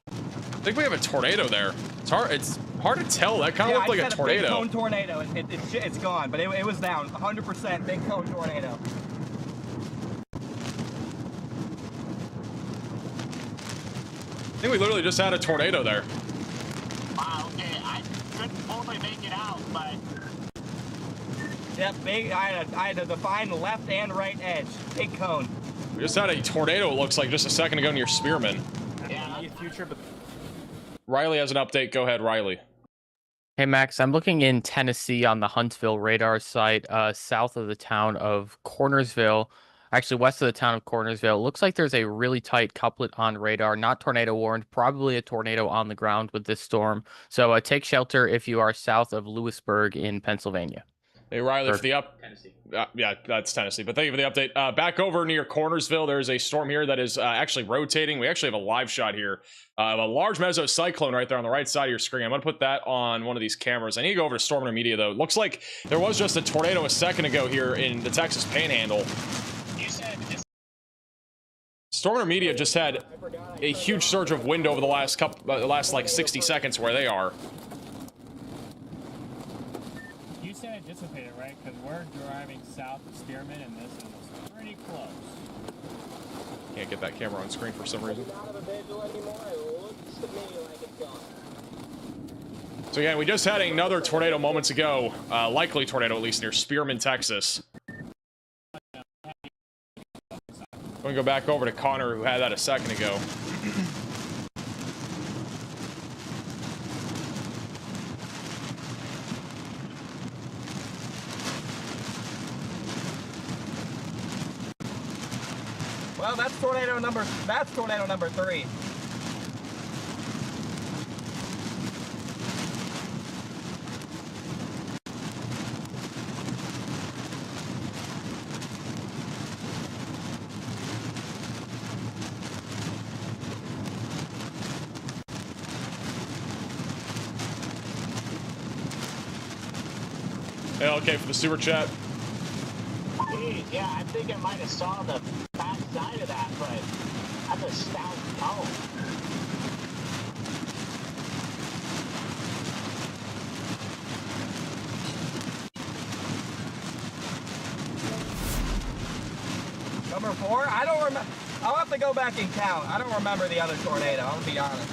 I think we have a tornado there. It's hard to tell. That kind of looked like a tornado. Big cone tornado. It's gone, but it was down. 100% big cone tornado. I think we literally just had a tornado there. Wow, okay. I couldn't fully make it out, but. Yep, big. I had to define the left and right edge. Big cone. We just had a tornado, it looks like, just a second ago near Spearman. Yeah, future, but Riley has an update. Go ahead, Riley. Hey, Max, I'm looking in Tennessee on the Huntsville radar site, south of the town of Cornersville. Actually, west of the town of Cornersville. It looks like there's a really tight couplet on radar, not tornado warned, probably a tornado on the ground with this storm. So take shelter if you are south of Lewisburg in Pennsylvania. Hey, Riley, for the Tennessee. Yeah, that's Tennessee. But thank you for the update. Back over near Cornersville, there's a storm here that is actually rotating. We actually have a live shot here of a large mesocyclone right there on the right side of your screen. I'm going to put that on one of these cameras. I need to go over to Storm Intermedia, though. It looks like there was just a tornado a second ago here in the Texas Panhandle. Storm Intermedia just had a huge surge of wind over the last like 60 seconds where they are. You said it dissipated, right? Because we're driving south of Spearman, and this is pretty close. Can't get that camera on screen for some reason. So again, we just had another tornado moments ago, likely tornado at least near Spearman, Texas. I'm gonna go back over to Connor, who had that a second ago. Well, that's tornado number 3. Hey, okay, for the super chat. Yeah, I think I might have saw the back side of that, but on the south pole. Number 4? I don't remember. I'll have to go back and count. I don't remember the other tornado, I'll be honest.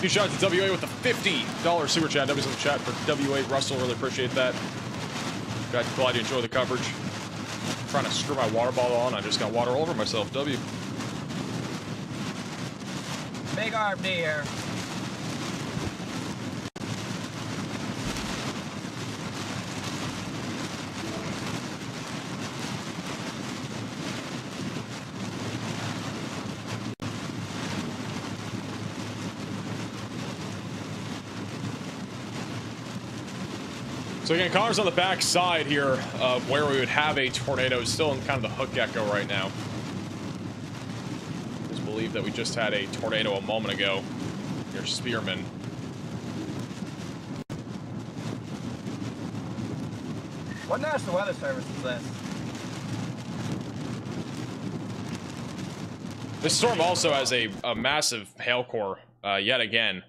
Huge shout out to WA with the $50 super chat. W's in the chat for WA. Russell, really appreciate that. Glad you enjoy the coverage. I'm trying to screw my water bottle on. I just got water all over myself. W. Big RFD here. So again, cars on the back side here of where we would have a tornado is still in kind of the hook echo right now. Just believe that we just had a tornado a moment ago near Spearman. What National Weather Service is this? This storm also has a massive hail core yet again.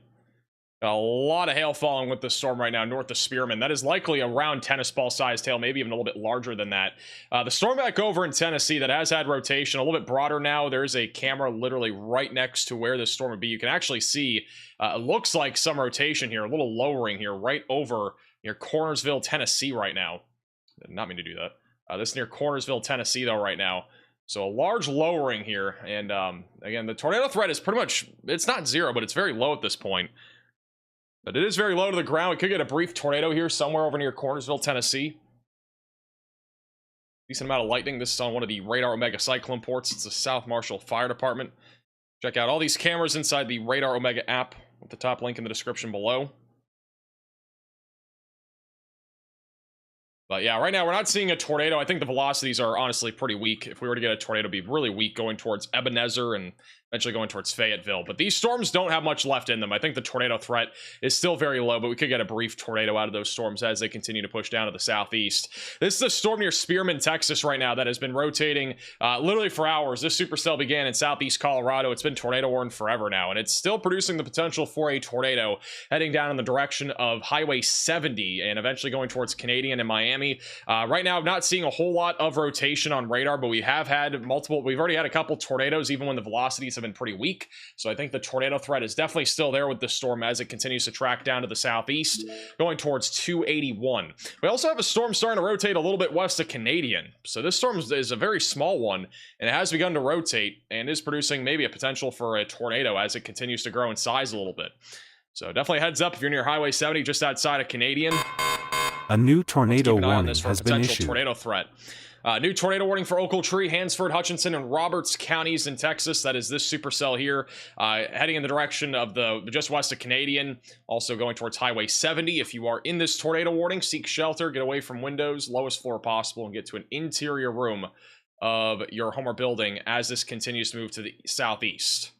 A lot of hail falling with the storm right now north of Spearman. That is likely around tennis ball sized hail, maybe even a little bit larger than that. The storm back over in Tennessee that has had rotation, a little bit broader now. There's a camera literally right next to where this storm would be. You can actually see, it looks like some rotation here, a little lowering here, right over near Cornersville, Tennessee right now. Did not mean to do that. This is near Cornersville, Tennessee though right now. So a large lowering here. And again, the tornado threat is pretty much, it's not zero, but it's very low at this point. But it is very low to the ground. We could get a brief tornado here somewhere over near Cornersville, Tennessee. Decent amount of lightning. This is on one of the Radar Omega cyclone ports. It's the South Marshall Fire Department. Check out all these cameras inside the Radar Omega app with the top link in the description below. But yeah, right now we're not seeing a tornado. I think the velocities are honestly pretty weak. If we were to get a tornado, it'd be really weak going towards Ebenezer and eventually going towards Fayetteville. But these storms don't have much left in them. I think the tornado threat is still very low, but we could get a brief tornado out of those storms as they continue to push down to the southeast. This is a storm near Spearman, Texas right now that has been rotating literally for hours. This supercell began in southeast Colorado. It's been tornado warned forever now, and it's still producing the potential for a tornado heading down in the direction of Highway 70 and eventually going towards Canadian and Miami. Right now, I'm not seeing a whole lot of rotation on radar, but we have had multiple. We've already had a couple tornadoes, even when the velocities have been pretty weak. So I think the tornado threat is definitely still there with this storm as it continues to track down to the southeast, going towards 281. We also have a storm starting to rotate a little bit west of Canadian. So this storm is a very small one, and it has begun to rotate and is producing maybe a potential for a tornado as it continues to grow in size a little bit. So definitely heads up if you're near Highway 70, just outside of Canadian. A new tornado warning has been issued. Tornado threat. New tornado warning for Ochiltree, Hansford, Hutchinson, and Roberts counties in Texas. That is this supercell here, heading in the direction of the just west of Canadian, also going towards Highway 70. If you are in this tornado warning, seek shelter, get away from windows, lowest floor possible, and get to an interior room of your home or building as this continues to move to the southeast.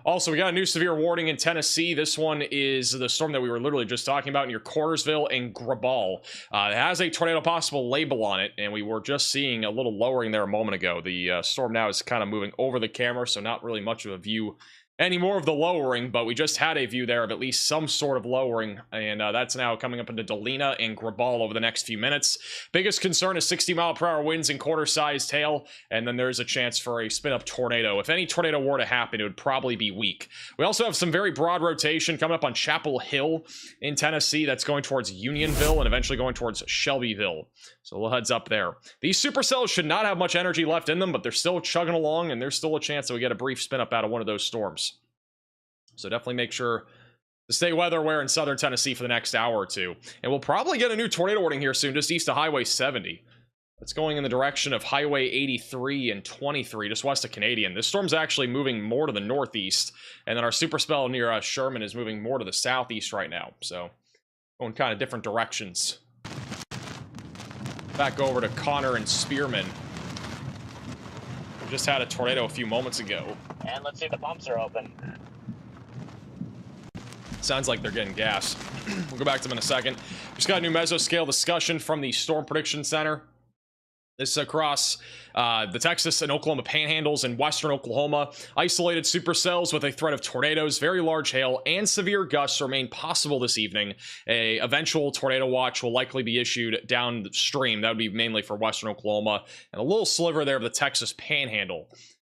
Also, we got a new severe warning in Tennessee. This one is the storm that we were literally just talking about near Cornersville and Graball. It has a tornado possible label on it, and we were just seeing a little lowering there a moment ago. The storm now is kind of moving over the camera, so not really much of a view any more of the lowering, but we just had a view there of at least some sort of lowering, and that's now coming up into Delina and Graball over the next few minutes. Biggest concern is 60-mile-per-hour winds and quarter-sized hail, and then there's a chance for a spin-up tornado. If any tornado were to happen, it would probably be weak. We also have some very broad rotation coming up on Chapel Hill in Tennessee that's going towards Unionville and eventually going towards Shelbyville. So a little heads up there. These supercells should not have much energy left in them, but they're still chugging along, and there's still a chance that we get a brief spin-up out of one of those storms. So definitely make sure to stay weather aware in southern Tennessee for the next hour or two. And we'll probably get a new tornado warning here soon, just east of Highway 70. It's going in the direction of Highway 83 and 23, just west of Canadian. This storm's actually moving more to the northeast, and then our supercell near Sherman is moving more to the southeast right now. So going kind of different directions. Back over to Connor and Spearman. We just had a tornado a few moments ago. And let's see if the pumps are open. Sounds like they're getting gas. We'll go back to them in a second. Just got a new mesoscale discussion from the Storm Prediction Center. This is across the Texas and Oklahoma panhandles and western Oklahoma. Isolated supercells with a threat of tornadoes, very large hail, and severe gusts remain possible this evening. A eventual tornado watch will likely be issued downstream. That would be mainly for western Oklahoma and a little sliver there of the Texas panhandle.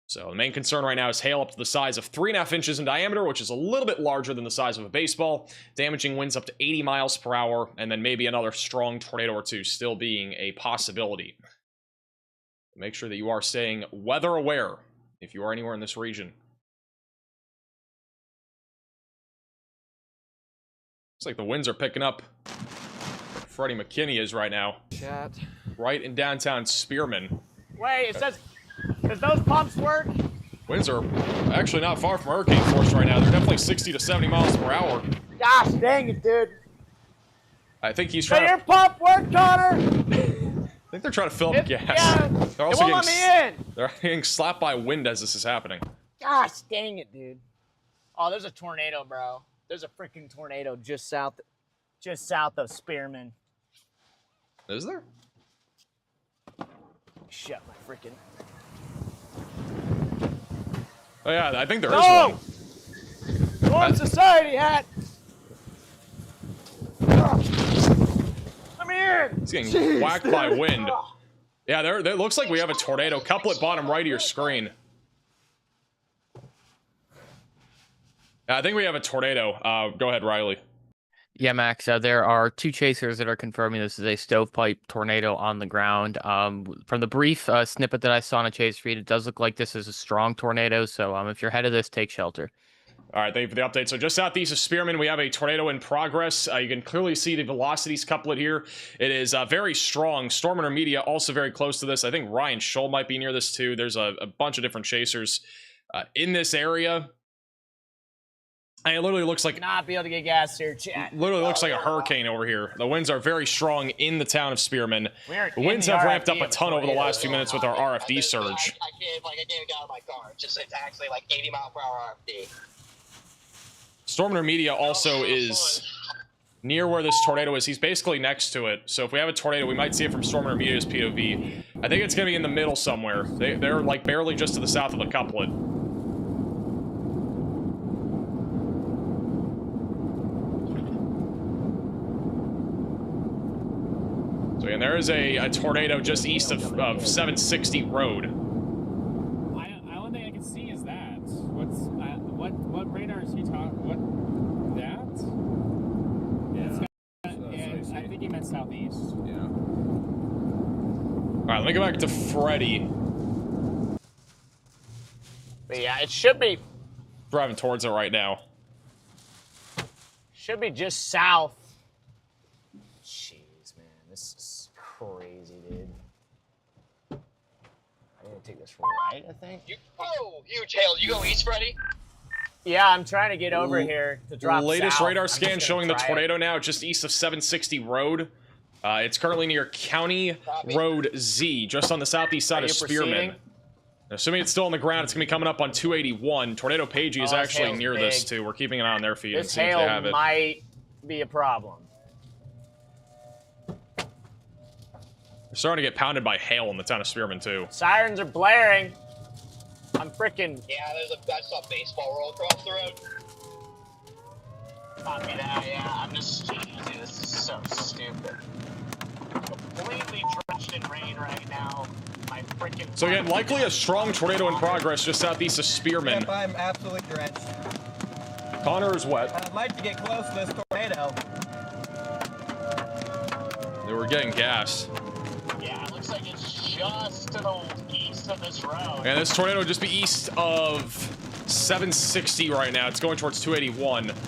So the main concern right now is hail up to the size of 3.5 inches in diameter, which is a little bit larger than the size of a baseball. Damaging winds up to 80 miles per hour, and then maybe another strong tornado or two still being a possibility. Make sure that you are staying weather aware if you are anywhere in this region. Looks like the winds are picking up. Freddie McKinney is right now. Chat. Right in downtown Spearman. Wait, it says, does those pumps work? Winds are actually not far from hurricane force right now. They're definitely 60 to 70 miles per hour. Gosh dang it, dude. I think he's Does trying your pump work, Connor? I think they're trying to fill up gas. Yeah, They're also it won't let me in. They're getting slapped by wind as this is happening. Gosh dang it, dude. Oh, there's a tornado, bro. There's a freaking tornado just south of Spearman. Is there? Shut my freaking. Oh yeah, I think there is one. One society hat. Come here. He's getting whacked by wind. Yeah, there looks like we have a tornado. Couplet bottom right of your screen. Yeah, I think we have a tornado. Go ahead, Riley. Yeah, Max, there are 2 chasers that are confirming this is a stovepipe tornado on the ground. From the brief snippet that I saw on a chase feed, it does look like this is a strong tornado, so if you're headed this, take shelter. All right, thank you for the update. So just southeast of Spearman, we have a tornado in progress. You can clearly see the velocities couplet here. It is very strong. Storm Intermedia also very close to this. I think Ryan Scholl might be near this too. There's a bunch of different chasers in this area. And it literally looks like not be able to get gas here, chat. Literally looks like a hurricane over here. The winds are very strong in the town of Spearman. The winds have ramped up a ton over the last few minutes with our RFD surge. I can't get out of my car. It's actually like 80 mile per hour RFD. Storm Intermedia also is near where this tornado is. He's basically next to it. So if we have a tornado, we might see it from Storm Intermedia's POV. I think it's going to be in the middle somewhere. They're like barely just to the south of the couplet. So again, there is a tornado just east of 760 Road. The only thing I can see is that. What radar is he talking? What? That? Yeah. I think he meant southeast. Yeah. All right, let me go back to Freddy. But yeah, it should be. Driving towards it right now. Should be just south. Jeez, man, this is crazy, dude. I'm gonna take this right, I think. Huge hail. You go east, Freddy? Yeah, I'm trying to get over here to drop Latest south. radar scan showing the tornado now just east of 760 Road. It's currently near County Road Z, just on the southeast side of Spearman. Assuming it's still on the ground, it's going to be coming up on 281. Tornado Pagey is actually near this, too. We're keeping an eye on their feed and see if they have it. This hail might be a problem. They're starting to get pounded by hail in the town of Spearman, too. Sirens are blaring. I'm freaking... Yeah, I saw a baseball roll across the road. Copy that, yeah. I'm just... Dude, this is so stupid. Completely drenched in rain right now. My freaking... So again, likely a strong tornado in progress just southeast of Spearman. Yep, I'm absolutely drenched. Connor is wet. I'd like to get close to this tornado. They were getting gas. Yeah, it looks like it's just to the east of this road. And this tornado would just be east of 760 right now. It's going towards 281. It's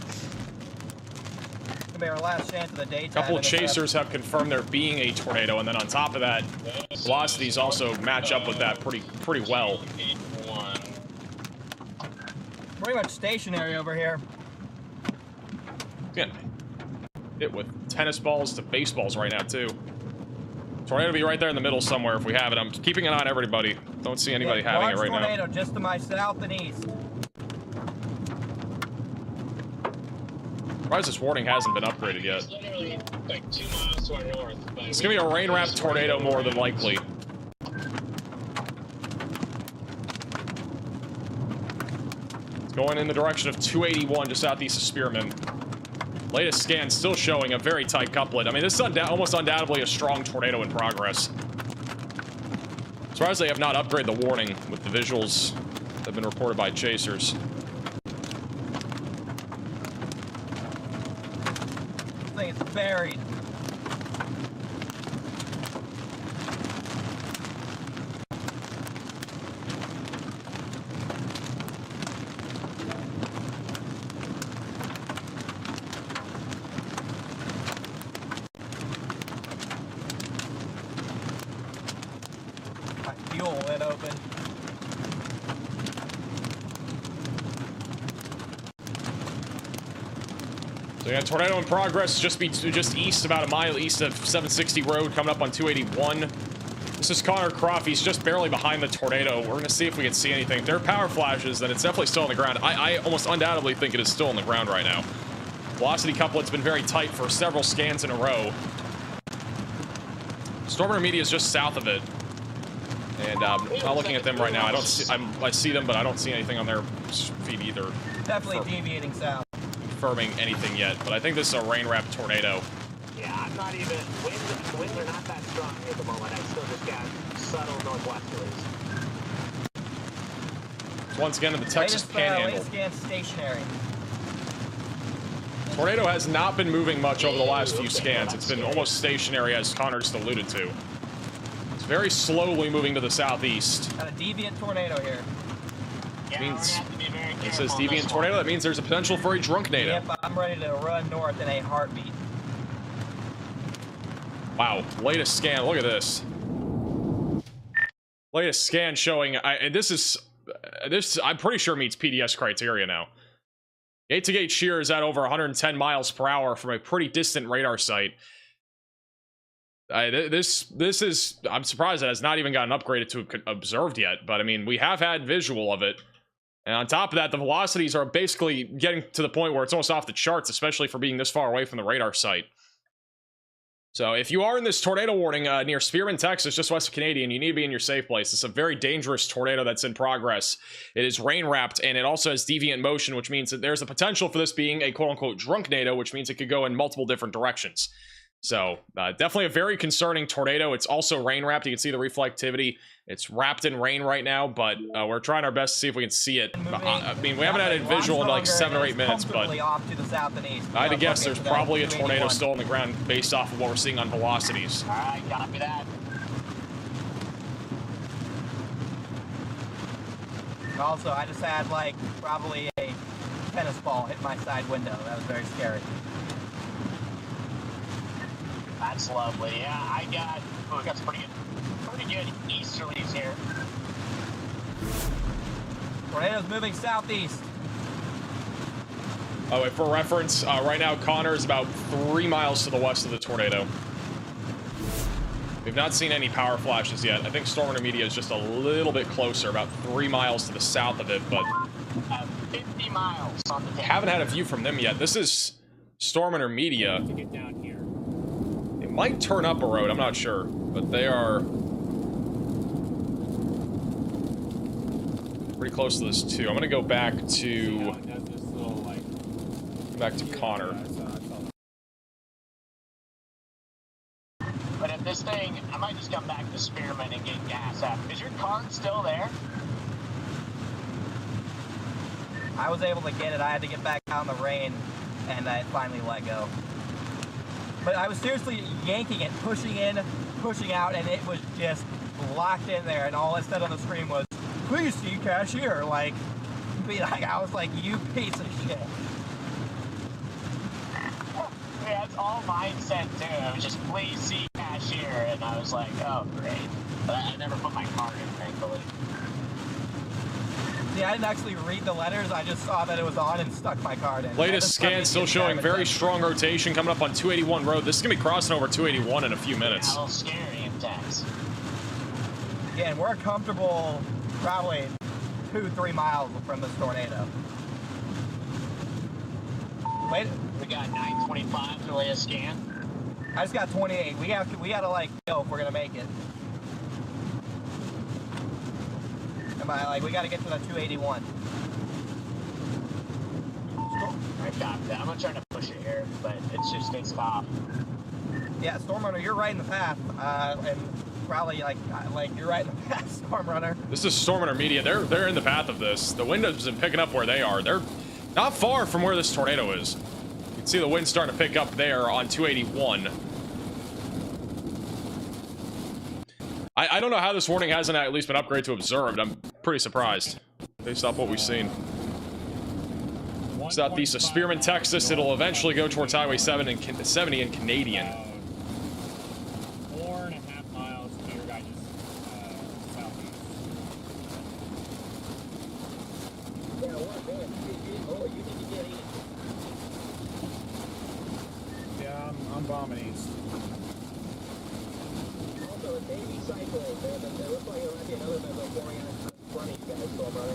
gonna be our last chance of the daytime. A couple of chasers have confirmed there being a tornado, and then on top of that, velocities also match up with that pretty well. Pretty much stationary over here. Again, hit with tennis balls to baseballs right now too. Tornado will be right there in the middle somewhere if we have it. I'm keeping an eye on everybody. Don't see anybody having it right now. Tornado just to my south and east. Surprised this warning hasn't been upgraded yet. It's literally like 2 miles to our north. It's gonna be a rain-wrapped tornado more than likely. Going in the direction of 281, just southeast of Spearman. Latest scan still showing a very tight couplet. I mean, this is almost undoubtedly a strong tornado in progress. As far as they have not upgraded the warning with the visuals that have been reported by chasers. This thing is buried. Fuel lid open. So yeah, tornado in progress, just east, about a mile east of 760 Road, coming up on 281. This is Connor Croft. He's just barely behind the tornado. We're gonna see if we can see anything. If there are power flashes, then it's definitely still on the ground. I almost undoubtedly think it is still on the ground right now. Velocity couplet's been very tight for several scans in a row. Storm Intermediate is just south of it. And I'm not looking at them right now. I see them, but I don't see anything on their feed either. Definitely deviating south. Confirming anything yet, but I think this is a rain-wrapped tornado. Yeah, I'm not even. Winds are not that strong at the moment. I still just got subtle northwesterlies. Once again in the Texas Panhandle. Latest scan stationary. Tornado has not been moving much over the last few scans. It's been almost stationary, as Connor just alluded to. It's very slowly moving to the southeast. Got a deviant tornado here. Means it says deviant tornado. That means there's a potential for a drunk nado. Yep, I'm ready to run north in a heartbeat. Wow, latest scan. Look at this. Latest scan showing. This I'm pretty sure meets PDS criteria now. Gate-to-gate shear is at over 110 miles per hour from a pretty distant radar site. This is. I'm surprised that has not even gotten upgraded to observed yet. But I mean, we have had visual of it. And on top of that, the velocities are basically getting to the point where it's almost off the charts, especially for being this far away from the radar site. So if you are in this tornado warning near Spearman, Texas, just west of Canadian, you need to be in your safe place. It's a very dangerous tornado that's in progress. It is rain-wrapped, and it also has deviant motion, which means that there's a potential for this being a quote-unquote drunk nado, which means it could go in multiple different directions. So definitely a very concerning tornado. It's also rain-wrapped. You can see the reflectivity. It's wrapped in rain right now, but we're trying our best to see if we can see it. I mean, we haven't had a visual in like 7 or 8 minutes, but off to the south and east. I had to guess there's probably a tornado still on the ground based off of what we're seeing on velocities. All right, copy that. Also, I just had like probably a tennis ball hit my side window. That was very scary. That's lovely. Yeah, I got some pretty good easterlies here. Tornado's moving southeast. Oh, wait, for reference, right now Connor is about 3 miles to the west of the tornado. We've not seen any power flashes yet. I think Storm Intermediate is just a little bit closer, about 3 miles to the south of it, but 50 miles on the haven't had a view from them yet. This is Storm Intermediate. To get down here. It might turn up a road, I'm not sure, but they are pretty close to this too. I'm gonna go back to Connor. But if this thing, I might just come back to Spearman and get gas out. Is your card still there? I was able to get it. I had to get back out in the rain, and I finally let go. But I was seriously yanking it, pushing in, pushing out, and it was just locked in there. And all it said on the screen was, "Please see cashier." I was like, "You piece of shit." Yeah, that's all mine said too. It was just, "Please see cashier," and I was like, "Oh, great." But I never put my card in, thankfully. See, I didn't actually read the letters. I just saw that it was on and stuck my card in. Latest scan still showing very strong rotation coming up on 281 Road. This is going to be crossing over 281 in a few minutes. Yeah, a little scary intense. Yeah, and we're comfortable probably 2-3 miles from this tornado. Wait. We got 925 for the latest scan. I just got 28. We gotta like go if we're gonna make it. We gotta get to the 281. copy that. I'm gonna try to push it here, but it's tough. Yeah, Storm Runner, you're right in the path, and probably like you're right in the path, Storm Runner. This is Storm Runner Media. They're in the path of this. The wind has been picking up where they are. They're not far from where this tornado is. You can see the wind starting to pick up there on 281. I don't know how this warning hasn't at least been upgraded to observed. I'm pretty surprised based off what we've seen. Southeast of Spearman, Texas. It'll eventually go towards Highway 70 and Canadian. 4.5 miles to your guys' southeast. Yeah, I'm bombing east. Also, a Navy cyclone. There looks like there might be another missile forming in front of you guys, Storm Runner.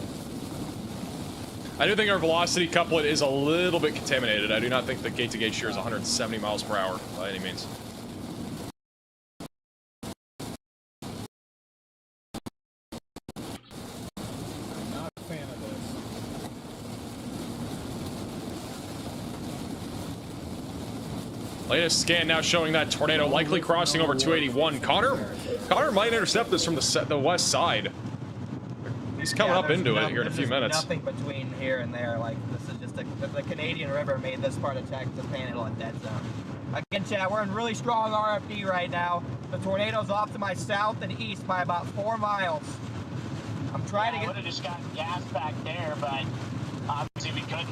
I do think our velocity couplet is a little bit contaminated. I do not think the gate-to-gate shear is 170 miles per hour by any means. I'm not a fan of this. Latest scan now showing that tornado likely crossing over 281. Connor might intercept this from the west side. He's coming up into it here in a few minutes. Nothing between here and there. Like, this is just the Canadian River made this part of Texas panhandle a dead zone. Again, chat, we're in really strong RFD right now. The tornado's off to my south and east by about 4 miles. I'm trying to get. I would have just gotten gas back there, but obviously we couldn't.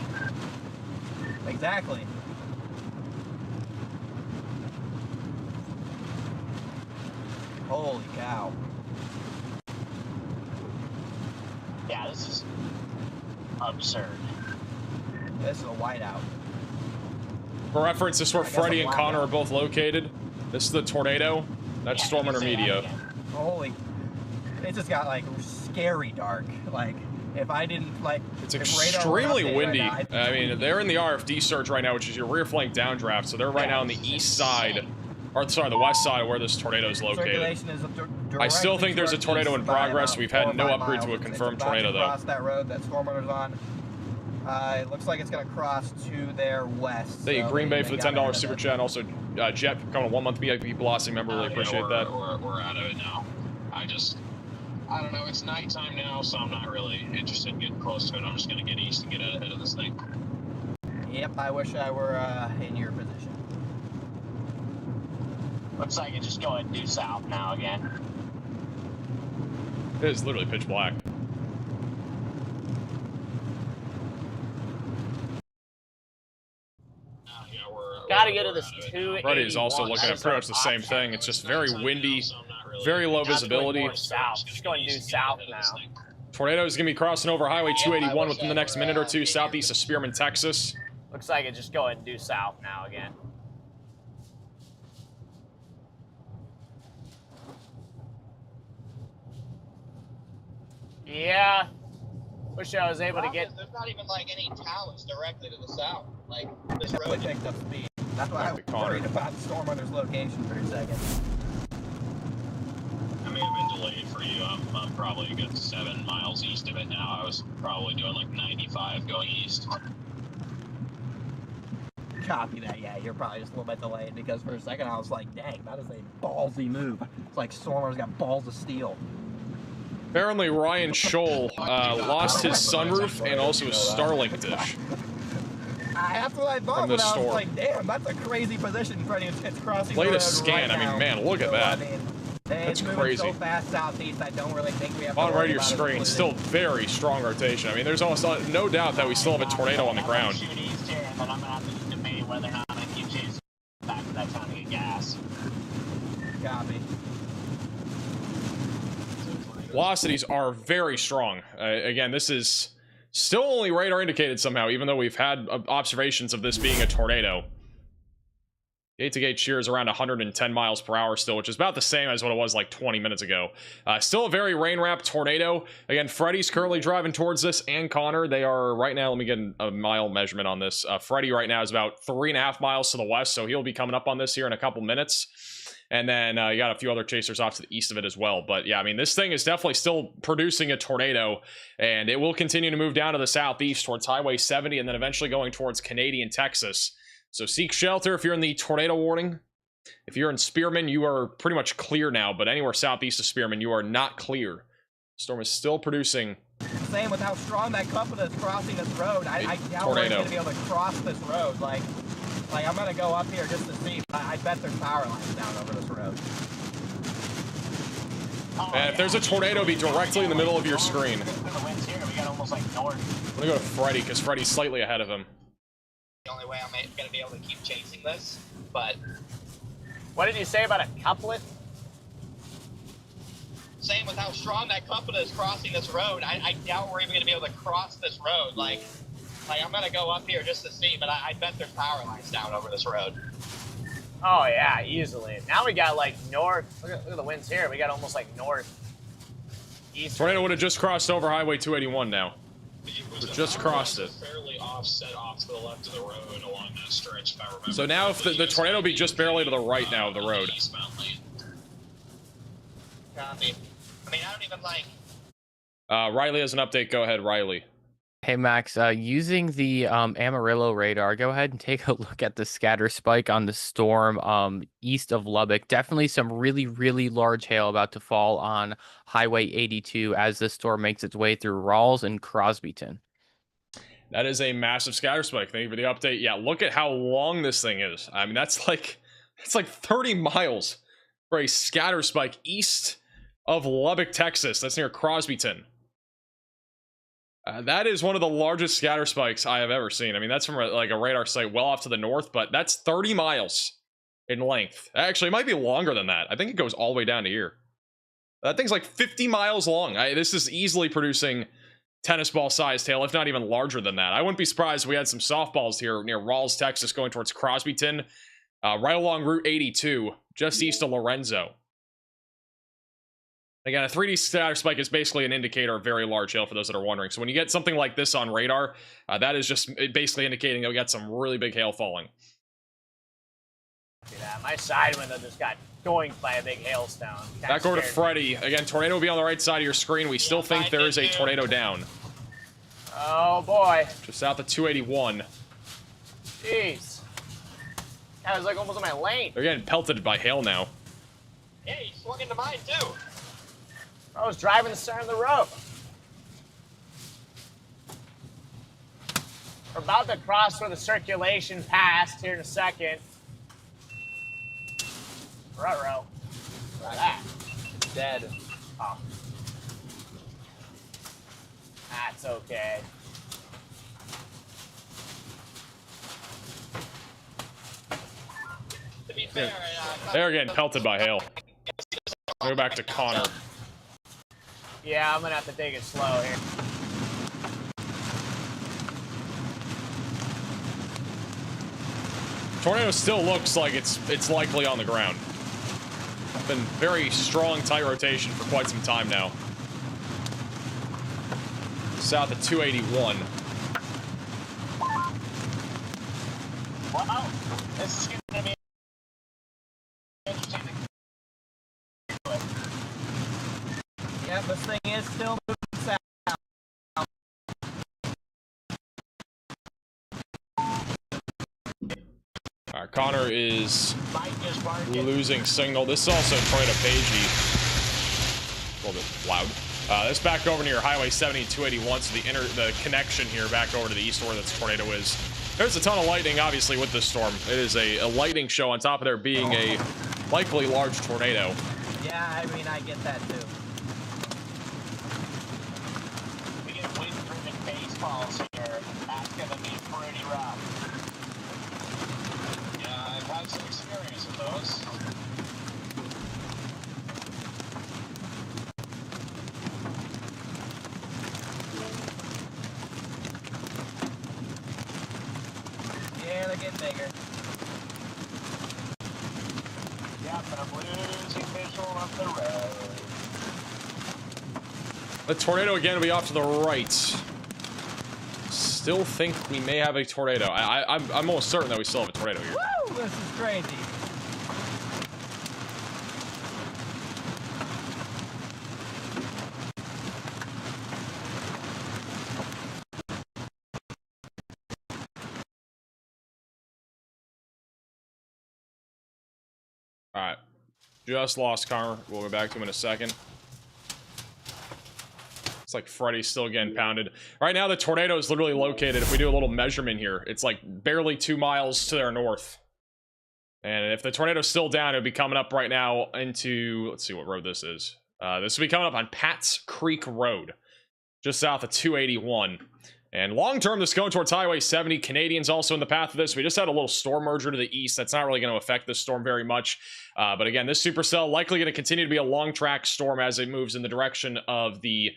Exactly. Holy cow. Yeah, this is absurd. This is a whiteout. For reference, this is where Freddy and Connor are both located. This is the tornado. That's Storm Runner Media. Holy. It just got, like, scary dark. Like, if I didn't, like... It's extremely windy. Right now, I mean, they're in the RFD surge right now, which is your rear flank downdraft. So they're right now on the east side. Or, sorry, the west side of where this tornado is located. I still think there's a tornado in progress. We've had no upgrade to a confirmed tornado, though. Cross that road that Storm Runner's on. It looks like it's going to cross to their west. Thank you, Green Bay, for the $10 super chat. And also, Jet for becoming a 1-month VIP Velocity member. Really appreciate that. We're out of it now. I don't know. It's nighttime now, so I'm not really interested in getting close to it. I'm just going to get east and get ahead of this thing. Yep, I wish I were in your position. Looks like it's just going due south now again. It is literally pitch black. Gotta go to this 281. Freddy is also looking at pretty much the same thing. It's just very windy, very low visibility. South. Just going due south now. Tornado is going to be crossing over Highway 281 within the next minute or two, southeast of Spearman, Texas. Looks like it's just going due south now again. Yeah. Wish I was able to get. There's not even like any towers directly to the south. Like this road picked up speed. That's why I was worried about the Storm Runner's location for a second. I may have been delayed for you. I'm probably a good 7 miles east of it now. I was probably doing like 95 going east. Copy that. Yeah, you're probably just a little bit delayed because for a second I was like, dang, that is a ballsy move. It's like Storm Runner's got balls of steel. Apparently, Ryan Scholl lost his sunroof and also his Starlink dish. That's what I thought, but I was like, damn, that's a crazy position. It's crossing the road Latest scan, right I mean, man, look at that. I mean, That's moving crazy. so fast southeast, I don't really think we have to Bottom right worry of your about screen, still very strong rotation. I mean, there's almost no doubt that we still have a tornado on the ground. Shoot east here, and then I'm gonna have to debate whether or not I'm gonna keep chasing back to that time to get gas. Copy. Velocities are very strong. Again, this is still only radar indicated somehow, even though we've had observations of this being a tornado. Gate-to-gate shear is around 110 miles per hour still, which is about the same as what it was like 20 minutes ago. Still a very rain-wrapped tornado. Again, Freddy's currently driving towards this, and Connor. They are right now, let me get a mile measurement on this. Freddy right now is about 3.5 miles to the west, so he'll be coming up on this here in a couple minutes. And then you got a few other chasers off to the east of it as well. But yeah, I mean, this thing is definitely still producing a tornado, and it will continue to move down to the southeast towards Highway 70 and then eventually going towards Canadian Texas. So seek shelter if you're in the tornado warning. If you're in Spearman, you are pretty much clear now, but anywhere southeast of Spearman, you are not clear. Storm is still producing. Same with how strong that cupola is crossing this road. I doubt we're going to be able to cross this road. Like I'm going to go up here just to see. I bet there's power lines down over this road. And if there's a tornado, be directly in the middle of your screen. The wind's here. We got almost like north. I'm going to go to Freddy, because Freddy's slightly ahead of him. The only way I'm going to be able to keep chasing this, but... What did you say about a couplet? Same with how strong that cupola is crossing this road. I doubt we're even going to be able to cross this road. Like I'm going to go up here just to see, but I bet there's power lines down over this road. Oh, yeah, easily. Now we got, like, north. Look at the winds here. We got almost, like, north. East. Tornado would have just crossed over Highway 281 now. Just crossed it. Fairly offset off to the left of the road along that stretch, if I remember. So now if the tornado be just barely to the right now of the road. Copy. I mean, I don't even like... Riley has an update. Go ahead, Riley. Hey, Max, using the Amarillo radar, go ahead and take a look at the scatter spike on the storm east of Lubbock. Definitely some really, really large hail about to fall on Highway 82 as the storm makes its way through Rawls and Crosbyton. That is a massive scatter spike. Thank you for the update. Yeah, look at how long this thing is. I mean, it's like 30 miles for a scatter spike east of Lubbock, Texas. That's near Crosbyton. That is one of the largest scatter spikes I have ever seen. I mean, that's from like a radar site well off to the north, but that's 30 miles in length. Actually, it might be longer than that. I think it goes all the way down to here. That thing's like 50 miles long. This is easily producing tennis ball sized hail, if not even larger than that. I wouldn't be surprised if we had some softballs here near Rawls, Texas, going towards Crosbyton, right along Route 82, just east of Lorenzo. Again, a 3D scatter spike is basically an indicator of very large hail for those that are wondering. So when you get something like this on radar, that is just basically indicating that we got some really big hail falling. Yeah, my side window just got doinked by a big hailstone. Back over to Freddy. Again, tornado will be on the right side of your screen. We still think there is a tornado down. Oh, boy. Just south of 281. Jeez. That was like almost in my lane. They're getting pelted by hail now. Yeah, he swung into mine, too. I was driving the center of the road. We're about to cross where the circulation passed here in a second. Ruh-roh. Look at that. Dead. Oh. That's okay. To be fair, they're getting pelted by hail. Go back to Connor. Yeah, I'm gonna have to take it slow here. Tornado still looks like it's likely on the ground. Been very strong tight rotation for quite some time now. South of 281. Wow, this is gonna be interesting. Yeah, this thing is still moving south. Alright, Connor is losing signal. This is also Tornado Pagey. A little bit loud. This back over near Highway 70 and 281, so the connection here back over to the east where this tornado is. There's a ton of lightning, obviously, with this storm. It is a lightning show on top of there being a likely large tornado. Yeah, I mean, I get that too. We get wind-driven baseballs here. That's gonna be pretty rough. Yeah, I've had some experience with those. Yeah, they're getting bigger. Yeah, but I'm losing visual of the road. The tornado again will be off to the right. Still think we may have a tornado. I'm almost certain that we still have a tornado here. Woo! This is crazy. Alright. Just lost Connor. We'll go back to him in a second. It's like Freddy's still getting pounded. Right now, the tornado is literally located. If we do a little measurement here, it's like barely 2 miles to their north. And if the tornado's still down, it would be coming up right now into... Let's see what road this is. This will be coming up on Pat's Creek Road, just south of 281. And long term, this is going towards Highway 70. Canadians also in the path of this. We just had a little storm merger to the east. That's not really going to affect this storm very much. But again, this supercell likely going to continue to be a long track storm as it moves in the direction of the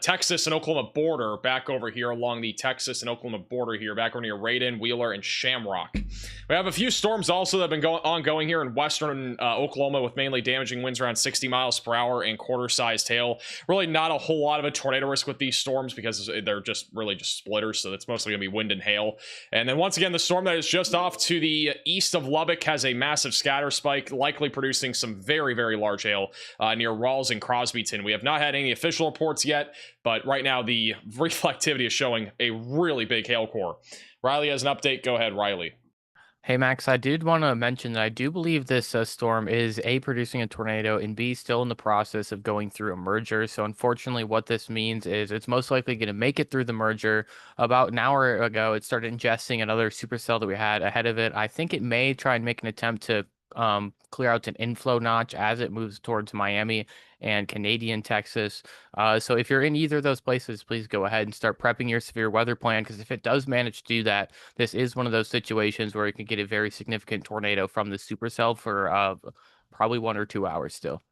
Texas and Oklahoma border, back over here along the Texas and Oklahoma border here, back over near Raiden, Wheeler, and Shamrock. We have a few storms also that have been ongoing here in western Oklahoma, with mainly damaging winds around 60 miles per hour and quarter-sized hail. Really not a whole lot of a tornado risk with these storms because they're just really just splitters, so it's mostly going to be wind and hail. And then once again, the storm that is just off to the east of Lubbock has a massive scatter spike, likely producing some very, very large hail near Rawls and Crosbyton. We have not had any official reports yet, but right now the reflectivity is showing a really big hail core. Riley has an update. Go ahead, Riley. Hey Max, I did want to mention that I do believe this storm is A, producing a tornado, and B, still in the process of going through a merger. So unfortunately what this means is it's most likely going to make it through the merger. About an hour ago, it started ingesting another supercell that we had ahead of it. I think it may try and make an attempt to clear out an inflow notch as it moves towards Miami and Canadian Texas. So if you're in either of those places, please go ahead and start prepping your severe weather plan, because if it does manage to do that, this is one of those situations where you can get a very significant tornado from the supercell for probably 1 or 2 hours still.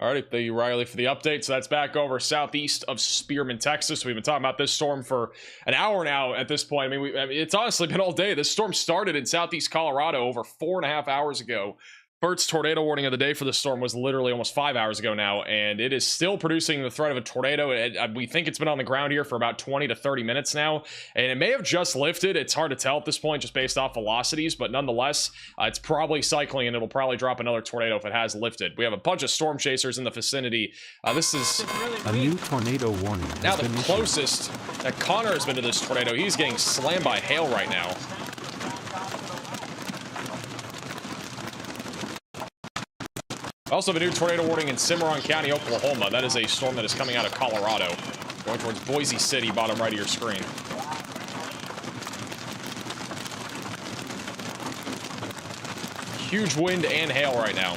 All right, thank you, Riley, for the update. So that's back over southeast of Spearman, Texas. We've been talking about this storm for an hour now at this point. I mean, it's honestly been all day. This storm started in southeast Colorado over 4.5 hours ago. First tornado warning of the day for the storm was literally almost 5 hours ago now, and it is still producing the threat of a tornado. We think it's been on the ground here for about 20 to 30 minutes now, and it may have just lifted. It's hard to tell at this point just based off velocities, but nonetheless, it's probably cycling, and it'll probably drop another tornado if it has lifted. We have a bunch of storm chasers in the vicinity. This is a new tornado warning. Now the closest that Connor has been to this tornado. He's getting slammed by hail right now. Also have a new tornado warning in Cimarron County, Oklahoma. That is a storm that is coming out of Colorado, going towards Boise City, bottom right of your screen. Huge wind and hail right now.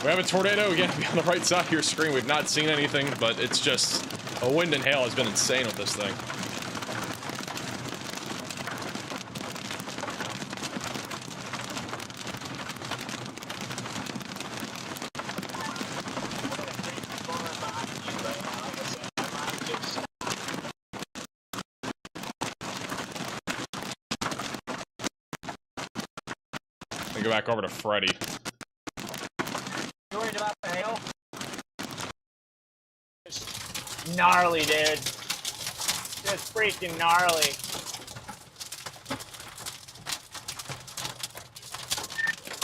We have a tornado again on the right side of your screen. We've not seen anything, but it's just the wind and hail has been insane with this thing. Let me go back over to Freddy. About the hail? Gnarly, dude. Just freaking gnarly.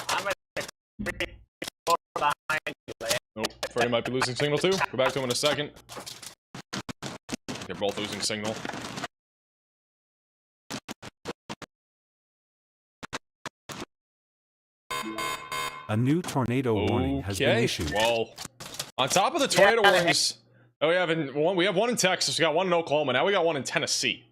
I'm gonna behind you, man. Oh, Freddy might be losing signal too. Go back to him in a second. They're both losing signal. A new tornado warning has been issued. Well, on top of the tornado warnings, we have one in Texas, we got one in Oklahoma, now we got one in Tennessee.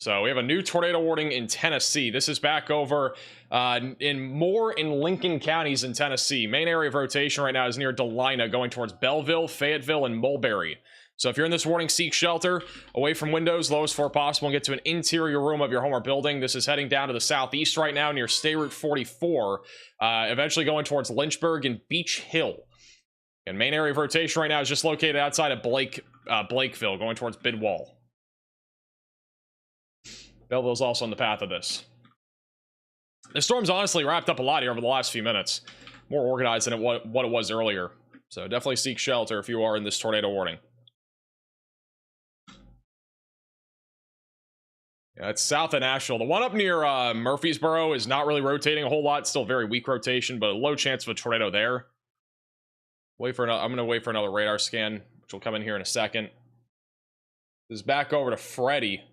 So we have a new tornado warning in Tennessee. This is back over in Lincoln counties in Tennessee. Main area of rotation right now is near Delina, going towards Belleville, Fayetteville, and Mulberry. So if you're in this warning, seek shelter away from windows, lowest floor possible, and get to an interior room of your home or building. This is heading down to the southeast right now near State Route 44, eventually going towards Lynchburg and Beach Hill. And main area of rotation right now is just located outside of Blakeville, going towards Bidwell. Belleville's also on the path of this. The storm's honestly wrapped up a lot here over the last few minutes. More organized than what it was earlier. So definitely seek shelter if you are in this tornado warning. Yeah, it's south of Nashville. The one up near Murfreesboro is not really rotating a whole lot. Still very weak rotation, but a low chance of a tornado there. I'm gonna wait for another radar scan, which will come in here in a second. This is back over to Freddy.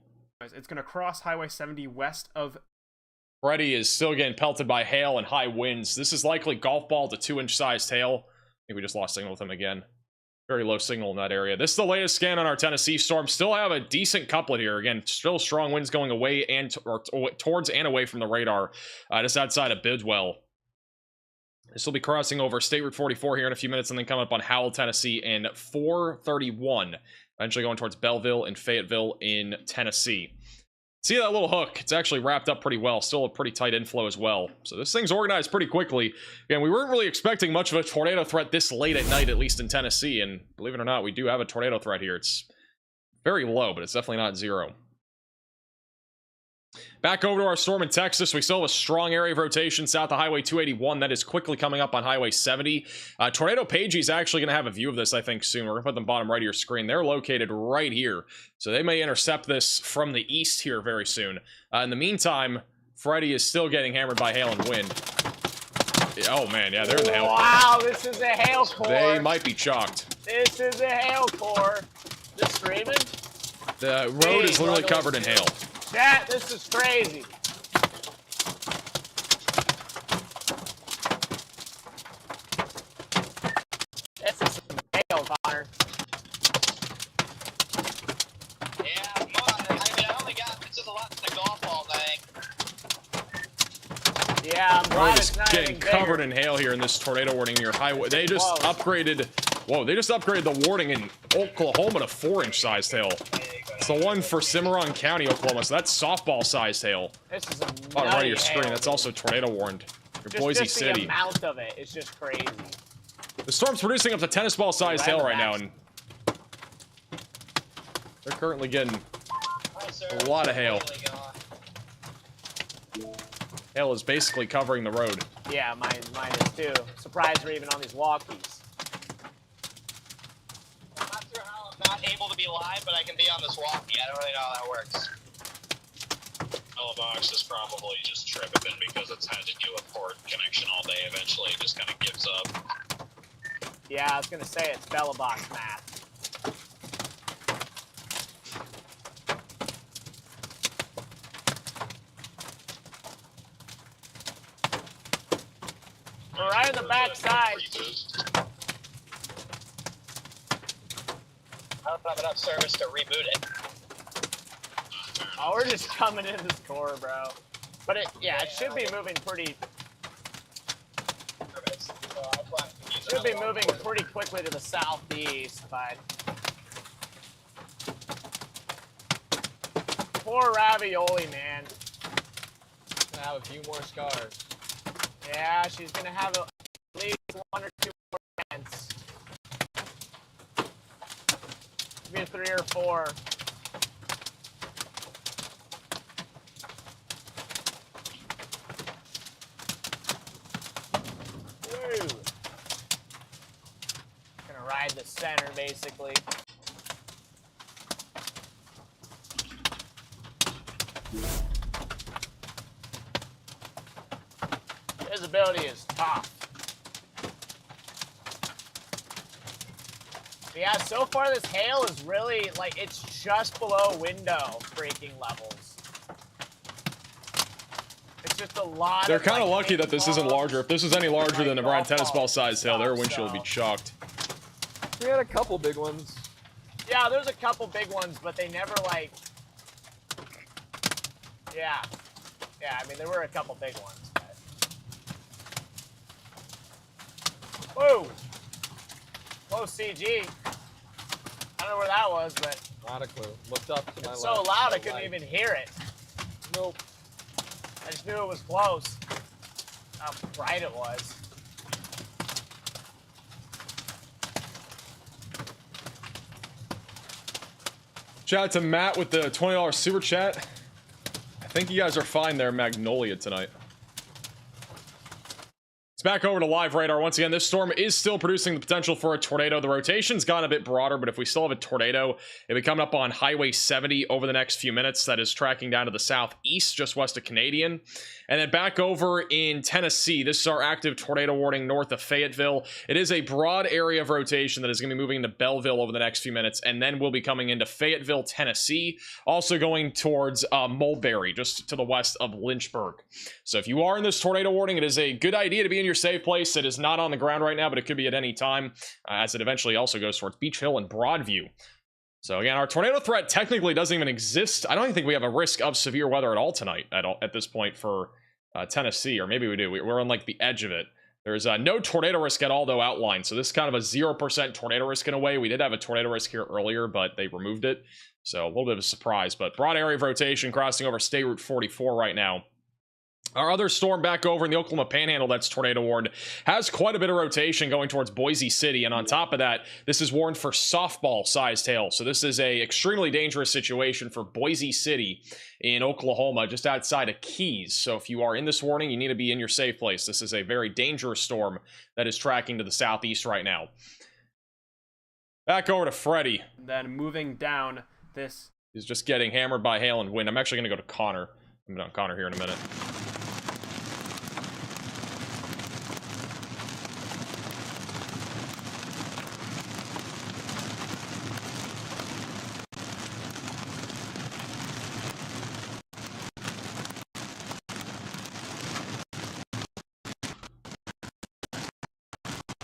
It's gonna cross Highway 70 west of. Freddy is still getting pelted by hail and high winds. This is likely golf ball to 2-inch sized hail. I think we just lost signal with him again. Very low signal in that area. This is the latest scan on our Tennessee storm. Still have a decent couplet here. Again, still strong winds going away and towards and away from the radar. Just outside of Bidwell. This will be crossing over State Route 44 here in a few minutes and then coming up on Howell, Tennessee in 431. Eventually going towards Belleville and Fayetteville in Tennessee. See that little hook? It's actually wrapped up pretty well. Still a pretty tight inflow as well. So this thing's organized pretty quickly. Again, we weren't really expecting much of a tornado threat this late at night, at least in Tennessee. And believe it or not, we do have a tornado threat here. It's very low, but it's definitely not zero. Back over to our storm in Texas. We still have a strong area of rotation south of Highway 281. That is quickly coming up on Highway 70. Tornado Pagey is actually going to have a view of this, I think, soon. We're going to put them bottom right of your screen. They're located right here. So they may intercept this from the east here very soon. In the meantime, Freddy is still getting hammered by hail and wind. Oh, man. Yeah, they're in the hail. Wow, this is a hail core. They might be chalked. This is a hail core. This screaming? The road is literally covered in hail. Chat, this is crazy. This is some hail, Connor. Yeah, come on. I mean, I only got this is a lot to golf ball thing. Yeah, I'm glad it's not getting covered in hail here in this tornado warning near highway. They just upgraded. Whoa, they just upgraded the warning in Oklahoma to 4-inch sized hail. It's the one for Cimarron County, Oklahoma. So that's softball sized hail. This is a bottom right of your hail, screen. That's also tornado warned. Your Boise just City. The amount of it is just crazy. The storm's producing up to tennis ball sized hail right now, and they're currently getting a lot of hail. Hail is basically covering the road. Yeah, mine is too. Surprised we're even on these walkies. I'm not sure how I'm not able to be live, but I can be on this walkie. I don't really know how that works. Box is probably just tripping because it's had to do a port connection all day. Eventually, it just kind of gives up. Yeah, I was gonna say it's Bella Box math. We're right on the back side. I don't have enough service to reboot it. Oh, we're just coming in this core, bro. But it should be moving pretty. Should be moving pretty quickly to the southeast, but poor Ravioli, man. Gonna have a few more scars. Yeah, she's gonna have at least 1 or 2 more events. Maybe 3 or 4. Woo. Gonna ride the center, basically. Visibility is tough. Yeah, so far this hail is really, like, it's just below window breaking levels. It's just a lot. They're kind of lucky that this isn't larger. If this was any larger than a Brian tennis ball size hail, their windshield would be chalked. We had a couple big ones. Yeah, there's a couple big ones, but they never, like... Yeah. Yeah, I mean, there were a couple big ones. Whoa! Close CG. I don't know where that was, but... Not a clue. Looked up to my it's left. so loud I couldn't even hear it. Nope. I just knew it was close. How bright it was. Shout out to Matt with the $20 super chat. I think you guys are fine there, Magnolia, tonight. It's back over to live radar. Once again, this storm is still producing the potential for a tornado. The rotation's gone a bit broader, but if we still have a tornado, it'll be coming up on Highway 70 over the next few minutes. That is tracking down to the southeast, just west of Canadian. And then back over in Tennessee, this is our active tornado warning north of Fayetteville. It is a broad area of rotation that is going to be moving into Belleville over the next few minutes, and then we'll be coming into Fayetteville, Tennessee, also going towards Mulberry, just to the west of Lynchburg. So if you are in this tornado warning, it is a good idea to be in your safe place. It is not on the ground right now, but it could be at any time, as it eventually also goes towards Beach Hill and Broadview. So again, our tornado threat technically doesn't even exist. I don't even think we have a risk of severe weather at all tonight at this point for Tennessee, or maybe we do. We're on like the edge of it. There's no tornado risk at all, though, outlined. So this is kind of a 0% tornado risk in a way. We did have a tornado risk here earlier, but they removed it. So a little bit of a surprise, but broad area of rotation crossing over State Route 44 right now. Our other storm back over in the Oklahoma Panhandle that's tornado warned has quite a bit of rotation going towards Boise City, and on top of that, this is warned for softball-sized hail. So this is a extremely dangerous situation for Boise City in Oklahoma, just outside of Keys. So if you are in this warning, you need to be in your safe place. This is a very dangerous storm that is tracking to the southeast right now. Back over to Freddie. Then moving down this... He's just getting hammered by hail and wind. I'm actually going to go to Connor. I'm going to Connor here in a minute.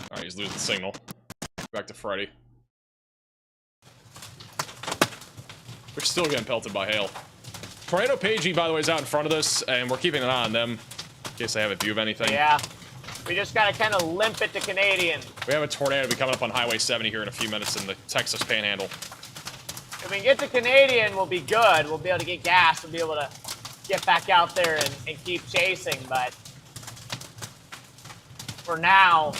Alright, he's losing signal. Back to Freddy. We're still getting pelted by hail. Tornado Pagey, by the way, is out in front of us, and we're keeping an eye on them in case they have a view of anything. Yeah. We just gotta kind of limp it to Canadian. We have a tornado be coming up on Highway 70 here in a few minutes in the Texas Panhandle. If we can get to Canadian, we'll be good. We'll be able to get gas and be able to get back out there and keep chasing, but for now,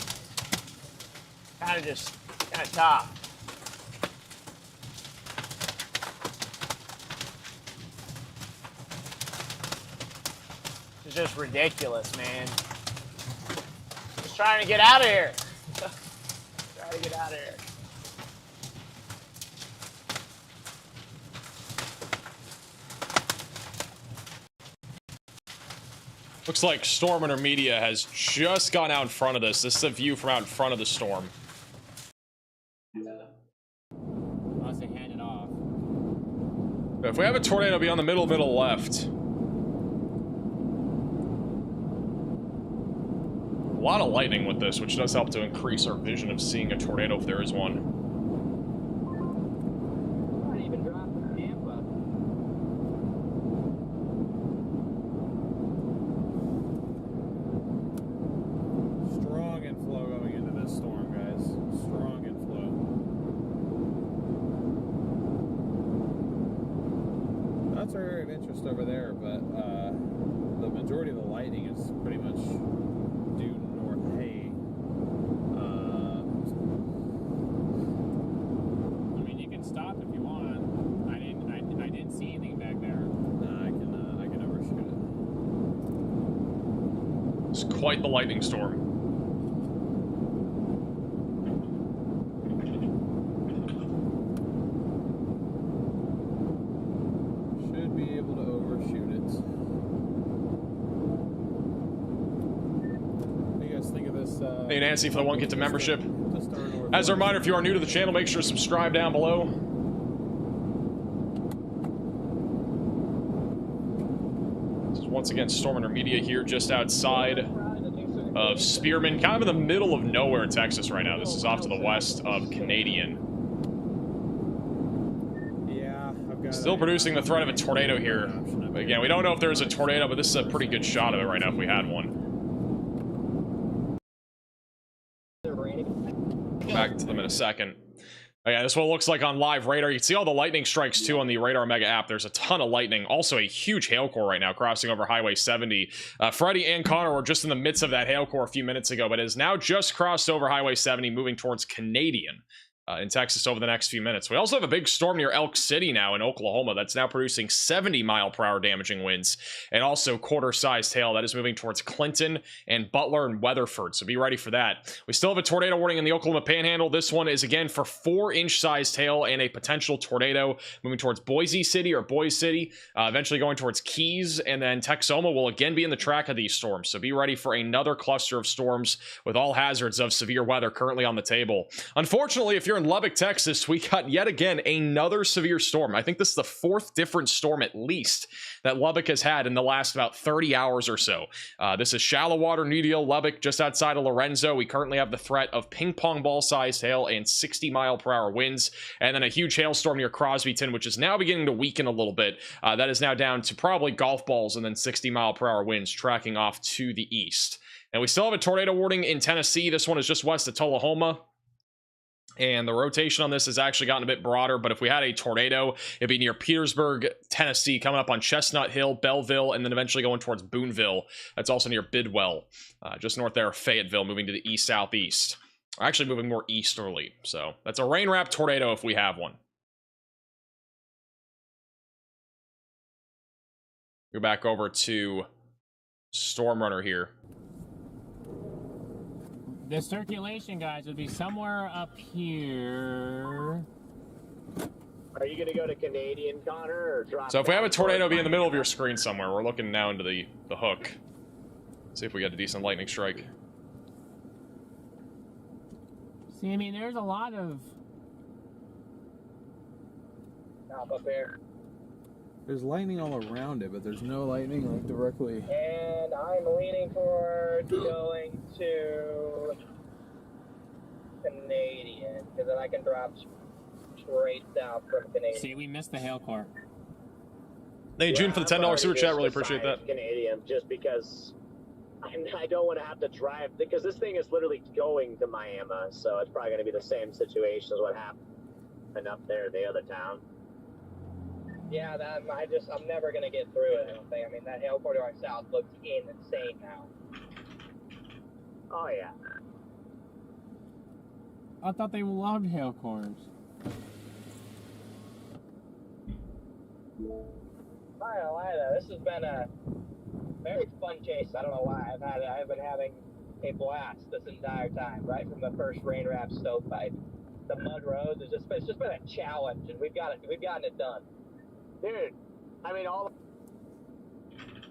kind of tough. It's just ridiculous, man. Just trying to get out of here. Trying to get out of here. Looks like Storm Intermedia has just gone out in front of this. This is a view from out in front of the storm. Unless they hand it off. But if we have a tornado, it'll be on the middle left. A lot of lightning with this, which does help to increase our vision of seeing a tornado if there is one. Not even dropped the Tampa. Strong inflow going into this storm, guys. Strong inflow. That's our area of interest over there, but the majority of the lightning is pretty much due north. Hey, I mean, you can stop if you want. I didn't see anything back there. I can overshoot it. It's quite the lightning storm. Should be able to overshoot it. What do you guys think of this? Hey Nancy for the 1 Get to membership. As a reminder, if you are new to the channel, make sure to subscribe down below. This is once again Storm Intermedia here just outside of Spearman, kind of in the middle of nowhere, Texas right now. This is off to the west of Canadian. Yeah, I've got Still producing the threat of a tornado here. But again, we don't know if there's a tornado, but this is a pretty good shot of it right now if we had one. Back to them in a second. Again, this is what it looks like on live radar. You can see all the lightning strikes too on the Radar Mega app. There's a ton of lightning. Also a huge hail core right now crossing over Highway 70. Freddie and Connor were just in the midst of that hail core a few minutes ago, but it has now just crossed over Highway 70 moving towards Canadian. in Texas over the next few minutes. We also have a big storm near Elk City now in Oklahoma that's now producing 70-mile-per-hour damaging winds, and also quarter-sized hail that is moving towards Clinton and Butler and Weatherford, so be ready for that. We still have a tornado warning in the Oklahoma Panhandle. This one is again for 4-inch sized hail and a potential tornado moving towards Boise City or Boise City, eventually going towards Keys, and then Texoma will again be in the track of these storms, so be ready for another cluster of storms with all hazards of severe weather currently on the table. Unfortunately, if you're in Lubbock, Texas, we got yet again another severe storm. I think this is the 4th different storm at least that Lubbock has had in the last about 30 hours or so. This is shallow water, New Deal, Lubbock, just outside of Lorenzo. We currently have the threat of ping pong ball sized hail and 60-mile-per-hour winds, and then a huge hailstorm near Crosbyton, which is now beginning to weaken a little bit. That is now down to probably golf balls and then 60-mile-per-hour winds tracking off to the east. And we still have a tornado warning in Tennessee. This one is just west of Tullahoma. And the rotation on this has actually gotten a bit broader, but if we had a tornado, it'd be near Petersburg, Tennessee, coming up on Chestnut Hill, Belleville, and then eventually going towards Boonville. That's also near Bidwell, just north there of Fayetteville, moving to the east-southeast. Actually moving more easterly, so that's a rain-wrapped tornado if we have one. Go back over to Storm Runner here. The circulation, guys, would be somewhere up here. Are you going to go to Canadian, Connor, or drop? So if we have a tornado be in the middle of your screen somewhere, we're looking now into the hook. See if we get a decent lightning strike. See, I mean, there's a lot of... Up there. There's lightning all around it, but there's no lightning like directly. And I'm leaning towards going to Canadian, because then I can drop straight south from Canadian. See, we missed the hail core. Hey, June for the $10 super chat. Really appreciate that. Canadian, just because I don't want to have to drive, because this thing is literally going to Miami, so it's probably going to be the same situation as what happened up there, the other town. Yeah, I'm never gonna get through it. I don't think. I mean, that hail corridor south looks insane now. Oh yeah. I thought they loved hail cores. I don't know why though. This has been a very fun chase. I don't know why. I've been having a blast this entire time, right from the first rain wrap stovepipe. The mud roads it's just been a challenge, and we've gotten it done. Dude, I mean, all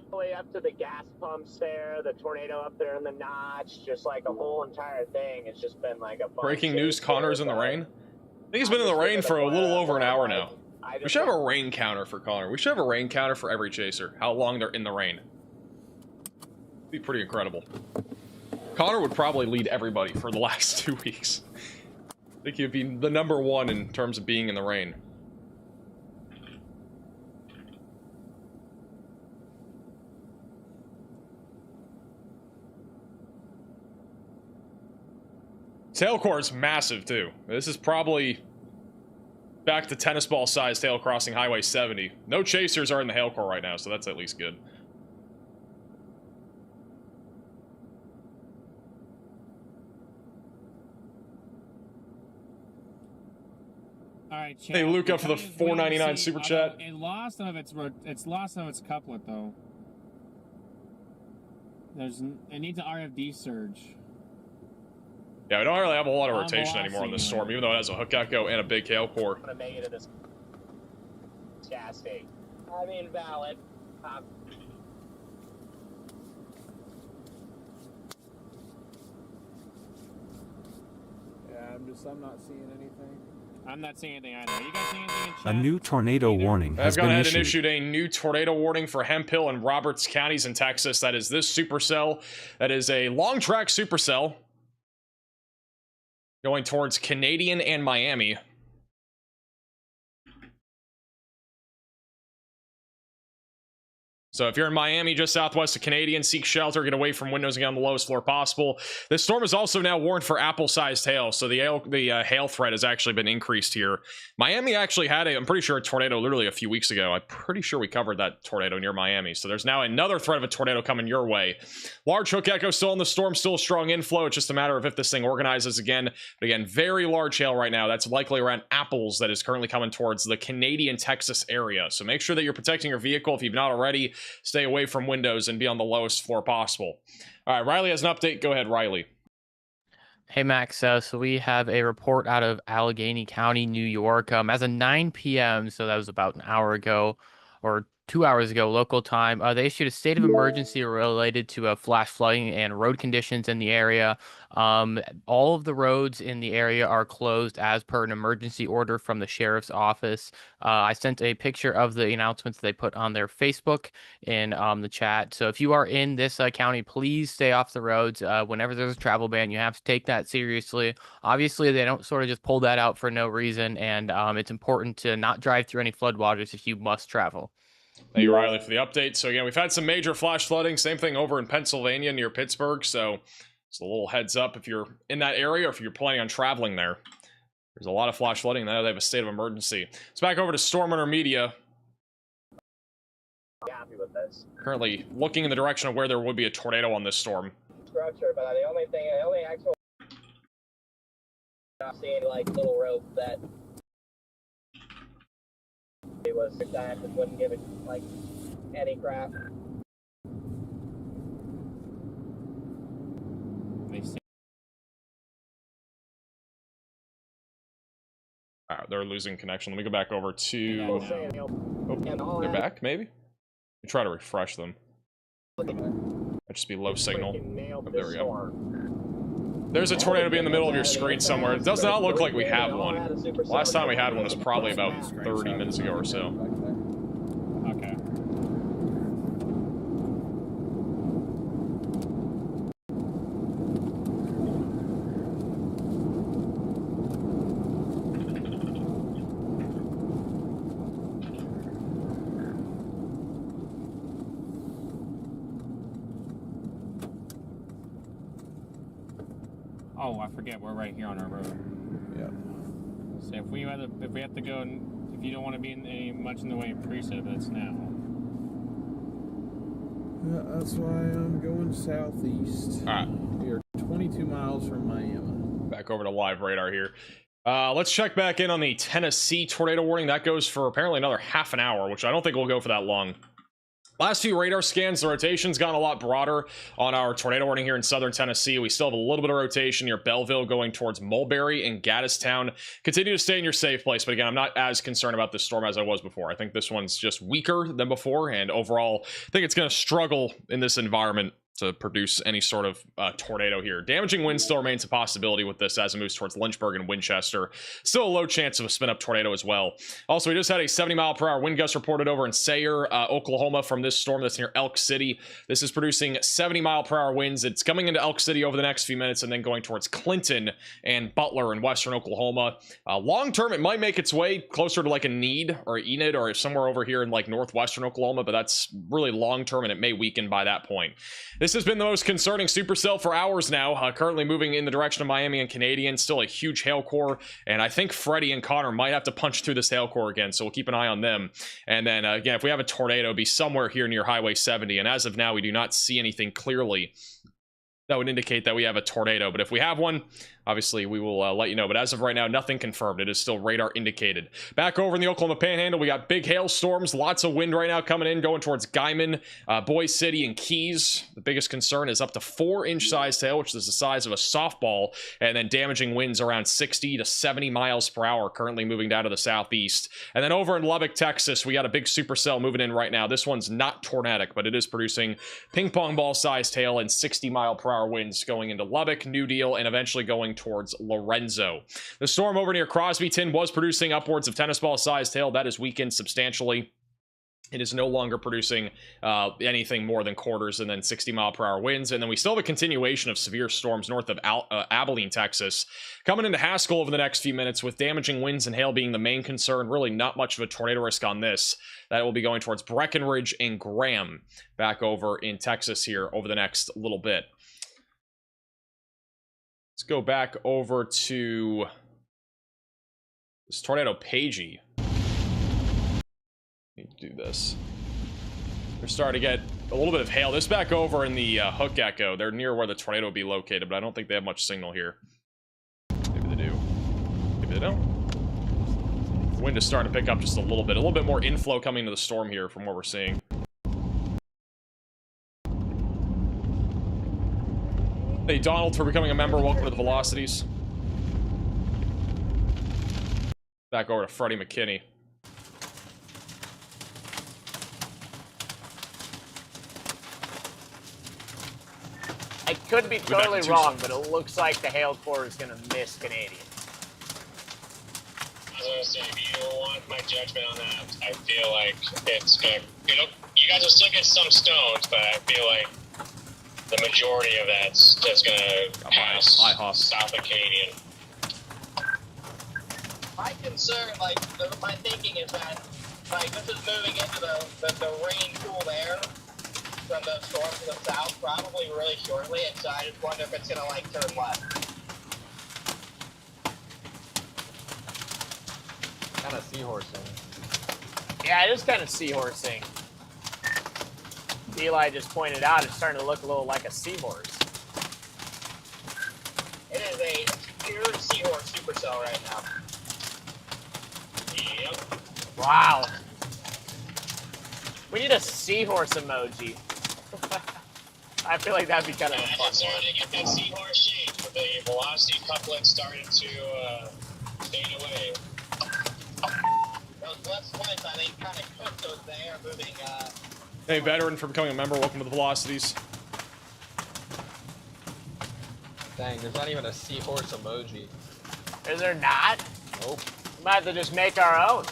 the way up to the gas pumps there, the tornado up there in the notch, just like a whole entire thing. It's just been like a breaking news. Connor's in the rain. I think he's been in the rain for a little over an hour now. We should have a rain counter for Connor. We should have a rain counter for every chaser. How long they're in the rain. It'd be pretty incredible. Connor would probably lead everybody for the last 2 weeks. I think he'd be the #1 in terms of being in the rain. Tail core is massive too. This is probably back to tennis ball size tail crossing Highway 70. No chasers are in the hail core right now, so that's at least good. All right, hey Luca for the $4.99 super chat. It lost some of its couplet though. It needs an RFD surge. Yeah, we don't really have a whole lot of rotation anymore on this storm, even though it has a hook echo and a big hail core. I'm gonna make it to this gas station. I mean, valid. Yeah, I'm not seeing anything. I'm not seeing anything either. Are you guys seeing anything in chat? A new tornado warning has I've gone been ahead and issued. issued a new tornado warning for Hemphill and Roberts counties in Texas. That is this supercell. That is a long track supercell going towards Canadian and Miami. So if you're in Miami, just southwest of Canadian, seek shelter, get away from windows and get on the lowest floor possible. This storm is also now warned for apple-sized hail, so the hail threat has actually been increased here. Miami actually had I'm pretty sure, a tornado literally a few weeks ago. I'm pretty sure we covered that tornado near Miami. So there's now another threat of a tornado coming your way. Large hook echo still in the storm, still strong inflow. It's just a matter of if this thing organizes again. But again, very large hail right now. That's likely around apples that is currently coming towards the Canadian Texas area. So make sure that you're protecting your vehicle if you've not already. Stay away from windows and be on the lowest floor possible. All right, Riley has an update. Go ahead, Riley. Hey, Max. So we have a report out of Allegheny County, New York. As of 9 p.m., so that was about an hour ago, or 2 hours ago, local time, they issued a state of emergency related to flash flooding and road conditions in the area. All of the roads in the area are closed as per an emergency order from the sheriff's office. I sent a picture of the announcements they put on their Facebook in the chat. So if you are in this county, please stay off the roads. Whenever there's a travel ban, you have to take that seriously. Obviously, they don't sort of just pull that out for no reason, and it's important to not drive through any floodwaters if you must travel. Thank you, Riley, for the update. So again, we've had some major flash flooding. Same thing over in Pennsylvania near Pittsburgh. So it's a little heads up if you're in that area or if you're planning on traveling there. There's a lot of flash flooding. Now they have a state of emergency. It's back over to Storm Hunter Media. Happy with this. Currently looking in the direction of where there would be a tornado on this storm. Structure, but the only actual seeing like little rope that it was that just wouldn't give it like any crap. All right, they're losing connection. Let me go back over to... Oh, they're back, maybe? We try to refresh them. Might just be low signal. Oh, there we go. There's a tornado be in the middle of your screen somewhere. It does not look like we have one. Last time we had one was probably about 30 minutes ago or so. Okay. Oh, I forget. We're right here on our road. Yeah. So if we have to go, if you don't want to be in much in the way of precip, that's now. Yeah, that's why I'm going southeast. All right. We are 22 miles from Miami. Back over to live radar here. Let's check back in on the Tennessee tornado warning. That goes for apparently another half an hour, which I don't think will go for that long. Last few radar scans, the rotation's gone a lot broader on our tornado warning here in southern Tennessee. We still have a little bit of rotation near Belleville going towards Mulberry and Gaddis. Continue to stay in your safe place, but again, I'm not as concerned about this storm as I was before. I think this one's just weaker than before, and overall, I think it's going to struggle in this environment to produce any sort of tornado here. Damaging wind still remains a possibility with this as it moves towards Lynchburg and Winchester. Still a low chance of a spin-up tornado as well. Also, we just had a 70-mile-per-hour wind gust reported over in Sayre, Oklahoma from this storm that's near Elk City. This is producing 70-mile-per-hour winds. It's coming into Elk City over the next few minutes and then going towards Clinton and Butler in western Oklahoma. Long-term, it might make its way closer to like a Enid or somewhere over here in like northwestern Oklahoma, but that's really long-term and it may weaken by that point. This has been the most concerning supercell for hours now, currently moving in the direction of Miami and Canadian. Still a huge hail core, and I think Freddie and Connor might have to punch through this hail core again, so we'll keep an eye on them. And then, again, if we have a tornado, it'll be somewhere here near Highway 70, and as of now, we do not see anything clearly that would indicate that we have a tornado. But if we have one, obviously we will let you know. But as of right now, nothing confirmed. It is still radar indicated. Back over in the Oklahoma Panhandle, we got big hailstorms, lots of wind right now coming in, going towards Guyman, Boise City, and Keys. The biggest concern is up to 4-inch sized hail, which is the size of a softball, and then damaging winds around 60 to 70 miles per hour, currently moving down to the southeast. And then over in Lubbock, Texas, we got a big supercell moving in right now. This one's not tornadic, but it is producing ping pong ball sized hail and 60-mile-per-hour winds going into Lubbock, New Deal, and eventually going towards Lorenzo. The storm over near Crosbyton was producing upwards of tennis ball sized hail. That is weakened substantially. It is no longer producing anything more than quarters and then 60-mile-per-hour winds. And then we still have a continuation of severe storms north of Abilene, Texas, coming into Haskell over the next few minutes, with damaging winds and hail being the main concern. Really not much of a tornado risk on this. That will be going towards Breckenridge and Graham back over in Texas here over the next little bit. Let's go back over to this tornado Pagey. Need to do this. We're starting to get a little bit of hail. This back over in the Hook Echo. They're near where the tornado will be located, but I don't think they have much signal here. Maybe they do. Maybe they don't. Wind is starting to pick up just a little bit more inflow coming to the storm here from what we're seeing. Hey Donald, for becoming a member, welcome to the Velocities. Back over to Freddie McKinney. I could be totally wrong, but it looks like the hail core is going to miss Canadian. I was going to say, if you want my judgment on that, I feel like it's going to, you guys will still get some stones, but I feel like the majority of that's just going to pass south of Canadian. My concern, my thinking is that, this is moving into the rain cool air from the storm to the south probably really shortly, and so I just wonder if it's gonna turn left. Kind of seahorsing. Yeah, it is kind of seahorsing. Eli just pointed out it's starting to look a little like a seahorse. It is a pure seahorse supercell right now. Yep. Wow. We need a seahorse emoji. I feel like that'd be kind of a fun one. Starting to get that seahorse shape, but the velocity couplet started to fade away. Those left splits, I think, kind of cooked those there, moving. Hey, veteran, for becoming a member, welcome to the Velocities. Dang, there's not even a seahorse emoji. Is there not? Nope. We might have to just make our own.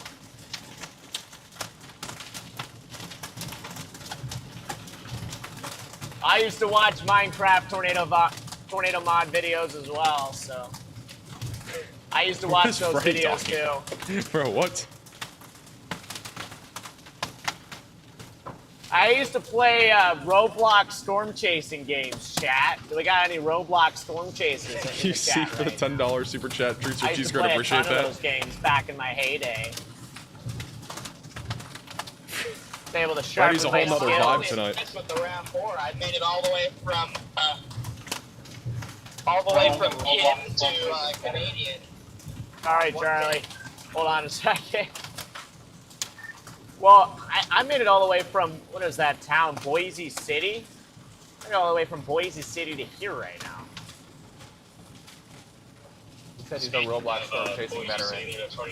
I used to watch Minecraft tornado mod videos as well, so I used to watch those videos too. Bro, what? I used to play Roblox storm chasing games, chat. Do we got any Roblox storm chasing? You see for the $10 super chat, True I used Cheese to Grid, play appreciate a ton that. of those games back in my heyday. Be able to sharpen Freddy's a my whole nother skills. vibe tonight. That's with the round 4. I made it all the way from Kim to Canadian. All right, Charlie. Hold on a second. Well, I made it all the way from, what is that town, Boise City? I made it all the way from Boise City to here right now. He said he's a Roblox storm chasing veteran.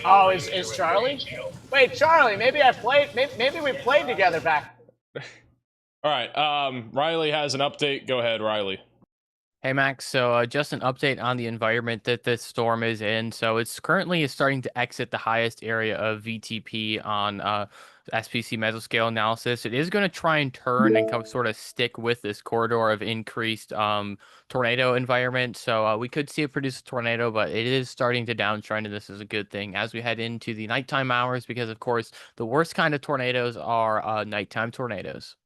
Oh, is Charlie? Wait, Charlie, maybe we played together back. All right, Riley has an update. Go ahead, Riley. Hey Max, so just an update on the environment that this storm is in. So it's currently starting to exit the highest area of VTP on SPC mesoscale analysis. It is going to try and turn and sort of stick with this corridor of increased tornado environment. So we could see it produce a tornado, but it is starting to downtrend, and this is a good thing as we head into the nighttime hours, because of course the worst kind of tornadoes are nighttime tornadoes.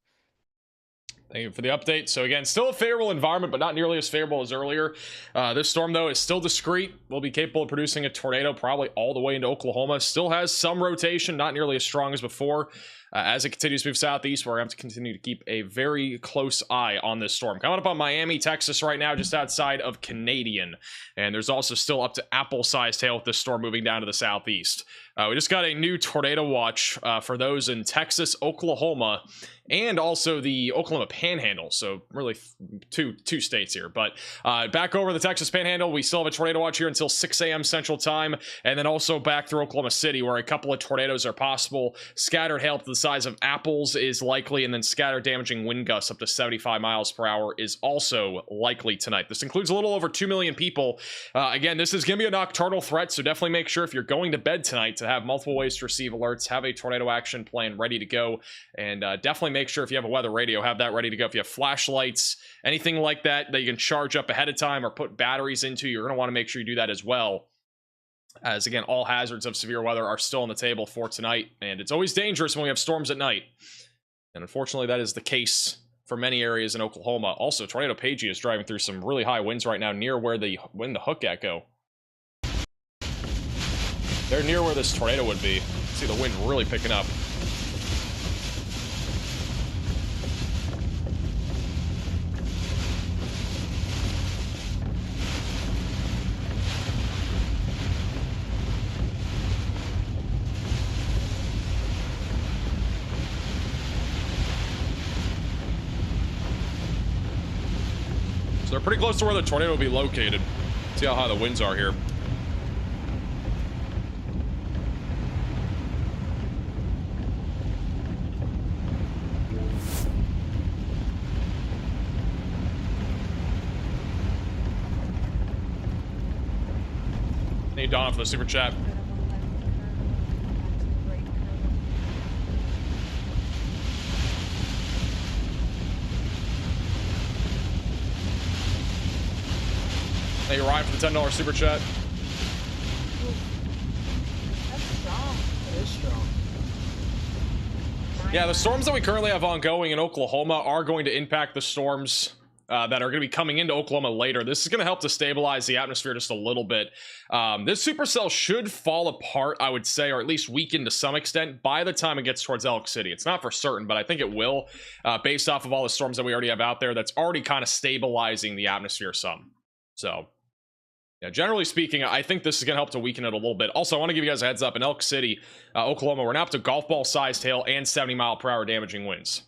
Thank you for the update. So again, still a favorable environment, but not nearly as favorable as earlier. This storm, though, is still discreet. Will be capable of producing a tornado probably all the way into Oklahoma. Still has some rotation, not nearly as strong as before. As it continues to move southeast, we're going to have to continue to keep a very close eye on this storm. Coming up on Miami, Texas right now, just outside of Canadian. And there's also still up to apple-sized hail with this storm moving down to the southeast. We just got a new tornado watch for those in Texas, Oklahoma, and also the Oklahoma Panhandle. So really two states here. But back over the Texas Panhandle, we still have a tornado watch here until 6 a.m. Central Time. And then also back through Oklahoma City, where a couple of tornadoes are possible. Scattered hail to the size of apples is likely, and then scattered damaging wind gusts up to 75 miles per hour is also likely tonight. This includes a little over 2 million people. Again, this is going to be a nocturnal threat, so definitely make sure if you're going to bed tonight to have multiple ways to receive alerts, have a tornado action plan ready to go, and definitely make sure if you have a weather radio, have that ready to go. If you have flashlights, anything like that that you can charge up ahead of time or put batteries into, you're going to want to make sure you do that as well. As again, all hazards of severe weather are still on the table for tonight, and it's always dangerous when we have storms at night. And unfortunately, that is the case for many areas in Oklahoma. Also, Tornado Pagey is driving through some really high winds right now near where the hook echo. They're near where this tornado would be. See the wind really picking up. So they're pretty close to where the tornado will be located. See how high the winds are here. Need Donna for the super chat. Hey, Ryan for the $10 super chat. That's strong. It is strong. Yeah, the storms that we currently have ongoing in Oklahoma are going to impact the storms that are going to be coming into Oklahoma later. This is going to help to stabilize the atmosphere just a little bit. This supercell should fall apart, I would say, or at least weaken to some extent by the time it gets towards Elk City. It's not for certain, but I think it will, based off of all the storms that we already have out there. That's already kind of stabilizing the atmosphere some. So, yeah, generally speaking, I think this is going to help to weaken it a little bit. Also, I want to give you guys a heads up. In Elk City, Oklahoma, we're now up to golf ball-sized hail and 70-mile-per-hour damaging winds.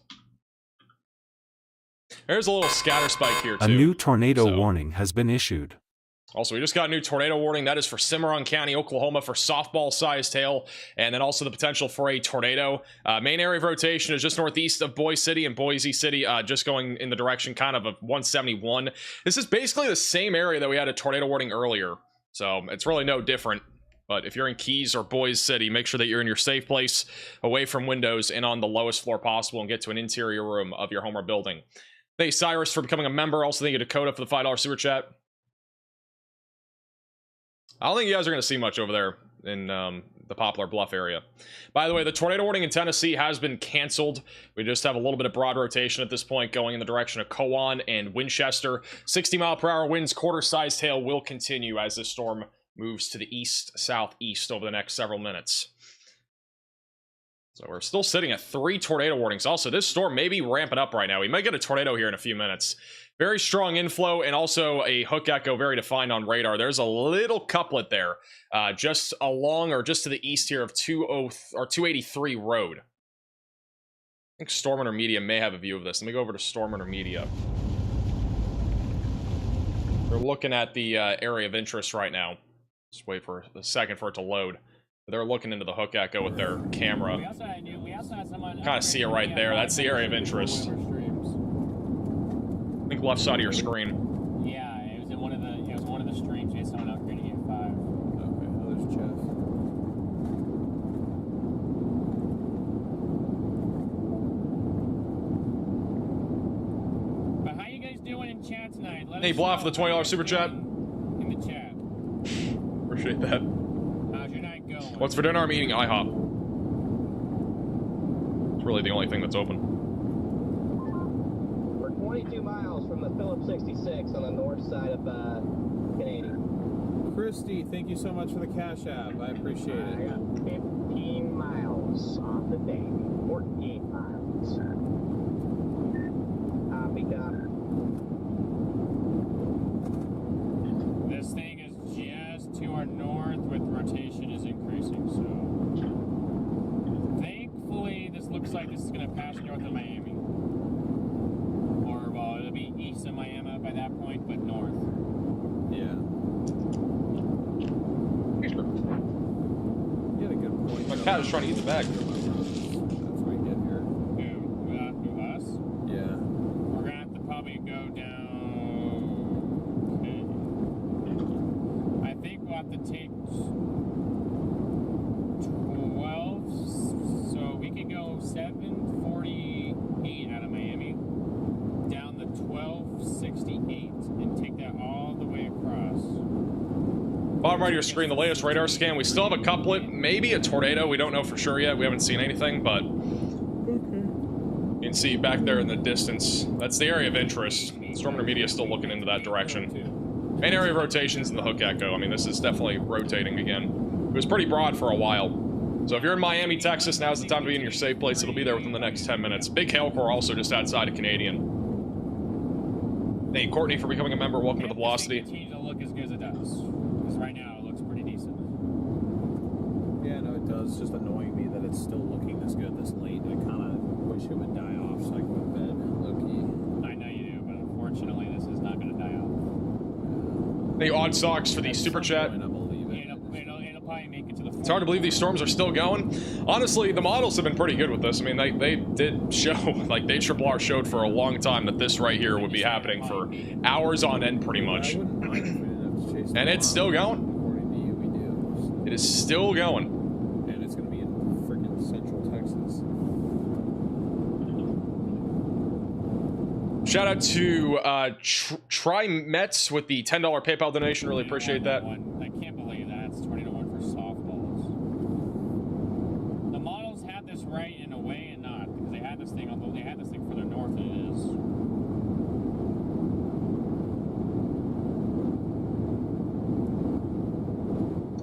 There's a little scatter spike here, too. A new tornado warning has been issued. Also, we just got a new tornado warning. That is for Cimarron County, Oklahoma, for softball-sized hail, and then also the potential for a tornado. Main area of rotation is just northeast of Boise City and Boise City, just going in the direction kind of 171. This is basically the same area that we had a tornado warning earlier, so it's really no different. But if you're in Keys or Boise City, make sure that you're in your safe place, away from windows, and on the lowest floor possible, and get to an interior room of your home or building. Thank you, Cyrus, for becoming a member. Also, thank you, Dakota, for the $5 super chat. I don't think you guys are going to see much over there in the Poplar Bluff area. By the way, the tornado warning in Tennessee has been canceled. We just have a little bit of broad rotation at this point going in the direction of Cowan and Winchester. 60-mile-per-hour winds, quarter-sized hail will continue as this storm moves to the east-southeast over the next several minutes. So we're still sitting at 3 tornado warnings. Also, this storm may be ramping up right now. We might get a tornado here in a few minutes. Very strong inflow, and also a hook echo very defined on radar. There's a little couplet there, just along or just to the east here of 283 Road. I think Storm Intermedia may have a view of this. Let me go over to Storm Intermedia. We're looking at the area of interest right now. Just wait for a second for it to load. They're looking into the hook echo with their camera. Kind of see it right there. That's the area of interest. I think left side of your screen. Yeah, it was in one of the streams. We had someone upgrading at 5. Okay, there's Chess. But how you guys doing in chat tonight? Hey, Blah for the $20 super chat. In the chat. Appreciate that. How's your night going? What's for dinner? I'm eating IHOP. It's really the only thing that's open. 22 miles from the Phillips 66 on the north side of Canadian. Christy, thank you so much for the Cash App. I appreciate it. I got 15 miles on the day. 14 miles. Copy, copy. This thing is just to our north with rotation is increasing, so thankfully this looks like this is going to pass north of Miami. It'll be east of Miami by that point, but north. Yeah. You had a good point. My cat is trying to eat the bag. That's what you 748 out of Miami down the 1268 and take that all the way across. Bottom right of your screen, the latest radar scan. We still have a couplet, maybe a tornado. We don't know for sure yet. We haven't seen anything, but you can see back there in the distance. That's the area of interest. Storm Media is still looking into that direction. Main area of rotations in the Hook Echo. I mean, this is definitely rotating again. It was pretty broad for a while. So if you're in Miami, Texas, now's the time to be in your safe place. It'll be there within the next 10 minutes. Big hail core also just outside of Canadian. Thank you, Courtney, for becoming a member. Welcome to the Velocity. Continue to look as good as it does. Because right now it looks pretty decent. Yeah, no, it does. It's just annoying me that it's still looking this good this late. I kind of wish it would die off so I can go to bed. Low-key. I know you do, but unfortunately this is not going to die off. The odd socks for the super chat. It'll probably make it to the. It's hard to believe these storms are still going. Honestly, the models have been pretty good with this. I mean, they did show, like, they Triple R showed for a long time that this right here would be happening for hours on end, pretty much. And it's still going. It is still going. And it's going to be in freaking Central Texas. Shout out to Try Mets with the $10 PayPal donation. Really appreciate that. I can't believe that. It's 20-1 for softballs. The models had this right in a way and not, because they had this thing further north than it is.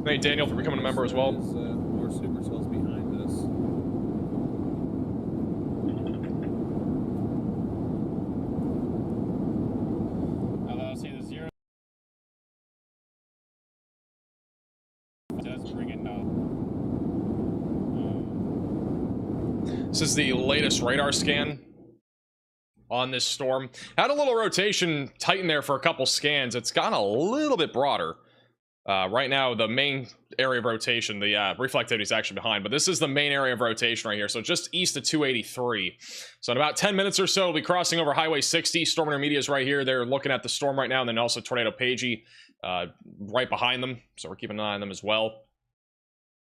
Thank you, Daniel, for becoming a member as well. More supercells behind us. Although I'll say the zero does bring it down. This is the latest radar scan on this storm. Had a little rotation tighten there for a couple scans. It's gone a little bit broader. Right now, the main area of rotation, the reflectivity is actually behind, but this is the main area of rotation right here. So just east of 283. So in about 10 minutes or so, we'll be crossing over Highway 60. Storm Intermediate is right here. They're looking at the storm right now, and then also Tornado Pagey right behind them. So we're keeping an eye on them as well.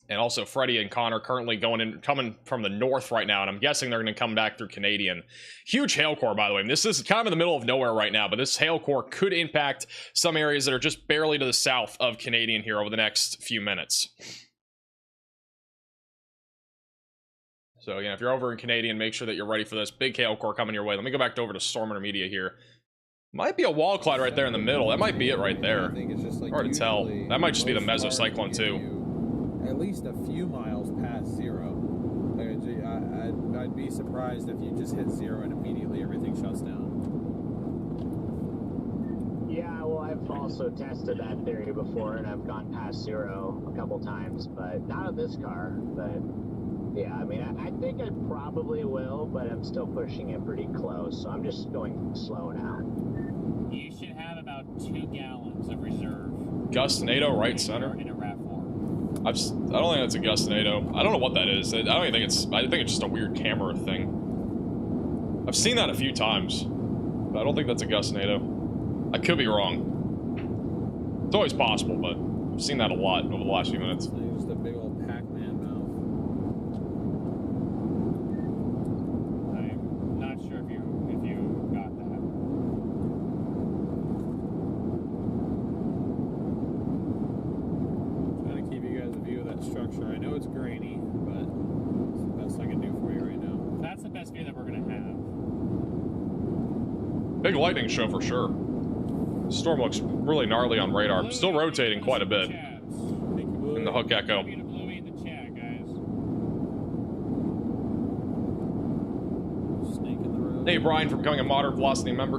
And also Freddie and Connor currently coming from the north right now, and I'm guessing they're going to come back through Canadian. Huge hail core, by the way. And this is kind of in the middle of nowhere right now, but this hail core could impact some areas that are just barely to the south of Canadian here over the next few minutes. So yeah, if you're over in Canadian, make sure that you're ready for this big hail core coming your way. Let me go back over to Storm Intermediate here. Might be a wall cloud right there in the middle. That might be it right there. I think it's just like hard to tell. That might just be the mesocyclone too. At least a few miles past zero. Like, I'd be surprised if you just hit zero and immediately everything shuts down. Yeah, well, I've also tested that theory before, and I've gone past zero a couple times, but not on this car. But yeah, I mean, I think I probably will, but I'm still pushing it pretty close, so I'm just going slow now. You should have about 2 gallons of reserve. Gustinado right center. In a RAV4. I don't think that's a Gustinado. I don't know what that is. I don't even think it's. I think it's just a weird camera thing. I've seen that a few times, but I don't think that's a Gustinado. I could be wrong. It's always possible, but I've seen that a lot over the last few minutes. Just a big old Pac-Man mouth. I'm not sure if you got that. Trying to keep you guys a view of that structure. I know it's grainy, but it's the best I can do for you right now. That's the best view that we're gonna have. Big lightning show for sure. The storm looks really gnarly on radar. Still rotating quite a bit in the Hook Echo. Thank you, Brian, for becoming a Modern Velocity member.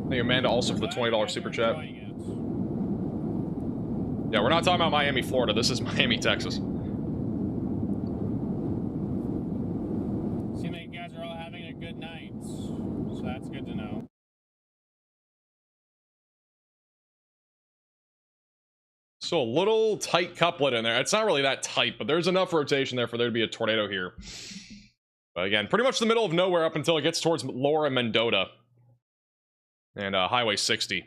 Thank you, Amanda, also for the $20 super chat. Yeah, we're not talking about Miami, Florida. This is Miami, Texas. Seems like you guys are all having a good night, so that's good to know. So a little tight couplet in there. It's not really that tight, but there's enough rotation there for there to be a tornado here. But again, pretty much the middle of nowhere up until it gets towards Laura and Mendota. And Highway 60.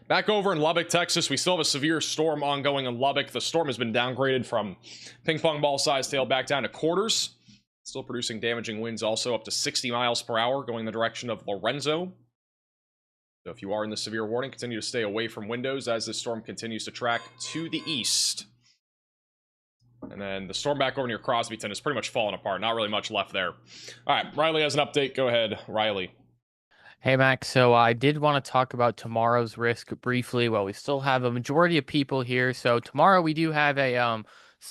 Back over in Lubbock, Texas, we still have a severe storm ongoing in Lubbock. The storm has been downgraded from ping pong ball size tail back down to quarters. Still producing damaging winds also up to 60 miles per hour going in the direction of Lorenzo. So if you are in the severe warning, continue to stay away from windows as this storm continues to track to the east. And then the storm back over near Crosbyton is pretty much falling apart. Not really much left there. All right, Riley has an update. Go ahead, Riley. Hey, Max. So I did want to talk about tomorrow's risk briefly. Well, we still have a majority of people here. So tomorrow we do have a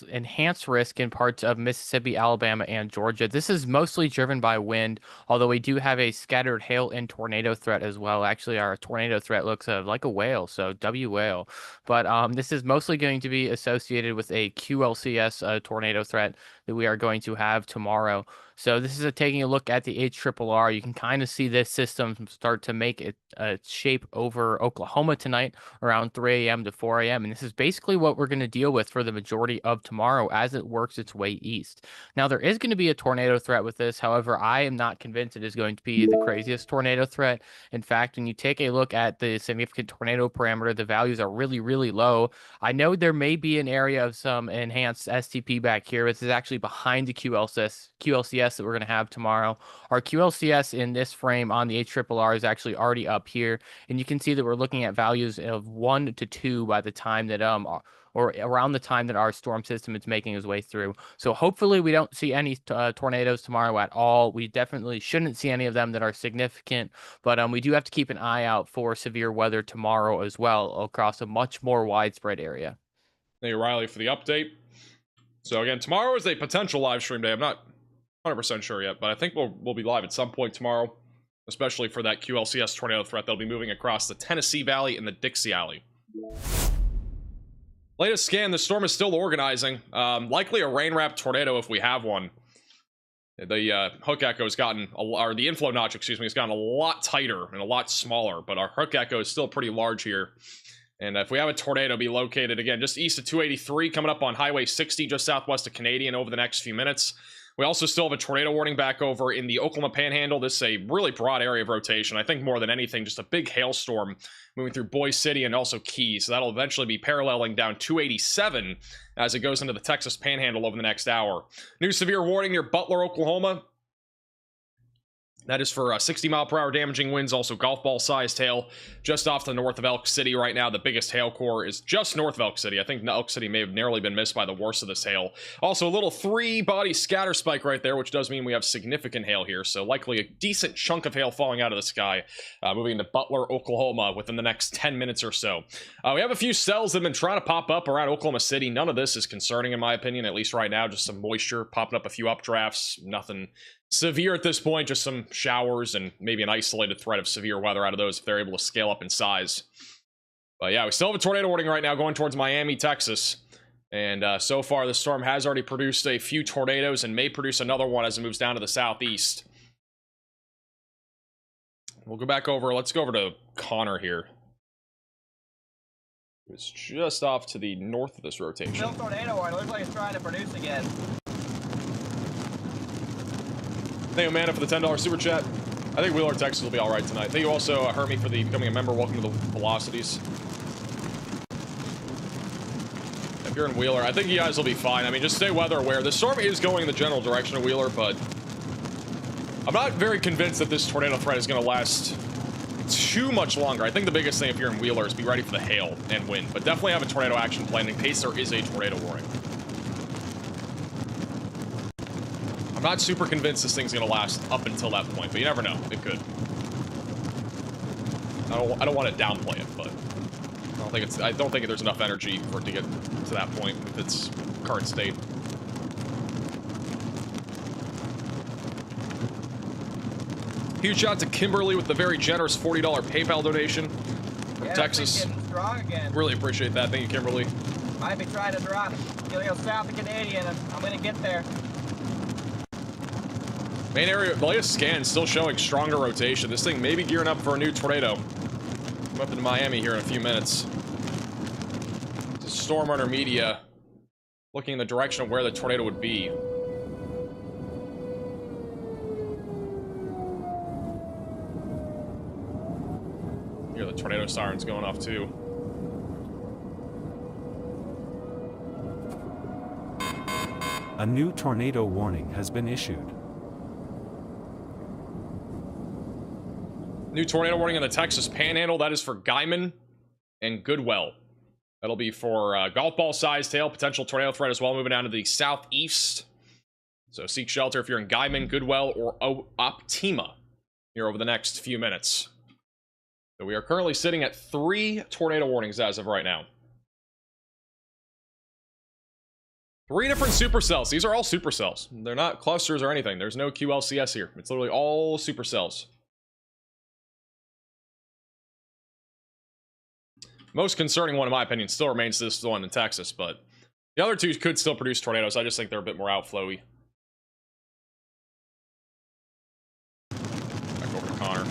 enhanced risk in parts of Mississippi, Alabama, and Georgia. This is mostly driven by wind, although we do have a scattered hail and tornado threat as well. Actually, our tornado threat looks like a whale, so W whale. But this is mostly going to be associated with a QLCS tornado threat that we are going to have tomorrow. So this is taking a look at the HRRR. You can kind of see this system start to make it shape over Oklahoma tonight around 3 a.m. to 4 a.m. And this is basically what we're going to deal with for the majority of tomorrow as it works its way east. Now, there is going to be a tornado threat with this. However, I am not convinced it is going to be the craziest tornado threat. In fact, when you take a look at the significant tornado parameter, the values are really, really low. I know there may be an area of some enhanced STP back here. This is actually behind the QLCS that we're going to have tomorrow. Our QLCS in this frame on the HRRR is actually already up here, and you can see that we're looking at values of 1 to 2 by the time that or around the time that our storm system is making its way through. So hopefully we don't see any tornadoes tomorrow at all. We definitely shouldn't see any of them that are significant, but we do have to keep an eye out for severe weather tomorrow as well across a much more widespread area. Thank you, Riley, for the update. So again, tomorrow is a potential live stream day. I'm not 100% sure yet, but I think we'll be live at some point tomorrow, especially for that QLCS tornado threat that'll be moving across the Tennessee Valley and the Dixie Alley. Latest scan, the storm is still organizing. Likely a rain-wrapped tornado if we have one. The hook echo has gotten, or the inflow notch, excuse me, has gotten a lot tighter and a lot smaller, but our hook echo is still pretty large here. And if we have a tornado be located, again, just east of 283, coming up on Highway 60, just southwest of Canadian over the next few minutes. We also still have a tornado warning back over in the Oklahoma Panhandle. This is a really broad area of rotation. I think more than anything, just a big hailstorm moving through Boise City and also Keys. So that'll eventually be paralleling down 287 as it goes into the Texas Panhandle over the next hour. New severe warning near Butler, Oklahoma. That is for 60-mile-per-hour damaging winds, also golf ball-sized hail just off the north of Elk City right now. The biggest hail core is just north of Elk City. I think Elk City may have narrowly been missed by the worst of this hail. Also, a little 3-body scatter spike right there, which does mean we have significant hail here. So likely a decent chunk of hail falling out of the sky, moving into Butler, Oklahoma within the next 10 minutes or so. We have a few cells that have been trying to pop up around Oklahoma City. None of this is concerning in my opinion, at least right now. Just some moisture popping up, a few updrafts, nothing severe at this point, just some showers and maybe an isolated threat of severe weather out of those if they're able to scale up in size. But yeah, we still have a tornado warning right now going towards Miami, Texas. And so far, the storm has already produced a few tornadoes and may produce another one as it moves down to the southeast. We'll go back over. Let's go over to Connor here. It's just off to the north of this rotation. Still tornado warning. It looks like it's trying to produce again. Thank you, Amanda, for the $10 super chat. I think Wheeler, Texas will be all right tonight. Thank you also, Hermie, for becoming a member. Welcome to the Velocities. If you're in Wheeler, I think you guys will be fine. I mean, just stay weather aware. The storm is going in the general direction of Wheeler, but I'm not very convinced that this tornado threat is going to last too much longer. I think the biggest thing if you're in Wheeler is be ready for the hail and wind, but definitely have a tornado action plan in case there is a tornado warning. I'm not super convinced this thing's gonna last up until that point, but you never know. It could. I don't want to downplay it, but I don't think there's enough energy for it to get to that point with its current state. Huge shout out to Kimberly with the very generous $40 PayPal donation from Texas. Getting strong again. Really appreciate that. Thank you, Kimberly. Might be trying to drop. Gonna go south of Canadian, and I'm gonna get there. Main area, the latest scan is still showing stronger rotation. This thing may be gearing up for a new tornado. I'm up into Miami here in a few minutes. It's a storm runner media looking in the direction of where the tornado would be. hear the tornado sirens going off too. A new tornado warning has been issued. New tornado warning in the Texas Panhandle. That is for Guyman and Goodwell. That'll be for golf ball size tail, potential tornado threat as well, moving down to the southeast. So seek shelter if you're in Guyman, Goodwell, or Optima here over the next few minutes. So we are currently sitting at 3 tornado warnings as of right now. 3 different supercells. These are all supercells. They're not clusters or anything. There's no QLCS here. It's literally all supercells. Most concerning one, in my opinion, still remains this one in Texas, but the other 2 could still produce tornadoes. I just think they're a bit more outflowy. Back over to Connor.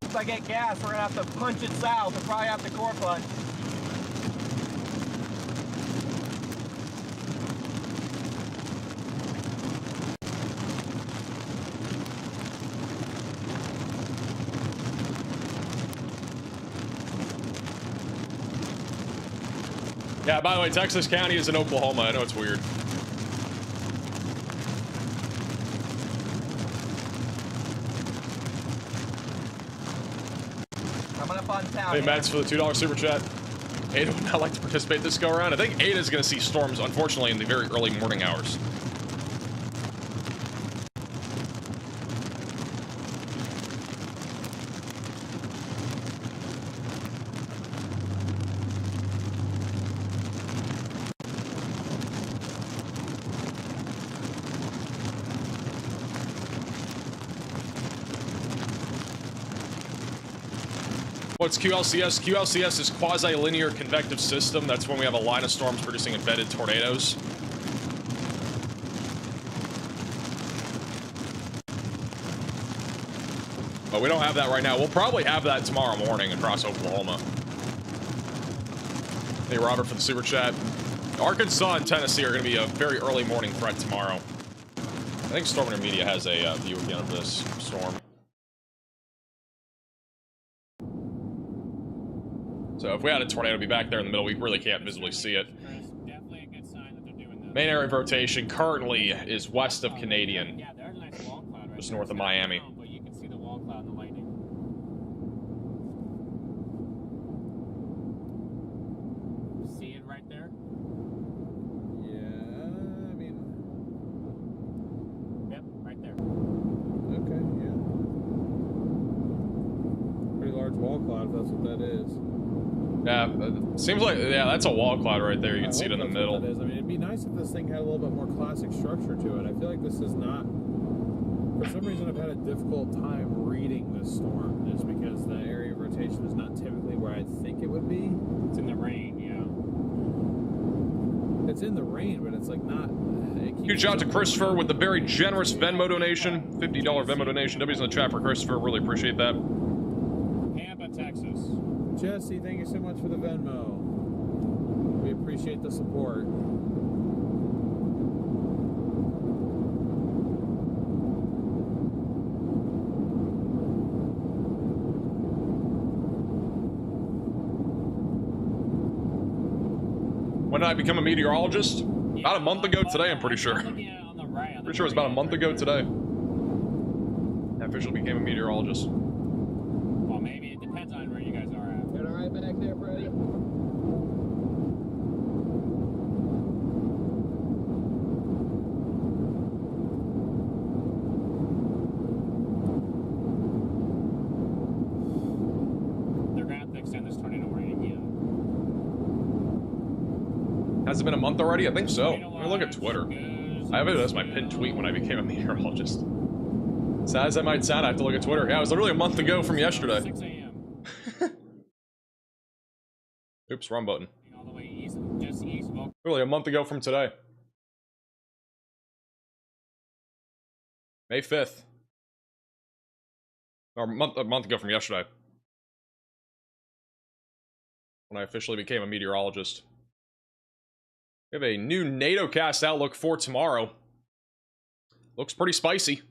If I get gas, we're gonna have to punch it south. We'll probably have to core punch. Yeah, by the way, Texas County is in Oklahoma. I know it's weird. Coming up on town. Hey, Mets for the $2 super chat. Ada would not like to participate this go around. I think Ada is going to see storms, unfortunately, in the very early morning hours. What's QLCS? QLCS is quasi-linear convective system. That's when we have a line of storms producing embedded tornadoes. But we don't have that right now. We'll probably have that tomorrow morning across Oklahoma. Hey, Robert, for the super chat. Arkansas and Tennessee are going to be a very early morning threat tomorrow. I think Storm Intermedia has a view again of this storm. So if we had a tornado be back there in the middle, we really can't visibly see it. Definitely a good sign that they're doing that. Main area of rotation currently is west of Canadian, Yeah, there's a nice wall cloud right just there. north of It's not Miami. down, but you can see the wall cloud and the lightning. See it right there? Yeah, I mean... Yep, right there. Okay, yeah. Pretty large wall cloud, if that's what that is. Yeah, seems like, yeah, that's a wall cloud right there. You can see it in the middle. That is. I mean, it'd be nice if this thing had a little bit more classic structure to it. I feel like this is not... For some reason, I've had a difficult time reading this storm, just because the area of rotation is not typically where I think it would be. It's in the rain, yeah. It's in the rain, but it's like not... Huge shout out to Christopher with the very generous Venmo donation. $50 Venmo donation. W's in the chat for Christopher. Really appreciate that. Tampa, Texas. Jesse, thank you so much for the Venmo. We appreciate the support. When did I become a meteorologist? About a month ago today, I'm pretty sure. Pretty sure it was about a month ago today. I officially became a meteorologist. Well, maybe it depends on where you guys are at. Got all right back there, Freddie? They're going to have to extend this tornado warning again. Has it been a month already? I think so. Let me look at Twitter. I have it as my pinned tweet when I became a meteorologist. Sad as that might sound, I have to look at Twitter. Yeah, it was literally a month ago from yesterday. 6 a.m. Oops, wrong button. All the way east, just east of Oak. Literally a month ago from today. May 5th. Or a month ago from yesterday. when I officially became a meteorologist. We have a new NATO cast outlook for tomorrow. Looks pretty spicy.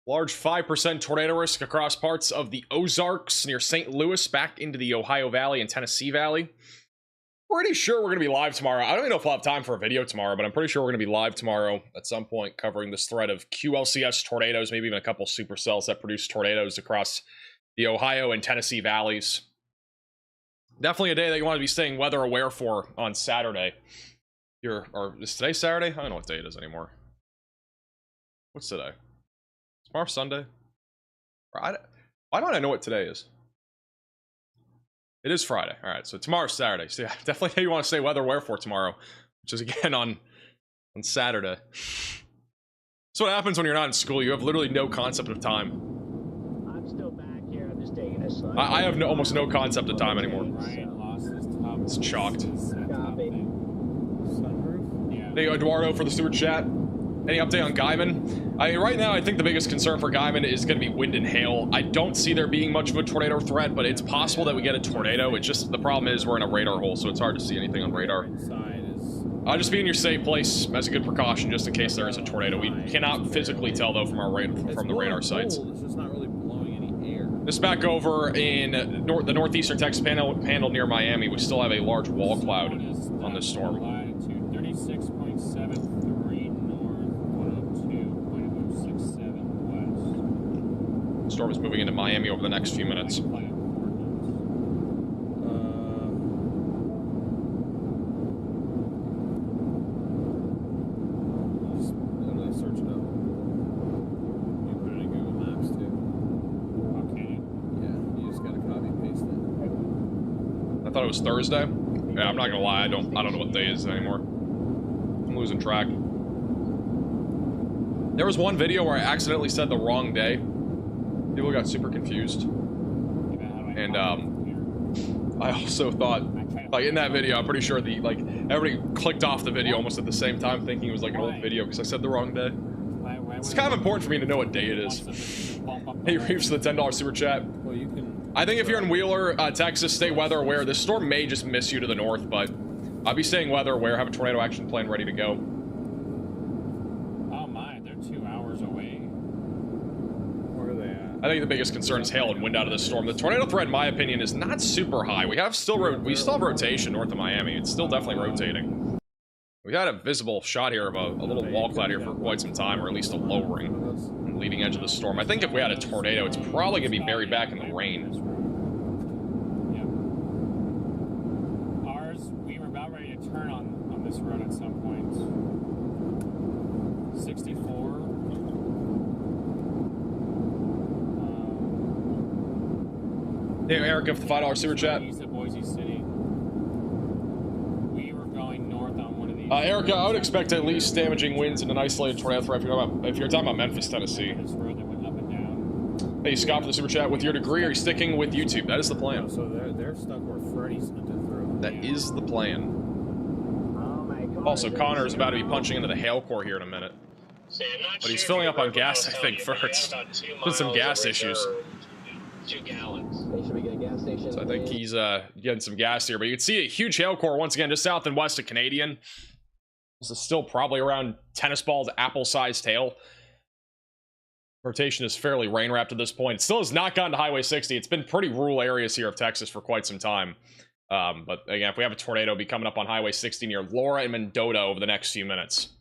Large 5% tornado risk across parts of the Ozarks near St. Louis back into the Ohio Valley and Tennessee Valley. Pretty sure we're going to be live tomorrow. I don't even know if we'll have time for a video tomorrow, but I'm pretty sure we're going to be live tomorrow at some point covering this thread of QLCS tornadoes, maybe even a couple supercells that produce tornadoes across the Ohio and Tennessee valleys. Definitely a day that you want to be staying weather aware for on Saturday. Or is today Saturday? I don't know what day it is anymore. What's today? Tomorrow Sunday? Why don't I know what today is? It is Friday. All right, so tomorrow's Saturday. So yeah, definitely you want to stay weather aware for tomorrow, which is again on Saturday. That's what happens when you're not in school. You have literally no concept of time. I'm still back here. I'm just taking a slow. I have almost no concept of time anymore. It's chalked. Thank you, Eduardo, for the super chat. Any update on Guyman? I mean, right now, I think the biggest concern for Guyman is going to be wind and hail. I don't see there being much of a tornado threat, but it's possible that we get a tornado. It's just, the problem is we're in a radar hole, so it's hard to see anything on radar. Just be in your safe place as a good precaution, just in case there is a tornado. We cannot physically tell, though, from the radar sites. It's just not really blowing any air. This back over in the northeastern Texas panhandle near Miami, we still have a large wall cloud on this storm. 36.73 north, 102.067 west. Storm is moving into Miami over the next few minutes. I thought it was Thursday. Yeah, I'm not gonna lie, I don't know what day it is anymore. I'm losing track. There was one video where I accidentally said the wrong day. People got super confused. And I also thought, like in that video, I'm pretty sure everybody clicked off the video almost at the same time, thinking it was like an old video because I said the wrong day. It's kind of important for me to know what day it is. Hey, Reeves for the $10 super chat. Well, you can. I think if you're in Wheeler, Texas, stay weather aware. This storm may just miss you to the north, but I'll be staying weather aware. Have a tornado action plan ready to go. Oh my, they're 2 hours away. Where are they at? I think the biggest concern is hail and wind out of this storm. The tornado threat, in my opinion, is not super high. We still have rotation north of Miami. It's still definitely rotating. We had a visible shot here of a little wall cloud here for quite some time, or at least a lowering on the leading edge of the storm. I think if we had a tornado, it's probably going to be buried back in the rain. Ours, we were about ready to turn on this road at some point. 64. Hey, Eric, if the $5 super chat. East of Boise City. We were going north on one of these. Erica, I would expect at least damaging winds and an isolated tornado threat if you're talking about Memphis, Tennessee. This road that went up and down. Hey, Scott, for the super chat. With your degree, are you sticking with YouTube? That is the plan. So they're stuck where Freddy sent it through. That is the plan. Oh my God. Also, Connor is about to be punching into the hail core here in a minute. But he's filling up on gas, I think, first. There's some gas issues. 2 gallons. They should be getting gas stations. So I think he's getting some gas here. But you can see a huge hail core once again just south and west of Canadian. This is still probably around tennis balls, apple-sized hail. Rotation is fairly rain-wrapped at this point. It still has not gotten to Highway 60. It's been pretty rural areas here of Texas for quite some time. But again, if we have a tornado, it'll be coming up on Highway 60 near Laura and Mendota over the next few minutes.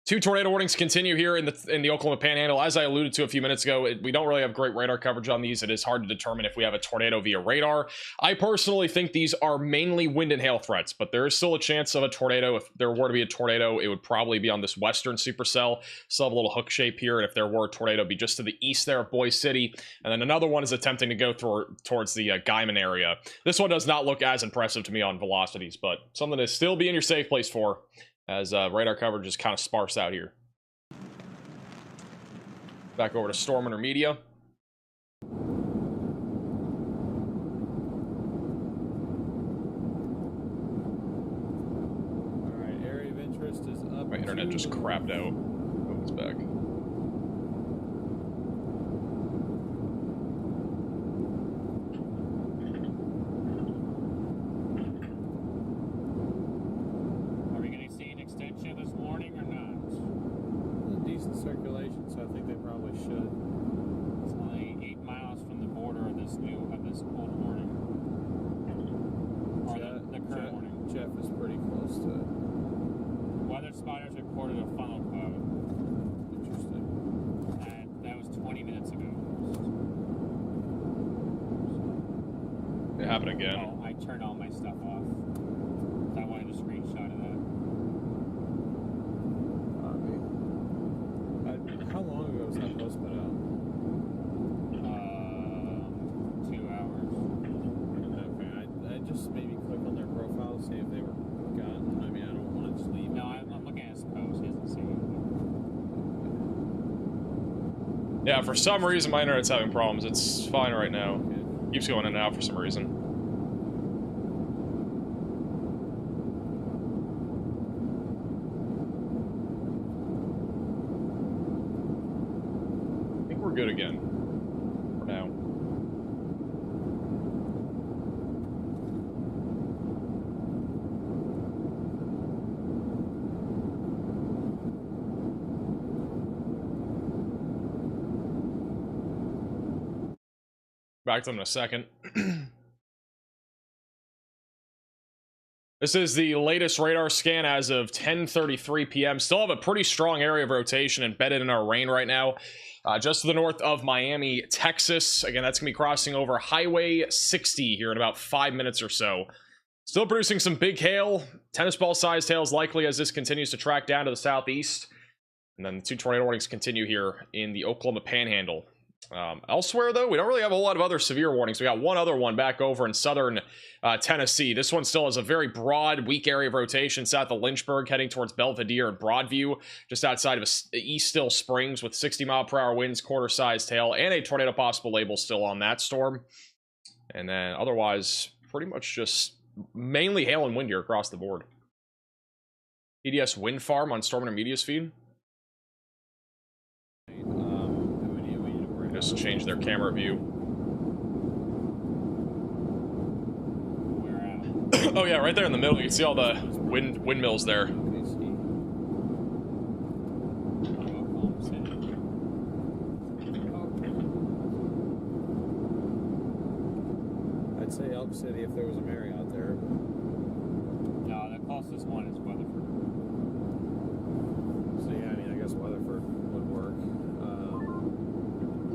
2 tornado warnings continue here in the Oklahoma Panhandle. As I alluded to a few minutes ago, we don't really have great radar coverage on these. It is hard to determine if we have a tornado via radar. I personally think these are mainly wind and hail threats, but there is still a chance of a tornado. If there were to be a tornado, it would probably be on this western supercell. Still have a little hook shape here, and if there were a tornado, it'd be just to the east there of Boise City. And then another one is attempting to go towards the Guyman area. This one does not look as impressive to me on velocities, but something to still be in your safe place for, as radar coverage is kind of sparse out here. Back over to Storm Intermedia. Alright, area of interest is up. My internet just crapped out. Oh, it's back. happen again. Oh, I turned all my stuff off. I wanted a screenshot of that. How long ago was that post put out? 2 hours. Okay, I just maybe click on their profile to see if they were gotten. I mean, I don't want to just leave. No, I'm looking at his post. He hasn't seen it. Yeah, for some reason my internet's having problems. It's fine right now. Keeps going in and out for some reason. I think we're good again. For now. Back to them in a second. This is the latest radar scan as of 10:33 p.m. Still have a pretty strong area of rotation embedded in our rain right now. Just to the north of Miami, Texas. Again, that's going to be crossing over Highway 60 here in about 5 minutes or so. Still producing some big hail. Tennis ball sized hail is likely as this continues to track down to the southeast. And then the 2 tornado warnings continue here in the Oklahoma Panhandle. Elsewhere, though, we don't really have a lot of other severe warnings. We got one other one back over in southern Tennessee. This one still has a very broad, weak area of rotation south of Lynchburg, heading towards Belvedere and Broadview, just outside of East Still Springs, with 60-mile-per-hour winds, quarter-sized hail, and a tornado possible label still on that storm. And then otherwise, pretty much just mainly hail and wind here across the board. EDS Wind Farm on Storm Intermedia's feed. Just change their camera view. Oh yeah, right there in the middle. You can see all the windmills there. I'd say Elk City if there was a Marriott there. No, the closest one is Weatherford. So yeah, I mean, I guess Weatherford would work.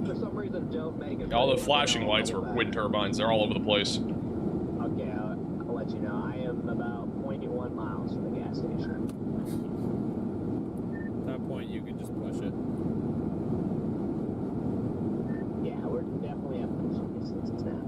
For some reason, don't make it. All the flashing lights were wind turbines. They're all over the place. Okay, I'll let you know. I am about 0.1 miles from the gas station. At that point, you can just push it. Yeah, we're definitely at pushing distance now.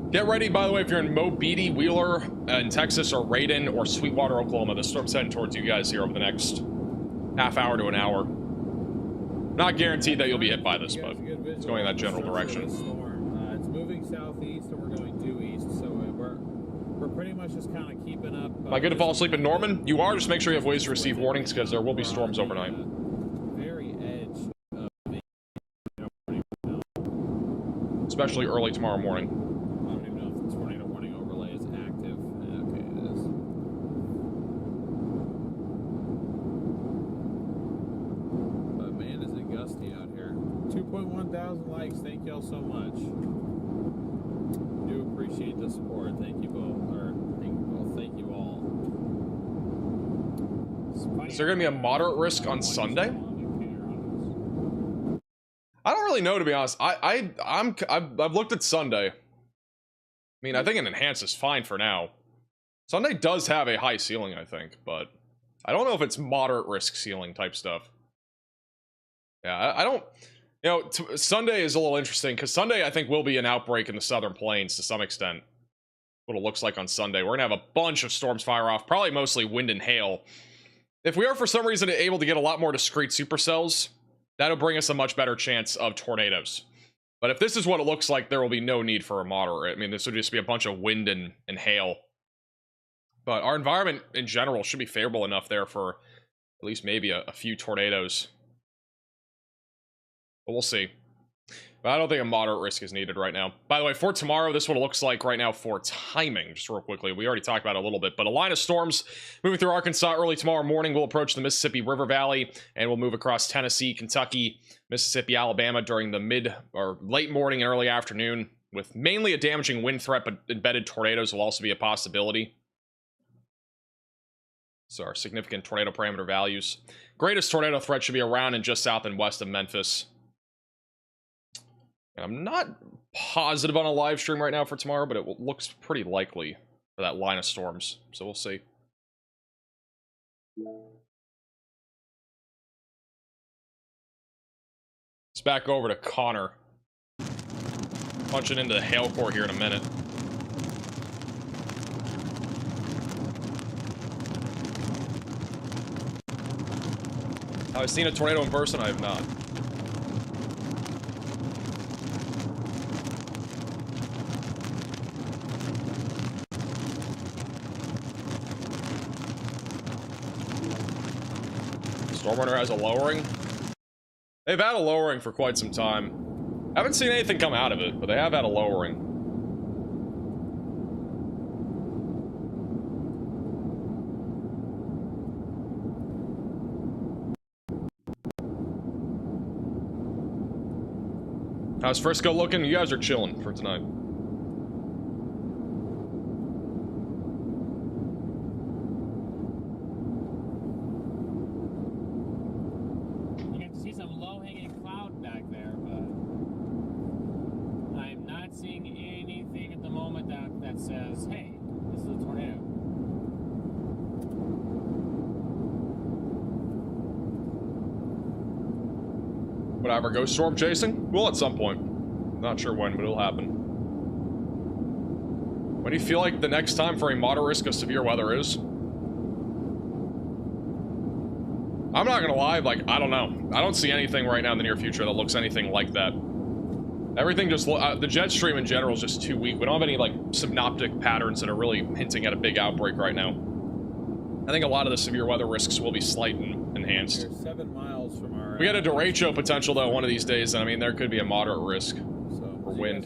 Get ready, by the way, if you're in Mobeetie, Wheeler, in Texas, or Raiden, or Sweetwater, Oklahoma. The storm's heading towards you guys here over the next half hour to an hour. Not guaranteed that you'll be hit by this, but it's going in that general direction. It's moving southeast, and we're going due east, so we're pretty much just kind of keeping up. Am I good to fall asleep in Norman? You are. Just make sure you have ways to receive warnings, because there will be storms overnight. Very edge of the especially early tomorrow morning. Likes, thank y'all so much. Do appreciate the support. Thank you both. Thank you all. Is there going to be a moderate risk on Sunday? I don't really know, to be honest. I've looked at Sunday. I mean, I think an enhanced is fine for now. Sunday does have a high ceiling, I think, but I don't know if it's moderate risk ceiling type stuff. Yeah, I don't. You know, Sunday is a little interesting, because Sunday, I think, will be an outbreak in the southern plains to some extent. What it looks like on Sunday. We're going to have a bunch of storms fire off, probably mostly wind and hail. If we are, for some reason, able to get a lot more discrete supercells, that'll bring us a much better chance of tornadoes. But if this is what it looks like, there will be no need for a moderate. I mean, this would just be a bunch of wind and hail. But our environment, in general, should be favorable enough there for at least maybe a few tornadoes. But we'll see. But I don't think a moderate risk is needed right now. By the way, for tomorrow, this is what it looks like right now for timing. Just real quickly, we already talked about it a little bit, but a line of storms moving through Arkansas early tomorrow morning. We'll approach the Mississippi River Valley, and we'll move across Tennessee, Kentucky, Mississippi, Alabama during the mid or late morning and early afternoon, with mainly a damaging wind threat, but embedded tornadoes will also be a possibility. So our significant tornado parameter values. Greatest tornado threat should be around and just south and west of Memphis. And I'm not positive on a live stream right now for tomorrow, but it looks pretty likely for that line of storms. So we'll see. It's back over to Connor. Punching into the hail core here in a minute. I've seen a tornado in person, I have not. Stormrunner has a lowering. They've had a lowering for quite some time. Haven't seen anything come out of it, but they have had a lowering. How's Frisco looking? You guys are chilling for tonight. You get to see some low-hanging cloud back there, but I'm not seeing anything at the moment that says, hey, this is a tornado. Whatever, go storm chasing? Well, at some point. Not sure when, but it'll happen. When do you feel like the next time for a moderate risk of severe weather is? I'm not gonna lie, like, I don't know. I don't see anything right now in the near future that looks anything like that. Everything just, the jet stream in general is just too weak. We don't have any, like, synoptic patterns that are really hinting at a big outbreak right now. I think a lot of the severe weather risks will be slight and enhanced. You're 7 miles from our... We got a derecho potential, though, one of these days, and I mean, there could be a moderate risk for wind.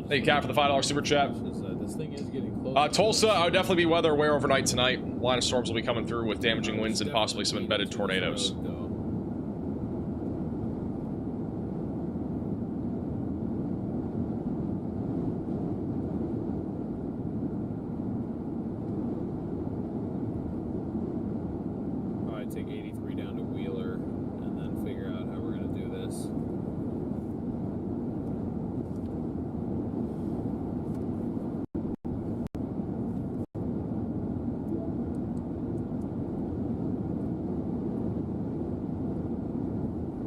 Thank you, Cat, for the $5 super chat. This thing is getting close. Tulsa, I would definitely be weather aware overnight tonight. Line of storms will be coming through with damaging winds and possibly some embedded tornadoes. Probably take 83 down to Wheeler and then figure out how we're going to do this.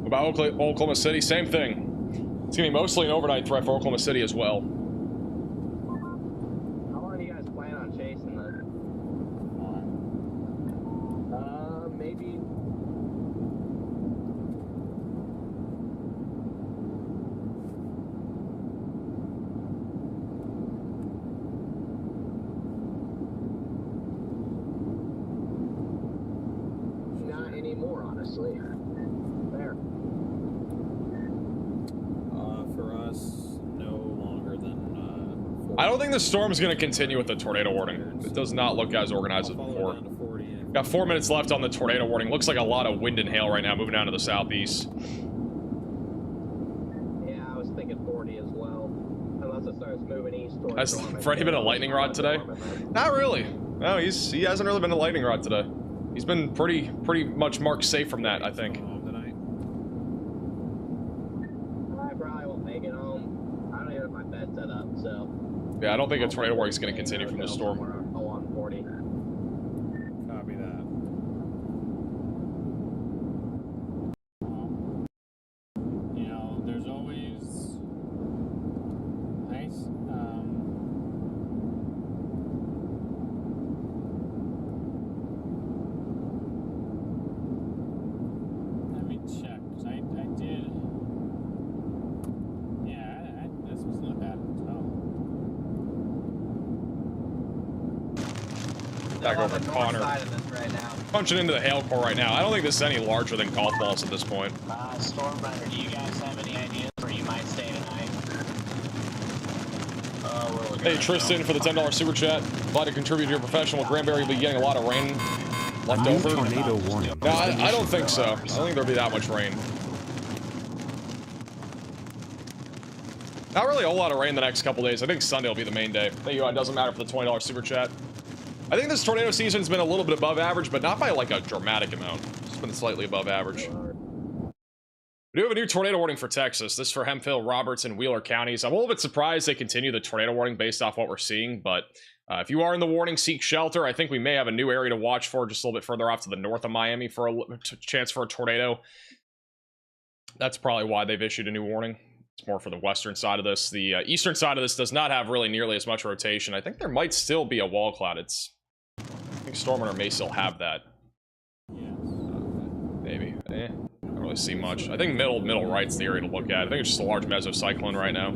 About Oklahoma City, same thing. It's gonna be mostly an overnight threat for Oklahoma City as well. How long do you guys plan on chasing this? Maybe. Not anymore, honestly. There. For us, no longer than... I don't think the storm's gonna continue with the tornado warning. It does not look as organized as before. Got 4 minutes left on the tornado warning. Looks like a lot of wind and hail right now, moving down to the southeast. Yeah, I was thinking 40 as well. Unless it starts moving east towards Has Norman. Freddie been a lightning rod today? Not really. No, he hasn't really been a lightning rod today. He's been pretty much marked safe from that, I think. I probably won't make it home. I don't even have my bed set up, so. Yeah, I don't think a tornado warning is going to continue from the storm. On 40. Copy that. You know, there's always nice. Let me check, 'cause I did. Yeah, this was not bad at all. Back over to Connor. Punching into the hail core right now. I don't think this is any larger than golf balls at this point. Stormrunner, do you guys have any ideas where you might stay tonight? We're looking Hey, at Tristan, for the $10 super chat. Glad to contribute to your professional. Granbury will be getting a lot of rain left New over. tornado warning. No, I don't think so. I don't think there'll be that much rain. Not really a whole lot of rain the next couple days. I think Sunday will be the main day. Thank you. It doesn't matter for the $20 super chat. I think this tornado season's been a little bit above average, but not by like a dramatic amount. It's been slightly above average. We do have a new tornado warning for Texas. This is for Hemphill, Roberts, and Wheeler counties. I'm a little bit surprised they continue the tornado warning based off what we're seeing, but if you are in the warning, seek shelter. I think we may have a new area to watch for just a little bit further off to the north of Miami for a chance for a tornado. That's probably why they've issued a new warning. It's more for the western side of this. The eastern side of this does not have really nearly as much rotation. I think there might still be a wall cloud. I think Stormrunner may still have that. Maybe. I don't really see much. I think middle right's the area to look at. I think it's just a large mesocyclone right now.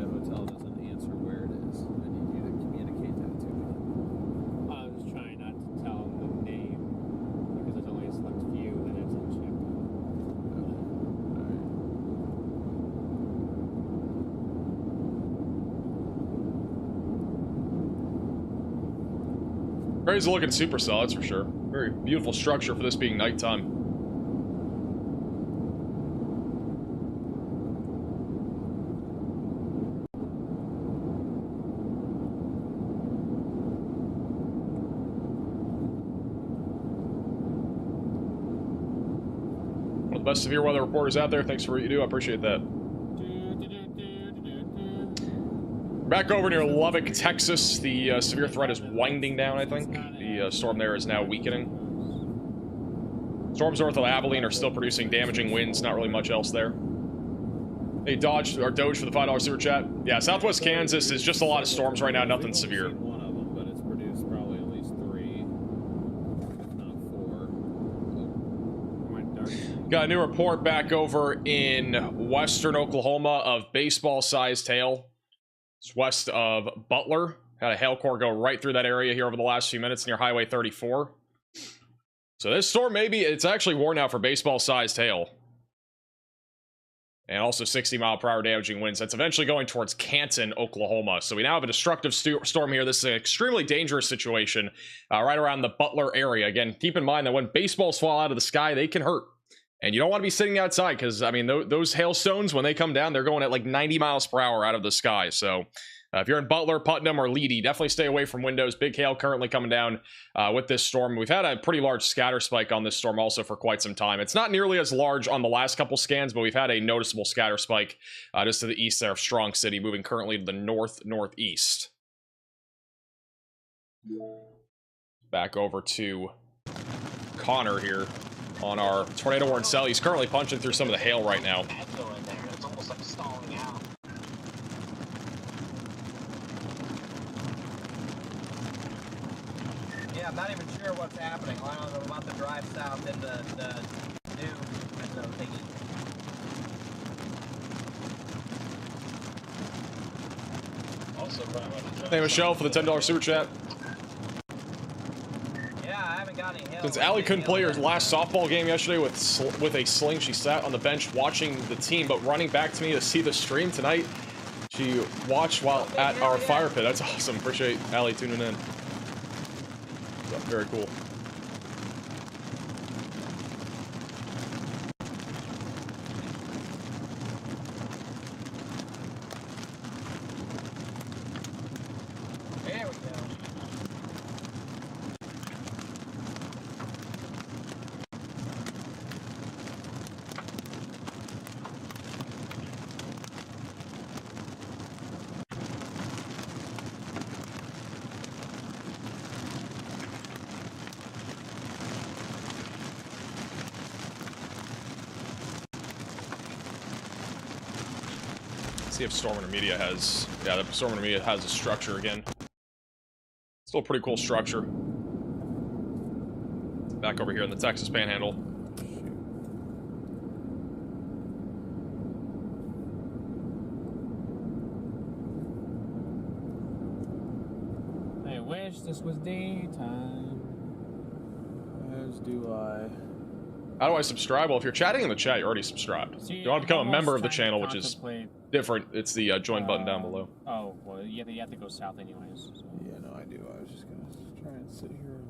Crazy looking supercell, that's for sure. Very beautiful structure for this being nighttime. One of the best severe weather reporters out there. Thanks for what you do. I appreciate that. Back over near Lubbock, Texas. The severe threat is winding down, I think. The storm there is now weakening. Storms north of Abilene are still producing damaging winds. Not really much else there. Hey, Doge for the $5 super chat. Yeah, Southwest Kansas is just a lot of storms right now. Nothing severe. One of them, but it's produced probably at least 3, if not 4. Got a new report back over in western Oklahoma of baseball-sized hail. It's west of Butler. Had a hail core go right through that area here over the last few minutes near Highway 34. So this storm it's actually worn out for baseball-sized hail. And also 60-mile-per-hour damaging winds. That's eventually going towards Canton, Oklahoma. So we now have a destructive storm here. This is an extremely dangerous situation right around the Butler area. Again, keep in mind that when baseballs fall out of the sky, they can hurt. And you don't want to be sitting outside because, I mean, those hailstones, when they come down, they're going at like 90 miles per hour out of the sky. So if you're in Butler, Putnam, or Leedy, definitely stay away from windows. Big hail currently coming down with this storm. We've had a pretty large scatter spike on this storm also for quite some time. It's not nearly as large on the last couple scans, but we've had a noticeable scatter spike just to the east there of Strong City, moving currently to the northeast. Back over to Connor here on our tornado warning cell. He's currently punching through some of the hail right now. It's almost like stalling out. Yeah, I'm not even sure what's happening. I'm about to drive south into the new Meso thingy. Also, Hey, Michelle, for the $10 super chat. Hail. Since Allie couldn't play her last softball game yesterday with a sling, she sat on the bench watching the team, but running back to me to see the stream tonight. She watched while at our fire pit. That's awesome. Appreciate Allie tuning in. Very cool. There we go. See if Storm Intermedia has, the Storm Intermedia has a structure again. Still a pretty cool structure. Back over here in the Texas Panhandle. I wish this was daytime. As do I. How do I subscribe? Well, if you're chatting in the chat, you're already subscribed. See, if you want to become a member of the almost channel, trying which to is contemplate- different, it's the join button down below. Oh, well, you have to go south anyways. So. Yeah, no, I do. I was just gonna try and sit here and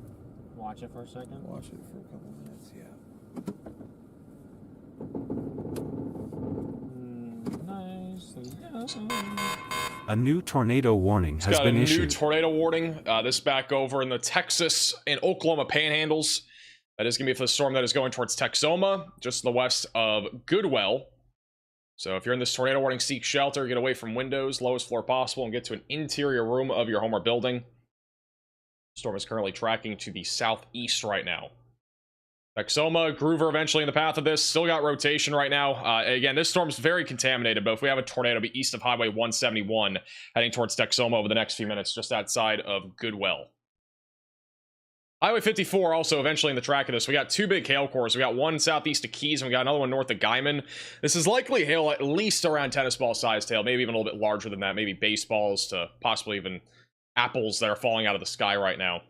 Watch it for a second. watch it for a couple minutes. Yeah. Nice. A new tornado warning has got been a new issued. tornado warning. This back over in the Texas and Oklahoma panhandles. That is going to be for the storm that is going towards Texoma, just to the west of Goodwell. So if you're in this tornado warning, seek shelter, get away from windows, lowest floor possible, and get to an interior room of your home or building. Storm is currently tracking to the southeast right now. Texoma, Groover eventually in the path of this. Still got rotation right now. Again, this storm's very contaminated, but if we have a tornado, it'll be east of Highway 171, heading towards Texoma over the next few minutes, just outside of Goodwell. Highway 54 also eventually in the track of this. We got two big hail cores. We got one southeast of Keys, and we got another one north of Guyman. This is likely hail at least around tennis ball sized hail, maybe even a little bit larger than that, maybe baseballs to possibly even apples that are falling out of the sky right now.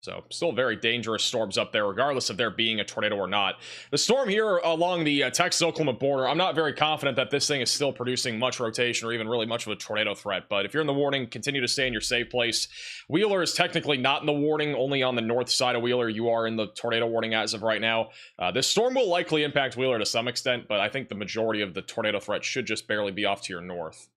So, still very dangerous storms up there, regardless of there being a tornado or not. The storm here along the Texas-Oklahoma border, I'm not very confident that this thing is still producing much rotation or even really much of a tornado threat. But if you're in the warning, continue to stay in your safe place. Wheeler is technically not in the warning, only on the north side of Wheeler. You are in the tornado warning as of right now. This storm will likely impact Wheeler to some extent, but I think the majority of the tornado threat should just barely be off to your north.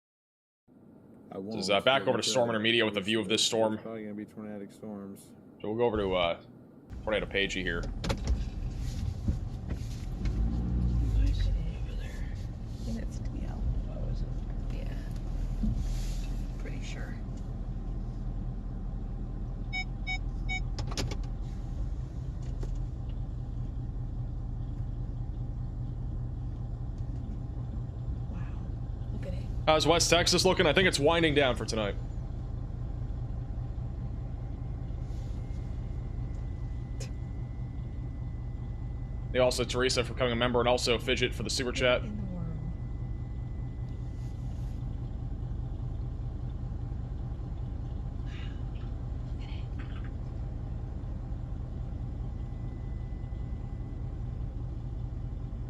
This is back over to Storm Intermedia with a view of this storm. Probably going to be tornadic storms. So we'll go over to Tornado Pagey here. It's TL. Oh, is it? Yeah. Pretty sure. Wow. Look at it. How's West Texas looking? I think it's winding down for tonight. They also Teresa for becoming a member, and also Fidget for the super chat.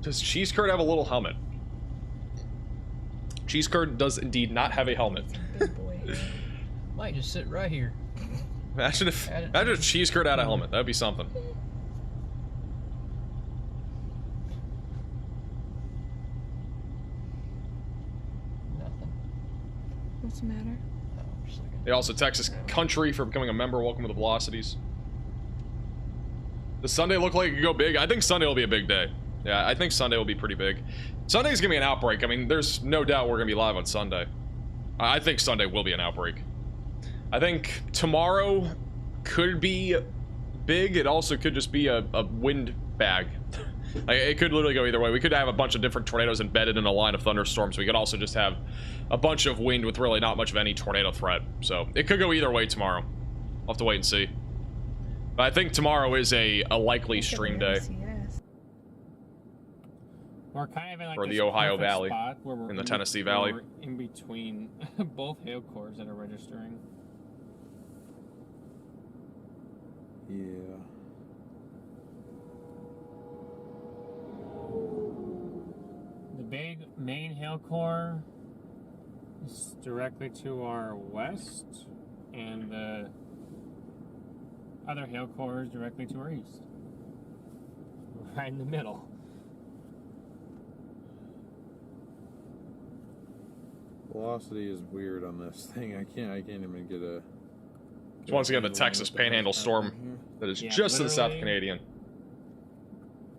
Does Cheese Curd have a little helmet? Cheese Curd does indeed not have a helmet. Might just sit right here. Imagine if Cheese Curd had a helmet. That'd be something. What's the matter? They also Texas Country for becoming a member. Welcome to the Velocities. Does Sunday look like it could go big? I think Sunday will be a big day. Yeah, I think Sunday will be pretty big. Sunday's gonna be an outbreak. I mean, there's no doubt we're gonna be live on Sunday. I think Sunday will be an outbreak. I think tomorrow could be big. It also could just be a wind bag. Like, it could literally go either way. We could have a bunch of different tornadoes embedded in a line of thunderstorms. We could also just have a bunch of wind with really not much of any tornado threat. So it could go either way tomorrow. I'll have to wait and see. But I think tomorrow is a likely stream day. We're kind of in like for this the Ohio perfect Valley, spot where we're in the Tennessee Valley. We're in between both hail cores that are registering. Yeah. The big main hail core is directly to our west, and the other hail core is directly to our east. Right in the middle. Velocity is weird on this thing. I can't even get a... So once again, the Texas Panhandle storm that is just to the South Canadian.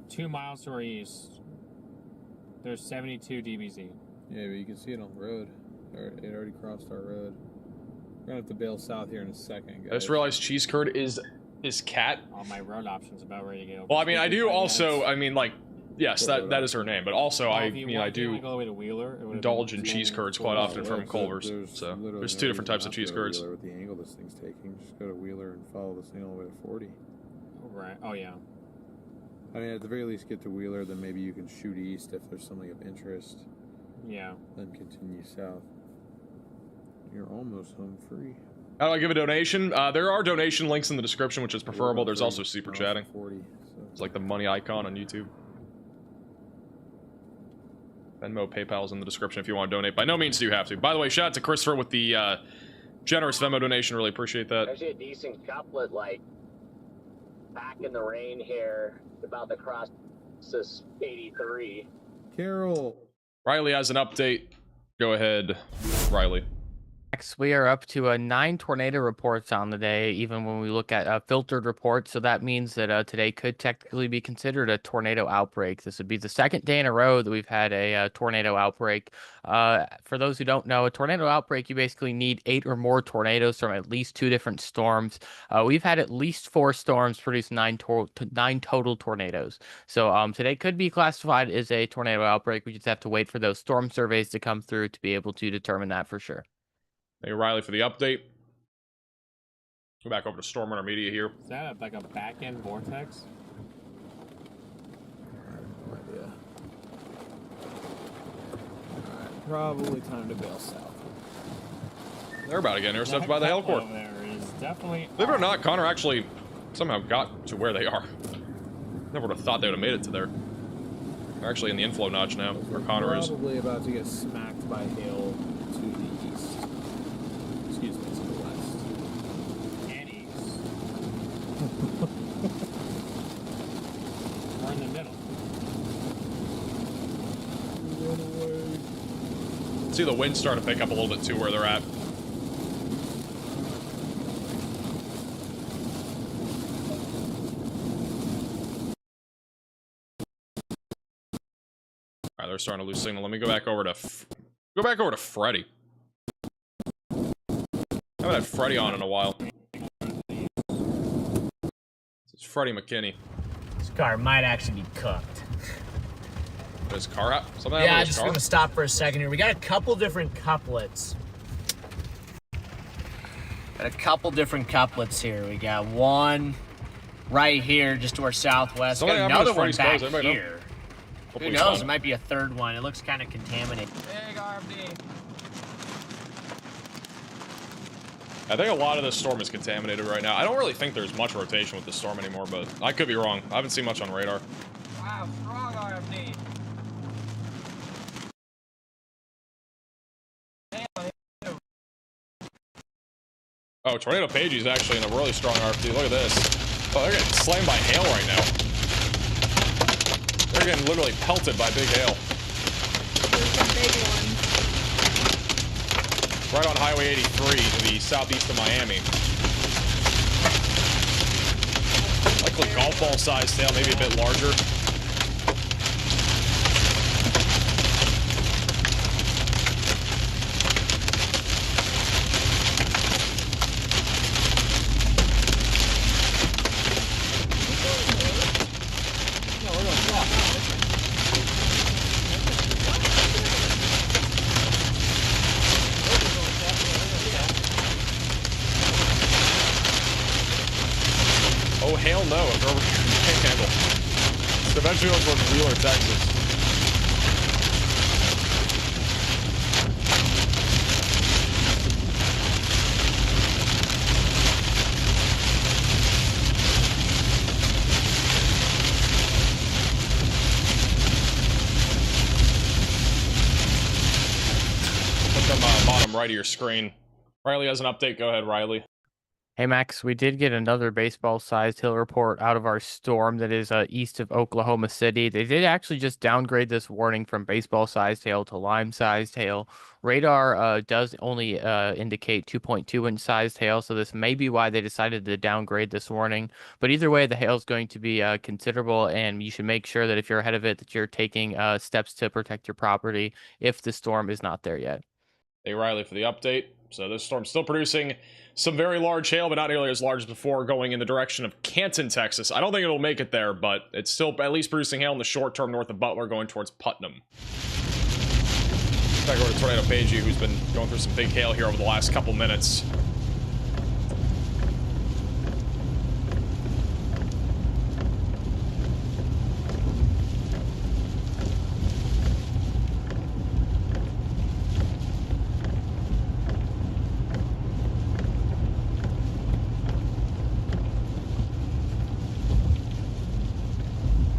2 miles to our east, there's 72 dBz. Yeah, but you can see it on the road. It already crossed our road. We're gonna have to bail south here in a second, guys. I just realized Cheese Curd is cat. All my road options about ready to go. Well, I mean, I do also, I mean, like, yes, that is her name, but also I do indulge in cheese curds quite often from Culver's. So there's two different types of cheese curds. With the angle this thing's taking, just go to Wheeler and follow this thing all the way to 40. Right. Oh yeah. I mean, at the very least, get to Wheeler, then maybe you can shoot east if there's something of interest. Yeah. Then continue south. You're almost home free. How do I give a donation? There are donation links in the description, which is preferable. There's also super chatting. 40, it's like the money icon on YouTube. Venmo, PayPal's in the description if you want to donate. By no means do you have to. By the way, shout out to Christopher with the generous Venmo donation. Really appreciate that. Actually, a decent couplet, like back in the rain here, about to cross this 83. Carol. Riley has an update. Go ahead, Riley. We are up to 9 tornado reports on the day, even when we look at filtered reports. So that means that today could technically be considered a tornado outbreak. This would be the second day in a row that we've had a tornado outbreak. For those who don't know, a tornado outbreak, you basically need 8 or more tornadoes from at least 2 different storms. We've had at least 4 storms produce 9 total tornadoes. So today could be classified as a tornado outbreak. We just have to wait for those storm surveys to come through to be able to determine that for sure. Thank you, Riley, for the update. Go back over to Storm Runner Media here. Is that like a back-end vortex? No idea. Alright, probably time to bail south. They're about to get intercepted by the hail core. There is definitely. Believe it or not, Connor actually somehow got to where they are. Never would have thought they would have made it to there. They're actually in the inflow notch now, where Connor is. Probably about to get smacked by hail to the east. Excuse me, to the west. And east. We're in the middle. See the wind starting to pick up a little bit too where they're at. Alright, they're starting to lose signal. Let me go back over to Freddy. I haven't had Freddy on in a while. It's Freddy McKinney. This car might actually be cooked. His car out? Something Yeah, happened I'm with his just car? gonna stop for a second here. We got a couple different couplets. Got a couple different couplets here. We got one right here, just to our southwest. Something Got happened another with one Freddy's back clothes. Anybody know? here. Hopefully Who it's knows? fine. It might be a third one. It looks kind of contaminated. Big RFD. I think a lot of this storm is contaminated right now. I don't really think there's much rotation with this storm anymore, but I could be wrong. I haven't seen much on radar. Wow, strong RFD. Oh, Tornado Pagey is actually in a really strong RFD. Look at this. Oh, they're getting slammed by hail right now. They're getting literally pelted by big hail. Right on Highway 83 to the southeast of Miami. Likely golf ball sized hail, maybe a bit larger. Oh, hell no, if they're over here in Panhandle. So eventually goes towards Wheeler, Texas. Put them bottom right of your screen. Riley has an update. Go ahead, Riley. Hey Max, we did get another baseball-sized hail report out of our storm that is east of Oklahoma City. They did actually just downgrade this warning from baseball-sized hail to lime-sized hail. Radar does only indicate 2.2-inch sized hail, so this may be why they decided to downgrade this warning. But either way, the hail is going to be considerable, and you should make sure that if you're ahead of it, that you're taking steps to protect your property if the storm is not there yet. Hey Riley for the update. So this storm's still producing some very large hail, but not nearly as large as before, going in the direction of Canton, Texas. I don't think it'll make it there, but it's still at least producing hail in the short term north of Butler, going towards Putnam. Back over to Tornado Pagey, who's been going through some big hail here over the last couple minutes.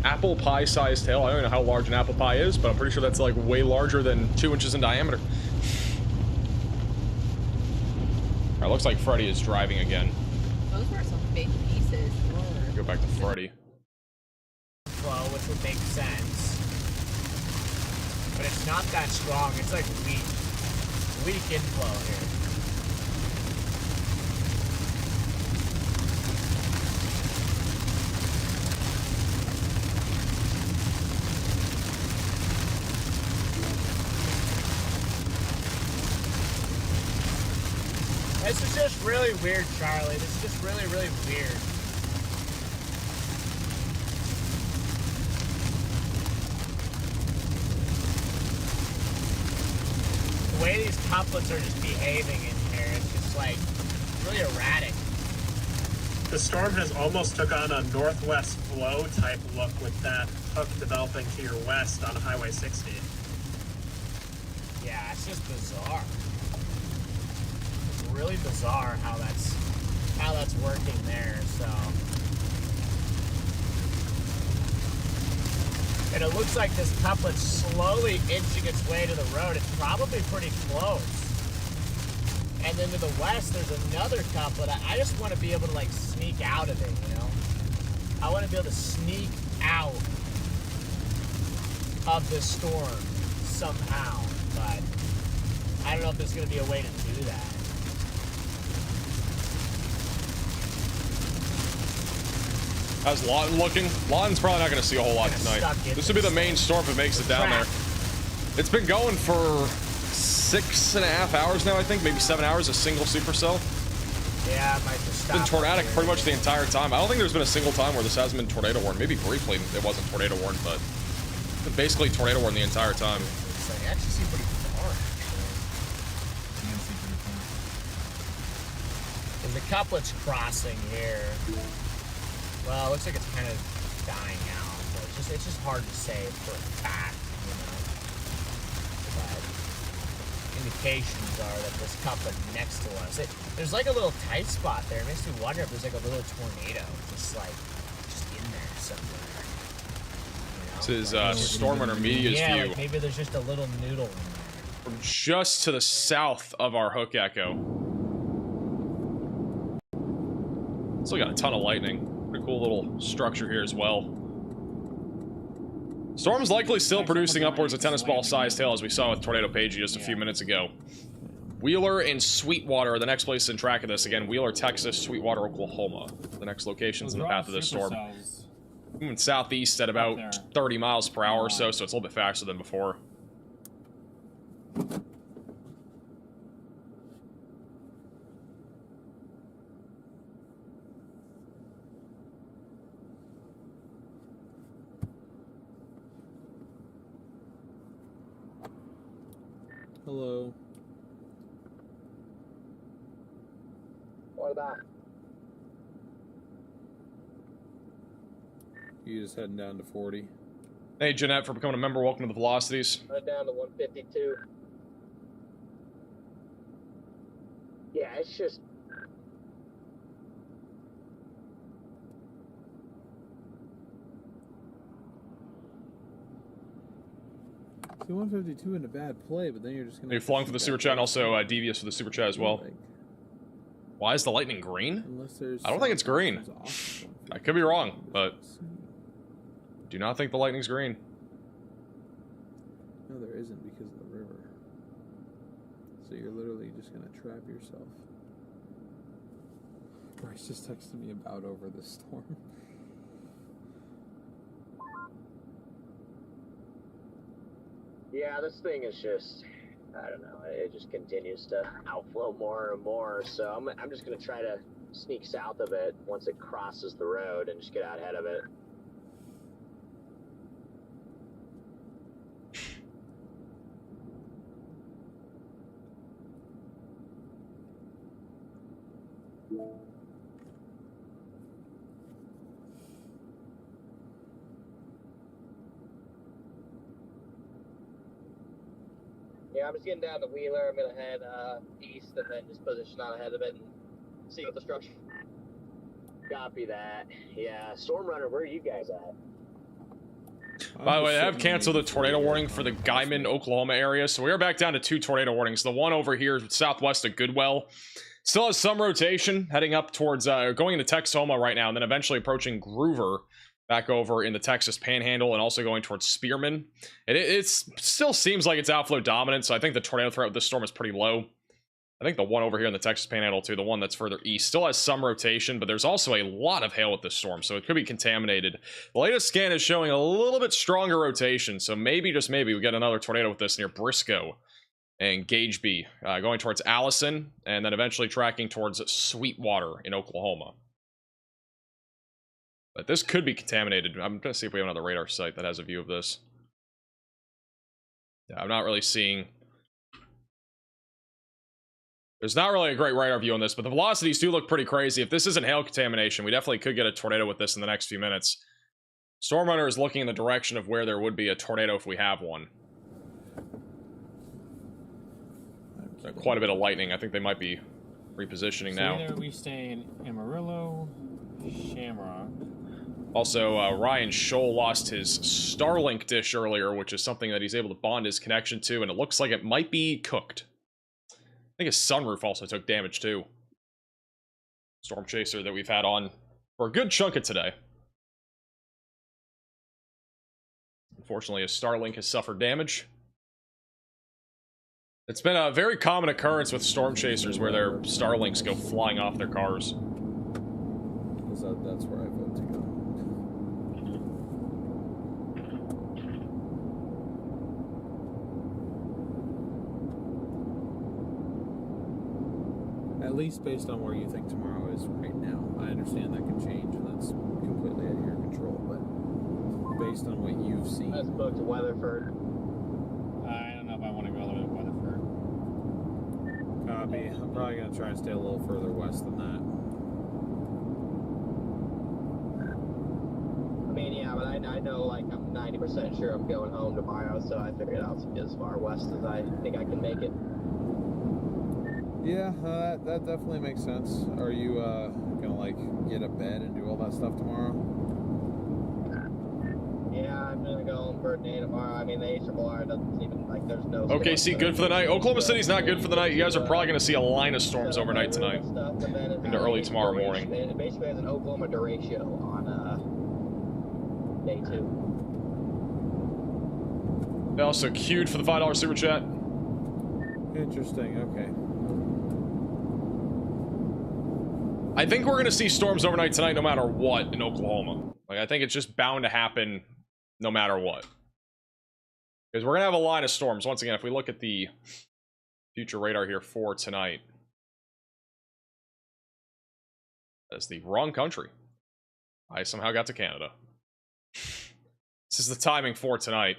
Apple pie sized hail. I don't know how large an apple pie is, but I'm pretty sure that's like way larger than 2 inches in diameter. Alright, looks like Freddy is driving again. Those were some big pieces. Go back to Freddy. Flow, which would make sense. But it's not that strong. It's like weak inflow here. This is just really weird, Charlie. This is just really, really weird. The way these couplets are just behaving in here, it's just like really erratic. The storm has almost took on a northwest flow type look with that hook developing to your west on Highway 60. Yeah, it's just bizarre. It's really bizarre how that's working there, so. And it looks like this couplet's slowly inching its way to the road. It's probably pretty close. And then to the west, there's another couplet. I just want to be able to like sneak out of it, you know? I want to be able to sneak out of this storm somehow, but I don't know if there's going to be a way to do that. How's Lawton looking? Lawton's probably not going to see a whole lot tonight. This will be the main storm if it makes it down there. It's been going for 6.5 hours now, I think, maybe 7 hours, a single supercell. Yeah, it might just stop. It's been tornadic pretty much the entire time. I don't think there's been a single time where this hasn't been tornado warned. Maybe briefly it wasn't tornado warned, but it's been basically tornado warned the entire time. It's like, I actually see pretty far, actually. And the couplet's crossing here. Well, it looks like it's kind of dying out, but it's just hard to say for a fact, you know. But indications are that this couplet next to us, there's like a little tight spot there. It makes me wonder if there's like a little tornado just in there somewhere. You know? This is Storm Intermediate's view. Yeah, like maybe there's just a little noodle in there. From just to the south of our hook echo. Still got a ton of lightning. Pretty cool little structure here as well. Storm's likely still producing upwards of tennis ball sized hail, as we saw with Tornado Pagey just a few minutes ago. Wheeler and Sweetwater are the next place in track of this. Again, Wheeler, Texas, Sweetwater, Oklahoma. The next locations in the path of this storm. Moving southeast at about 30 miles per hour or so, so it's a little bit faster than before. Hello. What about? You just heading down to 40. Hey, Jeanette, for becoming a member, welcome to the Velocities. Right down to 152. Yeah, it's just. See, 152 in a bad play, but then you're just gonna. You're flung for the super chat, and also Devious for the super chat as well. Why is the lightning green? I don't think it's green. I could be wrong, but do not think the lightning's green. No, there isn't because of the river. So you're literally just gonna trap yourself. Bryce just texted me about over the storm. Yeah, this thing is just, I don't know, it just continues to outflow more and more, so I'm just going to try to sneak south of it once it crosses the road and just get out ahead of it. Yeah, I'm just getting down to Wheeler. I'm gonna head east and then just position out ahead of it and see what the structure. Copy that. Yeah, Storm Runner, where are you guys at? By the way, I have canceled the tornado warning for the Guyman, Oklahoma area, so we are back down to 2 tornado warnings. The one over here southwest of Goodwell still has some rotation, heading up towards, going into Texoma right now, and then eventually approaching Groover, back over in the Texas Panhandle, and also going towards Spearman. It still seems like it's outflow dominant, so I think the tornado threat with this storm is pretty low. I think the one over here in the Texas Panhandle, too, the one that's further east, still has some rotation, but there's also a lot of hail with this storm, so it could be contaminated. The latest scan is showing a little bit stronger rotation, so maybe, just maybe, we get another tornado with this near Briscoe. and Gauge B, going towards Allison, and then eventually tracking towards Sweetwater in Oklahoma. But this could be contaminated. I'm going to see if we have another radar site that has a view of this. Yeah, I'm not really seeing... There's not really a great radar view on this, but the velocities do look pretty crazy. If this isn't hail contamination, we definitely could get a tornado with this in the next few minutes. Storm Runner is looking in the direction of where there would be a tornado if we have one. Quite a bit of lightning. I think they might be repositioning So now. either we stay in Amarillo, Shamrock. Also, Ryan Scholl lost his Starlink dish earlier, which is something that he's able to bond his connection to, and it looks like it might be cooked. I think his sunroof also took damage too. Storm Chaser that we've had on for a good chunk of today. Unfortunately, his Starlink has suffered damage. It's been a very common occurrence with Storm Chasers where their Starlinks go flying off their cars. That's where I vote to go. At least based on where you think tomorrow is right now. I understand that can change, and that's completely out of your control, but based on what you've seen. Let's book to Weatherford. I don't know if I want to go all the way to Weatherford. Copy. I'm probably going to try and stay a little further west than that. I mean, yeah, but I know, like, I'm 90% sure I'm going home tomorrow, so I figured I'll get as far west as I think I can make it. Yeah, that definitely makes sense. Are you gonna like get a bed and do all that stuff tomorrow? Yeah, I'm gonna go home for a day tomorrow. I mean, the HRR doesn't even, like, there's no... Okay, see, good for the night. Oklahoma City's not good for the night. You guys are probably going to see a line of storms overnight tonight. Into early tomorrow morning. It basically has an Oklahoma derecho on day 2. They also queued for the $5 super chat. Interesting, okay. I think we're going to see storms overnight tonight no matter what in Oklahoma. Like, I think it's just bound to happen no matter what. Because we're going to have a line of storms. Once again, if we look at the future radar here for tonight. That's the wrong country. I somehow got to Canada. This is the timing for tonight.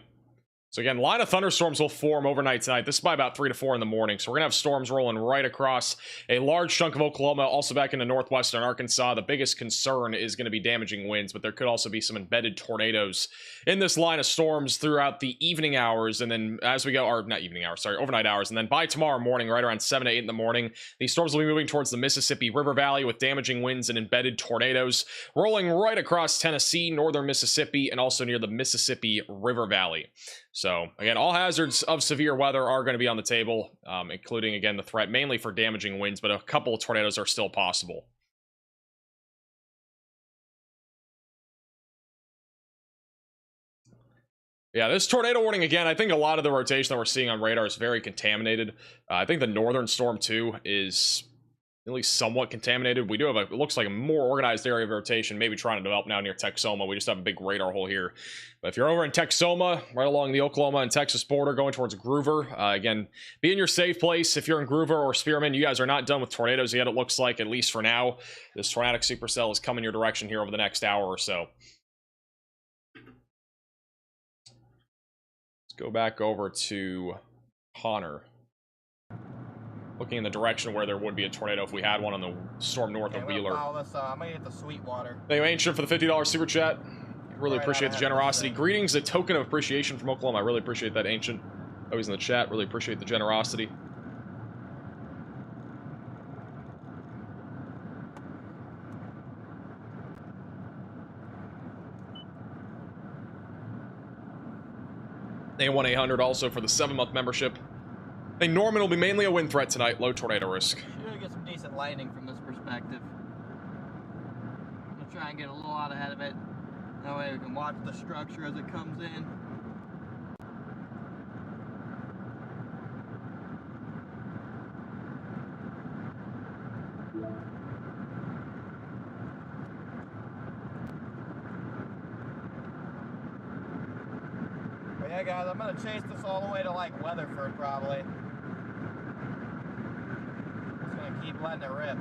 So again, line of thunderstorms will form overnight tonight. This is by about 3 to 4 in the morning. So we're going to have storms rolling right across a large chunk of Oklahoma, also back into northwestern Arkansas. The biggest concern is going to be damaging winds, but there could also be some embedded tornadoes in this line of storms throughout the evening hours. And then as we go, or not evening hours, sorry, overnight hours. And then by tomorrow morning, right around 7 to 8 in the morning, these storms will be moving towards the Mississippi River Valley with damaging winds and embedded tornadoes rolling right across Tennessee, northern Mississippi, and also near the Mississippi River Valley. So, again, all hazards of severe weather are going to be on the table, including, again, the threat mainly for damaging winds, but a couple of tornadoes are still possible. Yeah, this tornado warning, again, I think a lot of the rotation that we're seeing on radar is very contaminated. I think the northern storm, too, is at least somewhat contaminated. We do have it looks like a more organized area of rotation, maybe trying to develop now near Texoma. We just have a big radar hole here. But if you're over in Texoma, right along the Oklahoma and Texas border, going towards Groover, again, be in your safe place. If you're in Groover or Spearman, you guys are not done with tornadoes yet, it looks like, at least for now. This tornadic supercell is coming your direction here over the next hour or so. Let's go back over to Honor. Looking in the direction where there would be a tornado if we had one on the storm north of Wheeler. Follow this, I'm gonna hit the Sweetwater. Thank you, Ancient, for the $50 super chat. Really appreciate the generosity. Greetings, a token of appreciation from Oklahoma. I really appreciate that, Ancient. Always in the chat. Really appreciate the generosity. A1-800 also for the 7-month membership. I think Norman will be mainly a wind threat tonight. Low tornado risk. Should get some decent lightning from this perspective. I'm gonna try and get a little out ahead of it. That way we can watch the structure as it comes in. But yeah, guys, I'm gonna chase this all the way to like Weatherford probably. keep letting it rip.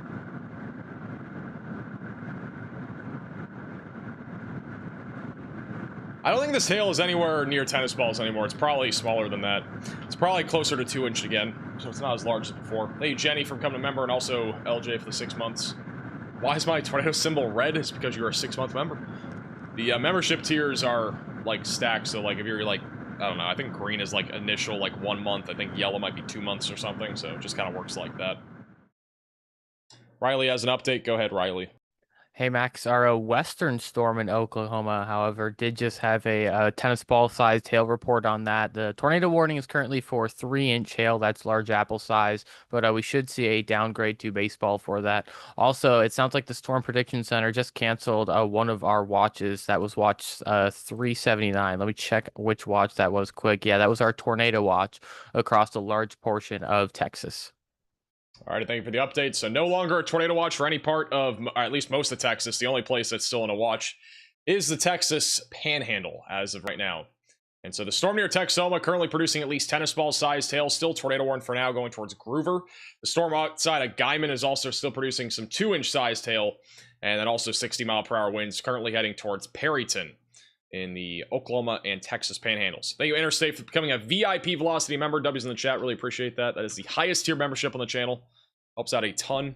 I don't think this hail is anywhere near tennis balls anymore. It's probably smaller than that. It's probably closer to 2-inch again, so it's not as large as before. Thank you, Jenny, for becoming a member, and also LJ for the 6 months. Why is my tornado symbol red? It's because you're a 6-month member. The membership tiers are, like, stacked, so, like, if you're, like, I don't know, I think green is, like, initial, like, 1 month. I think yellow might be 2 months or something, so it just kind of works like that. Riley has an update. Go ahead, Riley. Hey Max, our western storm in Oklahoma, however, did just have a tennis ball sized hail report on that. The tornado warning is currently for 3-inch hail. That's large apple size, but we should see a downgrade to baseball for that. Also, it sounds like the Storm Prediction Center just canceled one of our watches. That was watch 379. Let me check which watch that was quick. Yeah, that was our tornado watch across a large portion of Texas. All right, thank you for the update. So no longer a tornado watch for any part of, or at least most of Texas. The only place that's still in a watch is the Texas Panhandle as of right now. And so the storm near Texoma currently producing at least tennis ball sized hail, still tornado warning for now going towards Groover. The storm outside of Guyman is also still producing some 2-inch sized hail, and then also 60-mile-per-hour winds currently heading towards Perryton in the Oklahoma and Texas panhandles. Thank you, Interstate, for becoming a VIP Velocity member. W's in the chat, really appreciate that. That is the highest tier membership on the channel. Helps out a ton.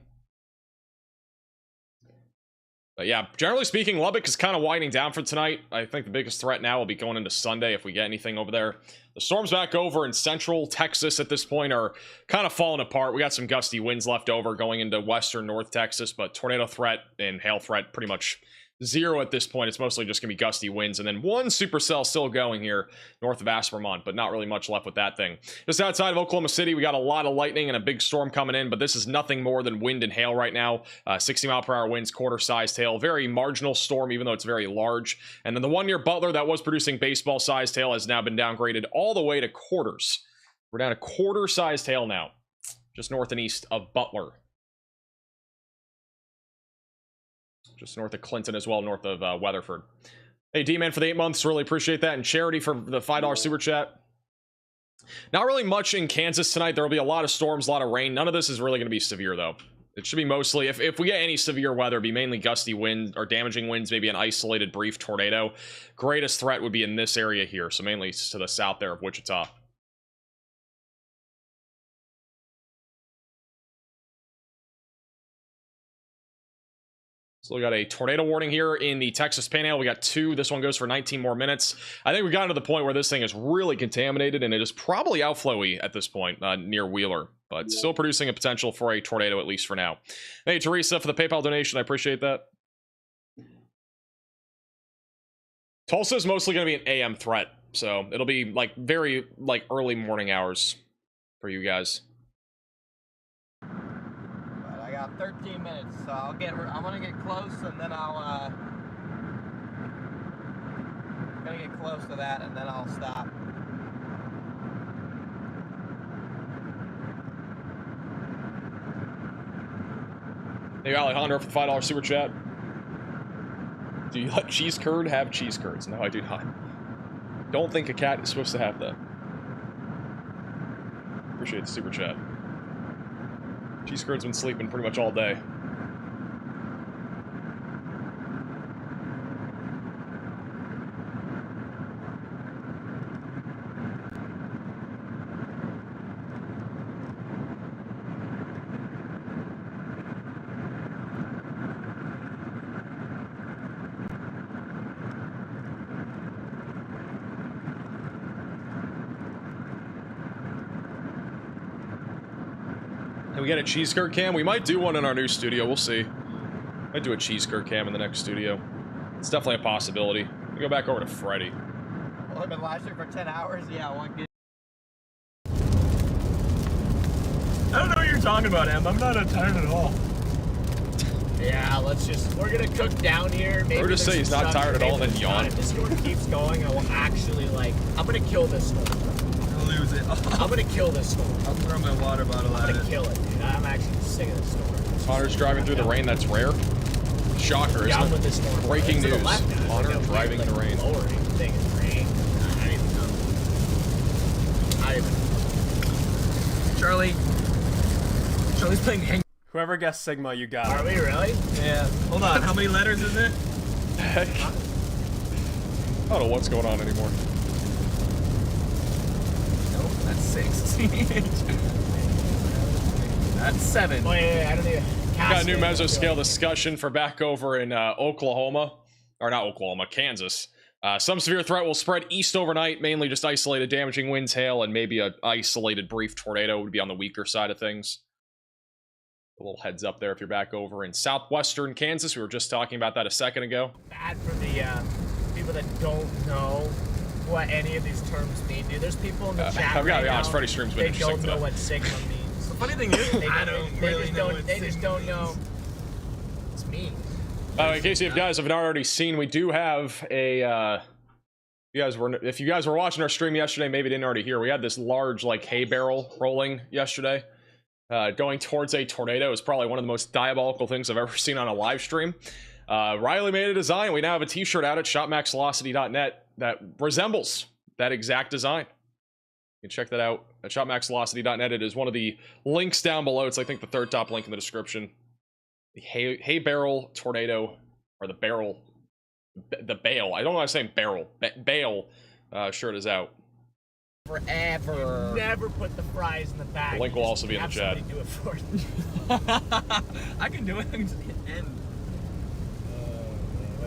But yeah, generally speaking, Lubbock is kind of winding down for tonight. I think the biggest threat now will be going into Sunday if we get anything over there. The storms back over in central Texas at this point are kind of falling apart. We got some gusty winds left over going into western North Texas, but tornado threat and hail threat pretty much zero at this point. It's mostly just gonna be gusty winds, and then one supercell still going here north of Aspermont, but not really much left with that thing. Just outside of Oklahoma City, we got a lot of lightning and a big storm coming in, but this is nothing more than wind and hail right now. 60-mile-per-hour winds, quarter-sized hail, very marginal storm, even though it's very large. And then the one near Butler that was producing baseball-sized hail has now been downgraded all the way to quarters. We're down to quarter-sized hail now, just north and east of Butler. Just north of Clinton as well, north of Weatherford. Hey, D-Man for the 8 months. Really appreciate that. And Charity for the $5 super chat. Not really much in Kansas tonight. There will be a lot of storms, a lot of rain. None of this is really going to be severe, though. It should be mostly, if we get any severe weather, it'd be mainly gusty wind or damaging winds, maybe an isolated brief tornado. Greatest threat would be in this area here, so mainly to the south there of Wichita. So we got a tornado warning here in the Texas Panhandle. We got 2. This one goes for 19 more minutes. I think we got to the point where this thing is really contaminated, and it is probably outflowy at this point near Wheeler, but still producing a potential for a tornado, at least for now. Hey, Teresa, for the PayPal donation. I appreciate that. Tulsa is mostly going to be an AM threat, so it'll be like very like early morning hours for you guys. 13 minutes, so I'm gonna get close, and then I'll gonna get close to that, and then I'll stop. Hey, Alejandro for the $5 super chat. Do you let cheese curd have cheese curds? No, I do not. Don't think a cat is supposed to have that. Appreciate the super chat. Cheese curds been sleeping pretty much all day. We get a cheese curd cam. We might do one in our new studio. We'll see. Might do a cheese curd cam in the next studio. It's definitely a possibility. We go back over to Freddy. Well, I've been live streaming for 10 hours. Yeah, one good. I don't know what you're talking about, Em. I'm not tired at all. Yeah, we're gonna cook down here. Maybe or just say he's not tired at all and then yawn. If this storm keeps going, I will actually, I'm gonna kill this storm. Lose it. I'm gonna kill this storm. I'll throw my water bottle at it. I'm gonna kill it, dude. I'm actually sick of this storm. Connor's driving through the rain. That's rare. Shocker, isn't it? With this storm. Breaking news. Connor driving in the rain. Lowering thing in the rain. I don't even know. I don't even know. Charlie's playing hang. Whoever guessed Sigma, you got Are it. we really? Yeah. Hold on. How many letters is it? Heck. I don't know what's going on anymore. Nope, that's 6. That's 7. Oh, yeah, I don't even. Got a new mesoscale discussion for back over in Oklahoma. Or not Oklahoma, Kansas. Some severe threat will spread east overnight, mainly just isolated damaging winds, hail, and maybe an isolated brief tornado would be on the weaker side of things. A little heads up there if you're back over in southwestern Kansas. We were just talking about that a second ago. Bad for the people that don't know what any of these terms mean, dude. There's people in the chat I've got to right be honest, now, Freddy's stream's been they interesting don't know today. what Sigma means. The funny thing is, I don't really know what Sigma just don't know. It's me. In case you guys have not already seen, we do have a if you guys were watching our stream yesterday, maybe didn't already hear, we had this large like hay barrel rolling yesterday, going towards a tornado. Is probably one of the most diabolical things I've ever seen on a live stream. Riley made a design. We now have a t-shirt out at shopmaxvelocity.net that resembles that exact design. You can check that out at shopmaxvelocity.net. It is one of the links down below. It's I think the third top link in the description. The hay barrel tornado, or the barrel, the bale. I don't know why I'm saying barrel. Bale shirt is out. Forever. Never put the fries in the bag. The link will also be in the chat. Do it for you. I can do it. I can just hit end.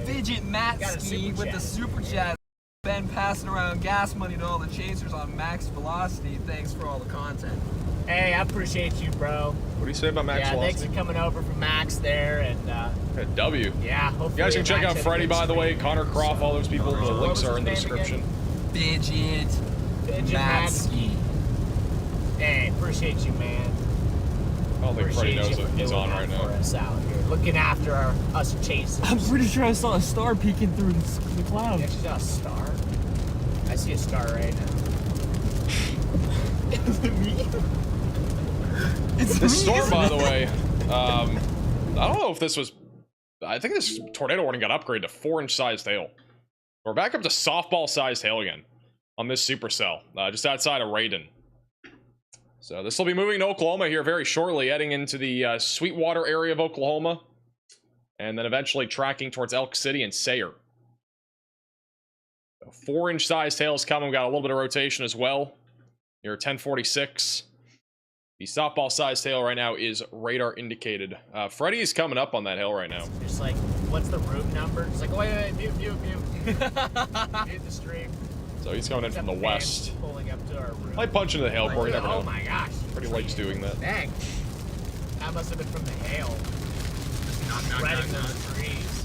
Fidget Matsky with the super chat. Been passing around gas money to all the chasers on max velocity. Thanks for all the content. Hey, I appreciate you, bro. What do you say about max velocity? Thanks for coming over from Max there, and W. yeah, hopefully you guys can check Max out had a Freddy, good by the stream. way, Connor Croft, all those people. The links are in the name description. Fidget Matsky. Hey, appreciate you, man. I don't think Freddy knows that he's on right now. For us out here, looking after us chasers. I'm pretty sure I saw a star peeking through the clouds. You actually saw a star? I see a star right now. Is it me? The storm, by the way, I don't know if this was... I think this tornado warning got upgraded to 4-inch sized hail. We're back up to softball sized hail again on this supercell, just outside of Raiden. So this will be moving to Oklahoma here very shortly, heading into the Sweetwater area of Oklahoma, and then eventually tracking towards Elk City and Sayre. 4-inch sized hail is coming. We got a little bit of rotation as well. Near 1046. The softball sized hail right now is radar indicated. Freddy is coming up on that hill right now. Just like, what's the room number? It's like, oh, wait, mute. Mute the stream. So he's coming in from the west. Pulling up to our room. Might punch into the hail, Corey. You never know. Oh my gosh. Freddy likes doing that. Dang. That must have been from the hail. Spreading those trees.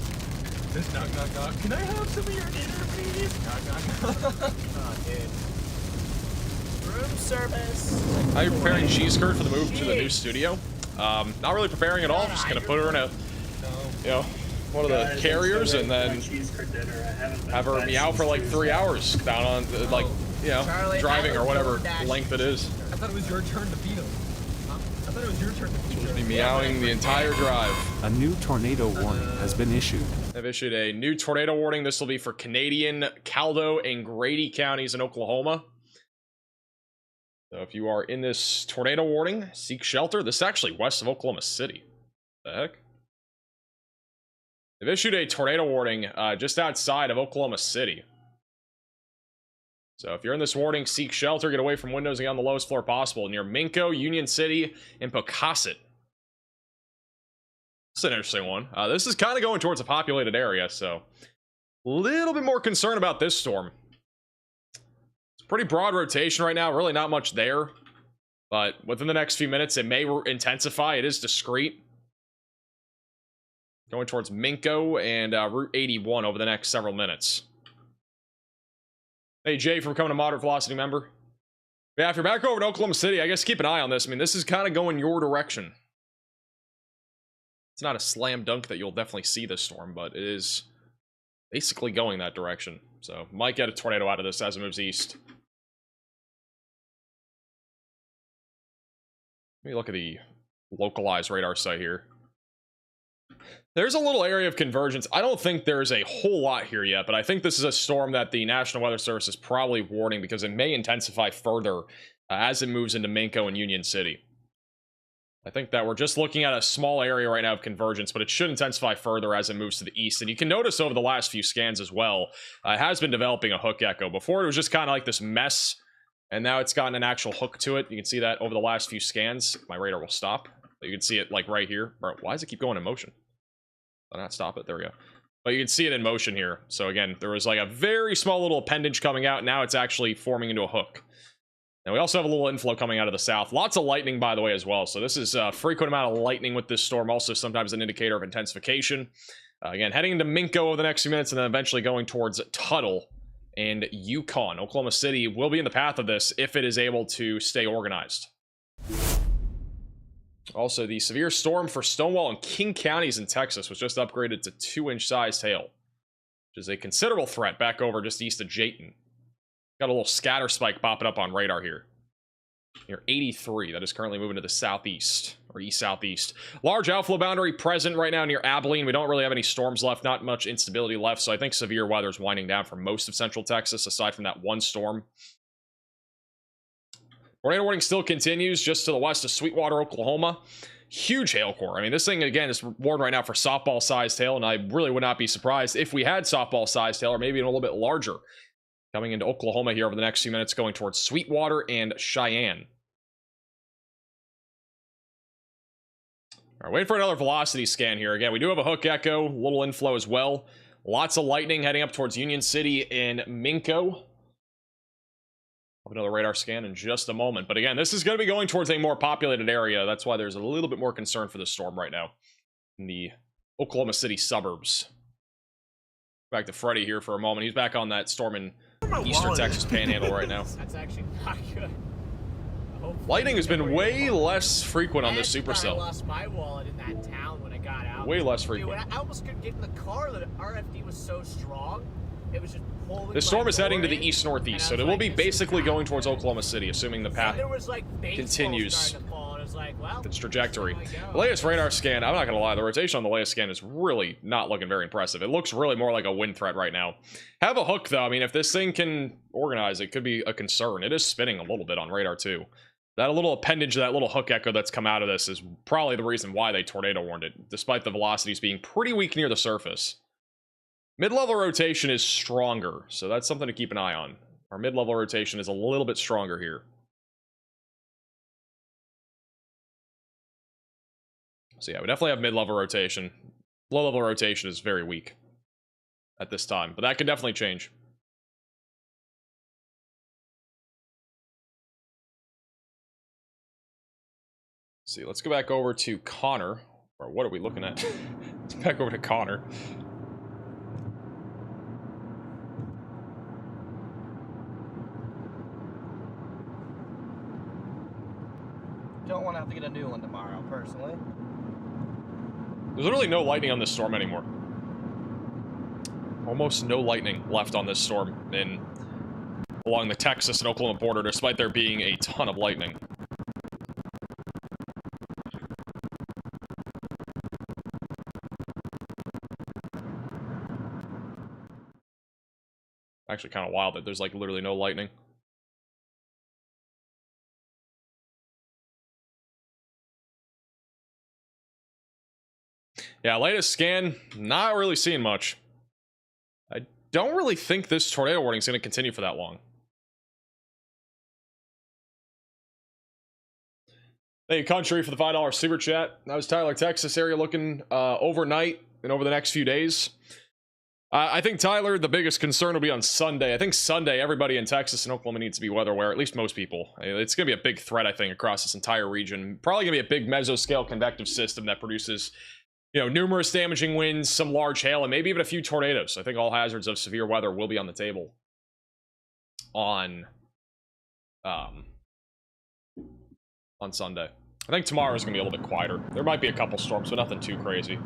Just knock, knock, knock. Can I have some of your dinner, please? Knock, knock, knock. Oh, dude. Room service. How are you preparing cheese curd for the move to the new studio? Not really preparing at all. Just gonna put her in a, one of the carriers and then have her meow for like 3 hours down on, like, driving or whatever length it is. I thought it was your turn to feed him. I thought it was your turn to feed him. She'll be meowing the entire drive. A new tornado warning has been issued. They've issued a new tornado warning. This will be for Canadian, Caldo, and Grady counties in Oklahoma. So if you are in this tornado warning, seek shelter. This is actually west of Oklahoma City. What the heck? They've issued a tornado warning just outside of Oklahoma City. So if you're in this warning, seek shelter. Get away from windows and get on the lowest floor possible near Minco, Union City, and Pocasset. It's an interesting one. This is kind of going towards a populated area, so a little bit more concerned about this storm. It's pretty broad rotation right now, really not much there. But within the next few minutes, it may intensify. It is discreet. Going towards Minco and Route 81 over the next several minutes. Hey, Jay, for becoming a Moderate Velocity member. Yeah, if you're back over to Oklahoma City, I guess keep an eye on this. I mean, this is kind of going your direction. It's not a slam dunk that you'll definitely see this storm, but it is basically going that direction. So, might get a tornado out of this as it moves east. Let me look at the localized radar site here. There's a little area of convergence. I don't think there's a whole lot here yet, but I think this is a storm that the National Weather Service is probably warning because it may intensify further as it moves into Minco and Union City. I think that we're just looking at a small area right now of convergence, but it should intensify further as it moves to the east. And you can notice over the last few scans as well, it has been developing a hook echo. Before, it was just kind of like this mess, and now it's gotten an actual hook to it. You can see that over the last few scans. My radar will stop. You can see it like right here. Bro, why does it keep going in motion? Why not stop it? There we go. But you can see it in motion here. So again, there was like a very small little appendage coming out. Now it's actually forming into a hook. And we also have a little inflow coming out of the south. Lots of lightning, by the way, as well. So this is a frequent amount of lightning with this storm. Also sometimes an indicator of intensification. Again, heading into Minco over the next few minutes and then eventually going towards Tuttle and Yukon. Oklahoma City will be in the path of this if it is able to stay organized. Also, the severe storm for Stonewall and King counties in Texas was just upgraded to 2-inch sized hail, which is a considerable threat back over just east of Jayton. Got a little scatter spike popping up on radar here. Near 83, that is currently moving to the southeast, or east-southeast. Large outflow boundary present right now near Abilene. We don't really have any storms left, not much instability left, so I think severe weather is winding down for most of central Texas, aside from that one storm. Tornado warning still continues just to the west of Sweetwater, Oklahoma. Huge hail core. I mean, this thing, again, is warned right now for softball-sized hail, and I really would not be surprised if we had softball-sized hail, or maybe a little bit larger, coming into Oklahoma here over the next few minutes, going towards Sweetwater and Cheyenne. All right, waiting for another velocity scan here. Again, we do have a hook echo, a little inflow as well. Lots of lightning heading up towards Union City and Minco. Have another radar scan in just a moment. But again, this is going to be going towards a more populated area. That's why there's a little bit more concern for this storm right now in the Oklahoma City suburbs. Back to Freddie here for a moment. He's back on that storm in eastern Texas panhandle right now. That's actually not good. Lightning has been way less frequent on this supercell. I lost my wallet in that town when I got out. Way less frequent. Dude, I almost couldn't get in the car. The RFD was so strong. It was just pulling. This storm is heading to the east-northeast, so it will be basically going towards Oklahoma City, assuming the path continues its trajectory. The latest radar scan, I'm not going to lie, the rotation on the latest scan is really not looking very impressive. It looks really more like a wind threat right now. Have a hook, though. I mean, if this thing can organize, it could be a concern. It is spinning a little bit on radar, too. That little appendage, that little hook echo that's come out of this is probably the reason why they tornado warned it, despite the velocities being pretty weak near the surface. Mid-level rotation is stronger, so that's something to keep an eye on. Our mid-level rotation is a little bit stronger here. So yeah, we definitely have mid-level rotation. Low-level rotation is very weak at this time, but that could definitely change. Let's see, let's go back over to Connor. Or what are we looking at? Let's back over to Connor. Don't want to have to get a new one tomorrow, personally. There's literally no lightning on this storm anymore. Almost no lightning left on this storm along the Texas and Oklahoma border, despite there being a ton of lightning. Actually kind of wild that there's like literally no lightning. Yeah, latest scan, not really seeing much. I don't really think this tornado warning is going to continue for that long. Thank you, Country, for the $5 super chat. That was Tyler, Texas area looking overnight and over the next few days. I think, Tyler, the biggest concern will be on Sunday. I think Sunday, everybody in Texas and Oklahoma needs to be weather aware, at least most people. It's going to be a big threat, I think, across this entire region. Probably going to be a big mesoscale convective system that produces, you know, numerous damaging winds, some large hail, and maybe even a few tornadoes. I think all hazards of severe weather will be on the table on Sunday. I think tomorrow is going to be a little bit quieter. There might be a couple storms, but nothing too crazy.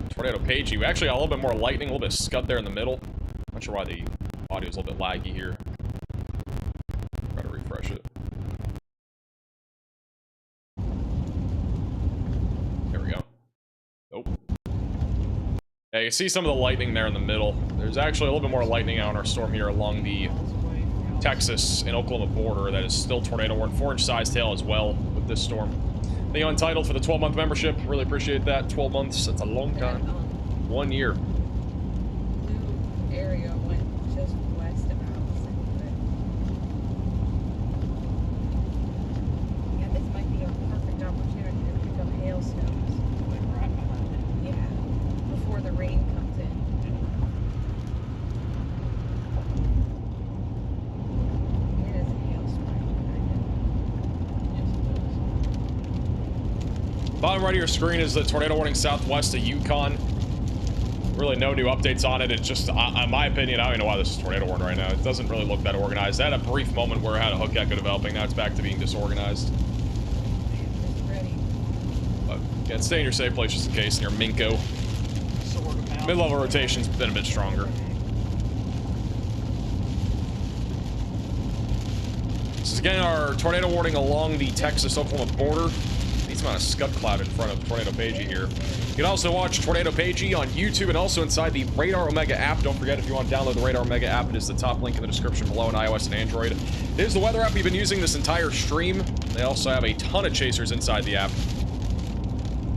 Tornado page, you actually got a little bit more lightning, a little bit of scud there in the middle. Not sure why the audio is a little bit laggy here. Try to refresh it. There we go. Nope. Yeah, you see some of the lightning there in the middle. There's actually a little bit more lightning out on our storm here along the Texas and Oklahoma border that is still tornado warned. 4-inch size tail as well with this storm. The Untitled for the 12-month membership. Really appreciate that. 12 months. That's a long time. 1 year. Blue area went just west of Allison. Yeah, this might be a perfect opportunity to pick up hailstones. Like right behind it. Yeah, before the rain comes in. It is a hailstorm behind it. Bottom right of your screen is the tornado warning southwest of Yukon. Really no new updates on it. It's just, in my opinion, I don't even know why this is tornado warned right now. It doesn't really look that organized. I had a brief moment where I had a hook echo developing. Now it's back to being disorganized. But yeah, stay in your safe place just in case near Minko. Mid-level rotation's been a bit stronger. This is again our tornado warning along the Texas-Oklahoma border. Needs amount of scud cloud in front of Tornado Pagey here. You can also watch Tornado Pagey on YouTube and also inside the Radar Omega app. Don't forget, if you want to download the Radar Omega app, it is the top link in the description below on iOS and Android. It is the weather app we've been using this entire stream. They also have a ton of chasers inside the app,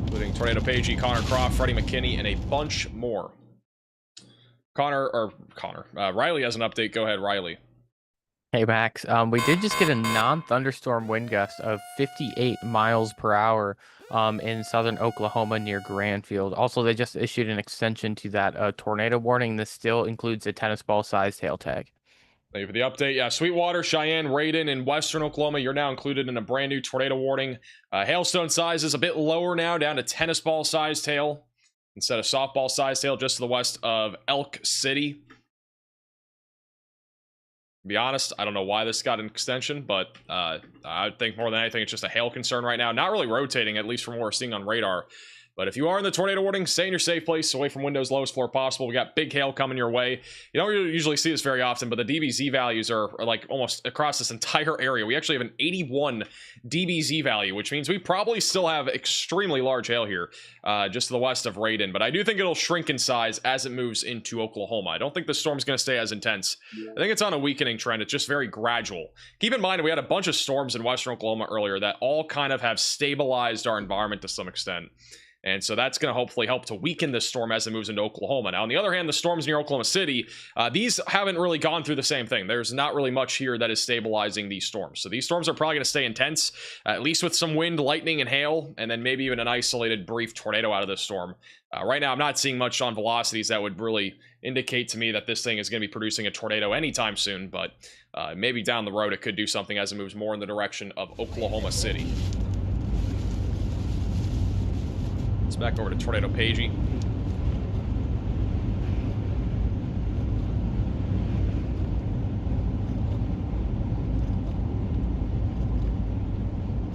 including Tornado Pagey, Connor Croft, Freddie McKinney, and a bunch more. Riley has an update. Go ahead, Riley. Hey Max, we did just get a non-thunderstorm wind gust of 58 miles per hour in southern Oklahoma near Granfield. Also, they just issued an extension to that tornado warning. This still includes a tennis ball size tail tag. Thank you for the update. Yeah, Sweetwater, Cheyenne, Raiden, and western Oklahoma, you're now included in a brand new tornado warning. Hailstone size is a bit lower now, down to tennis ball size tail instead of softball size tail, just to the west of Elk City. To be honest, I don't know why this got an extension, but I think more than anything, it's just a hail concern right now. Not really rotating, at least from what we're seeing on radar. But if you are in the tornado warning, stay in your safe place, away from windows, lowest floor possible. We got big hail coming your way. You don't usually see this very often, but the DBZ values are like almost across this entire area. We actually have an 81 DBZ value, which means we probably still have extremely large hail here, just to the west of Raiden. But I do think it'll shrink in size as it moves into Oklahoma. I don't think the storm's going to stay as intense. I think it's on a weakening trend. It's just very gradual. Keep in mind, we had a bunch of storms in western Oklahoma earlier that all kind of have stabilized our environment to some extent. And so that's going to hopefully help to weaken this storm as it moves into Oklahoma. Now, on the other hand, the storms near Oklahoma City, these haven't really gone through the same thing. There's not really much here that is stabilizing these storms. So these storms are probably going to stay intense, at least with some wind, lightning, and hail, and then maybe even an isolated brief tornado out of this storm. Right now, I'm not seeing much on velocities that would really indicate to me that this thing is going to be producing a tornado anytime soon, but maybe down the road it could do something as it moves more in the direction of Oklahoma City. Let's back over to Tornado Pagey.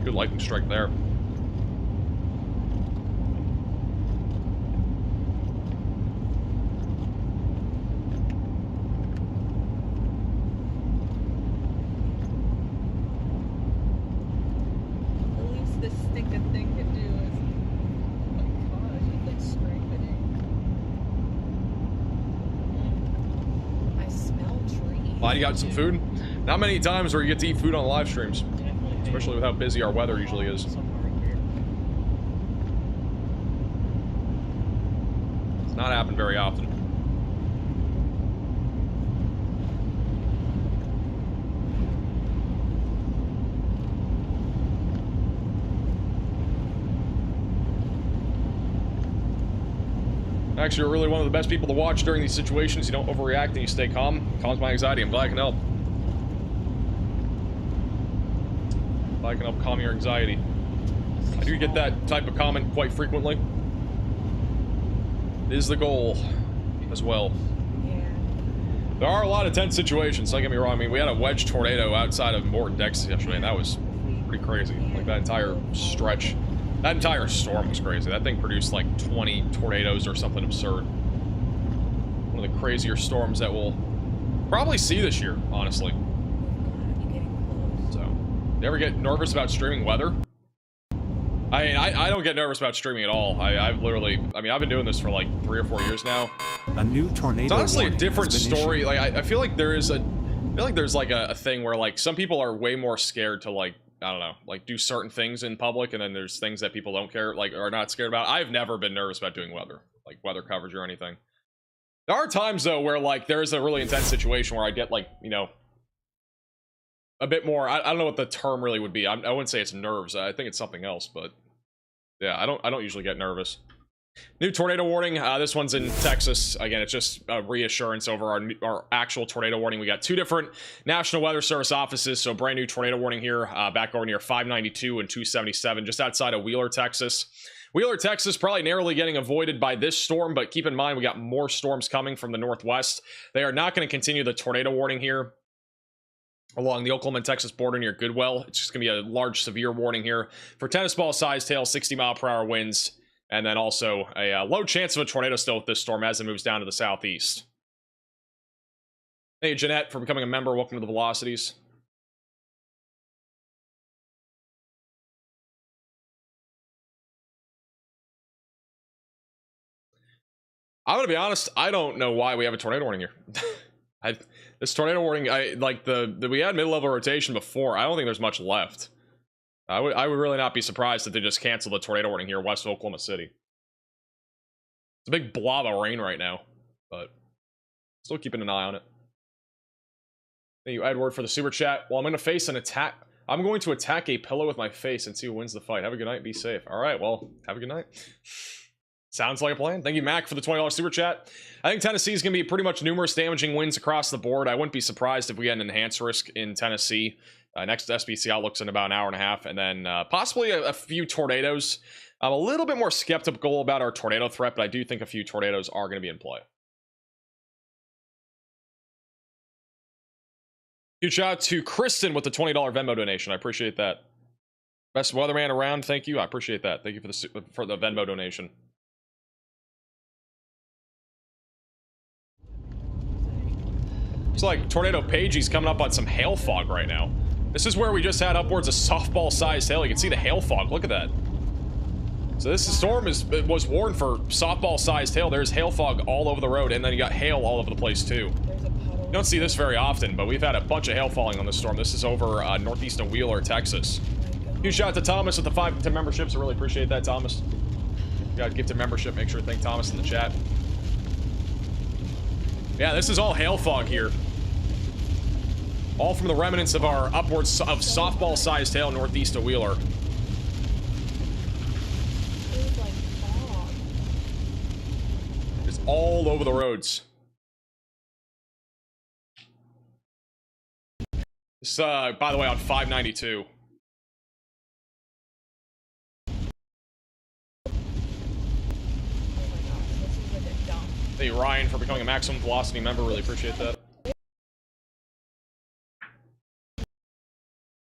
Good lightning strike there. The least this stinking thing can do is, oh my gosh, it's like strengthening. I smell trees. Glad you got some food. Not many times where you get to eat food on live streams, especially with how busy our weather usually is. It's not happened very often. Actually, you're really one of the best people to watch during these situations. You don't overreact and you stay calm. Calms my anxiety. I'm glad I can help. Glad I can help calm your anxiety. I do get that type of comment quite frequently. It is the goal as well. There are a lot of tense situations, don't get me wrong. I mean, we had a wedge tornado outside of Morton, Texas yesterday, and that was pretty crazy. Like, that entire stretch. That entire storm was crazy. That thing produced like 20 tornadoes or something absurd. One of the crazier storms that we'll probably see this year, honestly. So, you ever get nervous about streaming weather? I mean, I don't get nervous about streaming at all. I've literally, I mean, I've been doing this for like 3 or 4 years now. A new tornado. It's honestly a different story. Like, I feel like there is a I feel like there's like a thing where like some people are way more scared to like, I don't know, like do certain things in public, and then there's things that people don't care, like, are not scared about. I've never been nervous about doing weather, like weather coverage or anything. There are times though where like there is a really intense situation where I get like, you know, a bit more, I don't know what the term really would be. I wouldn't say it's nerves. I think it's something else, but yeah, I don't usually get nervous. New tornado warning. This one's in Texas. Again, it's just a reassurance over our actual tornado warning. We got two different National Weather Service offices, so brand new tornado warning here, back over near 592 and 277, just outside of Wheeler, Texas. Wheeler, Texas, probably narrowly getting avoided by this storm, but keep in mind we got more storms coming from the northwest. They are not going to continue the tornado warning here along the Oklahoma and Texas border near Goodwell. It's just going to be a large severe warning here for tennis ball sized hail, 60-mile-per-hour winds. And then also a low chance of a tornado still with this storm as it moves down to the southeast. Hey, Jeanette, for becoming a member. Welcome to the Velocities. I'm going to be honest, I don't know why we have a tornado warning here. This tornado warning, like we had mid-level rotation before. I don't think there's much left. I would really not be surprised if they just canceled the tornado warning here west of Oklahoma City. It's a big blob of rain right now, but still keeping an eye on it. Thank you, Edward, for the super chat. Well, I'm going to face an attack. I'm going to attack a pillow with my face and see who wins the fight. Have a good night. Be safe. All right, well, have a good night. Sounds like a plan. Thank you, Mac, for the $20 super chat. I think Tennessee is going to be pretty much numerous damaging winds across the board. I wouldn't be surprised if we had an enhanced risk in Tennessee. Next SBC Outlook's in about an hour and a half, and then possibly a few tornadoes. I'm a little bit more skeptical about our tornado threat, but I do think a few tornadoes are going to be in play. Huge shout out to Kristen with the $20 Venmo donation. I appreciate that. Best weatherman around. Thank you. I appreciate that. Thank you for the Venmo donation. Looks like Tornado Pagey's coming up on some hail fog right now. This is where we just had upwards of softball-sized hail. You can see the hail fog. Look at that. So this storm was warned for softball-sized hail. There's hail fog all over the road, and then you got hail all over the place too. You don't see this very often, but we've had a bunch of hail falling on this storm. This is over northeast of Wheeler, Texas. Huge shout out to Thomas with the 5 to 10 memberships. I really appreciate that, Thomas. You got a gifted membership. Make sure to thank Thomas in the chat. Yeah, this is all hail fog here. All from the remnants of our upwards of softball-sized hail northeast of Wheeler. It's all over the roads. This, by the way, on 592. Thank you, Ryan, for becoming a Maximum Velocity member. Really appreciate that.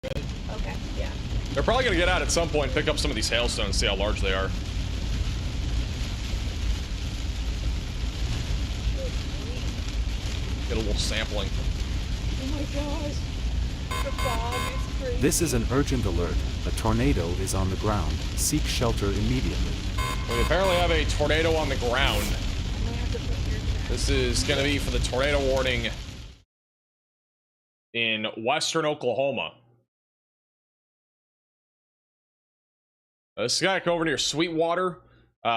Okay, yeah. They're probably going to get out at some point and pick up some of these hailstones, see how large they are. Get a little sampling. Oh my gosh. The fog is crazy. This is an urgent alert. A tornado is on the ground. Seek shelter immediately. We apparently have a tornado on the ground. This is going to be for the tornado warning in western Oklahoma. This guy over near Sweetwater,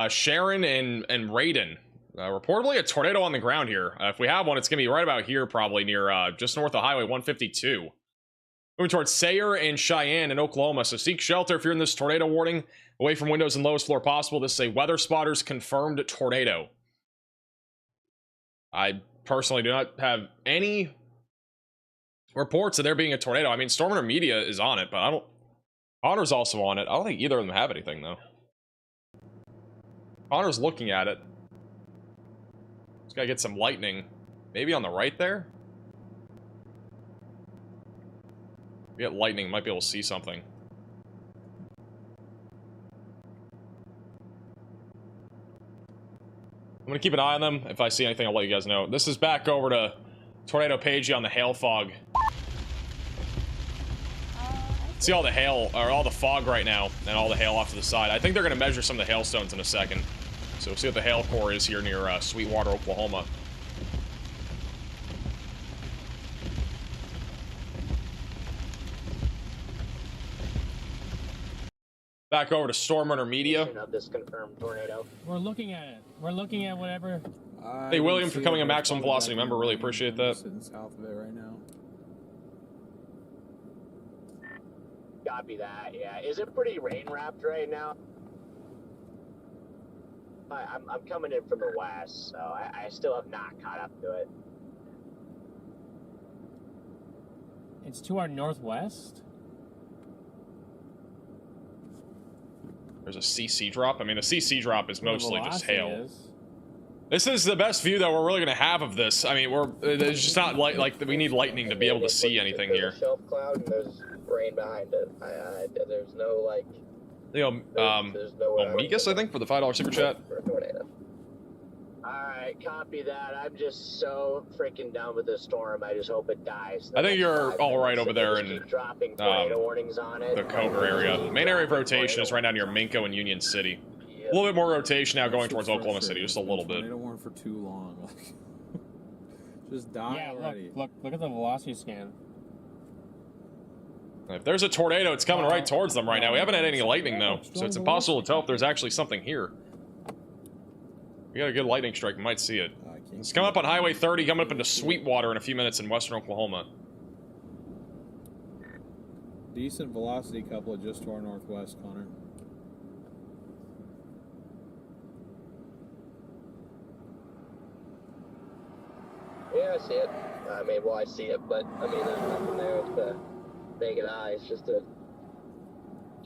Sharon, and Raiden. Reportedly a tornado on the ground here. If we have one, it's going to be right about here, probably near just north of Highway 152. Moving towards Sayre and Cheyenne in Oklahoma. So seek shelter if you're in this tornado warning. Away from windows and lowest floor possible. This is a weather spotters confirmed tornado. I personally do not have any reports of there being a tornado. I mean, Storm Media is on it, but I don't... Connor's also on it. I don't think either of them have anything, though. Connor's looking at it. Just gotta get some lightning. Maybe on the right there? If we get lightning, might be able to see something. I'm gonna keep an eye on them. If I see anything, I'll let you guys know. This is back over to Tornado Pagey on the hail fog. See all the hail, or all the fog right now, and all the hail off to the side. I think they're gonna measure some of the hailstones in a second. So we'll see what the hail core is here near Sweetwater, Oklahoma. Back over to Storm Runner Media. Of this confirmed tornado. We're looking at it. We're looking at whatever. Hey, William, for becoming a maximum velocity member. Really appreciate that. Sitting south of it right now. Copy that. Yeah. Is it pretty rain wrapped right now? I'm coming in from the west, so I still have not caught up to it. It's to our northwest. There's a CC drop. I mean, a CC drop is mostly just hail. Is. This is the best view that we're really going to have of this. I mean, there's just not like we need lightning to be able to see anything here. Shelf cloud and there's rain behind it. There's no like. You know, Omegas, I think, for the $5 super chat. Alright, copy that. I'm just so freaking done with this storm. I just hope it dies. I think you're all right over there in dropping tornado warnings on it. the Cover area. The main area of rotation is right now near Minko and Union City. A little bit more rotation now going towards Oklahoma City, just a little bit. Tornado warn for too long. Just die already. Look at the velocity scan. If there's a tornado, it's coming right towards them right now. We haven't had any lightning, though, so it's impossible to tell if there's actually something here. We got a good lightning strike. We might see it. It's coming up on Highway 30, coming up into Sweetwater in a few minutes in western Oklahoma. Decent velocity couple just to our northwest, Connor. Yeah, I see it. I mean, well, I see it, but I mean, there's nothing there with the naked eye. It's just a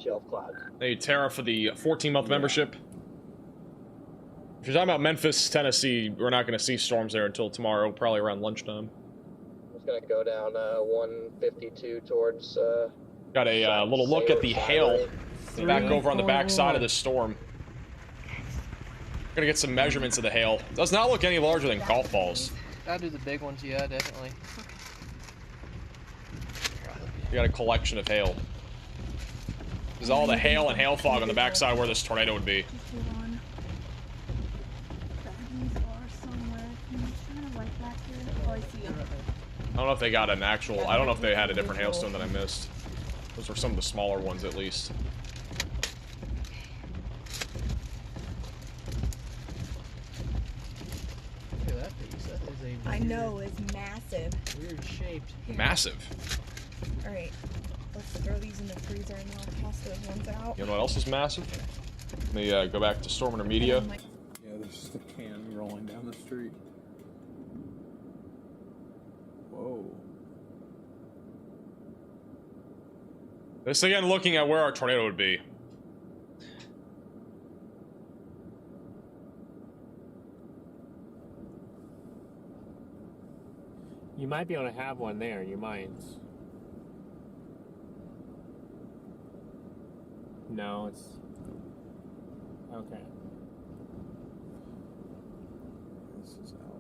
shelf cloud. Hey, Tara, for the 14-month membership. If you're talking about Memphis, Tennessee, we're not going to see storms there until tomorrow, probably around lunchtime. It's going to go down 152 towards. Got a little look at the hail back over on the back side of the storm. Gonna get some measurements of the hail. Does not look any larger than golf balls. I'll do the big ones, yeah, definitely. We got a collection of hail. This is all the hail and hail fog on the backside where this tornado would be. I don't know if they got an actual... I don't know if they had a different hailstone that I missed. Those were some of the smaller ones, at least. Look at that piece. That is a I know, it's massive. weird shaped. Massive. Alright, let's throw these in the freezer and then I'll toss those ones out. You know what else is massive? Let me go back to Storm Runner Media. Yeah, there's just a can rolling down the street. Whoa. This again looking at where our tornado would be. You might be able to have one there. You might. No, it's okay. This is Alpha.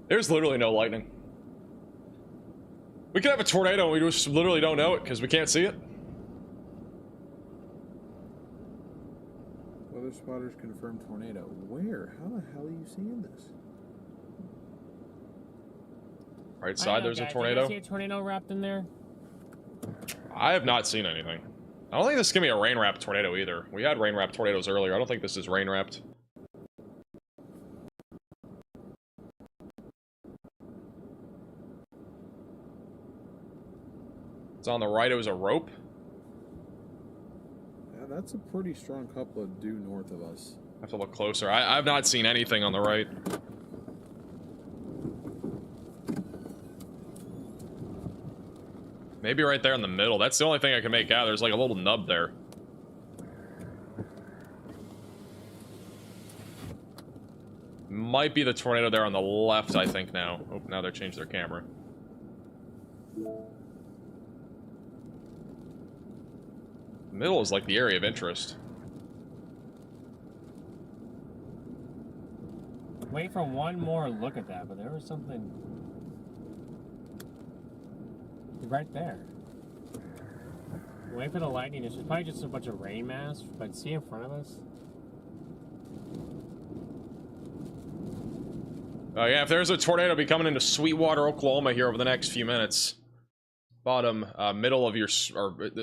There's literally no lightning. We could have a tornado and we just literally don't know it because we can't see it. Weather spotters confirmed tornado. Where? How the hell are you seeing this? Right side, there's a tornado. Did you see a tornado wrapped in there? I have not seen anything. I don't think this is gonna be a rain-wrapped tornado either. We had rain-wrapped tornadoes earlier. I don't think this is rain-wrapped. It's on the right. It was a rope. Yeah, that's a pretty strong couple of due north of us. I have to look closer. I've not seen anything on the right. Maybe right there in the middle. That's the only thing I can make out. There's like a little nub there. Might be the tornado there on the left, I think now. Oh, now they changed their camera. Middle is like the area of interest. Wait for one more look at that, but there was something right there. Wait for the lightning. It's probably just a bunch of rain mass, but see in front of us. Yeah, if there's a tornado be coming into Sweetwater, Oklahoma here over the next few minutes. Bottom middle of your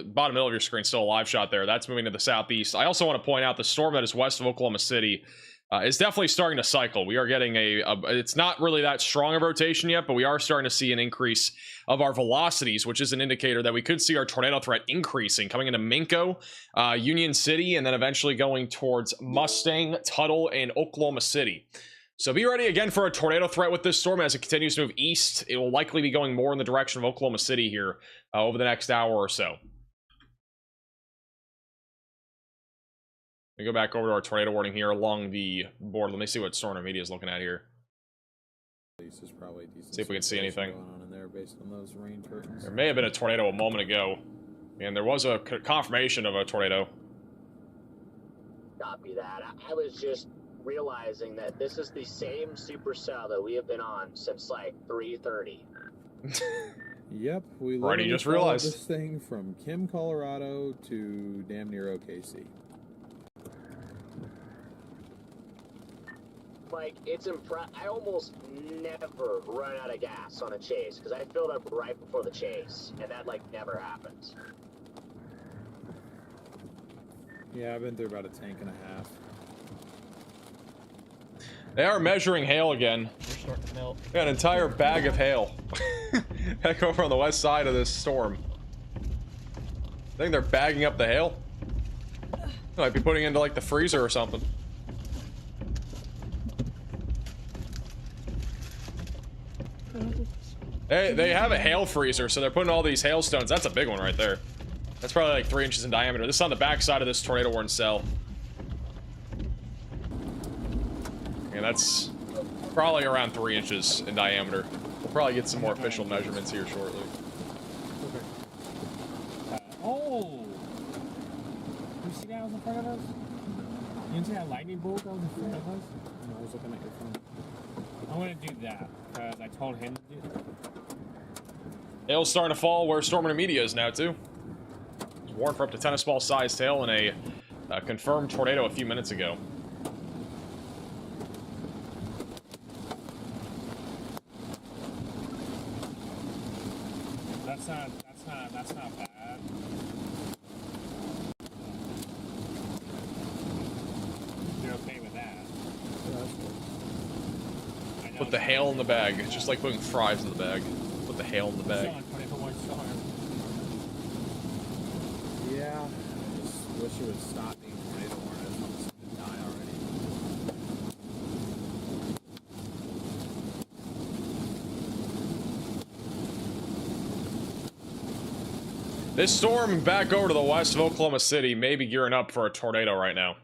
bottom middle of your screen, still a live shot there. That's moving to the southeast. I also want to point out the storm that is west of Oklahoma City is definitely starting to cycle. We are getting it's not really that strong a rotation yet, but we are starting to see an increase of our velocities, which is an indicator that we could see our tornado threat increasing, coming into Minco, Union City, and then eventually going towards Mustang, Tuttle, and Oklahoma City. So be ready again for a tornado threat with this storm as it continues to move east. It will likely be going more in the direction of Oklahoma City here over the next hour or so. We go back over to our tornado warning here along the board. Let me see what Storm Media is looking at here. Is probably decent. See if we can see anything. Going on in there based on those rain curtains. There may have been a tornado a moment ago, and there was a confirmation of a tornado. Copy that. I was just realizing that this is the same supercell that we have been on since like 3:30. Yep, we Already just followed realized this thing from Kim, Colorado to damn near OKC. Like, it's I almost never run out of gas on a chase because I filled up right before the chase, and that like never happens. Yeah, I've been through about a tank and a half. They are measuring hail again. We're starting to melt. We got an entire bag of hail. Back over on the west side of this storm. I think they're bagging up the hail. They might be putting it into like the freezer or something. They have a hail freezer, so they're putting all these hailstones. That's a big one right there. That's probably like 3 inches in diameter. This is on the back side of this tornado warning cell. And that's probably around 3 inches in diameter. We'll probably get some more official measurements here shortly. Oh! You see that was in front of us? You didn't see that lightning bolt that was in front of us? No, I was looking at your phone. I'm gonna do that, because I told him to do that. Hail's starting to fall where Storm Media is now, too. It was warned for up to tennis ball sized hail in a confirmed tornado a few minutes ago. That's not bad. You're okay with that? Put the hail in the bag. It's just like putting fries in the bag. Put the hail in the bag. Yeah, I just wish it would stop being tornado warning. I just want to die already. This storm back over to the west of Oklahoma City may be gearing up for a tornado right now.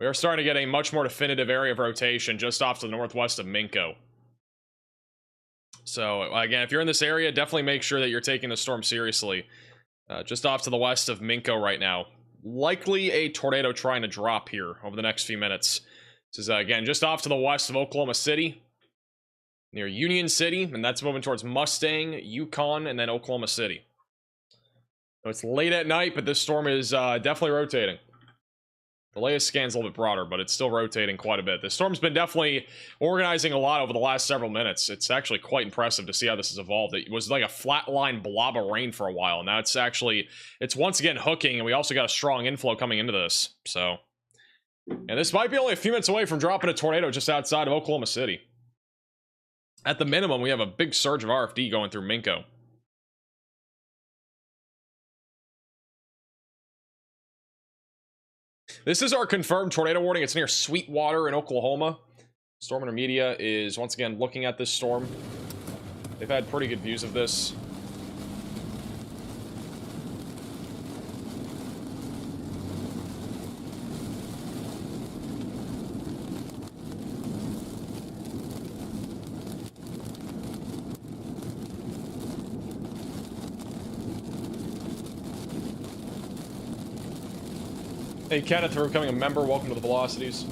We are starting to get a much more definitive area of rotation just off to the northwest of Minco. So, again, if you're in this area, definitely make sure that you're taking the storm seriously. Just off to the west of Minco right now. Likely a tornado trying to drop here over the next few minutes. This is, again, just off to the west of Oklahoma City. Near Union City, and that's moving towards Mustang, Yukon, and then Oklahoma City. So it's late at night, but this storm is definitely rotating. The latest scan's a little bit broader, but it's still rotating quite a bit. The storm's been definitely organizing a lot over the last several minutes. It's actually quite impressive to see how this has evolved. It was like a flatline blob of rain for a while. Now it's once again hooking, and we also got a strong inflow coming into this. So, and this might be only a few minutes away from dropping a tornado just outside of Oklahoma City. At the minimum, we have a big surge of RFD going through Minco. This is our confirmed tornado warning. It's near Sweetwater in Oklahoma. Storm Media is once again looking at this storm. They've had pretty good views of this. Hey Kenneth, for becoming a member, welcome to the Velocities.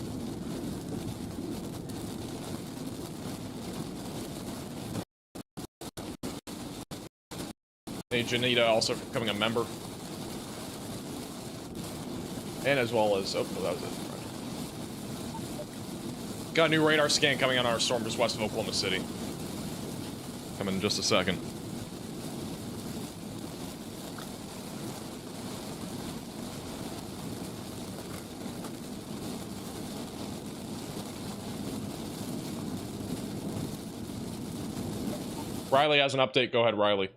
Hey Janita also becoming a member. And as well as, oh, that was it. Got a new radar scan coming on our storm just west of Oklahoma City. Coming in just a second. Riley has an update. Go ahead, Riley.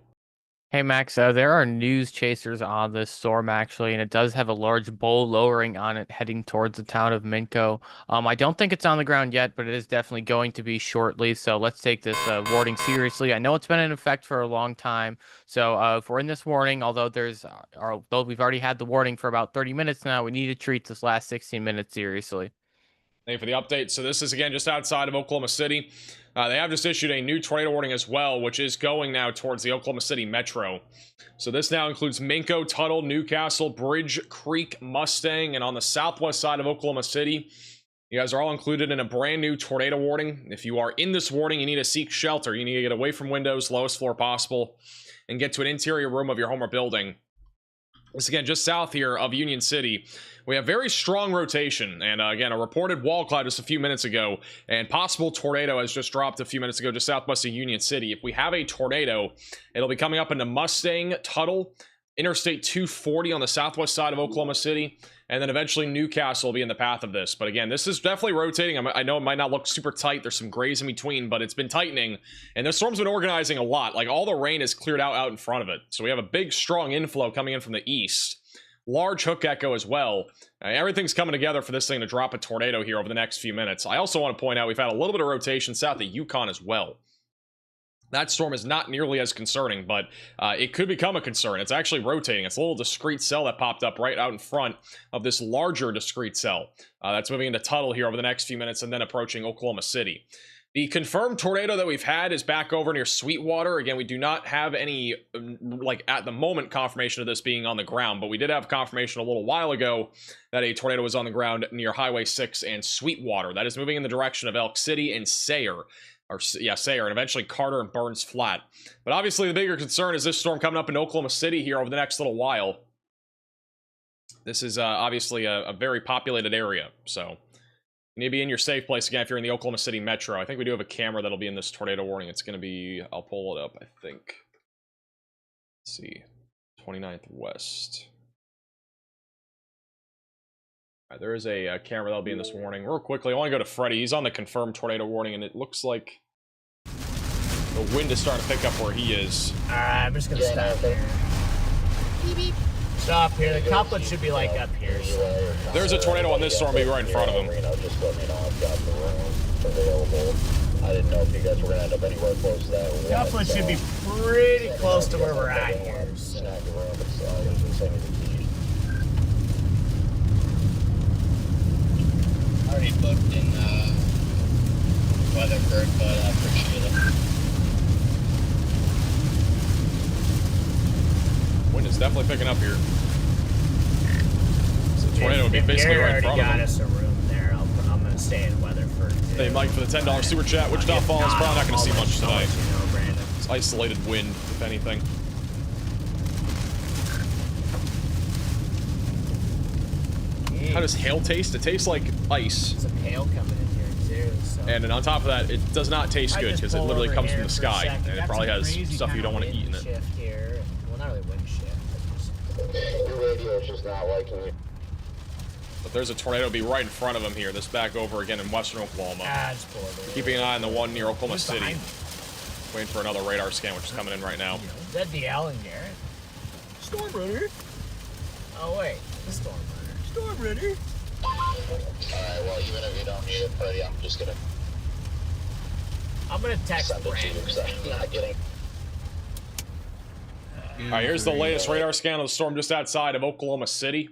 Hey Max, there are news chasers on this storm actually, and it does have a large bowl lowering on it heading towards the town of Minco. I don't think it's on the ground yet, but it is definitely going to be shortly. So let's take this warning seriously. I know it's been in effect for a long time. So if we're in this warning, although we've already had the warning for about 30 minutes now, we need to treat this last 16 minutes seriously. Thank you for the update. So this is again just outside of Oklahoma City. They have just issued a new tornado warning as well, which is going now towards the Oklahoma City metro. So this now includes Minco, Tuttle, Newcastle, Bridge Creek, Mustang, and on the southwest side of Oklahoma City. You guys are all included in a brand new tornado warning. If you are in this warning, you need to seek shelter. You need to get away from windows, lowest floor possible, and get to an interior room of your home or building. This again just south here of Union City. We have very strong rotation, and again, a reported wall cloud just a few minutes ago, and possible tornado has just dropped a few minutes ago just southwest of Union City. If we have a tornado, it'll be coming up into Mustang, Tuttle, Interstate 240 on the southwest side of Oklahoma City, and then eventually Newcastle will be in the path of this. But again, this is definitely rotating. I know it might not look super tight. There's some grays in between, but it's been tightening, and this storm's been organizing a lot. Like, all the rain is cleared out in front of it. So we have a big, strong inflow coming in from the east. Large hook echo as well. Everything's coming together for this thing to drop a tornado here over the next few minutes. I also want to point out we've had a little bit of rotation south of Yukon as well. That storm is not nearly as concerning, but it could become a concern. It's actually rotating. It's a little discrete cell that popped up right out in front of this larger discrete cell. That's moving into Tuttle here over the next few minutes and then approaching Oklahoma City. The confirmed tornado that we've had is back over near Sweetwater. Again, we do not have any, like, at the moment, confirmation of this being on the ground, but we did have confirmation a little while ago that a tornado was on the ground near Highway 6 and Sweetwater. That is moving in the direction of Elk City and Sayre. Sayre, and eventually Carter and Burns Flat. But obviously the bigger concern is this storm coming up in Oklahoma City here over the next little while. This is obviously a very populated area, so you need to be in your safe place again if you're in the Oklahoma City metro. I think we do have a camera that'll be in this tornado warning. It's going to be, I'll pull it up, I think. Let's see, 29th West. All right, there is a camera that'll be in this warning. Real quickly, I want to go to Freddy. He's on the confirmed tornado warning, and it looks like the wind is starting to pick up where he is. Alright, I'm just going to stop here. Beep, beep. Stop here. The couplet should be like up here. So. There's a tornado on this storm, be right in front of him. Just let me know I've got the room available. I didn't know if you guys were going to end up anywhere close to that. The couplet should be pretty close to where we're at here. So. Already booked in Weatherford, but I appreciate it. Wind is definitely picking up here. So the tornado would be basically right in front of got him. us a room there. I'm going to stay in Weatherford. Too. Hey, Mike, for the $10 super chat. Wichita Falls is probably not going to see much tonight. It's isolated wind, if anything. How does hail taste? It tastes like ice. Some hail coming in here too. So. And then on top of that, it does not taste good because it literally comes from the sky, and it probably has stuff you don't want to eat in it. Shift here. Well, not really wind shift. Your radio is just not liking you. But there's a tornado be right in front of him here. This back over again in western Oklahoma. Keeping an eye on the one near Oklahoma City. Waiting for another radar scan, which is coming in right now. Is that the Allen Garrett? Storm Runner. Oh wait, the Storm Runner. Storm Runner. Alright, well, even if you don't need it, Freddy, I'm gonna text Brandon. because I'm not getting. Alright, here's the latest radar scan of the storm just outside of Oklahoma City.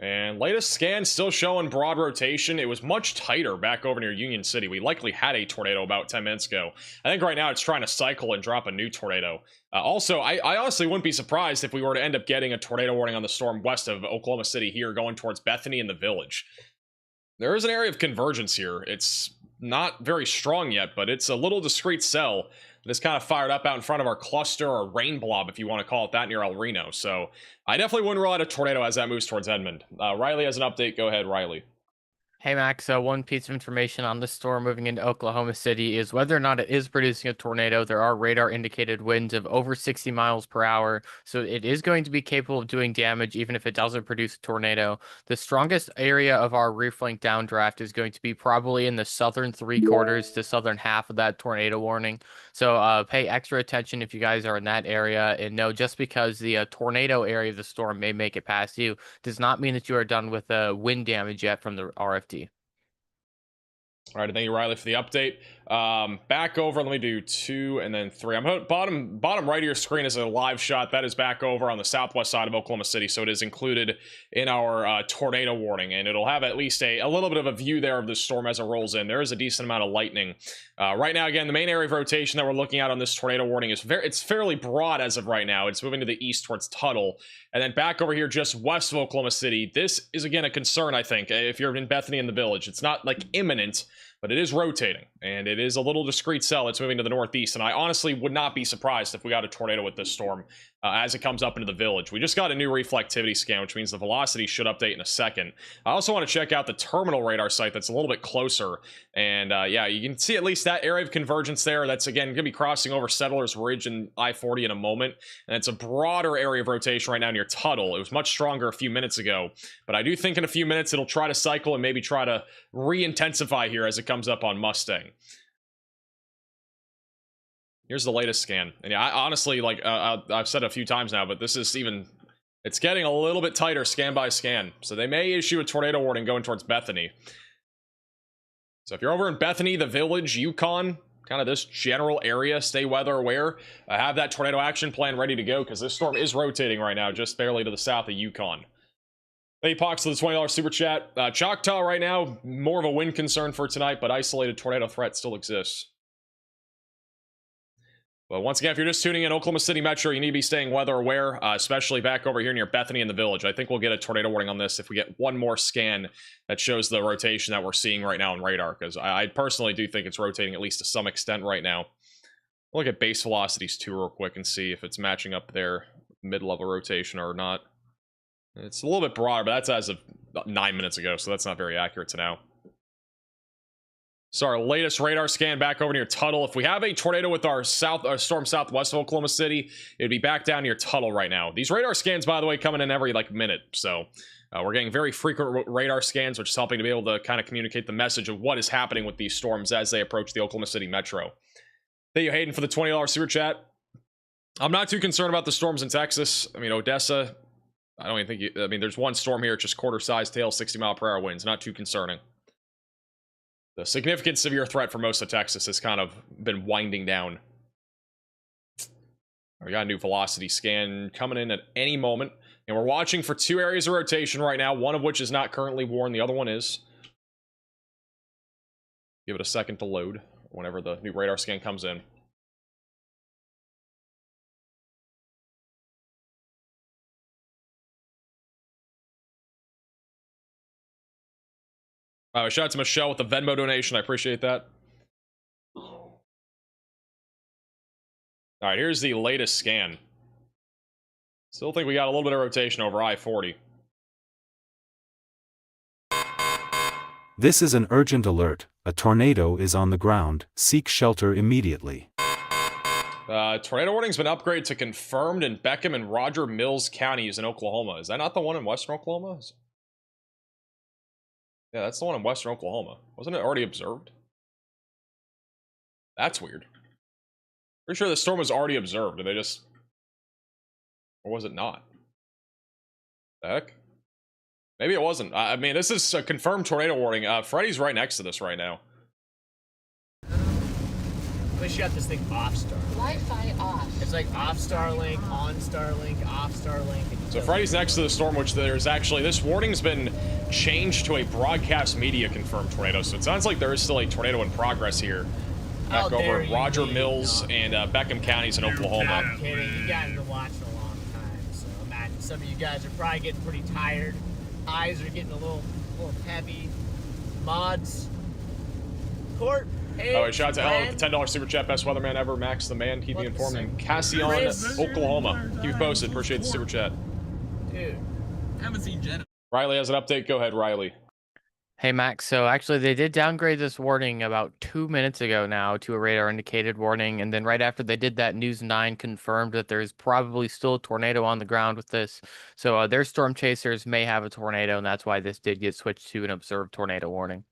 And latest scan still showing broad rotation. It was much tighter back over near Union City. We likely had a tornado about 10 minutes ago. I think right now it's trying to cycle and drop a new tornado. Also, I honestly wouldn't be surprised if we were to end up getting a tornado warning on the storm west of Oklahoma City here going towards Bethany and the Village. There is an area of convergence here. It's not very strong yet, but it's a little discrete cell that's kind of fired up out in front of our cluster, or rain blob, if you want to call it that, near El Reno. So I definitely wouldn't rule out a tornado as that moves towards Edmond. Riley has an update. Go ahead, Riley. Hey Max, one piece of information on the storm moving into Oklahoma City is whether or not it is producing a tornado. There are radar indicated winds of over 60 miles per hour, so it is going to be capable of doing damage even if it doesn't produce a tornado. The strongest area of our rear flank downdraft is going to be probably in the southern 3/4 to southern half of that tornado warning. So pay extra attention if you guys are in that area, and know just because the tornado area of the storm may make it past you does not mean that you are done with wind damage yet from the RFD. All right, thank you, Riley, for the update. Back over, let me do 2 and then 3. I'm bottom right of your screen is a live shot. That is back over on the southwest side of Oklahoma City, so it is included in our tornado warning, and it'll have at least a little bit of a view there of the storm as it rolls in. There is a decent amount of lightning. Right now, again, the main area of rotation that we're looking at on this tornado warning is it's fairly broad as of right now. It's moving to the east towards Tuttle, and then back over here just west of Oklahoma City. This is, again, a concern, I think, if you're in Bethany in the Village. It's not like imminent, but it is rotating, and it is a little discrete cell. It's moving to the northeast, and I honestly would not be surprised if we got a tornado with this storm as it comes up into the Village. We just got a new reflectivity scan, which means the velocity should update in a second. I also want to check out the terminal radar site that's a little bit closer, and yeah, you can see at least that area of convergence there. That's, again, going to be crossing over Settlers Ridge and I-40 in a moment, and it's a broader area of rotation right now near Tuttle. It was much stronger a few minutes ago, but I do think in a few minutes it'll try to cycle and maybe try to re-intensify here as it comes up on Mustang. Here's the latest scan, and yeah, I honestly, like, I've said it a few times now, but this is it's getting a little bit tighter scan by scan, so they may issue a tornado warning going towards Bethany. So if you're over in Bethany, the Village, Yukon, kind of this general area, stay weather aware. Have that tornado action plan ready to go, because this storm is rotating right now, just barely to the south of Yukon. Hey, Pox, to the $20 super chat. Choctaw right now, more of a wind concern for tonight, but isolated tornado threat still exists. But once again, if you're just tuning in, Oklahoma City Metro, you need to be staying weather aware, especially back over here near Bethany and the Village. I think we'll get a tornado warning on this if we get one more scan that shows the rotation that we're seeing right now on radar, because I personally do think it's rotating at least to some extent right now. We'll look at base velocities too real quick and see if it's matching up their mid-level rotation or not. It's a little bit broader, but that's as of 9 minutes ago, so that's not very accurate to now. So our latest radar scan back over near Tuttle. If we have a tornado with our storm southwest of Oklahoma City, it'd be back down near Tuttle right now. These radar scans, by the way, coming in every minute, so we're getting very frequent radar scans, which is helping to be able to kind of communicate the message of what is happening with these storms as they approach the Oklahoma City Metro. Thank you, Hayden, for the $20 super chat. I'm not too concerned about the storms in Texas. I mean, Odessa, I don't even think I mean, there's one storm here, just quarter-sized tail, 60-mile-per-hour winds. Not too concerning. The significant severe threat for most of Texas has kind of been winding down. We got a new velocity scan coming in at any moment, and we're watching for 2 areas of rotation right now, one of which is not currently warned, the other one is. Give it a second to load whenever the new radar scan comes in. Shout out to Michelle with the Venmo donation. I appreciate that. All right, here's the latest scan. Still think we got a little bit of rotation over I-40. This is an urgent alert. A tornado is on the ground. Seek shelter immediately. Tornado warning's been upgraded to confirmed in Beckham and Roger Mills counties in Oklahoma. Is that not the one in western Oklahoma? Yeah, that's the one in western Oklahoma. Wasn't it already observed? That's weird. Pretty sure the storm was already observed. Did they just... Or was it not? The heck? Maybe it wasn't. I mean, this is a confirmed tornado warning. Freddy's right next to this right now. We should have this thing off Starlink. Wi-Fi off. It's like off Starlink, on Starlink, off Starlink. So Freddy's next to the storm, which there's actually, this warning's been changed to a broadcast media confirmed tornado. So it sounds like there is still a tornado in progress here. Back over Roger Mills and Beckham counties in Oklahoma. I'm kidding. You guys have been watching a long time, so imagine some of you guys are probably getting pretty tired. Eyes are getting a little heavy. Mods, Court. Oh, wait, shout out to Ellen, $10 super chat, best weatherman ever, Max the man, keep me informed, in Cassion, Oklahoma. Keep me posted, appreciate the super chat. Dude, I haven't seen Jenna. Riley has an update, go ahead, Riley. Hey Max, so actually they did downgrade this warning about 2 minutes ago now to a radar indicated warning, and then right after they did that, News 9 confirmed that there's probably still a tornado on the ground with this. So their storm chasers may have a tornado, and that's why this did get switched to an observed tornado warning.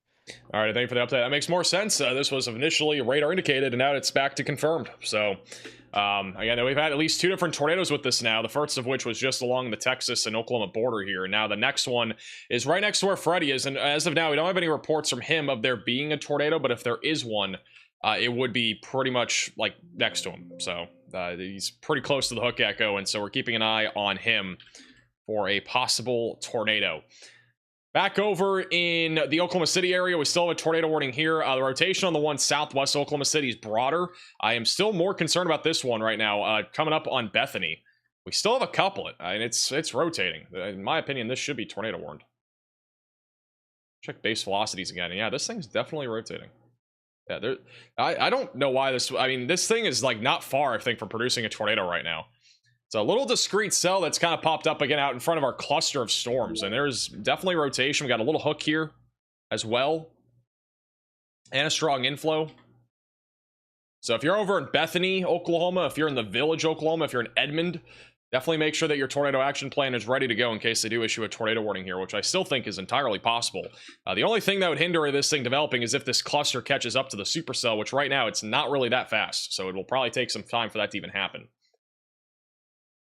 All right, thank you for the update. That makes more sense. This was initially radar indicated, and now it's back to confirmed. So, again, we've had at least 2 different tornadoes with this now, the first of which was just along the Texas and Oklahoma border here. And now the next one is right next to where Freddy is. And as of now, we don't have any reports from him of there being a tornado, but if there is one, it would be pretty much like next to him. So he's pretty close to the hook echo, and so we're keeping an eye on him for a possible tornado. Back over in the Oklahoma City area, we still have a tornado warning here. The rotation on the one southwest Oklahoma City is broader. I am still more concerned about this one right now, coming up on Bethany. We still have a couple, and it's rotating. In my opinion, this should be tornado warned. Check base velocities again. Yeah, this thing's definitely rotating. Yeah, I don't know why this... I mean, this thing is like not far, I think, from producing a tornado right now. It's a little discrete cell that's kind of popped up again out in front of our cluster of storms, and there's definitely rotation. We got a little hook here as well, and a strong inflow. So if you're over in Bethany, Oklahoma, if you're in the Village, Oklahoma, if you're in Edmond, definitely make sure that your tornado action plan is ready to go in case they do issue a tornado warning here, which I still think is entirely possible. The only thing that would hinder this thing developing is if this cluster catches up to the supercell, which right now it's not really that fast, so it will probably take some time for that to even happen.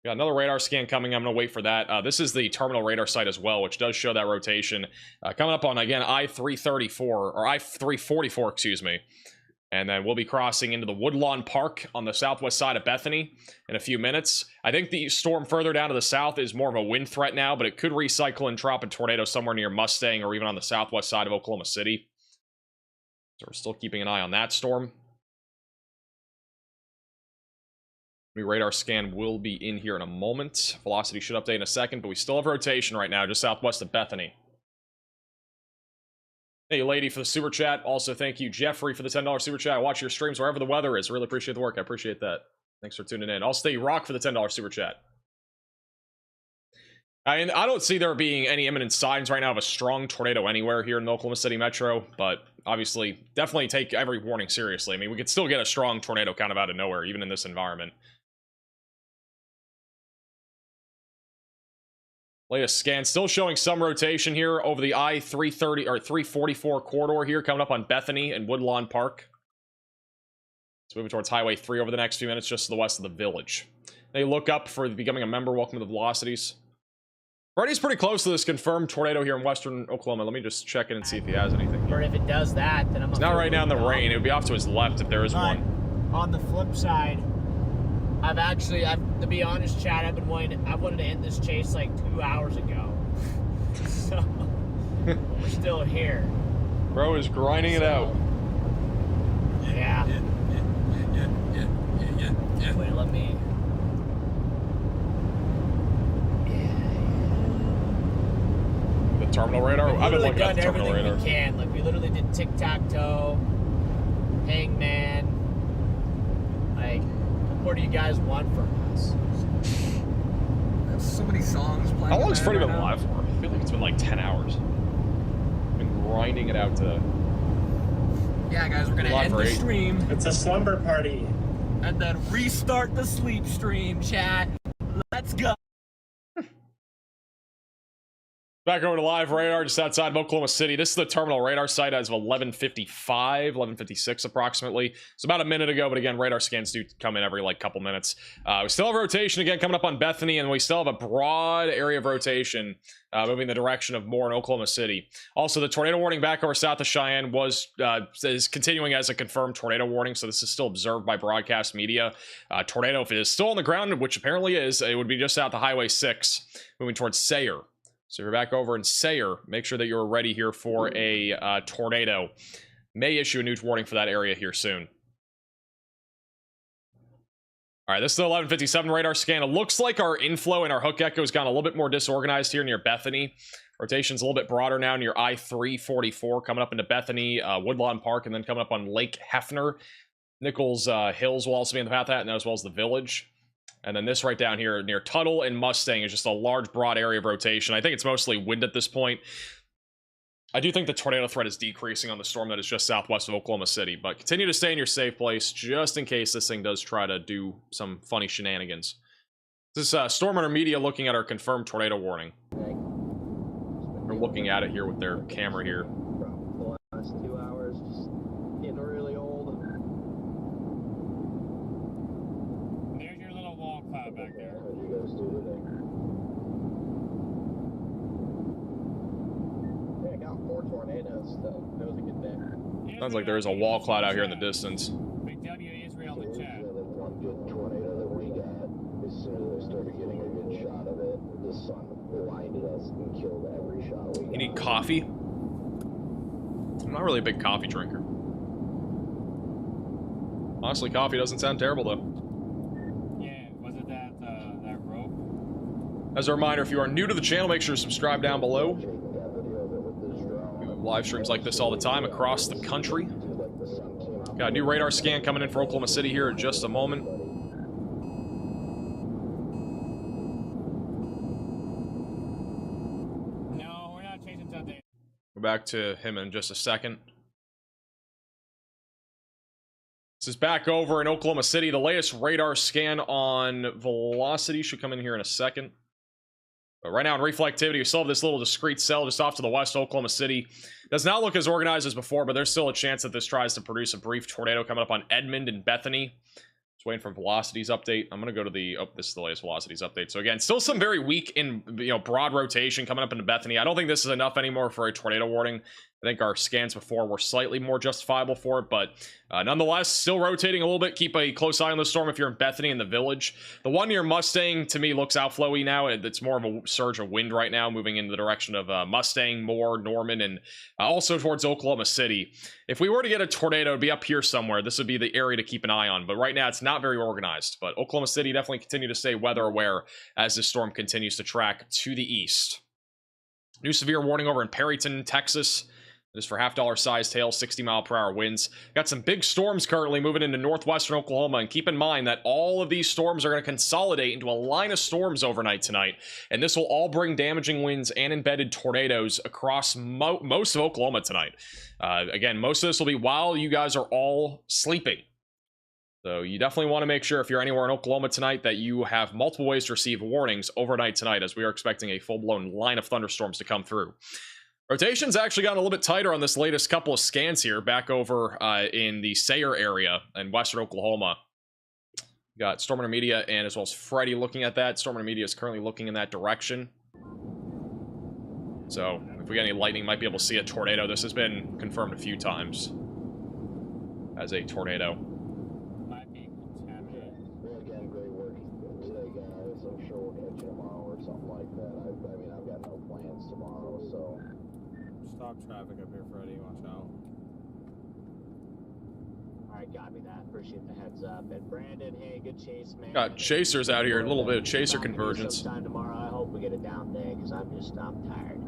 Got another radar scan coming. I'm going to wait for that. This is the terminal radar site as well, which does show that rotation. Coming up on, again, I-334, or I-344, excuse me. And then we'll be crossing into the Woodlawn Park on the southwest side of Bethany in a few minutes. I think the storm further down to the south is more of a wind threat now, but it could recycle and drop a tornado somewhere near Mustang or even on the southwest side of Oklahoma City. So we're still keeping an eye on that storm. The radar scan will be in here in a moment. Velocity should update in a second, but we still have rotation right now, just southwest of Bethany. Thank you, lady, for the super chat. Also, thank you, Jeffrey, for the $10 super chat. I watch your streams wherever the weather is. Really appreciate the work. I appreciate that. Thanks for tuning in. Also, thank you, Rock, for the $10 super chat. I don't see there being any imminent signs right now of a strong tornado anywhere here in the Oklahoma City metro, but obviously, definitely take every warning seriously. I mean, we could still get a strong tornado kind of out of nowhere, even in this environment. Latest scan still showing some rotation here over the I-330 or 344 corridor here, coming up on Bethany and Woodlawn Park. It's moving towards Highway 3 over the next few minutes, just to the west of the Village. They look up for becoming a member. Welcome to the Velocities. Freddy's pretty close to this confirmed tornado here in western Oklahoma. Let me just check in and see if he has anything. Or if it does that, then I'm. It's not right now in the rain. It would be off to his left if there is one. On the flip side, to be honest, Chad, I wanted to end this chase like 2 hours ago. So, we're still here. Bro is grinding it out. Yeah. Wait, let me... The terminal radar? I've been looking at the terminal radar. We can. Like, we literally did tic-tac-toe, hangman, like... What do you guys want from us? There's so many songs playing. How long has Freddy been live for? I feel like it's been like 10 hours. Been grinding it out to... Yeah, guys, we're gonna end the stream. It's a slumber party. And then restart the sleep stream, chat. Let's go. Back over to live radar just outside of Oklahoma City. This is the terminal radar site as of 11:55, 11:56 approximately. It's about a minute ago, but again, radar scans do come in every like couple minutes. We still have rotation again coming up on Bethany, and we still have a broad area of rotation moving the direction of more in Oklahoma City. Also, the tornado warning back over south of Cheyenne is continuing as a confirmed tornado warning, so this is still observed by broadcast media. Tornado, if it is still on the ground, which apparently is, it would be just out the Highway 6, moving towards Sayre. So if you're back over in Sayre, make sure that you're ready here for a tornado. May issue a new warning for that area here soon. All right, this is the 11:57 radar scan. It looks like our inflow and our hook echo has gone a little bit more disorganized here near Bethany. Rotation's a little bit broader now near I-344, coming up into Bethany, Woodlawn Park, and then coming up on Lake Hefner. Nichols Hills will also be in the path of that, and as well as the Village. And then this right down here near Tuttle and Mustang is just a large, broad area of rotation. I think it's mostly wind at this point. I do think the tornado threat is decreasing on the storm that is just southwest of Oklahoma City, but continue to stay in your safe place just in case this thing does try to do some funny shenanigans. This is Storm Hunter Media looking at our confirmed tornado warning. They're looking at it here with their camera here. The last 2 hours, just getting really old. There's your little wall cloud back there. What did you guys do today? Yeah, I got 4 tornadoes, so that was a good day. Sounds like there is a wall cloud out here in the distance. Big W Israel in the chat. The one good tornado that we got, as soon as I started getting a good shot of it, the sun blinded us and killed every shot we got. You need coffee? I'm not really a big coffee drinker. Honestly, coffee doesn't sound terrible, though. Yeah, was it that rope? As a reminder, if you are new to the channel, make sure to subscribe down below. We have live streams like this all the time across the country. Got a new radar scan coming in for Oklahoma City here in just a moment. No, we're not chasing Sunday. Go back to him in just a second. This is back over in Oklahoma City. The latest radar scan on velocity should come in here in a second. But right now in reflectivity, we still have this little discrete cell just off to the west of Oklahoma City. Does not look as organized as before, but there's still a chance that this tries to produce a brief tornado coming up on Edmond and Bethany. Just waiting for velocities update. I'm going to go to the... Oh, this is the latest velocities update. So again, still some very weak in, broad rotation coming up into Bethany. I don't think this is enough anymore for a tornado warning. I think our scans before were slightly more justifiable for it, but nonetheless, still rotating a little bit. Keep a close eye on the storm if you're in Bethany and the Village. The one near Mustang, to me, looks outflowy now. It's more of a surge of wind right now, moving in the direction of Mustang, Moore, Norman, and also towards Oklahoma City. If we were to get a tornado, it'd be up here somewhere. This would be the area to keep an eye on, but right now, it's not very organized. But Oklahoma City definitely continue to stay weather aware as this storm continues to track to the east. New severe warning over in Perryton, Texas. Just for $half sized hail, 60-mile-per-hour winds. Got some big storms currently moving into northwestern Oklahoma, and keep in mind that all of these storms are going to consolidate into a line of storms overnight tonight, and this will all bring damaging winds and embedded tornadoes across most of Oklahoma tonight. Again, most of this will be while you guys are all sleeping. So you definitely want to make sure if you're anywhere in Oklahoma tonight that you have multiple ways to receive warnings overnight tonight, as we are expecting a full-blown line of thunderstorms to come through. Rotation's actually gotten a little bit tighter on this latest couple of scans here, back over in the Sayre area in western Oklahoma. Got Storm Hunter Media and as well as Freddy looking at that. Storm Hunter Media is currently looking in that direction. So if we get any lightning, might be able to see a tornado. This has been confirmed a few times as a tornado. Might be contaminated. Well, again, great work today, guys. I'm sure we'll catch you tomorrow or something like that. I mean, I've got no plans tomorrow, so... Stop traffic up here, Freddy. Watch out. Alright, copy that. Appreciate the heads up. And Brandon, hey, good chase, man. Got chasers out here. A little bit of chaser convergence. Sometime tomorrow. I hope we get a down day, because I'm tired.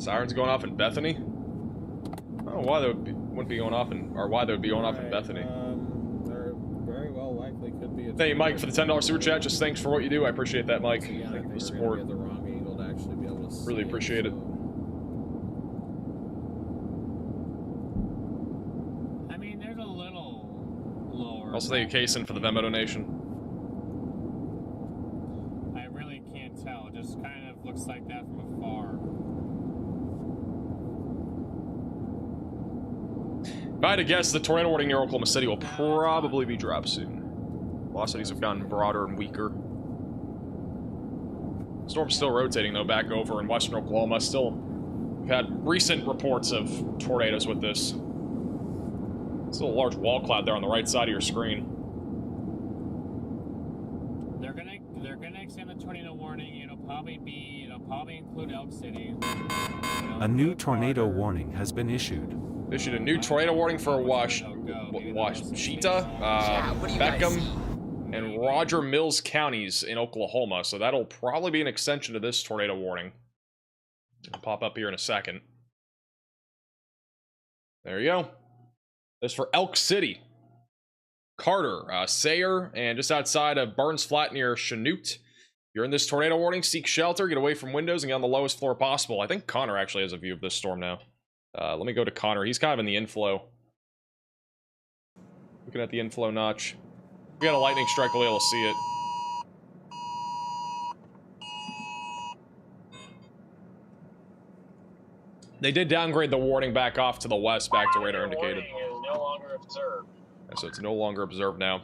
Sirens going off in Bethany? I don't know why they wouldn't be going off in, or why they would be going off in Bethany. There very well likely could be a... Thank you, Mike, for the $10 super chat. Just thanks for what you do. I appreciate that, Mike. Yeah, Thank you for the you're support. gonna be at the wrong angle to actually be able to see Really appreciate it. I mean, there's a little lower. Also, thank you, Kaysen, for the Venmo donation. I really can't tell. It just kind of looks like that from afar. If I had to guess, the tornado warning near Oklahoma City will probably be dropped soon. Velocities have gotten broader and weaker. Storm's still rotating, though, back over in western Oklahoma. Still, we've had recent reports of tornadoes with this. Still a large wall cloud there on the right side of your screen. They're gonna extend the tornado warning. It'll probably include Elk City. A new tornado warning has been issued. Issued a new tornado warning for Washita, Beckham, and Roger Mills counties in Oklahoma. So that'll probably be an extension to this tornado warning. It'll pop up here in a second. There you go. This for Elk City. Carter, Sayer, and just outside of Burns Flat near Chanute. You're in this tornado warning. Seek shelter, get away from windows, and get on the lowest floor possible. I think Connor actually has a view of this storm now. Let me go to Connor. He's kind of in the inflow. Looking at the inflow notch. If we got a lightning strike, we'll be able to see it. They did downgrade the warning back off to the west, back to radar indicated. Warning is no longer observed. So it's no longer observed now.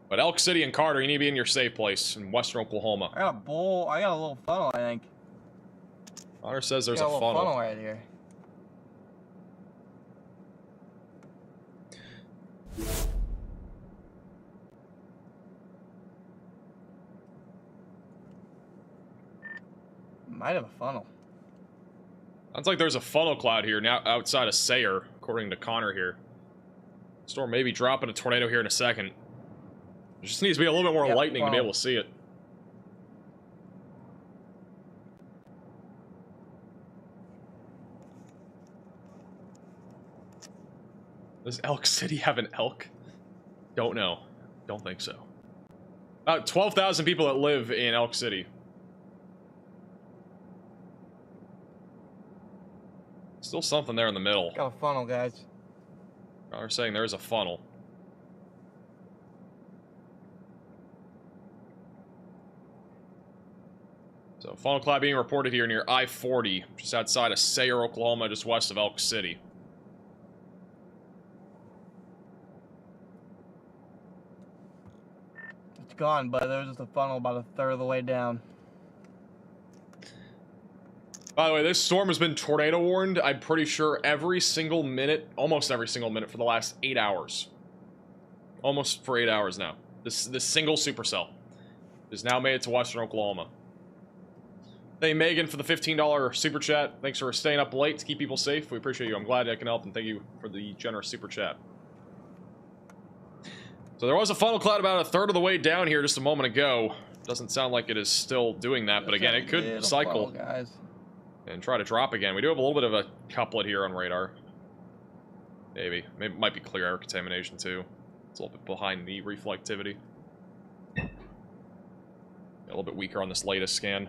But Elk City and Carter, you need to be in your safe place in western Oklahoma. I got a little funnel, I think. Connor says there's a a funnel. funnel right here. Might have a funnel. Sounds like there's a funnel cloud here now outside of Sayer, according to Connor here. Storm may be dropping a tornado here in a second. There just needs to be a little bit more lightning to be able to see it. Does Elk City have an elk? Don't know. Don't think so. About 12,000 people that live in Elk City. Still something there in the middle. Got a funnel, guys. They're saying there's a funnel. So, funnel cloud being reported here near I-40, just outside of Sayer, Oklahoma, just west of Elk City. It's gone, but there's just a funnel about a third of the way down. By the way, this storm has been tornado warned, I'm pretty sure, every single minute, almost every single minute for the last 8 hours. Almost for 8 hours now. This single supercell has now made it to western Oklahoma. Thank you, Megan, for the $15 super chat. Thanks for staying up late to keep people safe. We appreciate you. I'm glad I can help, and thank you for the generous super chat. So there was a funnel cloud about a third of the way down here just a moment ago. Doesn't sound like it is still doing that, but again, it could cycle. Funnel, guys. And try to drop again. We do have a little bit of a couplet here on radar. Maybe it might be clear air contamination too. It's a little bit behind the reflectivity. A little bit weaker on this latest scan.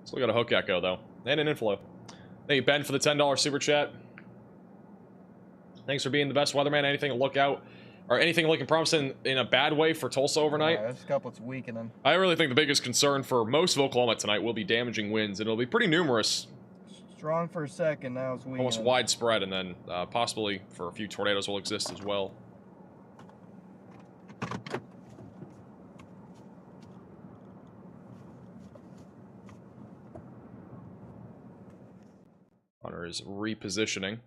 Still got a hook echo though, and an inflow. Thank you, Ben, for the $10 super chat. Thanks for being the best weatherman. Anything to look out, or anything looking promising in a bad way for Tulsa overnight? Yeah, this couplet's weakening. I really think the biggest concern for most of Oklahoma tonight will be damaging winds, and it'll be pretty numerous. Strong for a second, now it's weakening. Almost widespread, and then possibly for a few tornadoes will exist as well. Hunter is repositioning.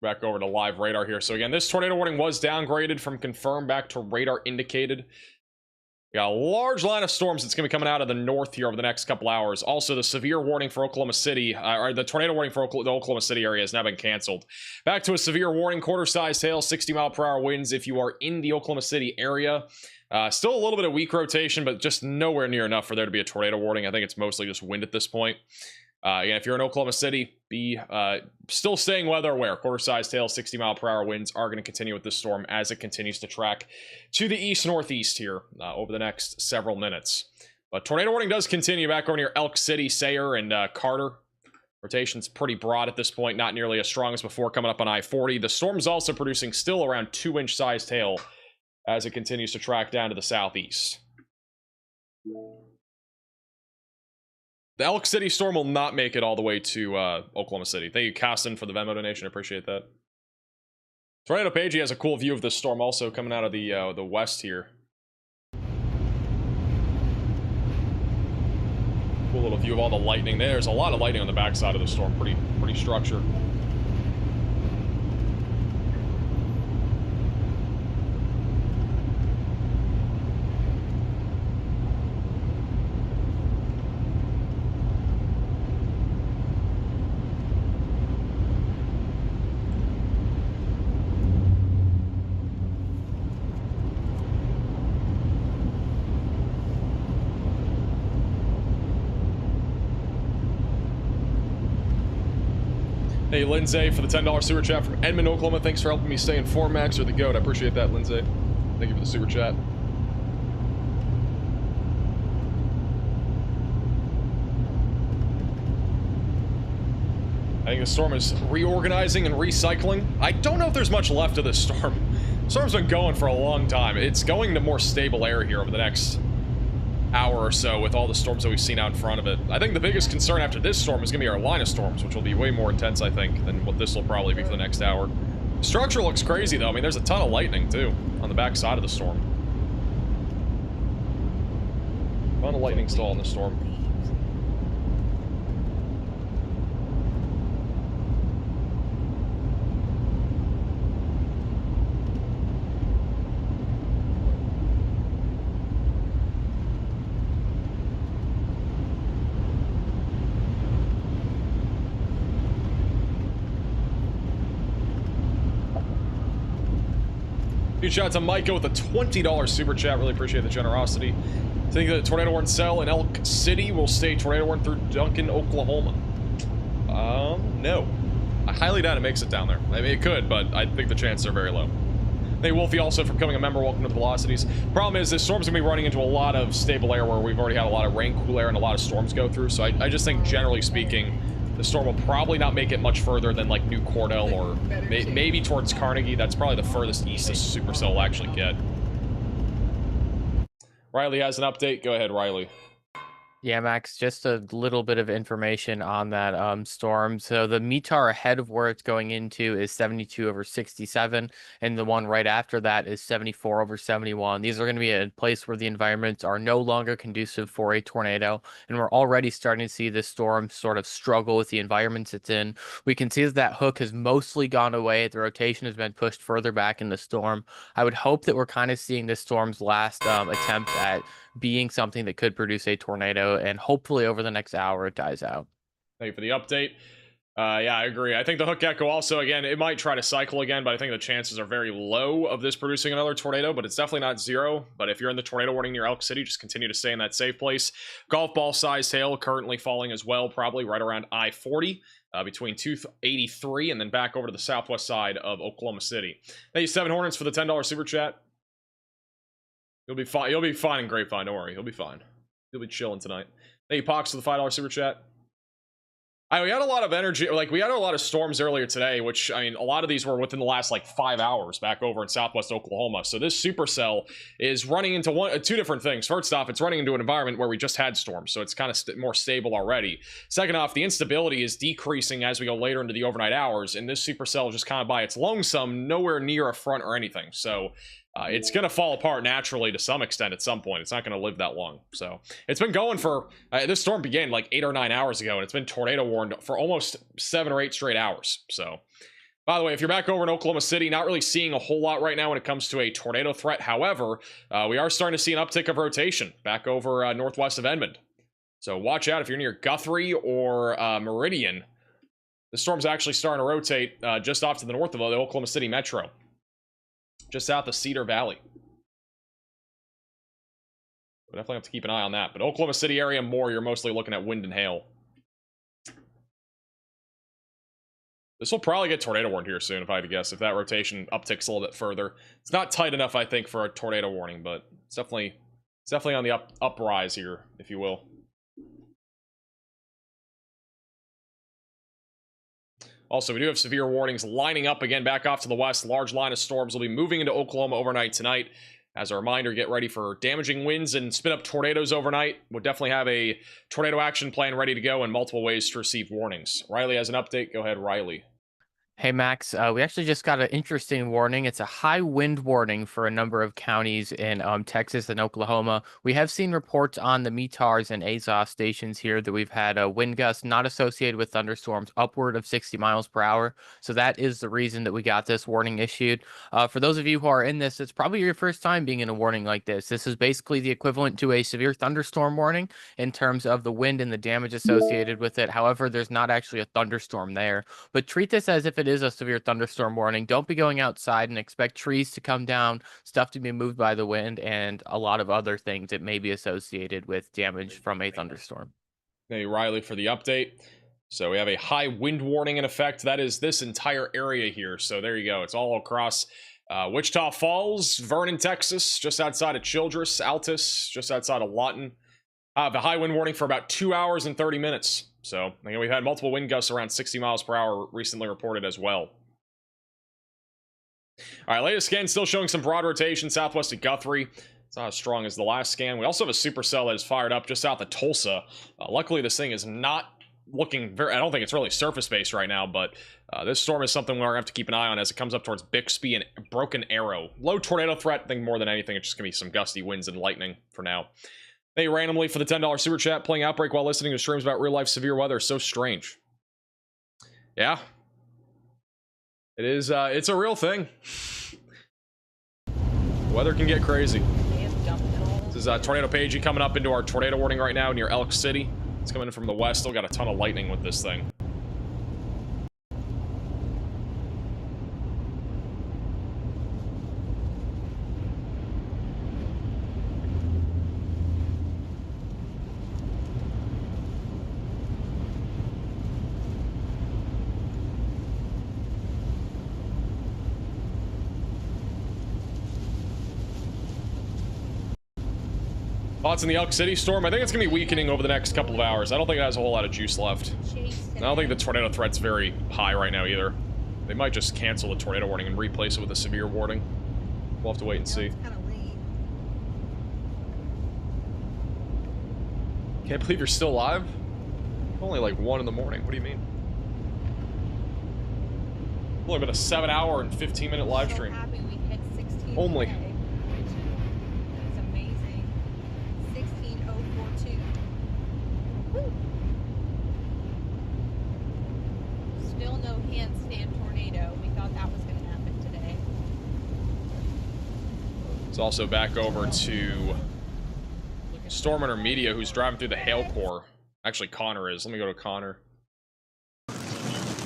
Back over to live radar here. So again, this tornado warning was downgraded from confirmed back to radar indicated. We got a large line of storms that's going to be coming out of the north here over the next couple hours. Also, the severe warning for Oklahoma City, or the tornado warning for the Oklahoma City area has now been canceled. Back to a severe warning, quarter-sized hail, 60-mile-per-hour winds if you are in the Oklahoma City area. Still a little bit of weak rotation, but just nowhere near enough for there to be a tornado warning. I think it's mostly just wind at this point. Again, if you're in Oklahoma City, be still staying weather aware. Quarter-sized hail, 60-mile-per-hour winds are going to continue with this storm as it continues to track to the east-northeast here over the next several minutes. But tornado warning does continue back over near Elk City, Sayer, and Carter. Rotation's pretty broad at this point, not nearly as strong as before coming up on I-40. The storm's also producing still around 2-inch sized hail as it continues to track down to the southeast. The Elk City storm will not make it all the way to Oklahoma City. Thank you, Caston, for the Venmo donation. I appreciate that. Tornado Pagey has a cool view of this storm also coming out of the west here. Cool little view of all the lightning. There's a lot of lightning on the backside of the storm. Pretty structured. Hey, Lindsay, for the $10 super chat from Edmond, Oklahoma. Thanks for helping me stay informed, Max. You're the GOAT. I appreciate that, Lindsay. Thank you for the super chat. I think the storm is reorganizing and recycling. I don't know if there's much left of this storm. The storm's been going for a long time. It's going to more stable air here over the next hour or so with all the storms that we've seen out in front of it. I think the biggest concern after this storm is going to be our line of storms, which will be way more intense, I think, than what this will probably be for the next hour. The structure looks crazy, though. I mean, there's a ton of lightning, too, on the back side of the storm. A ton of lightning still on the storm. Huge shout out to Micah with a $20 super chat. Really appreciate the generosity. Think that tornado warning cell in Elk City will stay tornado warning through Duncan, Oklahoma. No. I highly doubt it makes it down there. I mean, it could, but I think the chances are very low. Thank Wolfie also for becoming a member. Welcome to the Velocities. Problem is, this storm's gonna be running into a lot of stable air where we've already had a lot of rain, cool air, and a lot of storms go through. So I just think, generally speaking, the storm will probably not make it much further than like New Cordell or maybe towards Carnegie. That's probably the furthest east this supercell will actually get. Riley has an update. Go ahead, Riley. Yeah, Max, just a little bit of information on that storm. So the METAR ahead of where it's going into is 72/67, and the one right after that is 74/71. These are going to be a place where the environments are no longer conducive for a tornado, and we're already starting to see this storm sort of struggle with the environments it's in. We can see that that hook has mostly gone away. The rotation has been pushed further back in the storm. I would hope that we're kind of seeing this storm's last attempt at being something that could produce a tornado, and hopefully over the next hour it dies out. Thank you for the update. Yeah, I agree. I think the Hook Echo also, again, it might try to cycle again, but I think the chances are very low of this producing another tornado, but it's definitely not zero. But if you're in the tornado warning near Elk City, just continue to stay in that safe place. Golf ball sized hail currently falling as well, probably right around I-40. Between 283 and then back over to the southwest side of Oklahoma City. Thank you, 7 Hornets, for the $10 super chat. You'll be fine. You'll be fine in Grapevine. Don't worry. You'll be fine. You'll be chilling tonight. Thank you, Pox, for the $5 super chat. We had a lot of energy. Like, we had a lot of storms earlier today, which, I mean, a lot of these were within the last, like, 5 hours back over in southwest Oklahoma. So this supercell is running into two different things. First off, it's running into an environment where we just had storms, so it's kind of more stable already. Second off, the instability is decreasing as we go later into the overnight hours, and this supercell is just kind of by its lonesome, nowhere near a front or anything. So it's going to fall apart naturally to some extent at some point. It's not going to live that long. So it's been going for, this storm began like 8 or 9 hours ago, and it's been tornado warned for almost 7 or 8 straight hours. So, by the way, if you're back over in Oklahoma City, not really seeing a whole lot right now when it comes to a tornado threat. However, we are starting to see an uptick of rotation back over northwest of Edmond. So watch out if you're near Guthrie or Meridian. The storm's actually starting to rotate just off to the north of the Oklahoma City Metro. Just south of Cedar Valley. We'll definitely have to keep an eye on that. But Oklahoma City area more, you're mostly looking at wind and hail. This will probably get tornado warned here soon, if I had to guess, if that rotation upticks a little bit further. It's not tight enough, I think, for a tornado warning, but it's definitely on the uprise here, if you will. Also, we do have severe warnings lining up again back off to the west. Large line of storms will be moving into Oklahoma overnight tonight. As a reminder, get ready for damaging winds and spin up tornadoes overnight. We'll definitely have a tornado action plan ready to go and multiple ways to receive warnings. Riley has an update. Go ahead, Riley. Hey, Max, we actually just got an interesting warning. It's a high wind warning for a number of counties in Texas and Oklahoma. We have seen reports on the METARs and AZOS stations here that we've had wind gusts not associated with thunderstorms upward of 60 miles per hour. So that is the reason that we got this warning issued. For those of you who are in this, it's probably your first time being in a warning like this. This is basically the equivalent to a severe thunderstorm warning in terms of the wind and the damage associated with it. However, there's not actually a thunderstorm there. But treat this as if it is a severe thunderstorm warning. Don't be going outside and expect trees to come down, stuff to be moved by the wind, and a lot of other things that may be associated with damage from a thunderstorm. Hey, Riley, for the update. So we have a high wind warning in effect. That is this entire area here. So there you go. It's all across Wichita Falls, Vernon, Texas, just outside of Childress, Altus, just outside of Lawton. The high wind warning for about 2 hours and 30 minutes. So again, we've had multiple wind gusts around 60 miles per hour recently reported as well. All right, latest scan still showing some broad rotation southwest of Guthrie. It's not as strong as the last scan. We also have a supercell that is fired up just south of Tulsa. Luckily, this thing is not looking very... I don't think it's really surface-based right now, but this storm is something we're going to have to keep an eye on as it comes up towards Bixby and Broken Arrow. Low tornado threat. I think more than anything, it's just going to be some gusty winds and lightning for now. Thank you randomly for the $10 super chat. Playing Outbreak while listening to streams about real-life severe weather is so strange. Yeah. It is, it's a real thing. Weather can get crazy. This is Tornado Pagey coming up into our tornado warning right now near Elk City. It's coming in from the west. Still got a ton of lightning with this thing. Thoughts on the Elk City storm? I think it's going to be weakening over the next couple of hours. I don't think it has a whole lot of juice left. I don't think the tornado threat's very high right now either. They might just cancel the tornado warning and replace it with a severe warning. We'll have to wait and see. Can't believe you're still alive? Only like 1 in the morning. What do you mean? Only been a 7-hour and 15-minute live stream. Only. Still no handstand tornado. We thought that was going to happen today. It's also back over to Storm Intermedia, who's driving through the hail core. Actually, Connor is. Let me go to Connor.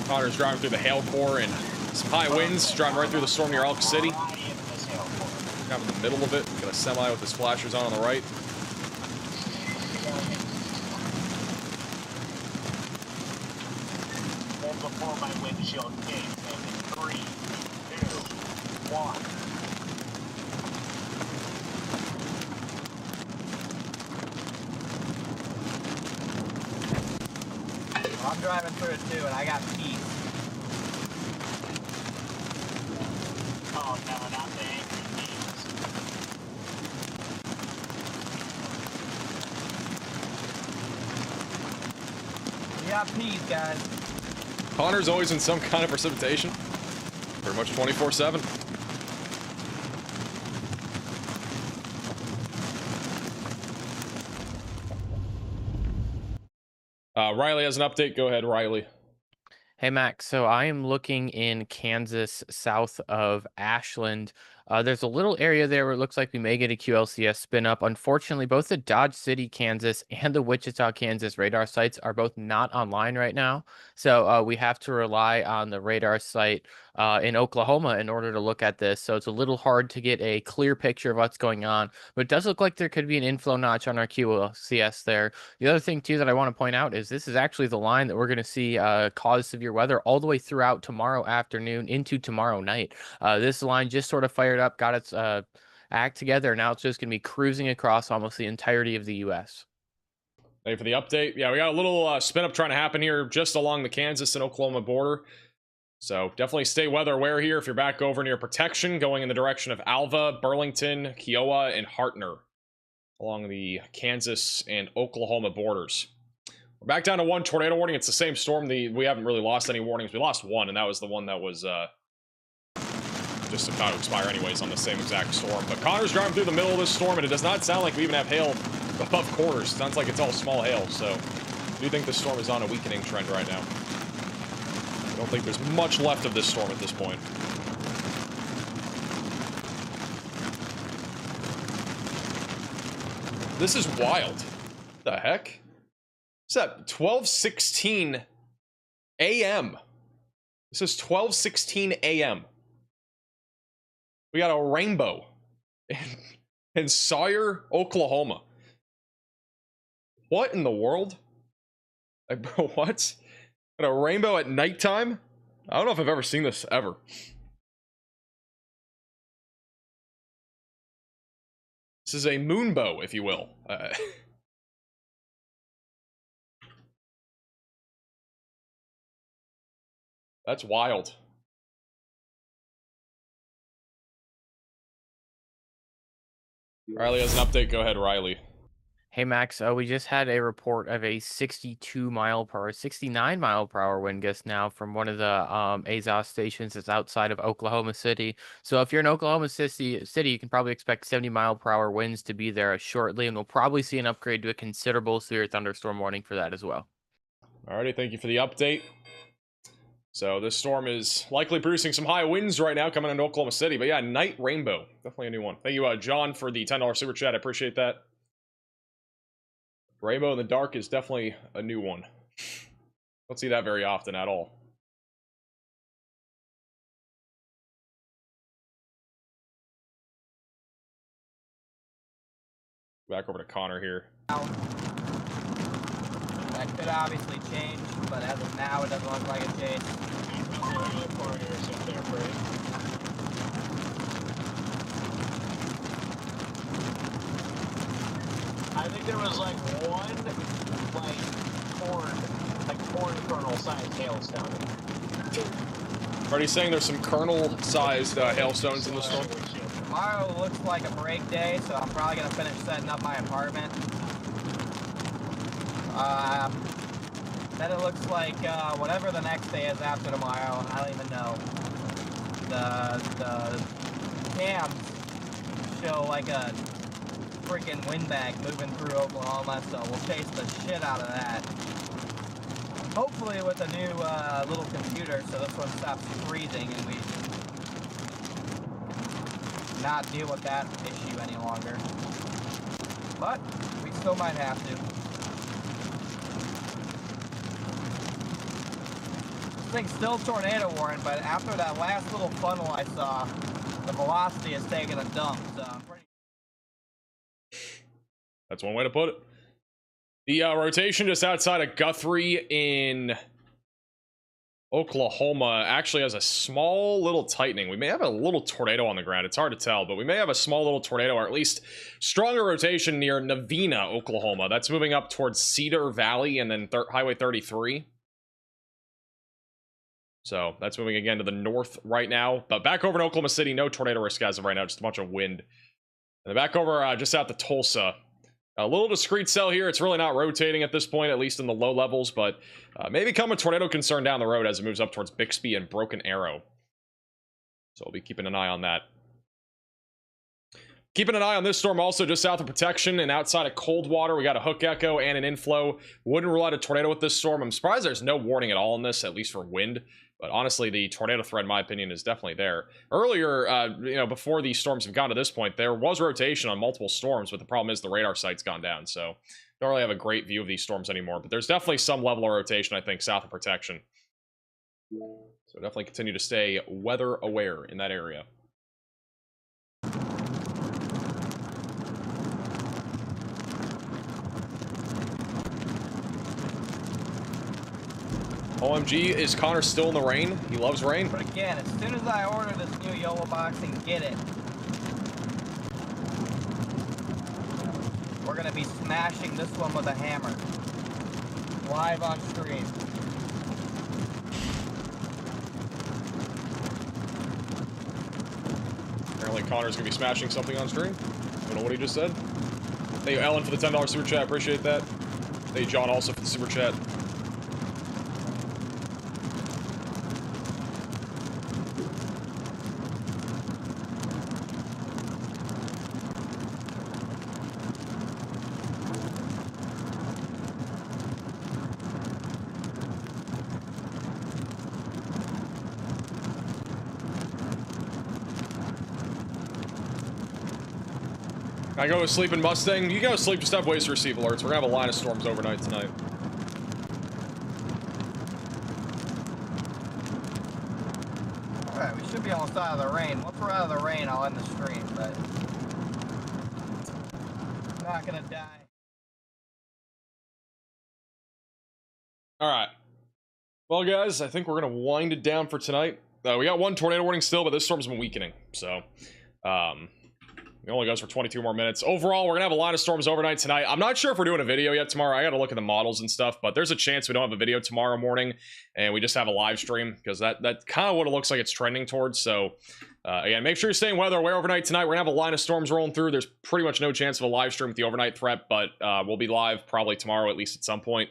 Connor's driving through the hail core and some high winds, driving right through the storm near Elk City. Kind of in the middle of it. Got a semi with his flashers on the right. Before my windshield came in 3, 2, 1. Well, I'm driving through it too, and I got peace. Oh no, not the angry peas. We got peace, guys. Connor's always in some kind of precipitation. Pretty much 24/7. Riley has an update. Go ahead, Riley. Hey, Max. So I am looking in Kansas, south of Ashland. There's a little area there where it looks like we may get a QLCS spin up. Unfortunately, both the Dodge City, Kansas and the Wichita, Kansas radar sites are both not online right now. So we have to rely on the radar site in Oklahoma in order to look at this. So it's a little hard to get a clear picture of what's going on. But it does look like there could be an inflow notch on our QLCS there. The other thing, too, that I want to point out is this is actually the line that we're going to see cause severe weather all the way throughout tomorrow afternoon into tomorrow night. This line just sort of fired up, got its act together. Now it's just going to be cruising across almost the entirety of the U.S. Thank you for the update. Yeah, we got a little spin up trying to happen here just along the Kansas and Oklahoma border. So definitely stay weather aware here if you're back over near Protection, going in the direction of Alva, Burlington, Kiowa, and Hartner along the Kansas and Oklahoma borders. We're back down to 1 tornado warning. It's the same storm. We haven't really lost any warnings. We lost 1, and that was the one that was just about to expire anyways on the same exact storm. But Connor's driving through the middle of this storm, and it does not sound like we even have hail above quarters. Sounds like it's all small hail, so I do think this storm is on a weakening trend right now. I don't think there's much left of this storm at this point. This is wild. What the heck? What's that? 12:16 a.m. This is 12:16 a.m. We got a rainbow in Sawyer, Oklahoma. What in the world? Like, bro, what? A rainbow at nighttime? I don't know if I've ever seen this ever. This is a moonbow, if you will. That's wild. Riley has an update. Go ahead, Riley. Hey Max, we just had a report of a 69 mile per hour wind gust now from one of the AZOS stations that's outside of Oklahoma City. So if you're in Oklahoma City, you can probably expect 70-mile-per-hour winds to be there shortly, and we'll probably see an upgrade to a considerable severe thunderstorm warning for that as well. Alrighty, thank you for the update. So this storm is likely producing some high winds right now coming into Oklahoma City. But yeah, night rainbow. Definitely a new one. Thank you, John, for the $10 super chat. I appreciate that. Rainbow in the dark is definitely a new one. Don't see that very often at all. Back over to Connor here. That could obviously change, but as of now, it doesn't look like it changed. I think there was like one, corn kernel-sized hailstone. Already saying there's some kernel-sized hailstones in the storm. Tomorrow looks like a break day, so I'm probably gonna finish setting up my apartment. Then it looks like whatever the next day is after tomorrow, I don't even know. The cams show like a freaking windbag moving through Oklahoma, so we'll chase the shit out of that. Hopefully with a new little computer, so this one stops freezing and we not deal with that issue any longer. But we still might have to. This thing's still tornado warning, but after that last little funnel I saw, the velocity is taking a dump, so I'm pretty... That's one way to put it. The rotation just outside of Guthrie in Oklahoma actually has a small little tightening. We may have a little tornado on the ground. It's hard to tell, but we may have a small little tornado, or at least stronger rotation near Navina, Oklahoma. That's moving up towards Cedar Valley and then Highway 33. So that's moving again to the north right now. But back over in Oklahoma City, no tornado risk as of right now, just a bunch of wind. And then back over just out to Tulsa. A little discrete cell here. It's really not rotating at this point, at least in the low levels, but may become a tornado concern down the road as it moves up towards Bixby and Broken Arrow. So we'll be keeping an eye on that. Keeping an eye on this storm also just south of Protection and outside of Coldwater. We got a hook echo and an inflow. Wouldn't rule out a tornado with this storm. I'm surprised there's no warning at all in this, at least for wind. But honestly, the tornado threat, in my opinion, is definitely there. Earlier, before these storms have gone to this point, there was rotation on multiple storms, but the problem is the radar sight's gone down. So don't really have a great view of these storms anymore. But there's definitely some level of rotation, I think, south of Protection. So definitely continue to stay weather aware in that area. OMG, is Connor still in the rain? He loves rain. But again, as soon as I order this new YOLO box and get it, we're gonna be smashing this one with a hammer. Live on stream. Apparently Connor's gonna be smashing something on stream. I don't know what he just said. Thank you, Ellen, for the $10 super chat. Appreciate that. Thank you, John, also for the super chat. I go to sleep in Mustang. You go to sleep, just have ways to receive alerts. We're gonna have a line of storms overnight tonight. Alright, we should be almost out of the rain. Once we're out of the rain, I'll end the stream, but I'm not gonna die. Alright. Well, guys, I think we're going to wind it down for tonight. We got one tornado warning still, but this storm's been weakening. So, it only goes for 22 more minutes. Overall, we're going to have a line of storms overnight tonight. I'm not sure if we're doing a video yet tomorrow. I got to look at the models and stuff, but there's a chance we don't have a video tomorrow morning and we just have a live stream because that's kind of what it looks like it's trending towards. So, again, make sure you're staying weather aware overnight tonight. We're going to have a line of storms rolling through. There's pretty much no chance of a live stream with the overnight threat, but we'll be live probably tomorrow, at least at some point,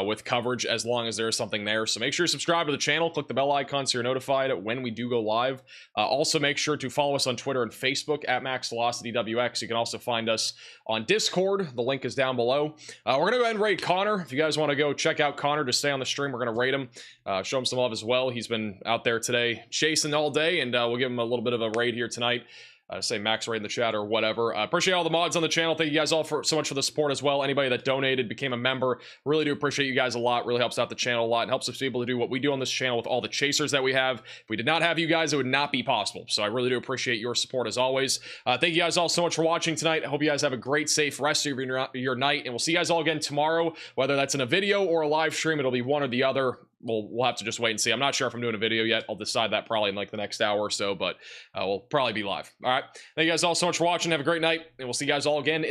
with coverage as long as there is something there. So make sure you subscribe to the channel, click the bell icon so you're notified when we do go live. Also, make sure to follow us on Twitter and Facebook at Max Velocity WX. You can also find us on Discord. The link is down below. We're going to go ahead and raid Connor. If you guys want to go check out Connor to stay on the stream, we're going to raid him, show him some love as well. He's been out there today chasing all day, and we'll give him a little bit of a raid here tonight. Say Max raid in the chat or whatever. Appreciate all the mods on the channel. Thank you guys all so much for the support as well. Anybody that donated, became a member, really do appreciate you guys a lot. Really helps out the channel a lot and helps us be able to do what we do on this channel with all the chasers that we have. If we did not have you guys, it would not be possible. So I really do appreciate your support as always. Thank you guys all so much for watching tonight. I hope you guys have a great, safe rest of your night, and we'll see you guys all again tomorrow, whether that's in a video or a live stream. It'll be one or the other. We'll have to just wait and see. I'm not sure if I'm doing a video yet. I'll decide that probably in like the next hour or so, but we'll probably be live. All right. Thank you guys all so much for watching. Have a great night, and we'll see you guys all again in